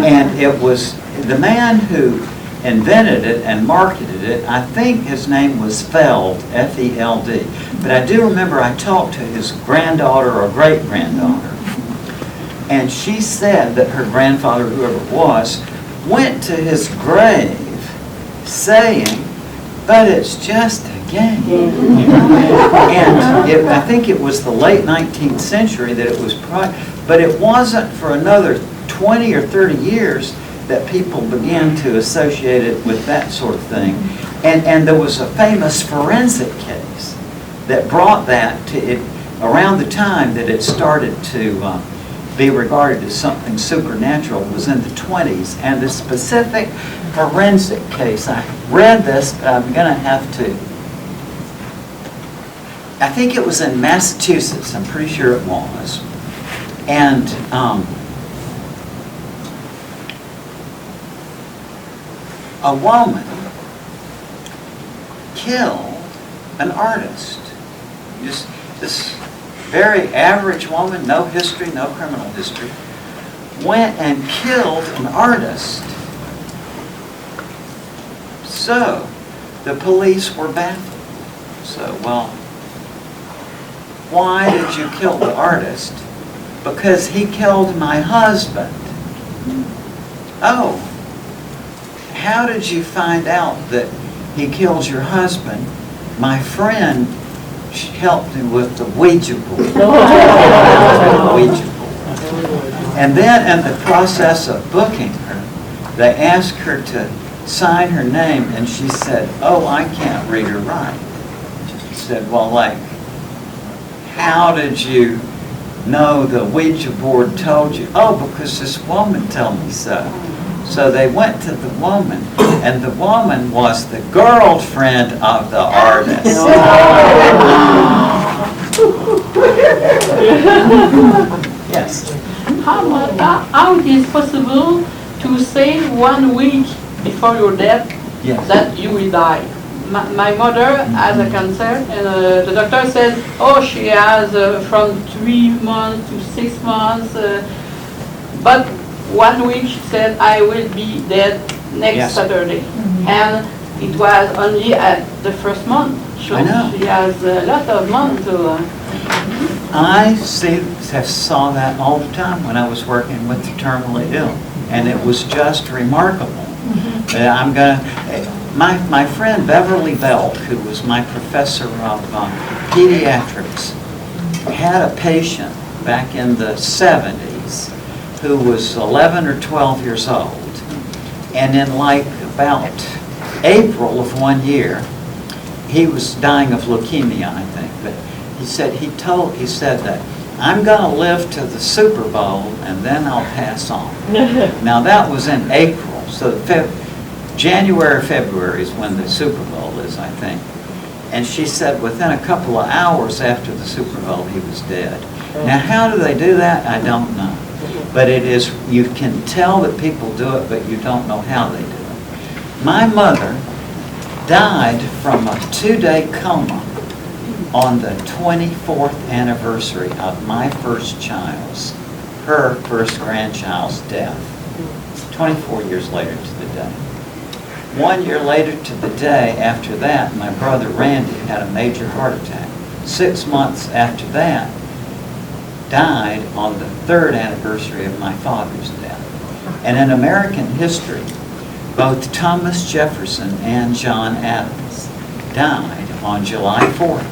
And it was the man who invented it and marketed it, I think his name was Feld, F-E-L-D. But I do remember I talked to his granddaughter or great-granddaughter, and she said that her grandfather, whoever it was, went to his grave saying, but it's just a game. And I think it was the late 19th century that it was, but it wasn't for another 20 or 30 years that people began to associate it with that sort of thing. And there was a famous forensic case that brought that to it around the time that it started to be regarded as something supernatural. Was in the 20s. And the specific forensic case, I read this, but I'm going to have to, I think it was in Massachusetts, I'm pretty sure it was. And a woman killed an artist. Just this very average woman, no history, no criminal history, went and killed an artist. So the police were baffled. So, well, why did you kill the artist? Because he killed my husband. Oh. How did you find out that he killed your husband? My friend helped me with the Ouija board. And then in the process of booking her, they asked her to sign her name, and she said, oh, I can't read or write. She said, well, like, how did you know the Ouija board told you? Oh, because this woman told me so. So they went to the woman, and the woman was the girlfriend of the artist. Yes. How it is possible to say 1 week before your death that you will die? My mother has a cancer, and the doctor said, oh, she has from 3 months to 6 months, but 1 week she said, I will be dead next Yes. Saturday. And it was only at the first month. So I know. she has a lot of months to... I saw that all the time when I was working with the terminally ill, and it was just remarkable. My friend Beverly Belk, who was my professor of pediatrics, had a patient back in the 70s who was 11 or 12 years old, and in like about April of one year, he was dying of leukemia, I think, but he said that I'm going to live to the Super Bowl and then I'll pass on. Now that was in April, so January, February is when the Super Bowl is, I think. And she said within a couple of hours after the Super Bowl he was dead. Now how do they do that? I don't know. But it is, you can tell that people do it, but you don't know how they do it. My mother died from a 2-day coma on the 24th anniversary of my first child's, her first grandchild's death. 24 years later to the day. 1 year later to the day after that, my brother Randy had a major heart attack. 6 months after that, died on the 3rd anniversary of my father's death. And in American history, both Thomas Jefferson and John Adams died on July 4th,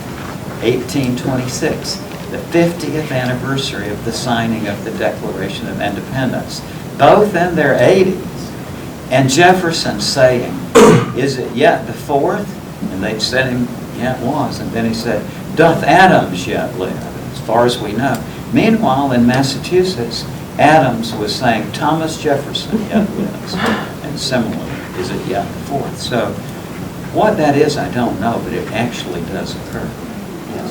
1826, the 50th anniversary of the signing of the Declaration of Independence, both in their 80s. And Jefferson saying, is it yet the 4th? And they'd said him, yeah, it was. And then he said, doth Adams yet live? As far as we know. Meanwhile, in Massachusetts, Adams was saying, Thomas Jefferson yet lives. And similarly, is it yet the 4th? So what that is, I don't know, but it actually does occur.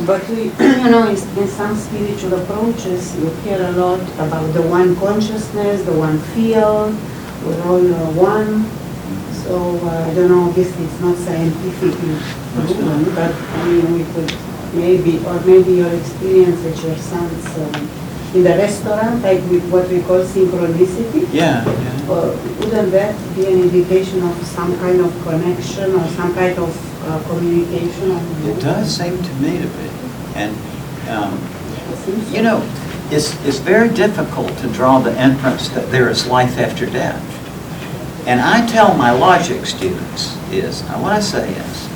But we, in some spiritual approaches, you hear a lot about the one consciousness, the one field, we're all one. So I don't know, obviously it's not scientifically proven, but I mean, we could maybe your experience at your son's in the restaurant, like with what we call synchronicity. Yeah. Wouldn't that be an indication of some kind of connection or some kind of communication? It does seem to me to be. And, you know, it's very difficult to draw the inference that there is life after death. And I tell my logic students what I say is,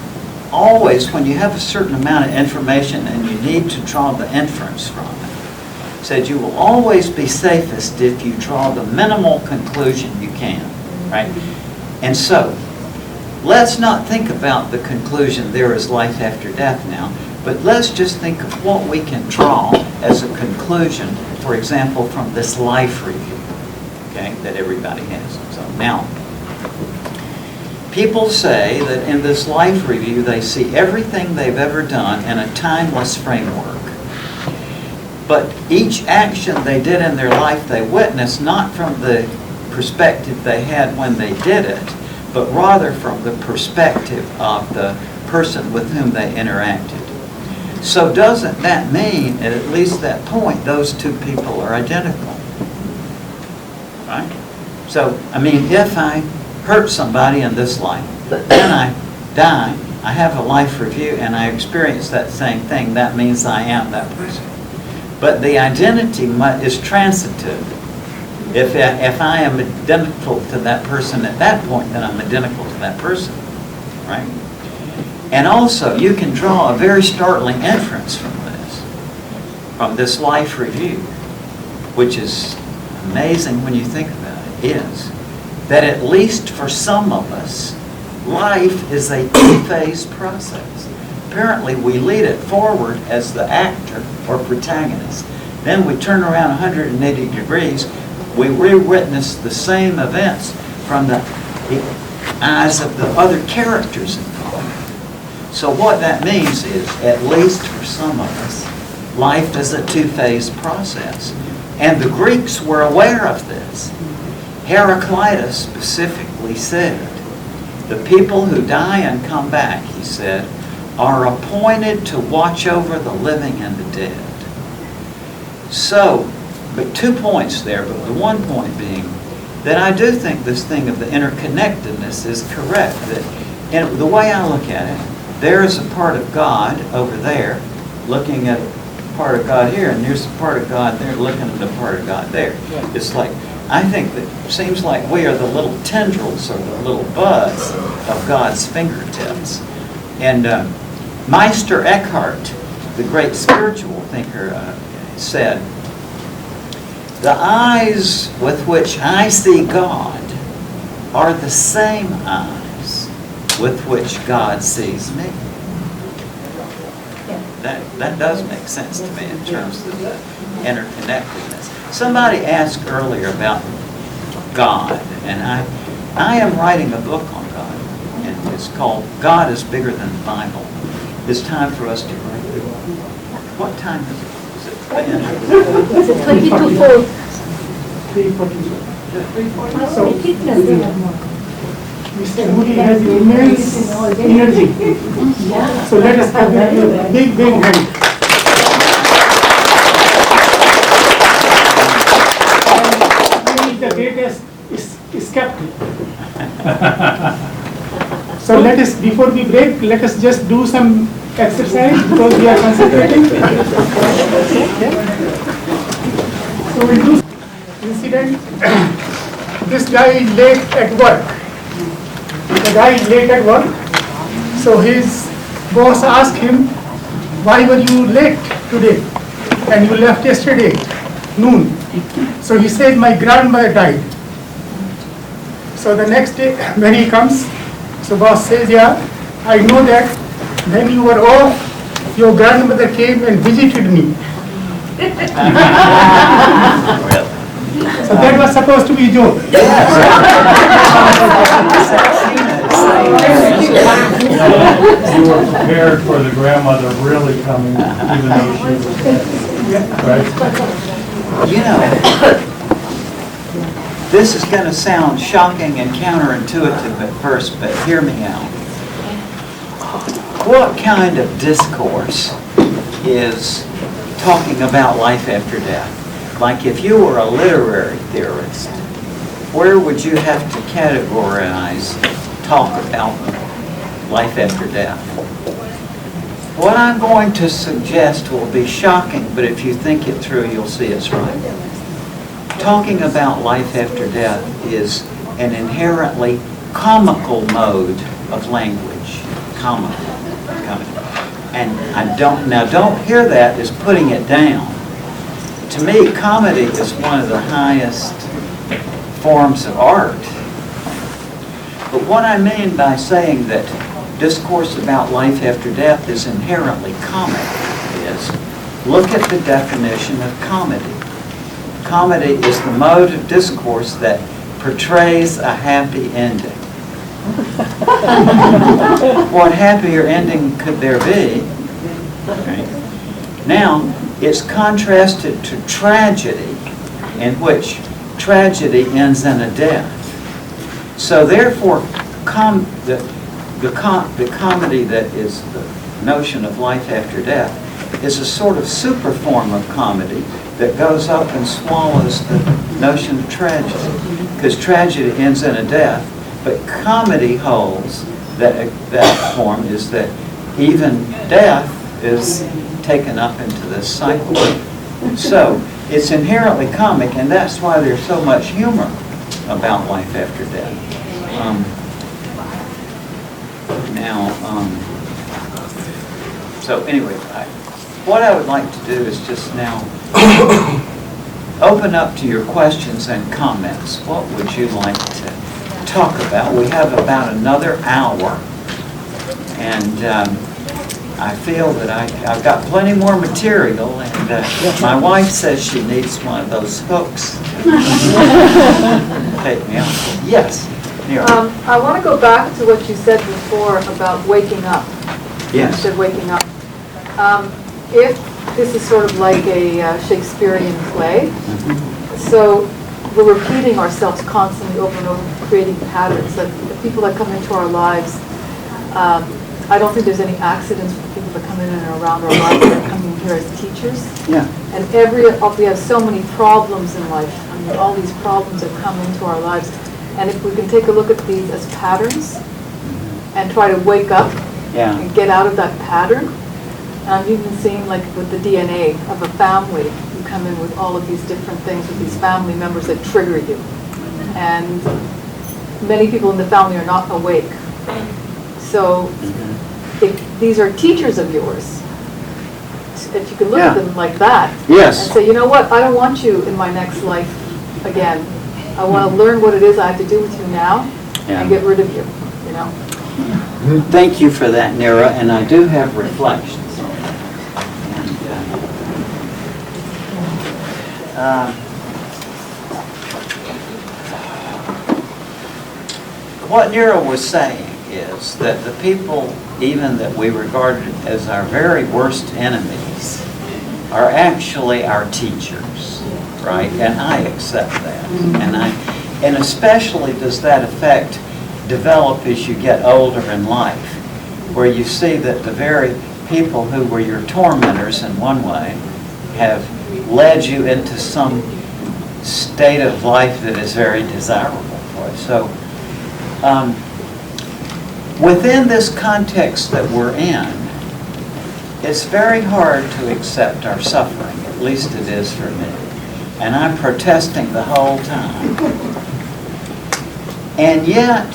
always when you have a certain amount of information and you need to draw the inference from it, said you will always be safest if you draw the minimal conclusion you can, right? And so, let's not think about the conclusion there is life after death now, but let's just think of what we can draw as a conclusion, for example, from this life review, okay, that everybody has. So now, people say that in this life review they see everything they've ever done in a timeless framework. But each action they did in their life they witnessed not from the perspective they had when they did it, but rather from the perspective of the person with whom they interacted. So doesn't that mean, at least that point, those two people are identical? Right? So, I mean, if I hurt somebody in this life, but then I die, I have a life review and I experience that same thing, that means I am that person. But the identity is transitive. If I am identical to that person at that point, then I'm identical to that person, right? And also, you can draw a very startling inference from this life review, which is amazing when you think about it, is that at least for some of us, life is a two-phase process. Apparently, we lead it forward as the actor or protagonist. Then we turn around 180 degrees, we re-witness the same events from the eyes of the other characters involved. So what that means is, at least for some of us, life is a two-phase process. And the Greeks were aware of this. Heraclitus specifically said, the people who die and come back, he said, are appointed to watch over the living and the dead. So, but 2 points there, but the one point being, that I do think this thing of the interconnectedness is correct. That, and the way I look at it, there is a part of God over there looking at a part of God here, and there's a part of God there looking at a part of God there. It's like, I think that it seems like we are the little tendrils or the little buds of God's fingertips. And Meister Eckhart, the great spiritual thinker, said, "The eyes with which I see God are the same eyes with which God sees me." That does make sense to me in terms of the interconnectedness. Somebody asked earlier about God, and I am writing a book on God, and it's called God is Bigger Than the Bible. It's time for us to write it. What time is it? Is it the end of the It's a 22:04. 3:40. So, Mr. Moody has immense energy. So let us have a big, big hand. He is the greatest skeptic. So let us, before we break, let us just do some exercise because we are concentrating. So we'll do incident. This guy is late at work. The guy is late at work. So his boss asked him, "Why were you late today? And you left yesterday noon." So he said, "My grandmother died." So the next day when he comes, so boss says, "Yeah, I know that when you were off, your grandmother came and visited me." So that was supposed to be a joke. You were prepared for the grandmother really coming, even though she was dead. Right? You know, this is going to sound shocking and counterintuitive at first, but hear me out. What kind of discourse is talking about life after death? Like if you were a literary theorist, where would you have to categorize talk about life after death? What I'm going to suggest will be shocking, but if you think it through, you'll see it's right. Talking about life after death is an inherently comical mode of language. Comical. And don't hear that as putting it down. To me, comedy is one of the highest forms of art. But what I mean by saying that discourse about life after death is inherently comic is, look at the definition of comedy. Comedy is the mode of discourse that portrays a happy ending. What happier ending could there be? Right? Now, it's contrasted to tragedy, in which tragedy ends in a death. So therefore, the comedy that is the notion of life after death is a sort of super form of comedy that goes up and swallows the notion of tragedy. Because tragedy ends in a death, but comedy holds that form is that even death is taken up into this cycle. So it's inherently comic, and that's why there's so much humor about life after death. So anyway, what I would like to do is just now open up to your questions and comments. What would you like to talk about? We have about another hour, and I feel that I've got plenty more material, and my wife says she needs one of those hooks to take me out. Yes. I want to go back to what you said before about waking up. Yes. You said waking up. If this is sort of like a Shakespearean play, so we're repeating ourselves constantly over and over, creating patterns. That the people that come into our lives, I don't think there's any accidents for the people that come in and around our lives that are coming here as teachers. Yeah. And we have so many problems in life. I mean, all these problems that come into our lives. And if we can take a look at these as patterns and try to wake up Yeah. and get out of that pattern. I'm even seeing like with the DNA of a family, you come in with all of these different things with these family members that trigger you. And many people in the family are not awake. So if these are teachers of yours, if you can look at them like that Yes. and say, you know what, I don't want you in my next life again. I want to learn what it is I have to do with you now and get rid of you, you know. Thank you for that, Nira, and I do have reflections on that. And, what Nira was saying is that the people, even that we regarded as our very worst enemies, are actually our teachers, right? And I accept that. And especially does that affect develop as you get older in life, where you see that the very people who were your tormentors in one way have led you into some state of life that is very desirable for you. So within this context that we're in, it's very hard to accept our suffering, at least it is for me. And I'm protesting the whole time. And yet,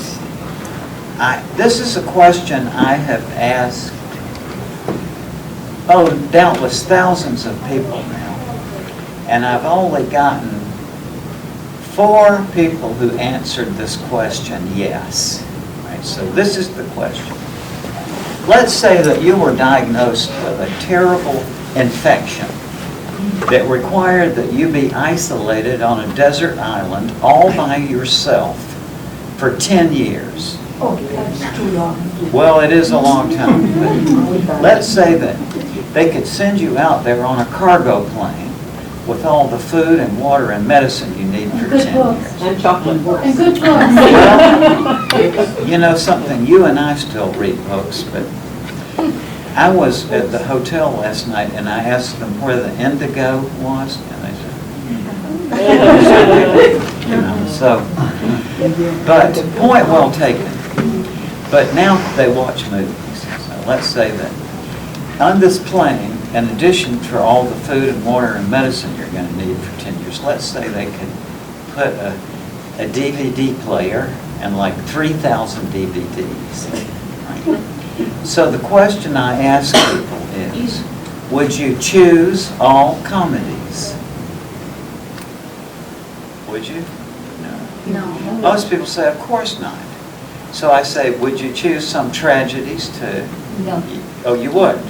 this is a question I have asked, doubtless thousands of people now. And I've only gotten 4 people who answered this question, yes. Right, so this is the question. Let's say that you were diagnosed with a terrible infection that required that you be isolated on a desert island all by yourself for 10 years. Oh, that's too long. Well, it is a long time. But let's say that they could send you out there on a cargo plane with all the food and water and medicine you need for 10 years. And chocolate. And good books. Well, you know something, you and I still read books, but I was at the hotel last night and I asked them where the indigo was, and they said, you know, so, but point well taken. But now they watch movies. So let's say that on this plane, in addition to all the food and water and medicine you're going to need for 10 years, let's say they could put a DVD player and like 3,000 DVDs. Right? So the question I ask people is, would you choose all comedies? Would you? No. Most people say, of course not. So I say, would you choose some tragedies too? No. Oh, you would?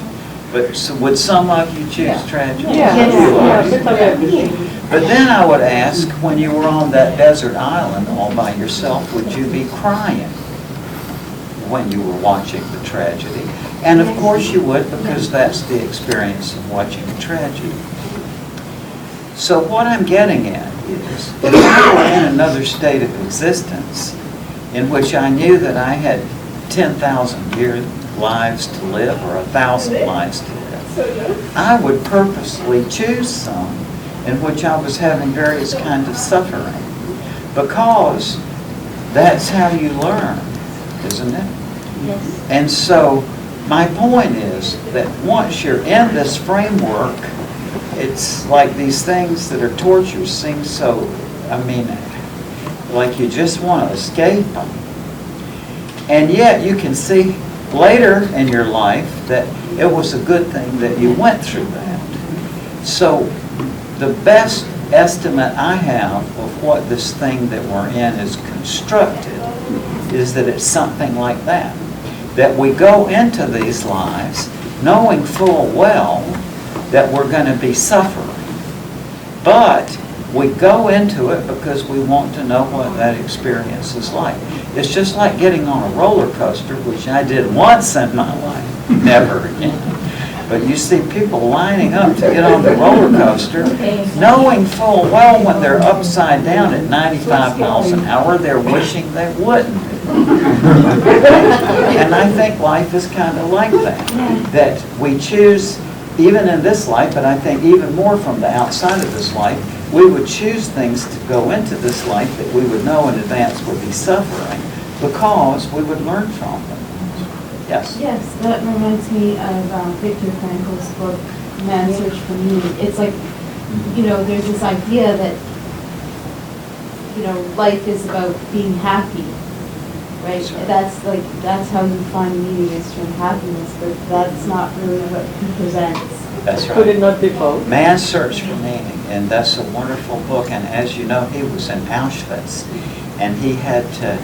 But so would some of you choose tragedies? Yeah. But then I would ask, when you were on that desert island all by yourself, would you be crying when you were watching the tragedy? And of course you would, because that's the experience of watching a tragedy. So what I'm getting at is, if I were in another state of existence in which I knew that I had 10,000 lives to live or 1,000 lives to live, I would purposely choose some in which I was having various kinds of suffering, because that's how you learn, isn't it? Yes. And so my point is that once you're in this framework, it's like these things that are tortures seem so, like you just want to escape them. And yet you can see later in your life that it was a good thing that you went through that. So the best estimate I have of what this thing that we're in is constructed is that it's something like that. That we go into these lives knowing full well that we're going to be suffering. But we go into it because we want to know what that experience is like. It's just like getting on a roller coaster, which I did once in my life, never again. But you see people lining up to get on the roller coaster, knowing full well when they're upside down at 95 miles an hour, they're wishing they wouldn't. And I think life is kind of like that. That we choose even in this life, but I think even more from the outside of this life, we would choose things to go into this life that we would know in advance would be suffering because we would learn from them. Yes? Yes, that reminds me of Viktor Frankl's book, Man's Search for Meaning. It's like, you know, there's this idea that, you know, life is about being happy, right? That's how you find meaning, is through happiness, but that's not really what he presents. That's right. Could it not be both? Man's Search for Meaning, and that's a wonderful book. And as you know, he was in Auschwitz, and he had to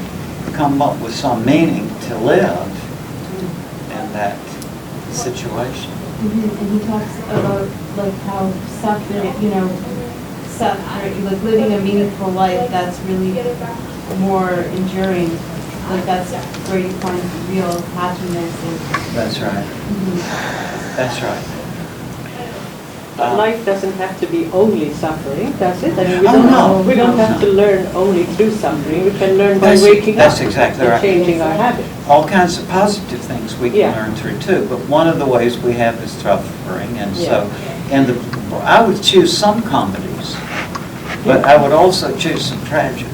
come up with some meaning to live in that situation. And he talks about like how suffering, you know, suffering, like living a meaningful life, that's really more enduring. Like that's where you find real happiness. That's right. That's right. But life doesn't have to be only suffering, does it? I mean, we don't have to learn only through suffering. We can learn by waking up. That's exactly and right. changing our habits. All kinds of positive things we can learn through too. But one of the ways we have is suffering, and so I would choose some comedies, but I would also choose some tragedies.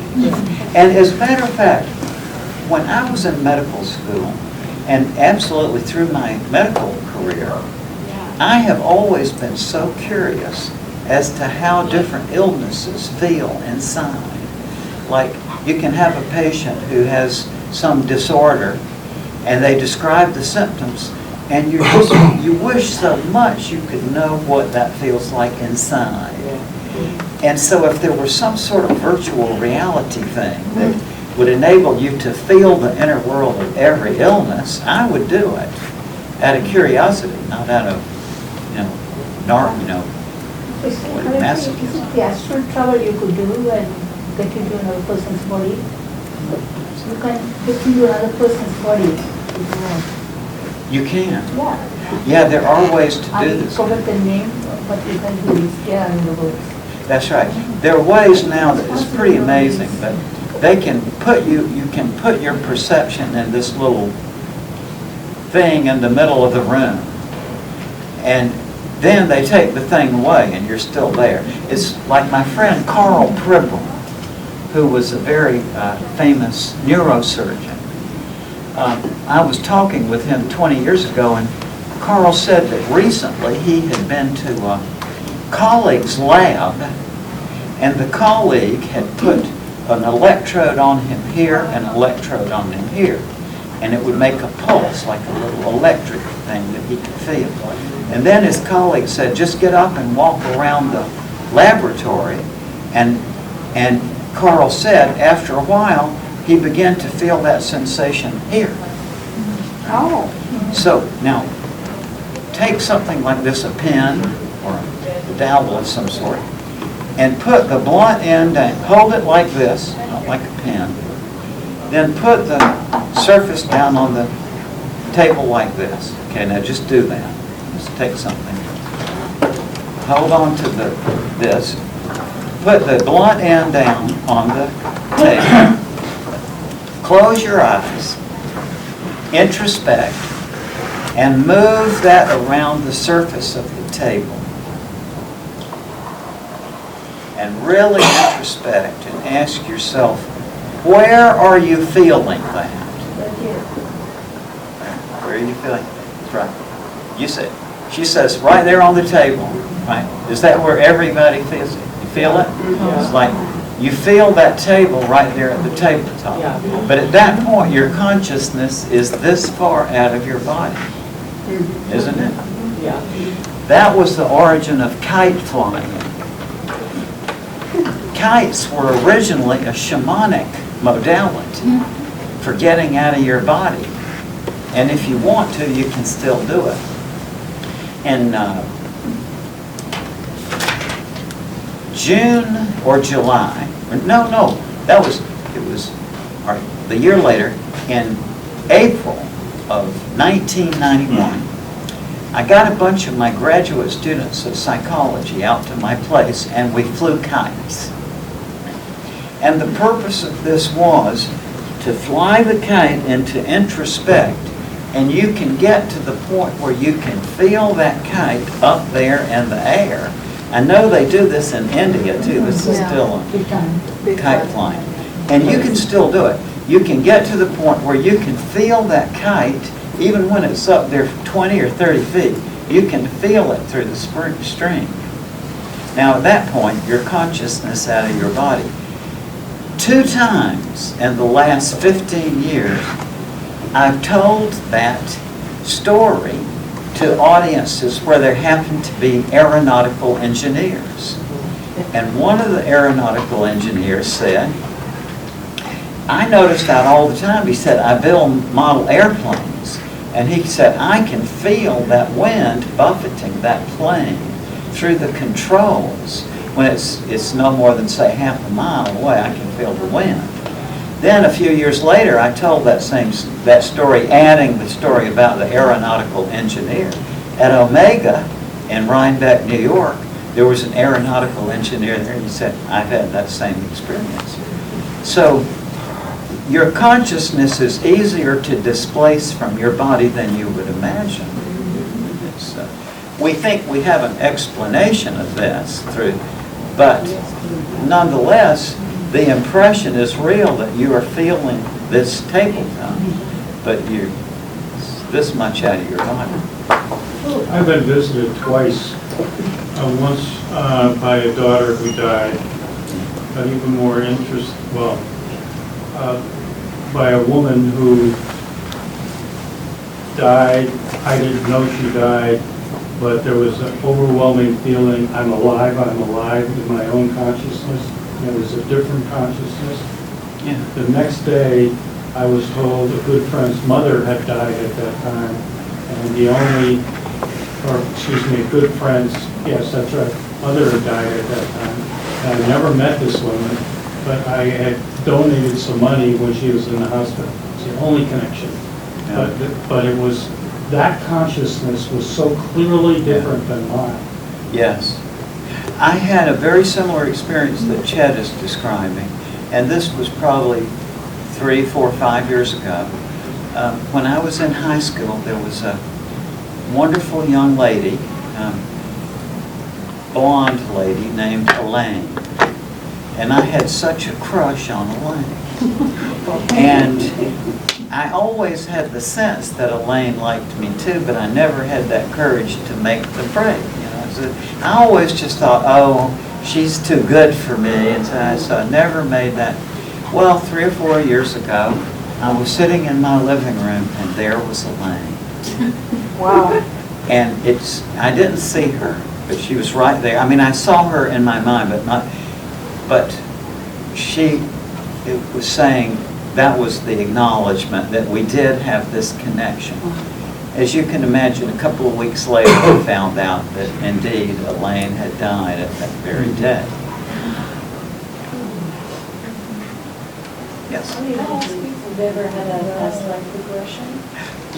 And as a matter of fact, when I was in medical school, and absolutely through my medical career, I have always been so curious as to how different illnesses feel inside. Like, you can have a patient who has some disorder, and they describe the symptoms, and you wish so much you could know what that feels like inside. And so if there were some sort of virtual reality thing that would enable you to feel the inner world of every illness, I would do it out of curiosity, not out of Is it the astral travel you could do and get into another person's body? You can get into another person's body if you want. You can. Yeah. Yeah, there are ways to do I this. forget the name, but you can do this, yeah, in the books. That's right. There are ways now that it's pretty amazing, but they can put you can put your perception in this little thing in the middle of the room. And then they take the thing away and you're still there. It's like my friend Carl Pribble, who was a very famous neurosurgeon. I was talking with him 20 years ago, and Carl said that recently he had been to a colleague's lab, and the colleague had put an electrode on him here and an electrode on him here, and it would make a pulse, like a little electric thing that he could feel. And then his colleague said, just get up and walk around the laboratory. And Carl said, after a while, he began to feel that sensation here. Oh. So now, take something like this, a pen or a dowel of some sort, and put the blunt end down. Hold it like this, not like a pen. Then put the surface down on the table like this. Okay, now just do that. Just take something. Hold on to this. Put the blunt end down on the table. Close your eyes. Introspect. And move that around the surface of the table. And really introspect and ask yourself, where are you feeling that? Where are you feeling? That's right. You said. She says, right there on the table. Right? Is that where everybody feels it? You feel it? It's like you feel that table right there at the tabletop. But at that point, your consciousness is this far out of your body. Isn't it? Yeah. That was the origin of kite flying. Kites were originally a shamanic modality for getting out of your body. And if you want to, you can still do it. In June or July, or no, it was the year later, in April of 1991, I got a bunch of my graduate students of psychology out to my place, and we flew kites. And the purpose of this was to fly the kite and to introspect And you can get to the point where you can feel that kite up there in the air. I know they do this in India too. This is still a kite flying. And you can still do it. You can get to the point where you can feel that kite, even when it's up there 20 or 30 feet. You can feel it through the string. Now at that point, your consciousness out of your body. 2 times in the last 15 years, I've told that story to audiences where there happen to be aeronautical engineers. And one of the aeronautical engineers said, I noticed that all the time. He said, I build model airplanes. And he said, I can feel that wind buffeting that plane through the controls. When it's no more than, say, half a mile away, I can feel the wind. Then a few years later, I told that story, adding the story about the aeronautical engineer. At Omega in Rhinebeck, New York, there was an aeronautical engineer there, and he said, I've had that same experience. So your consciousness is easier to displace from your body than you would imagine. We think we have an explanation of this but nonetheless, the impression is real that you are feeling this tabletop, but you're this much out of your body. I've been visited twice. Once by a daughter who died, but even more by a woman who died. I didn't know she died, but there was an overwhelming feeling, I'm alive in my own consciousness. It was a different consciousness. Yeah. The next day, I was told a good friend's mother had died at that time, and a good friend's, yes, that's right, mother had died at that time. And I never met this woman, but I had donated some money when she was in the hospital. It's the only connection. Yeah. But it was, that consciousness was so clearly different than mine. Yes. I had a very similar experience that Chet is describing, and this was probably 3, 4, 5 years ago. When I was in high school, there was a wonderful young lady, blonde lady named Elaine, and I had such a crush on Elaine. And I always had the sense that Elaine liked me too, but I never had that courage to make the break. I always just thought, oh, she's too good for me, and so I never made that. Well, 3 or 4 years ago, I was sitting in my living room, and there was Elaine. Wow. And I didn't see her, but she was right there. I mean, I saw her in my mind, but it was saying, that was the acknowledgement that we did have this connection. As you can imagine, a couple of weeks later, we found out that indeed Elaine had died at that very day. Yes? Have you ever had a past life regression?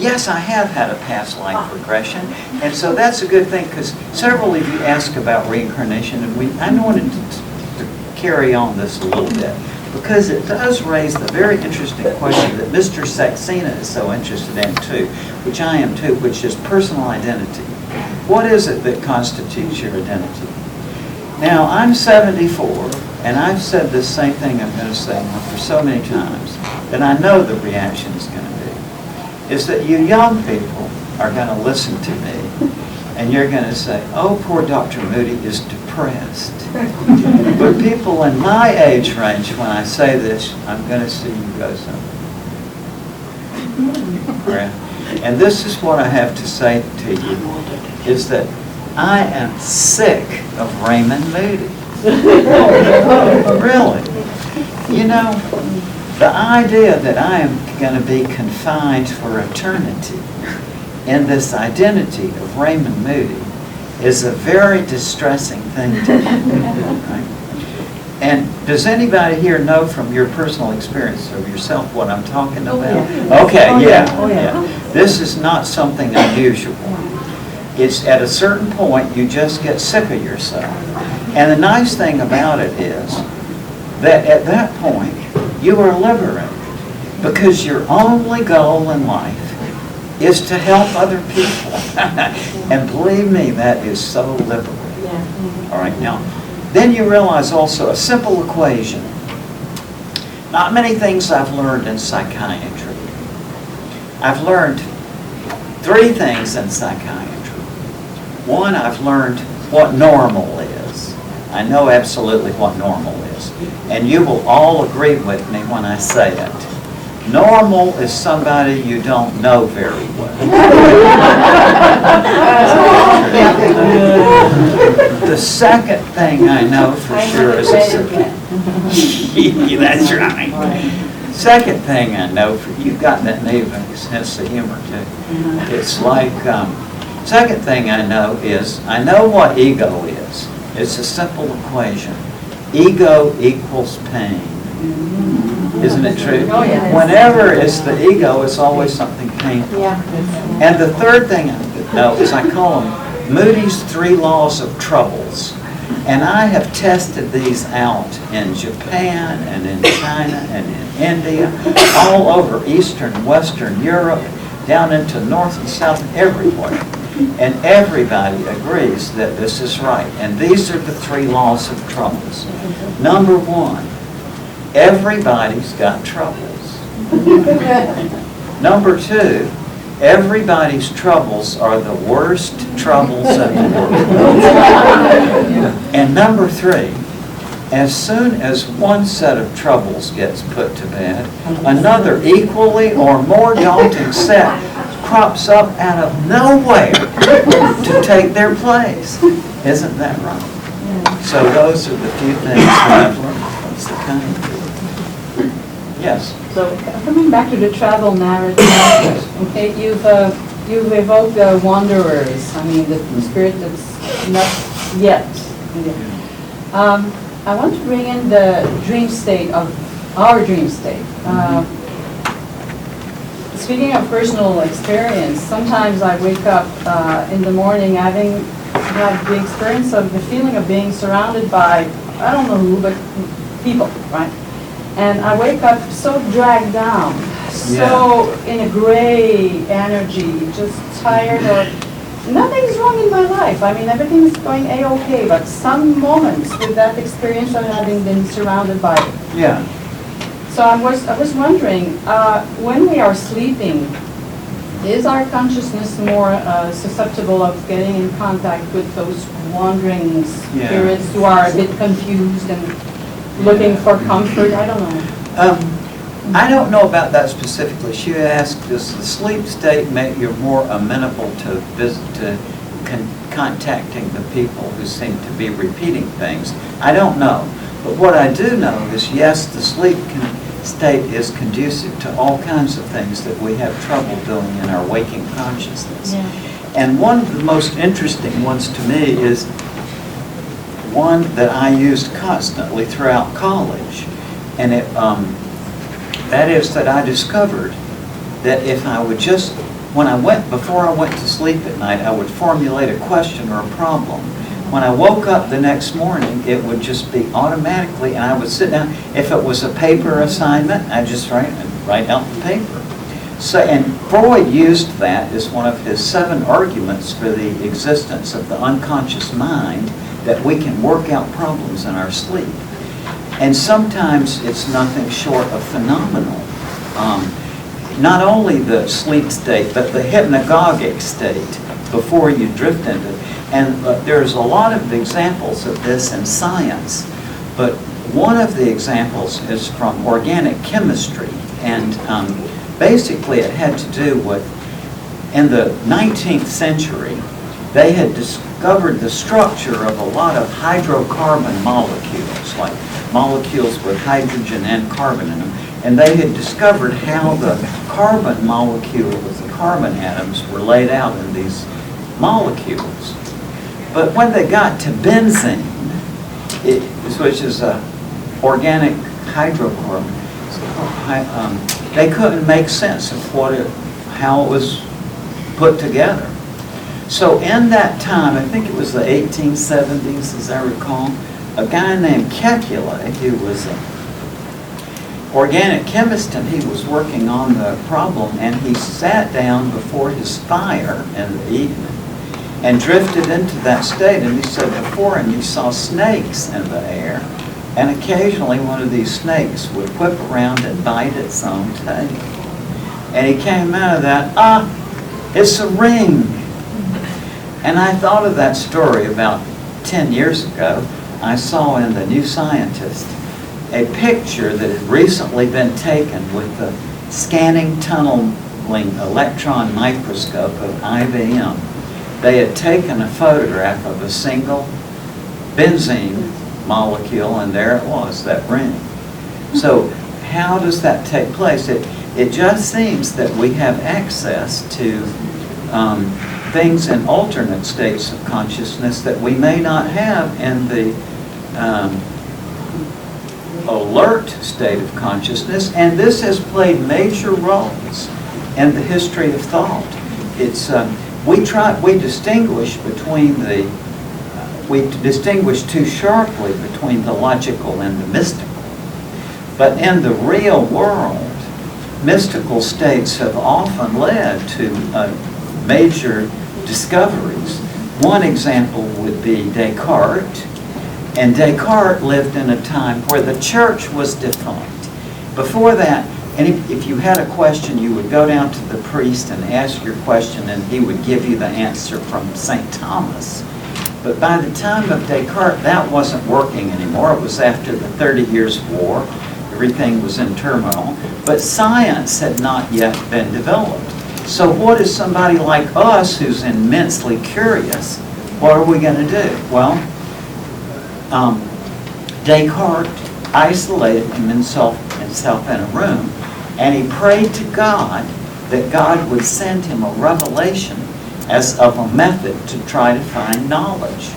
Yes, I have had a past life regression, and so that's a good thing, because several of you asked about reincarnation, and I wanted to carry on this a little bit, because it does raise the very interesting question that Mr. Saxena is so interested in too, which I am too, which is personal identity. What is it that constitutes your identity? Now, I'm 74, and I've said this same thing I'm going to say now for so many times, that I know the reaction is going to be, is that you young people are going to listen to me, and you're going to say, oh, poor Dr. Moody is depressed. But people in my age range, when I say this, I'm going to see you go something. And this is what I have to say to you, is that I am sick of Raymond Moody. Really. You know, the idea that I am going to be confined for eternity in this identity of Raymond Moody is a very distressing thing to me. Right? And does anybody here know from your personal experience of yourself what I'm talking about? Okay, yeah. This is not something unusual. It's at a certain point you just get sick of yourself. And the nice thing about it is that at that point you are liberated, because your only goal in life is to help other people. And believe me, that is so liberating. All right, now, then you realize also a simple equation. Not many things I've learned in psychiatry. I've learned 3 things in psychiatry. One, I've learned what normal is. I know absolutely what normal is. And you will all agree with me when I say it. Normal is somebody you don't know very well. The second thing I know for sure is that's right. Second thing I know for you've got that native sense of humor too. It's like second thing I know is I know what ego is. It's a simple equation. Ego equals pain. Isn't it true? Oh, yeah. Whenever it's the ego, it's always something painful. Yeah. And the third thing I know is I call them Moody's 3 laws of troubles. And I have tested these out in Japan and in China and in India, all over Eastern, Western Europe, down into North and South, everywhere. And everybody agrees that this is right. And these are the 3 laws of troubles. Number 1, everybody's got troubles. Number 2, everybody's troubles are the worst troubles in the world. And number 3, as soon as one set of troubles gets put to bed, another equally or more daunting set crops up out of nowhere to take their place. Isn't that right? So those are the few things that I've learned. That's the kind. Yes. So coming back to the travel narrative, okay, you've evoked the wanderers. I mean, the spirit that's not yet. I want to bring in the dream state of our dream state. Speaking of personal experience, sometimes I wake up in the morning having had the experience of the feeling of being surrounded by, I don't know who, but people, right? And I wake up so dragged down, so in a gray energy, just tired or nothing's wrong in my life. I mean, everything is going A-okay, but some moments with that experience of having been surrounded by it. Yeah. So I was wondering, when we are sleeping, is our consciousness more susceptible of getting in contact with those wandering spirits who are a bit confused and looking for comfort? I don't know. I don't know about that specifically. She asked, does the sleep state make you more amenable to contacting the people who seem to be repeating things? I don't know. But what I do know is, yes, the sleep state is conducive to all kinds of things that we have trouble doing in our waking consciousness. Yeah. And one of the most interesting ones to me is one that I used constantly throughout college. And that is that I discovered that if I would just, before I went to sleep at night, I would formulate a question or a problem. When I woke up the next morning, it would just be automatically, and I would sit down. If it was a paper assignment, I'd just write out the paper. So, and Freud used that as one of his 7 arguments for the existence of the unconscious mind, that we can work out problems in our sleep. And sometimes it's nothing short of phenomenal. Not only the sleep state, but the hypnagogic state before you drift into it. And there's a lot of examples of this in science, but one of the examples is from organic chemistry. And basically it had to do with, in the 19th century, they had discovered the structure of a lot of hydrocarbon molecules, like molecules with hydrogen and carbon in them. And they had discovered how the carbon molecule with the carbon atoms were laid out in these molecules. But when they got to benzene, which is an organic hydrocarbon, they couldn't make sense of how it was put together. So in that time, I think it was the 1870s, as I recall, a guy named Kekulé, organic chemist, and he was working on the problem, and he sat down before his fire in the evening and drifted into that state. And he said before him he saw snakes in the air, and occasionally one of these snakes would whip around and bite its own tail. And he came out of that, it's a ring. And I thought of that story about 10 years ago. I saw in the New Scientist a picture that had recently been taken with the scanning tunneling electron microscope of IBM. They had taken a photograph of a single benzene molecule, and there it was, that ring. So how does that take place? It just seems that we have access to things in alternate states of consciousness that we may not have in the alert state of consciousness, and this has played major roles in the history of thought. It's we distinguish too sharply between the logical and the mystical. But in the real world, mystical states have often led to major discoveries. One example would be Descartes. And Descartes lived in a time where the church was defunct. Before that, and if you had a question, you would go down to the priest and ask your question, and he would give you the answer from St. Thomas. But by the time of Descartes, that wasn't working anymore. It was after the 30 Years' War. Everything was in turmoil. But science had not yet been developed. So what is somebody like us who's immensely curious, what are we going to do? Well, Descartes isolated himself in a room, and he prayed to God that God would send him a revelation as of a method to try to find knowledge.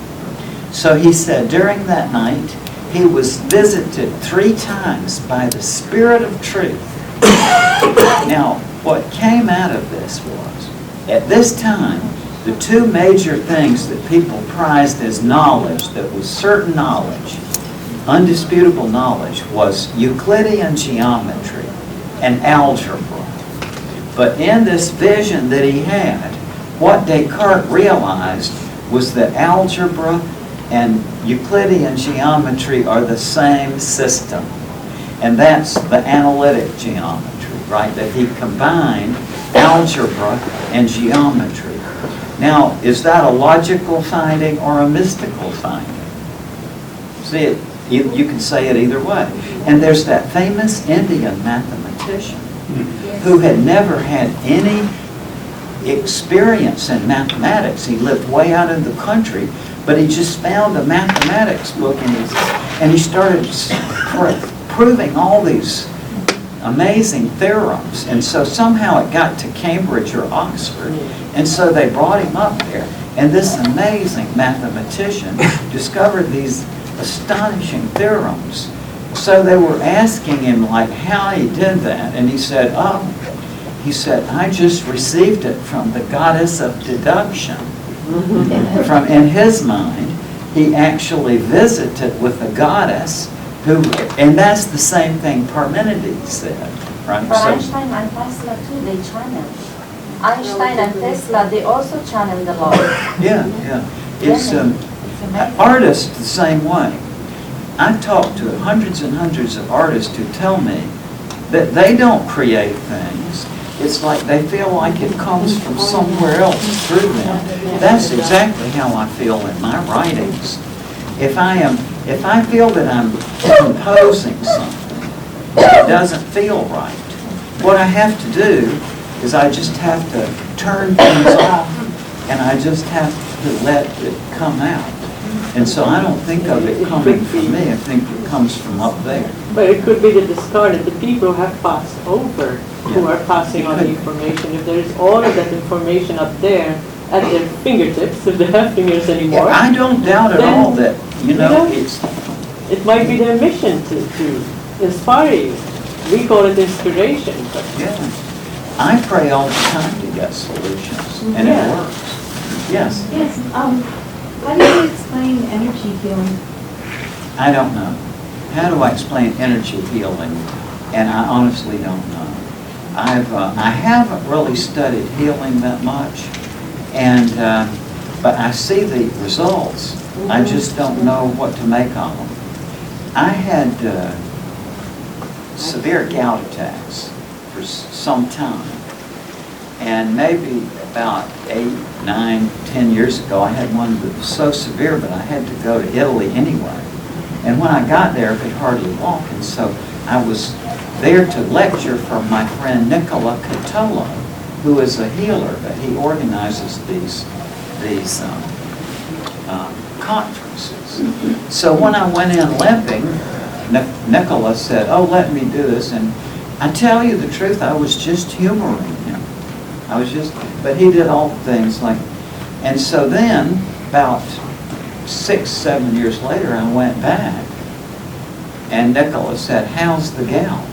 So he said during that night he was visited 3 times by the Spirit of Truth. Now, what came out of this was, at this time, the 2 major things that people prized as knowledge, that was certain knowledge, undisputable knowledge, was Euclidean geometry and algebra. But in this vision that he had, what Descartes realized was that algebra and Euclidean geometry are the same system. And that's the analytic geometry, right? That he combined algebra and geometry. Now, is that a logical finding or a mystical finding? See, you can say it either way. And there's that famous Indian mathematician who had never had any experience in mathematics. He lived way out in the country, but he just found a mathematics book and he started proving all these amazing theorems. And so somehow it got to Cambridge or Oxford, and so they brought him up there. And this amazing mathematician discovered these astonishing theorems. So they were asking him like how he did that, and he said, I just received it from the goddess of deduction. From in his mind, he actually visited with a goddess who, and that's the same thing Parmenides said, right? But Einstein and Tesla too, they channeled. Einstein and Tesla, they also channeled a lot. Yeah. It's artists the same way. I've talked to hundreds and hundreds of artists who tell me that they don't create things. It's like they feel like it comes from somewhere else through them. That's exactly how I feel in my writings. If I feel that I'm composing something that doesn't feel right, what I have to do is I just have to turn things off, and I just have to let it come out. And so I don't think of it coming from me, I think it comes from up there. But it could be the discarded, the people who have passed over, who are passing on the information. If there is all of that information up there at their fingertips, if they have fingers anymore. Yeah, I don't doubt at all that, it might be their mission to inspire you. We call it inspiration. But yeah. I pray all the time to get solutions, and it works. Yes? Yes, how do you explain energy healing? I don't know. How do I explain energy healing? and I honestly don't know. I haven't really studied healing that much, and but I see the results. I just don't know what to make of them. I had severe gout attacks for some time, and maybe about 8, 9, 10 years ago, I had one that was so severe that I had to go to Italy anyway. And when I got there, I could hardly walk, and so I was there to lecture for my friend Nicola Catolo, who is a healer, but he organizes these conferences. So when I went in limping, Nicola said, "Oh, let me do this," and I tell you the truth, I was just humoring him. But he did all the things like, and so then, about 6, 7 years later, I went back, and Nicola said, "How's the gout?"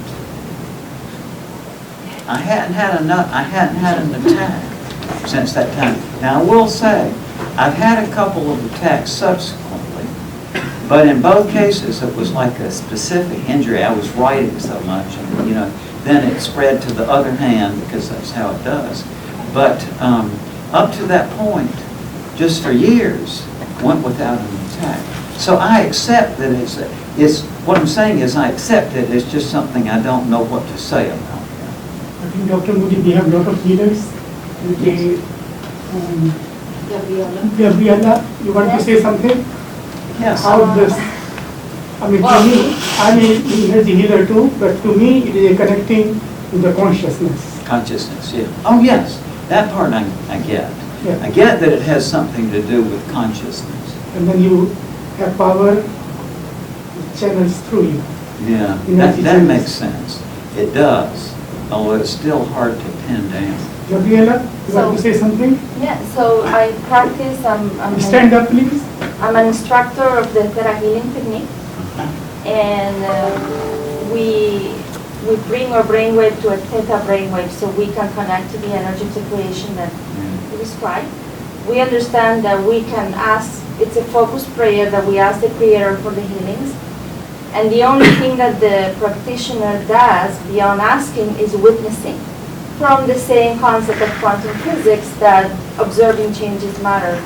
I hadn't had an attack since that time. Now I will say, I've had a couple of attacks subsequently, but in both cases it was like a specific injury. I was writing so much, and then it spread to the other hand because that's how it does. But up to that point, just for years, went without an attack. So I accept that it's what I'm saying is I accept it. It's just something I don't know what to say about. I think Dr. Moody, we have a lot of healers. Gabriella, you want to say something? Yes. How this, to me, I'm a healer too, but to me it is a connecting to the consciousness. Consciousness, yeah. Oh yes, that part I get. Yeah. I get that it has something to do with consciousness. And then you have power, it channels through you. Yeah, that makes sense. It does, although it's still hard to pin down. Gabriella, you want to say something? Yeah, so I practice, Stand up, please. I'm an instructor of the Theta Healing Technique, and we bring our brainwave to a theta brainwave so we can connect to the energetic creation that we described. We understand that we can ask, it's a focused prayer that we ask the Creator for the healings, and the only thing that the practitioner does beyond asking is witnessing, from the same concept of quantum physics that observing changes matter.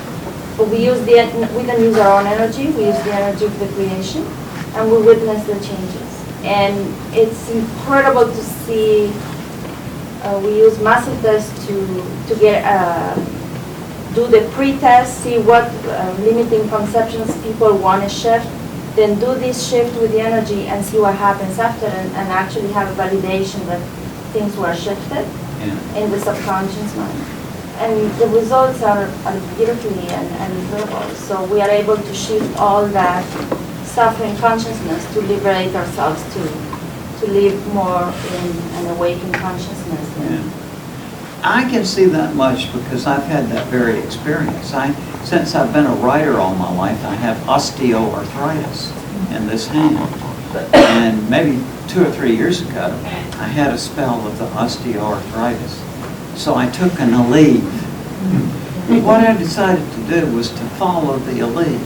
But we don't use our own energy, we use the energy of the creation, and we witness the changes. And it's incredible to see, we use massive tests to get, do the pre-test, see what limiting conceptions people want to shift, then do this shift with the energy and see what happens after, and actually have a validation that things were shifted in the subconscious mind. And the results are beautifully and incredible. So we are able to shift all that suffering consciousness to liberate ourselves, to live more in an awakened consciousness. Yeah. I can see that much because I've had that very experience. Since I've been a writer all my life, I have osteoarthritis in this hand. And maybe 2 or 3 years ago, I had a spell of the osteoarthritis. So I took an Aleve. What I decided to do was to follow the Aleve.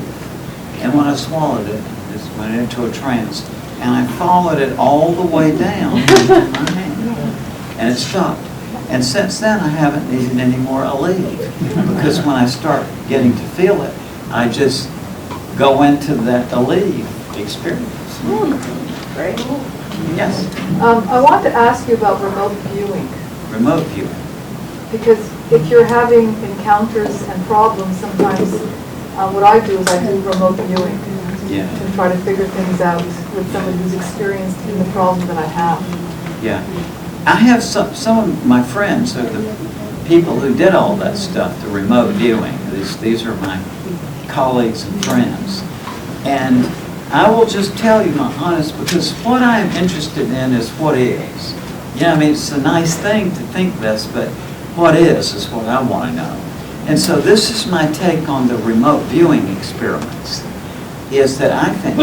And when I swallowed it, I just went into a trance. And I followed it all the way down into my hand. And it stopped. And since then, I haven't needed any more Aleve. Because when I start getting to feel it, I just go into that Aleve experience. Great. Yes. I want to ask you about remote viewing. Remote viewing. Because if you're having encounters and problems, sometimes what I do is I do remote viewing. Yeah. And try to figure things out with somebody who's experienced in the problem that I have. Yeah. I have some of my friends are the people who did all that stuff, the remote viewing. These are my colleagues and friends. And I will just tell you my honest, because what I'm interested in is what is. Yeah, I mean, it's a nice thing to think this, but what is what I want to know. And so this is my take on the remote viewing experiments, is that I think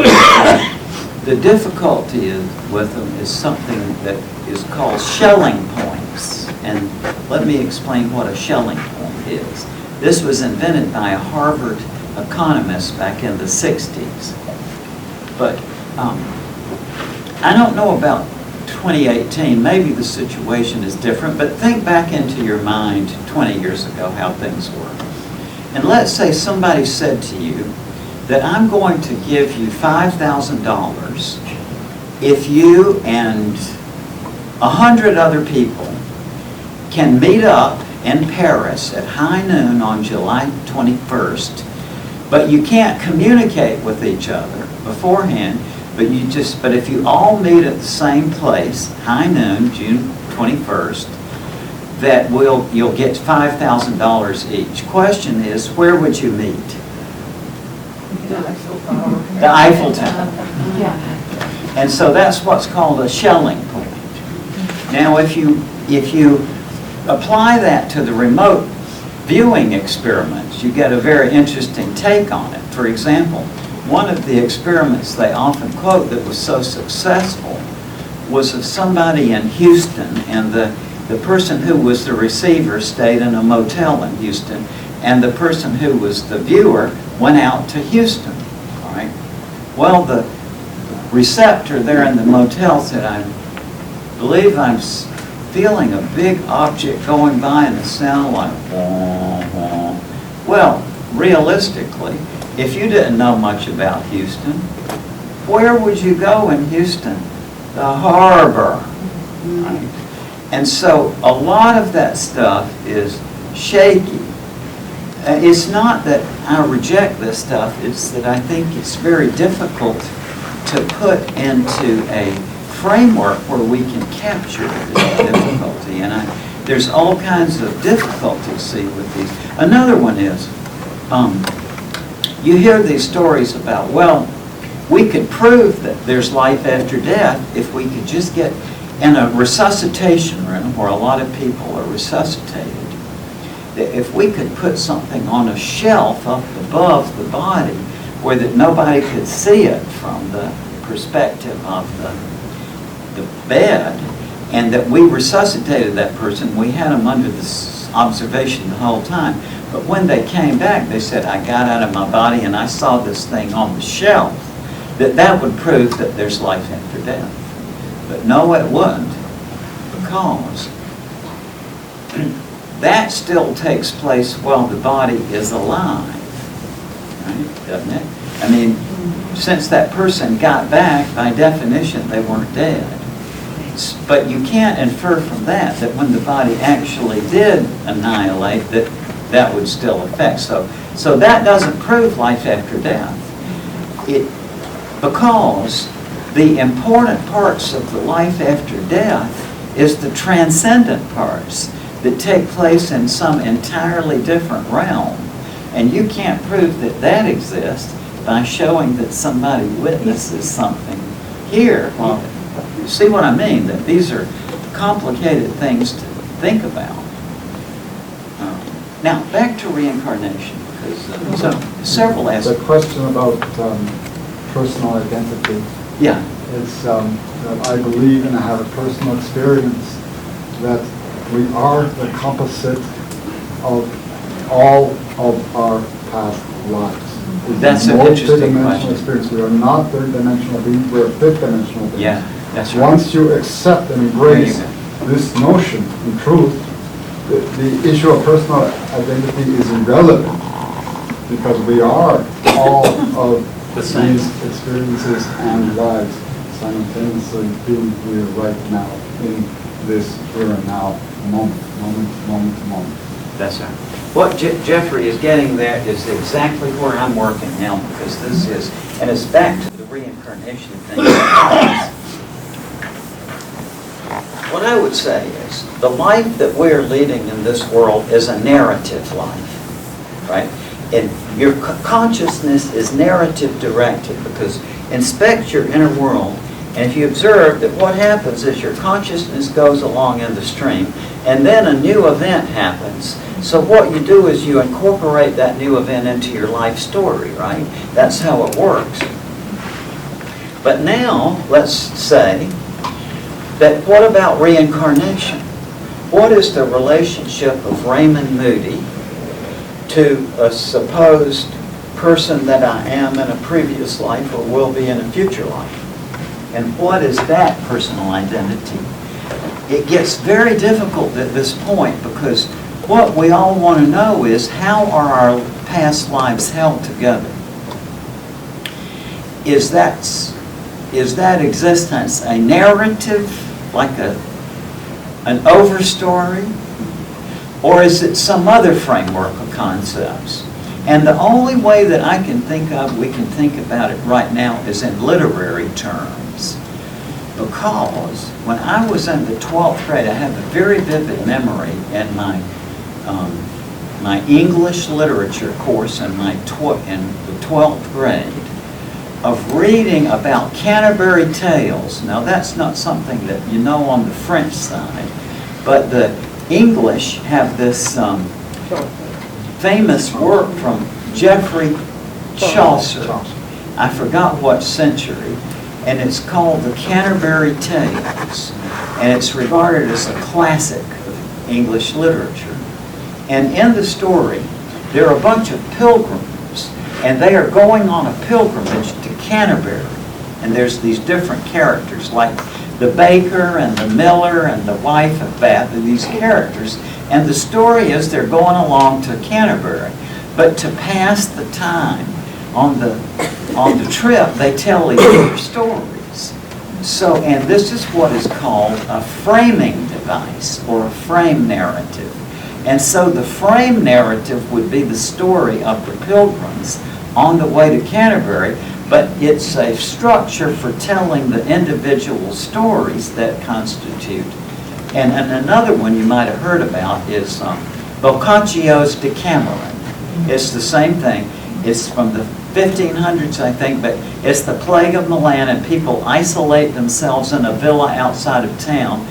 the difficulty with them is something that is called shelling points. And let me explain what a shelling point is. This was invented by a Harvard economist back in the 60s. But I don't know about 2018, maybe the situation is different, but think back into your mind 20 years ago how things were. And let's say somebody said to you that I'm going to give you $5,000 if you and 100 other people can meet up in Paris at high noon on July 21st, but you can't communicate with each other beforehand, but if you all meet at the same place, high noon, June 21st, that you'll get $5,000 each. Question is, where would you meet? The Eiffel Tower. And so that's what's called a Schelling point. Now, if you apply that to the remote viewing experiments, you get a very interesting take on it. For example, one of the experiments they often quote that was so successful was of somebody in Houston, and the person who was the receiver stayed in a motel in Houston, and the person who was the viewer went out to Houston. All right. Well, the receptor there in the motel said, "I believe I'm feeling a big object going by and a sound like wah, wah." Well, realistically, if you didn't know much about Houston, where would you go in Houston? The harbor. Right? And so a lot of that stuff is shaky. It's not that I reject this stuff, it's that I think it's very difficult to put into a framework where we can capture this difficulty. And there's all kinds of difficulties, see, with these. Another one is, you hear these stories about, well, we could prove that there's life after death if we could just get in a resuscitation room where a lot of people are resuscitated. If we could put something on a shelf up above the body where that nobody could see it from the perspective of the bed, and that we resuscitated that person, we had them under this observation the whole time. But when they came back, they said, I got out of my body and I saw this thing on the shelf, that would prove that there's life after death. But no, it wouldn't, because that still takes place while the body is alive, right? Doesn't it? I mean, since that person got back, by definition, they weren't dead. But you can't infer from that when the body actually did annihilate, that would still affect. So that doesn't prove life after death. Because the important parts of the life after death is the transcendent parts that take place in some entirely different realm. And you can't prove that exists by showing that somebody witnesses something here. Well, you see what I mean? That these are complicated things to think about. Now, back to reincarnation, because several aspects. The question about personal identity. Yeah. It's that I believe and I have a personal experience that we are the composite of all of our past lives. That's an interesting question. Experience. We are not third-dimensional beings, we're fifth-dimensional beings. Yeah, that's right. Once you accept and embrace this notion, in truth, the issue of personal identity is irrelevant, because we are all of these experiences and lives simultaneously being here right now, in this here and now moment to moment. That's right. What Jeffrey is getting there is exactly where I'm working now, because this is, and it's back to the reincarnation thing. What I would say is, the life that we're leading in this world is a narrative life, right? And your consciousness is narrative directed, because inspect your inner world, and if you observe that what happens is your consciousness goes along in the stream, and then a new event happens. So what you do is you incorporate that new event into your life story, right? That's how it works. But now, let's say that what about reincarnation? What is the relationship of Raymond Moody to a supposed person that I am in a previous life or will be in a future life? And what is that personal identity? It gets very difficult at this point because what we all want to know is how are our past lives held together? Is that existence a narrative, like an overstory? Or is it some other framework of concepts? And the only way that I can think of, we can think about it right now, is in literary terms. Because when I was in the 12th grade, I have a very vivid memory in my English literature course in the 12th grade of reading about Canterbury Tales. Now that's not something that you know on the French side, but the English have this famous work from Geoffrey Chaucer. I forgot what century, and it's called the Canterbury Tales, and it's regarded as a classic of English literature. And in the story, there are a bunch of pilgrims, and they are going on a pilgrimage to Canterbury. And there's these different characters, like the baker and the miller and the wife of Bath, and these characters. And the story is they're going along to Canterbury. But to pass the time on the trip, they tell each other stories. So, and this is what is called a framing device, or a frame narrative. And so the frame narrative would be the story of the pilgrims on the way to Canterbury, but it's a structure for telling the individual stories that constitute. And another one you might have heard about is Boccaccio's Decameron. It's the same thing. It's from the 1500s, I think, but it's the plague of Milan, and people isolate themselves in a villa outside of town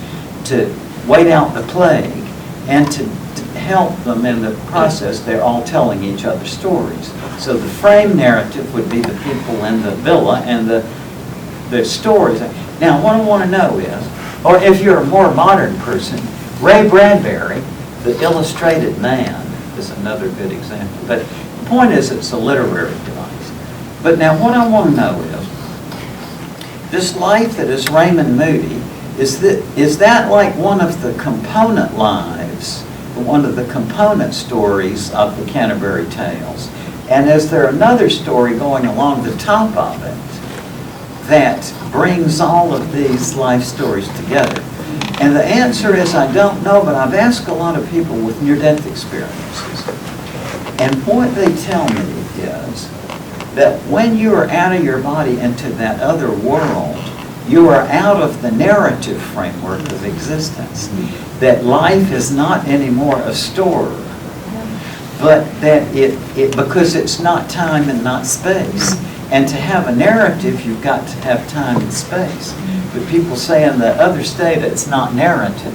to wait out the plague, and to help them in the process, they're all telling each other stories. So the frame narrative would be the people in the villa and the stories. Now, what I want to know is, or if you're a more modern person, Ray Bradbury, The Illustrated Man, is another good example. But the point is, it's a literary device. But now what I want to know is, this life that is Raymond Moody, is that like one of the component lives, one of the component stories of the Canterbury Tales? And is there another story going along the top of it that brings all of these life stories together? And the answer is, I don't know, but I've asked a lot of people with near-death experiences. And what they tell me is that when you are out of your body into that other world, you are out of the narrative framework of existence. That life is not anymore a story, but that because it's not time and not space. And to have a narrative, you've got to have time and space. But people say in the other state it's not narrative.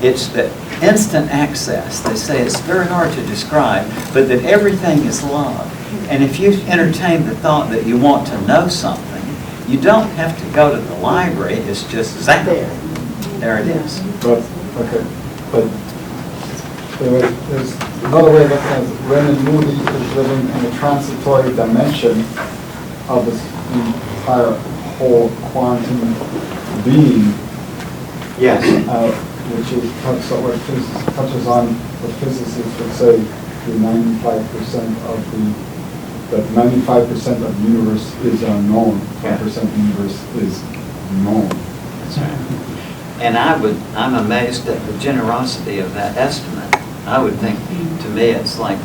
It's the instant access. They say it's very hard to describe, but that everything is love. And if you entertain the thought that you want to know something, you don't have to go to the library. It's just zap. There it is. But, okay. But there's another way of looking at it. Raymond Moody is living in a transitory dimension of this entire whole quantum being. Yes. Which is what touches on what physicists would say the 95% of that 95% of the universe is unknown. 5% of the universe is known. That's right. And I'm amazed at the generosity of that estimate. I would think, to me, it's like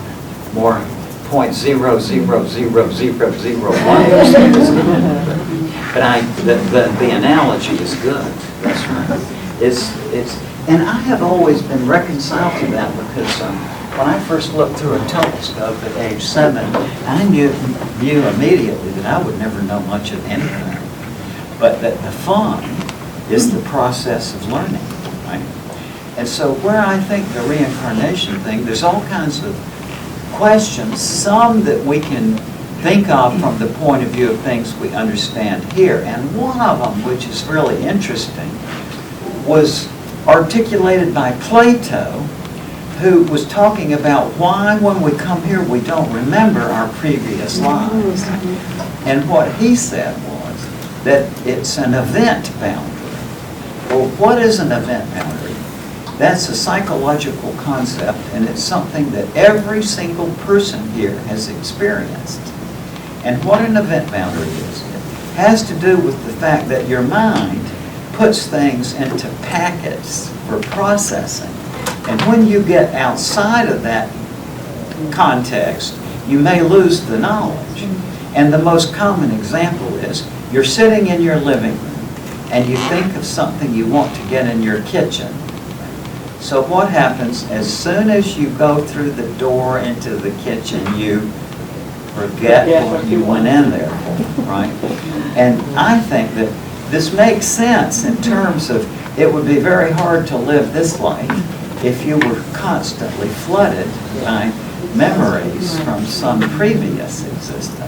more 0.0000001%. But the analogy is good. That's right. And I have always been reconciled to that because when I first looked through a telescope at age 7, I knew immediately that I would never know much of anything. But that the fun is the process of learning, right? And so where I think the reincarnation thing, there's all kinds of questions, some that we can think of from the point of view of things we understand here. And one of them, which is really interesting, was articulated by Plato, who was talking about why when we come here we don't remember our previous lives. And what he said was that it's an event boundary. Well, what is an event boundary? That's a psychological concept, and it's something that every single person here has experienced. And what an event boundary is, it has to do with the fact that your mind puts things into packets for processing. And when you get outside of that context, you may lose the knowledge. And the most common example is, you're sitting in your living room and you think of something you want to get in your kitchen. So what happens, as soon as you go through the door into the kitchen, you forget what you went in there for, right? And I think that this makes sense in terms of, it would be very hard to live this life if you were constantly flooded by memories from some previous existence.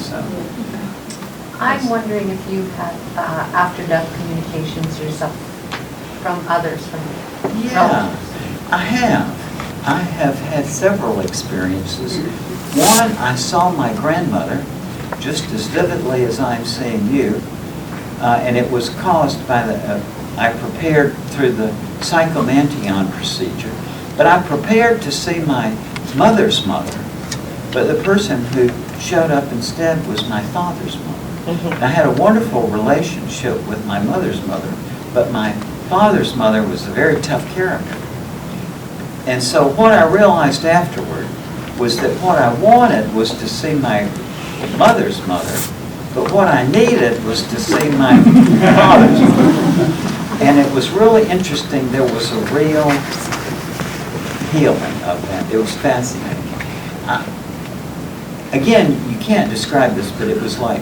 So, I'm wondering if you have after-death communications yourself from others, from yeah, I have had several experiences. One, I saw my grandmother just as vividly as I'm seeing you, and it was caused by I prepared through the psychomantion procedure, but I prepared to see my mother's mother, but the person who showed up instead was my father's mother. And I had a wonderful relationship with my mother's mother, but my father's mother was a very tough character. And so what I realized afterward was that what I wanted was to see my mother's mother, but what I needed was to see my father's mother. And it was really interesting. There was a real healing of that. It was fascinating. Again, you can't describe this, but it was like,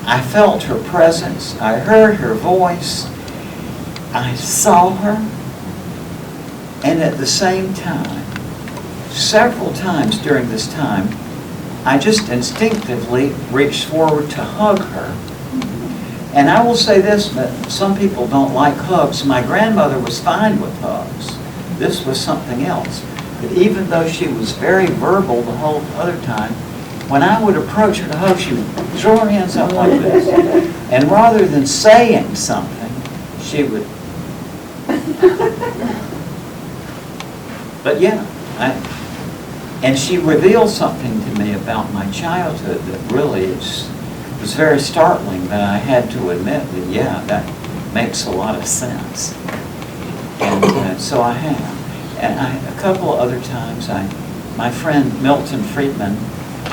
I felt her presence, I heard her voice, I saw her, and at the same time, several times during this time, I just instinctively reached forward to hug her. And I will say this, that some people don't like hugs. My grandmother was fine with hugs. This was something else. But even though she was very verbal the whole other time, when I would approach her to hug, she would throw her hands up like this. And rather than saying something, she would... But yeah, and she revealed something to me about my childhood that really was very startling, that I had to admit that, yeah, that makes a lot of sense. And so I have. And a couple of other times, my friend Milton Friedman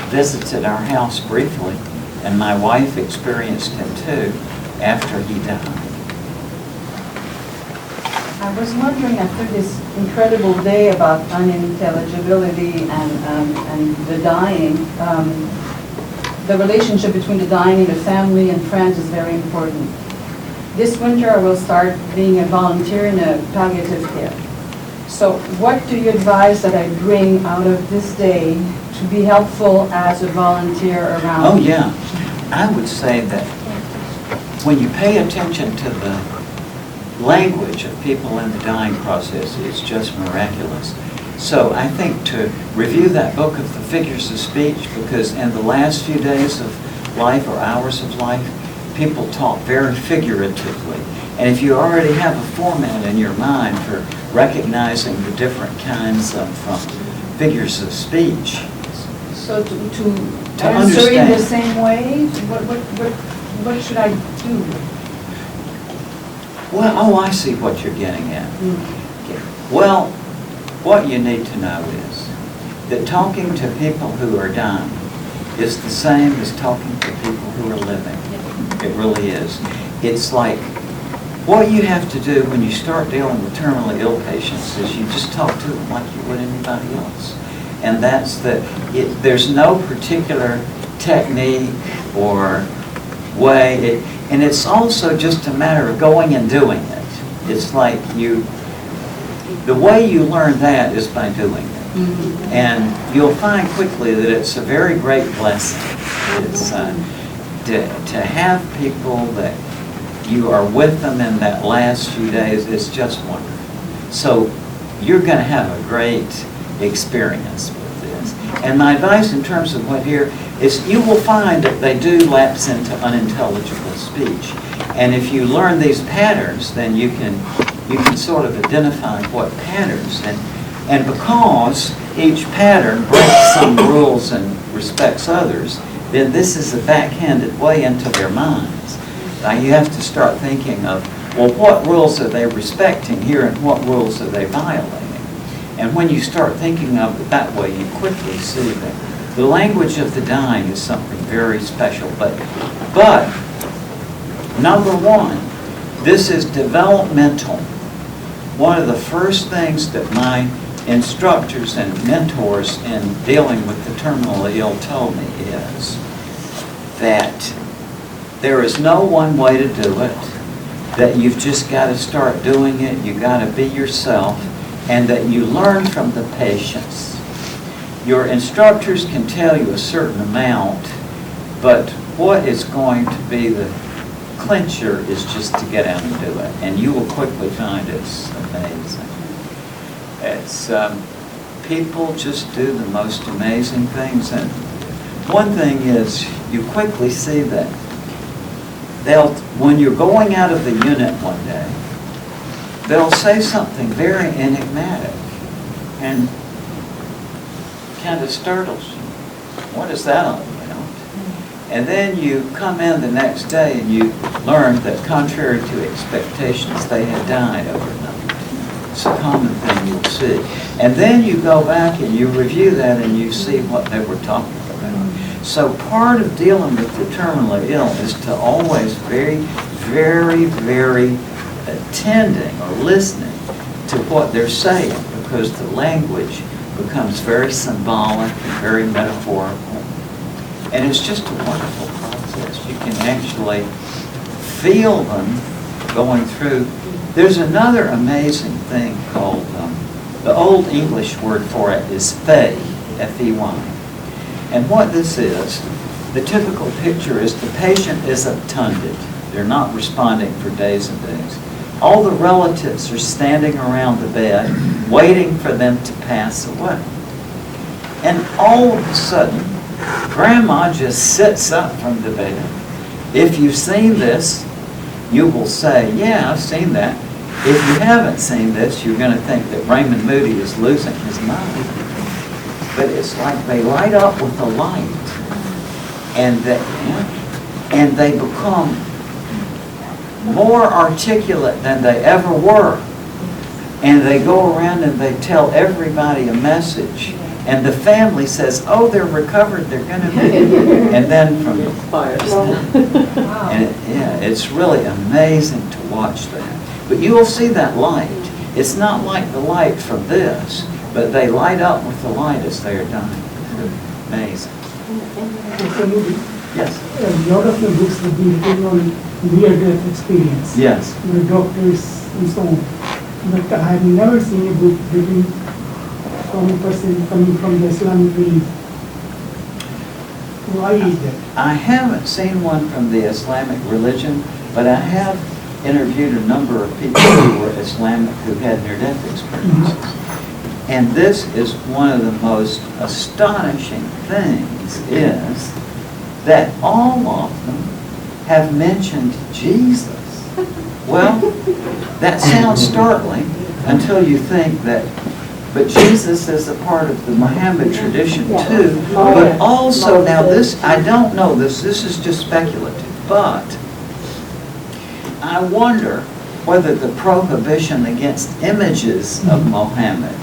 visited our house briefly, and my wife experienced him too after he died. I was wondering, after this incredible day about unintelligibility and the dying, the relationship between the dying and the family and friends is very important. This winter I will start being a volunteer in a palliative care. So what do you advise that I bring out of this day to be helpful as a volunteer around? Oh yeah, I would say that when you pay attention to the language of people in the dying process, it's just miraculous. So I think to review that book of the figures of speech, because in the last few days of life or hours of life, people talk very figuratively. And if you already have a format in your mind for recognizing the different kinds of figures of speech. So to answer in the same way, what should I do? Well, oh, I see what you're getting at. Well, what you need to know is that talking to people who are dying is the same as talking to people who are living. It really is. It's like what you have to do when you start dealing with terminally ill patients is you just talk to them like you would anybody else. And that's there's no particular technique or way. And it's also just a matter of going and doing it. It's like the way you learn that is by doing it. Mm-hmm. And you'll find quickly that it's a very great blessing. It's to have people that you are with them in that last few days, it's just wonderful. So you're going to have a great experience with this. And my advice in terms of what here, is you will find that they do lapse into unintelligible speech. And if you learn these patterns, then you can sort of identify what patterns. And because each pattern breaks some rules and respects others, then this is a backhanded way into their minds. Now you have to start thinking of, well, what rules are they respecting here and what rules are they violating? And when you start thinking of it that way, you quickly see that the language of the dying is something very special. But number one, this is developmental. One of the first things that my instructors and mentors in dealing with the terminally ill told me is that there is no one way to do it, that you've just got to start doing it, you've got to be yourself, and that you learn from the patients. Your instructors can tell you a certain amount, but what is going to be the clincher is just to get out and do it, and you will quickly find it's amazing. It's people just do the most amazing things, and one thing is you quickly see that when you're going out of the unit one day, they'll say something very enigmatic and kind of startles you. What is that all about? And then you come in the next day and you learn that contrary to expectations, they had died overnight. It's a common thing you'll see. And then you go back and you review that and you see what they were talking about. So part of dealing with the terminally ill is to always very, very, very attending or listening to what they're saying, because the language becomes very symbolic and very metaphorical. And it's just a wonderful process. You can actually feel them going through. There's another amazing thing called, the Old English word for it is fey, F-E-Y. And what this is, the typical picture is the patient is obtunded. They're not responding for days and days. All the relatives are standing around the bed waiting for them to pass away. And all of a sudden, Grandma just sits up from the bed. If you've seen this, you will say, yeah, I've seen that. If you haven't seen this, you're going to think that Raymond Moody is losing his mind. But it's like they light up with a light, and they become more articulate than they ever were. And they go around and they tell everybody a message. And the family says, oh, they're recovered, they're going to be. And then from the and it's really amazing to watch that. But you will see that light. It's not like the light from this, but they light up with the light as they are dying. Amazing. Dr. Moody, Yes. a lot of your books have been written on near-death experience. Yes. The doctors and so on. But I have never seen a book written from a person coming from the Islamic belief. Why is that? I haven't seen one from the Islamic religion, but I have interviewed a number of people who were Islamic who had near-death experiences. And this is one of the most astonishing things is that all of them have mentioned Jesus. Well, that sounds startling until you think that, but Jesus is a part of the Muhammad tradition too. But also, now this, I don't know this is just speculative, but I wonder whether the prohibition against images of Muhammad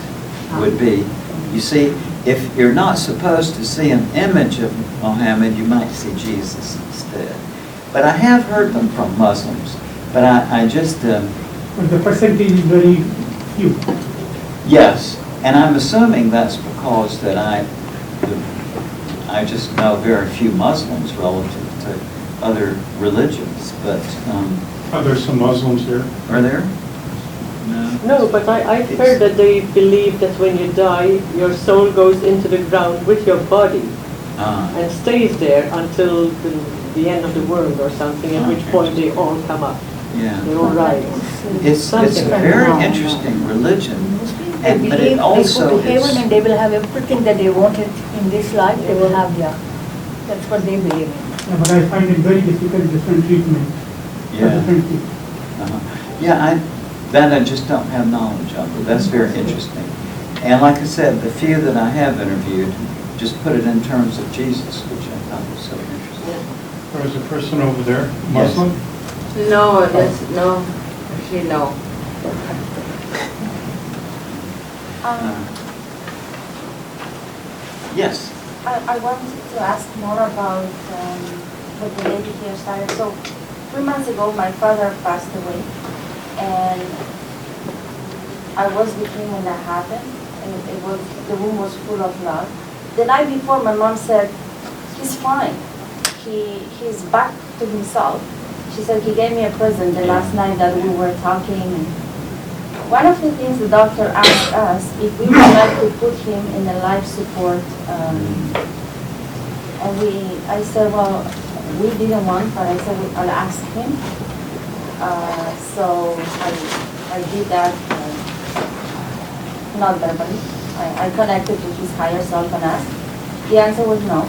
would be, you see, if you're not supposed to see an image of Muhammad, you might see Jesus instead. But I have heard them from Muslims, but I just... But the percentage is very few. Yes, and I'm assuming that's because that I just know very few Muslims relative to other religions, but... Are there some Muslims here? Are there? No, but I've heard that they believe that when you die, your soul goes into the ground with your body and stays there until the end of the world or something, at which point they all come up. Yeah. They all rise. It's a very interesting religion, but it also they go to heaven and they will have everything that they wanted in this life, they will have there. That's what they believe in. Yeah, but I find it very difficult, different treatment for Yeah. different people. Yeah, that I just don't have knowledge of, but that's very interesting. And like I said, the few that I have interviewed just put it in terms of Jesus, which I thought was so interesting. There's a person over there, Yes. Muslim? No, no, actually no. Yes. I wanted to ask more about what the lady here started. So 3 months ago, my father passed away, and I was with him when that happened, and the room was full of love. The night before, my mom said, he's fine. He's back to himself. She said he gave me a present the last night that we were talking. One of the things the doctor asked us if we would like to put him in a life support, and I said, well, we didn't want, but I said I'll ask him. So I did that, not verbally. I connected with his higher self and asked. The answer was no.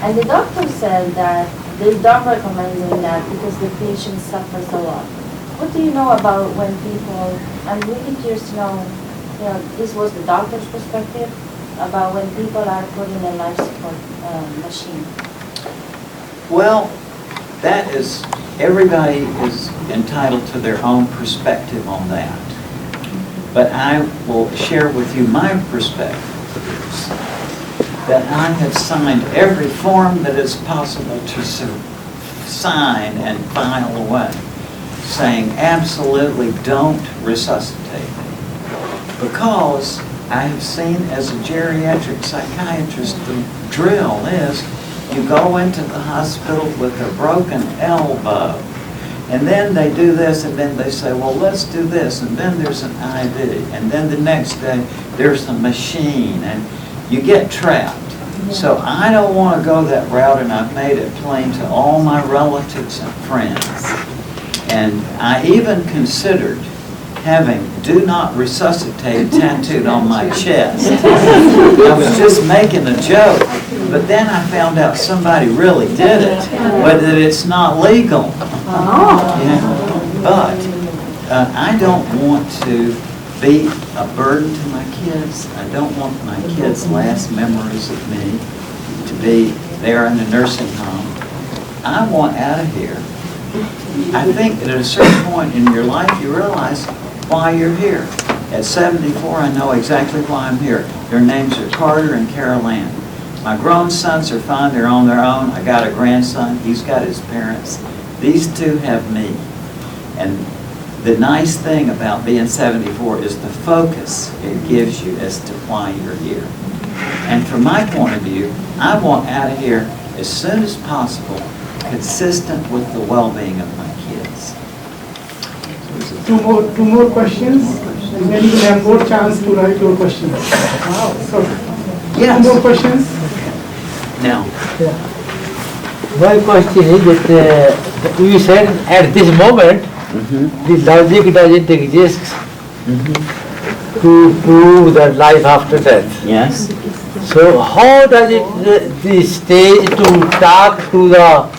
And the doctor said that they don't recommend doing that because the patient suffers a lot. What do you know about when people, I'm really curious to know, this was the doctor's perspective, about when people are put in a life support machine? Well, that is, everybody is entitled to their own perspective on that. But I will share with you my perspective. That I have signed every form that is possible to sign and file away, saying absolutely don't resuscitate me. Because I have seen as a geriatric psychiatrist, the drill is you go into the hospital with a broken elbow, and then they do this, and then they say, well, let's do this, and then there's an IV, and then the next day there's a machine, and you get trapped. So I don't want to go that route, and I've made it plain to all my relatives and friends. And I even considered having "Do Not Resuscitate" tattooed on my chest. I was just making a joke, but then I found out somebody really did it, but that it's not legal. Yeah. But I don't want to be a burden to my kids. I don't want my kids' last memories of me to be there in the nursing home. I want out of here. I think that at a certain point in your life you realize why you're here. At 74, I know exactly why I'm here. Their names are Carter and Carol Ann. My grown sons are fine, they're on their own. I got a grandson, he's got his parents. These two have me. And the nice thing about being 74 is the focus it gives you as to why you're here. And from my point of view, I want out of here as soon as possible, consistent with the well-being of my kids. Two more questions, and then you will have more chance to write your questions. So, Yes. 2 more questions. Now, My question is that you said at this moment the logic doesn't exist to prove that life after death. yes? So how does it, the stage to talk to the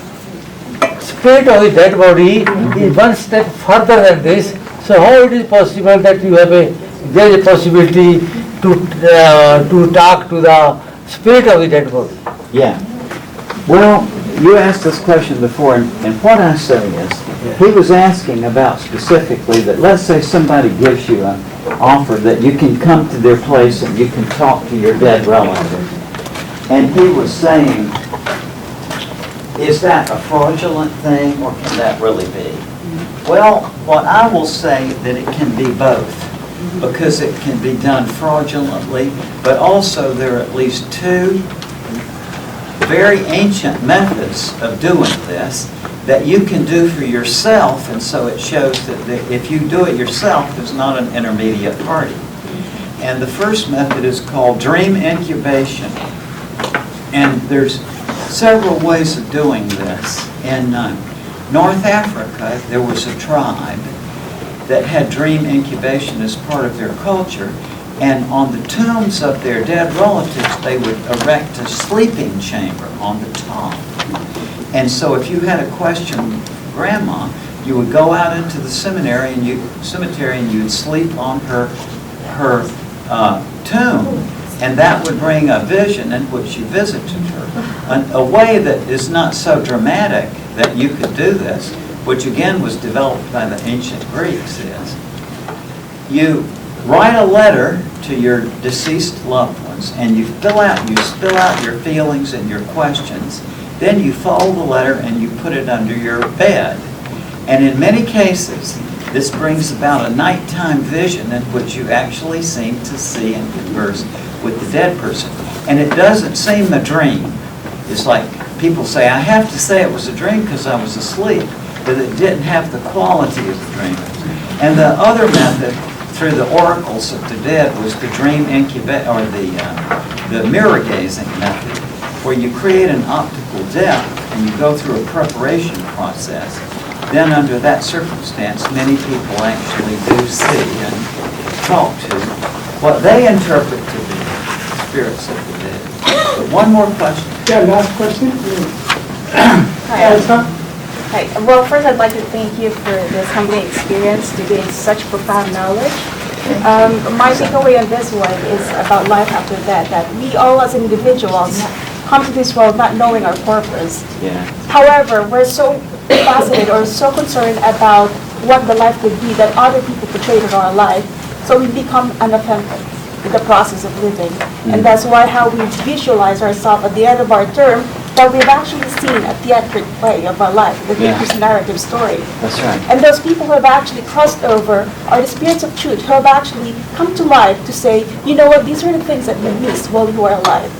spirit of the dead body is one step further than this? So how it is possible that you have there is a possibility to talk to the spirit of the dead body? Yeah. Well, you asked this question before, and what I say is, he was asking about specifically that, let's say somebody gives you an offer that you can come to their place and you can talk to your dead relative. And he was saying, is that a fraudulent thing, or can that really be? Well, what I will say that it can be both, because it can be done fraudulently, but also there are at least 2 very ancient methods of doing this that you can do for yourself, and so it shows that if you do it yourself, there's not an intermediate party. And the first method is called dream incubation. And there's several ways of doing this. In North Africa, there was a tribe that had dream incubation as part of their culture, And on the tombs of their dead relatives, they would erect a sleeping chamber on the top. And so if you had a question, Grandma, you would go out into the cemetery and you would sleep on her tomb, and that would bring a vision in which you visited her. A way that is not so dramatic that you could do this, which again was developed by the ancient Greeks, is you write a letter to your deceased loved ones, and you spill out your feelings and your questions. Then you fold the letter and you put it under your bed. And in many cases, this brings about a nighttime vision in which you actually seem to see and converse with the dead person. And it doesn't seem a dream. It's like people say, I have to say it was a dream because I was asleep, but it didn't have the quality of the dream. And the other method through the oracles of the dead was the dream incubation, or the mirror gazing method, where you create an optical depth and you go through a preparation process. Then under that circumstance, many people actually do see and talk to what they interpret to be spirits of the dead. But one more question. Yeah, last question. Hi. Hi. Well, first I'd like to thank you for this humbling experience to gain such profound knowledge. My takeaway on this one is about life after death, that we all as individuals come to this world not knowing our purpose. Yeah. However, we're so fascinated or so concerned about what the life could be that other people portrayed in our life, so we become unauthentic in the process of living. And that's why how we visualize ourselves at the end of our term, that we've actually seen a theatric play of our life, the victor's narrative story. That's right. And those people who have actually crossed over are the spirits of truth who have actually come to life to say, you know what, these are the things that you missed while you were alive.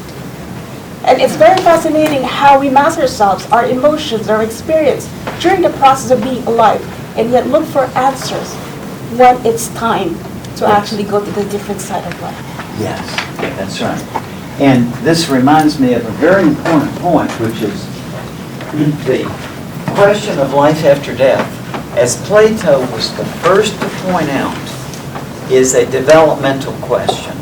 And it's very fascinating how we mask ourselves, our emotions, our experience during the process of being alive, and yet look for answers when it's time to actually go to the different side of life. Yes, that's right. And this reminds me of a very important point, which is the question of life after death, as Plato was the first to point out, is a developmental question.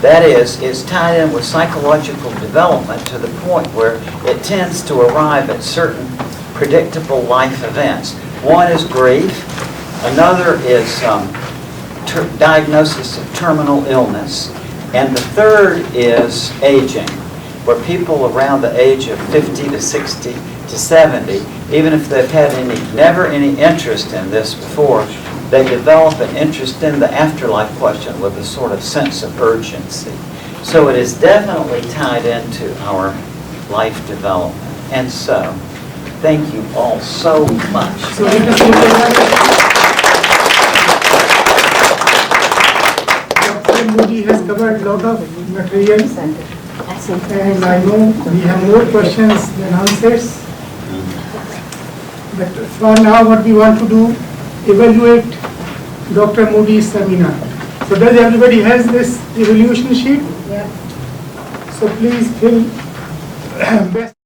That is, it's tied in with psychological development to the point where it tends to arrive at certain predictable life events. One is grief, another is diagnosis of terminal illness, and the third is aging, where people around the age of 50 to 60 to 70, even if they've had never any interest in this before, they develop an interest in the afterlife question with a sort of sense of urgency. So it is definitely tied into our life development. And so, thank you all so much. So Dr. Moody has covered a lot of material, and I know we have more questions than answers. But for now, what we want to do, evaluate Dr. Moody's seminar. So does everybody has this evaluation sheet? Yeah. So please fill best.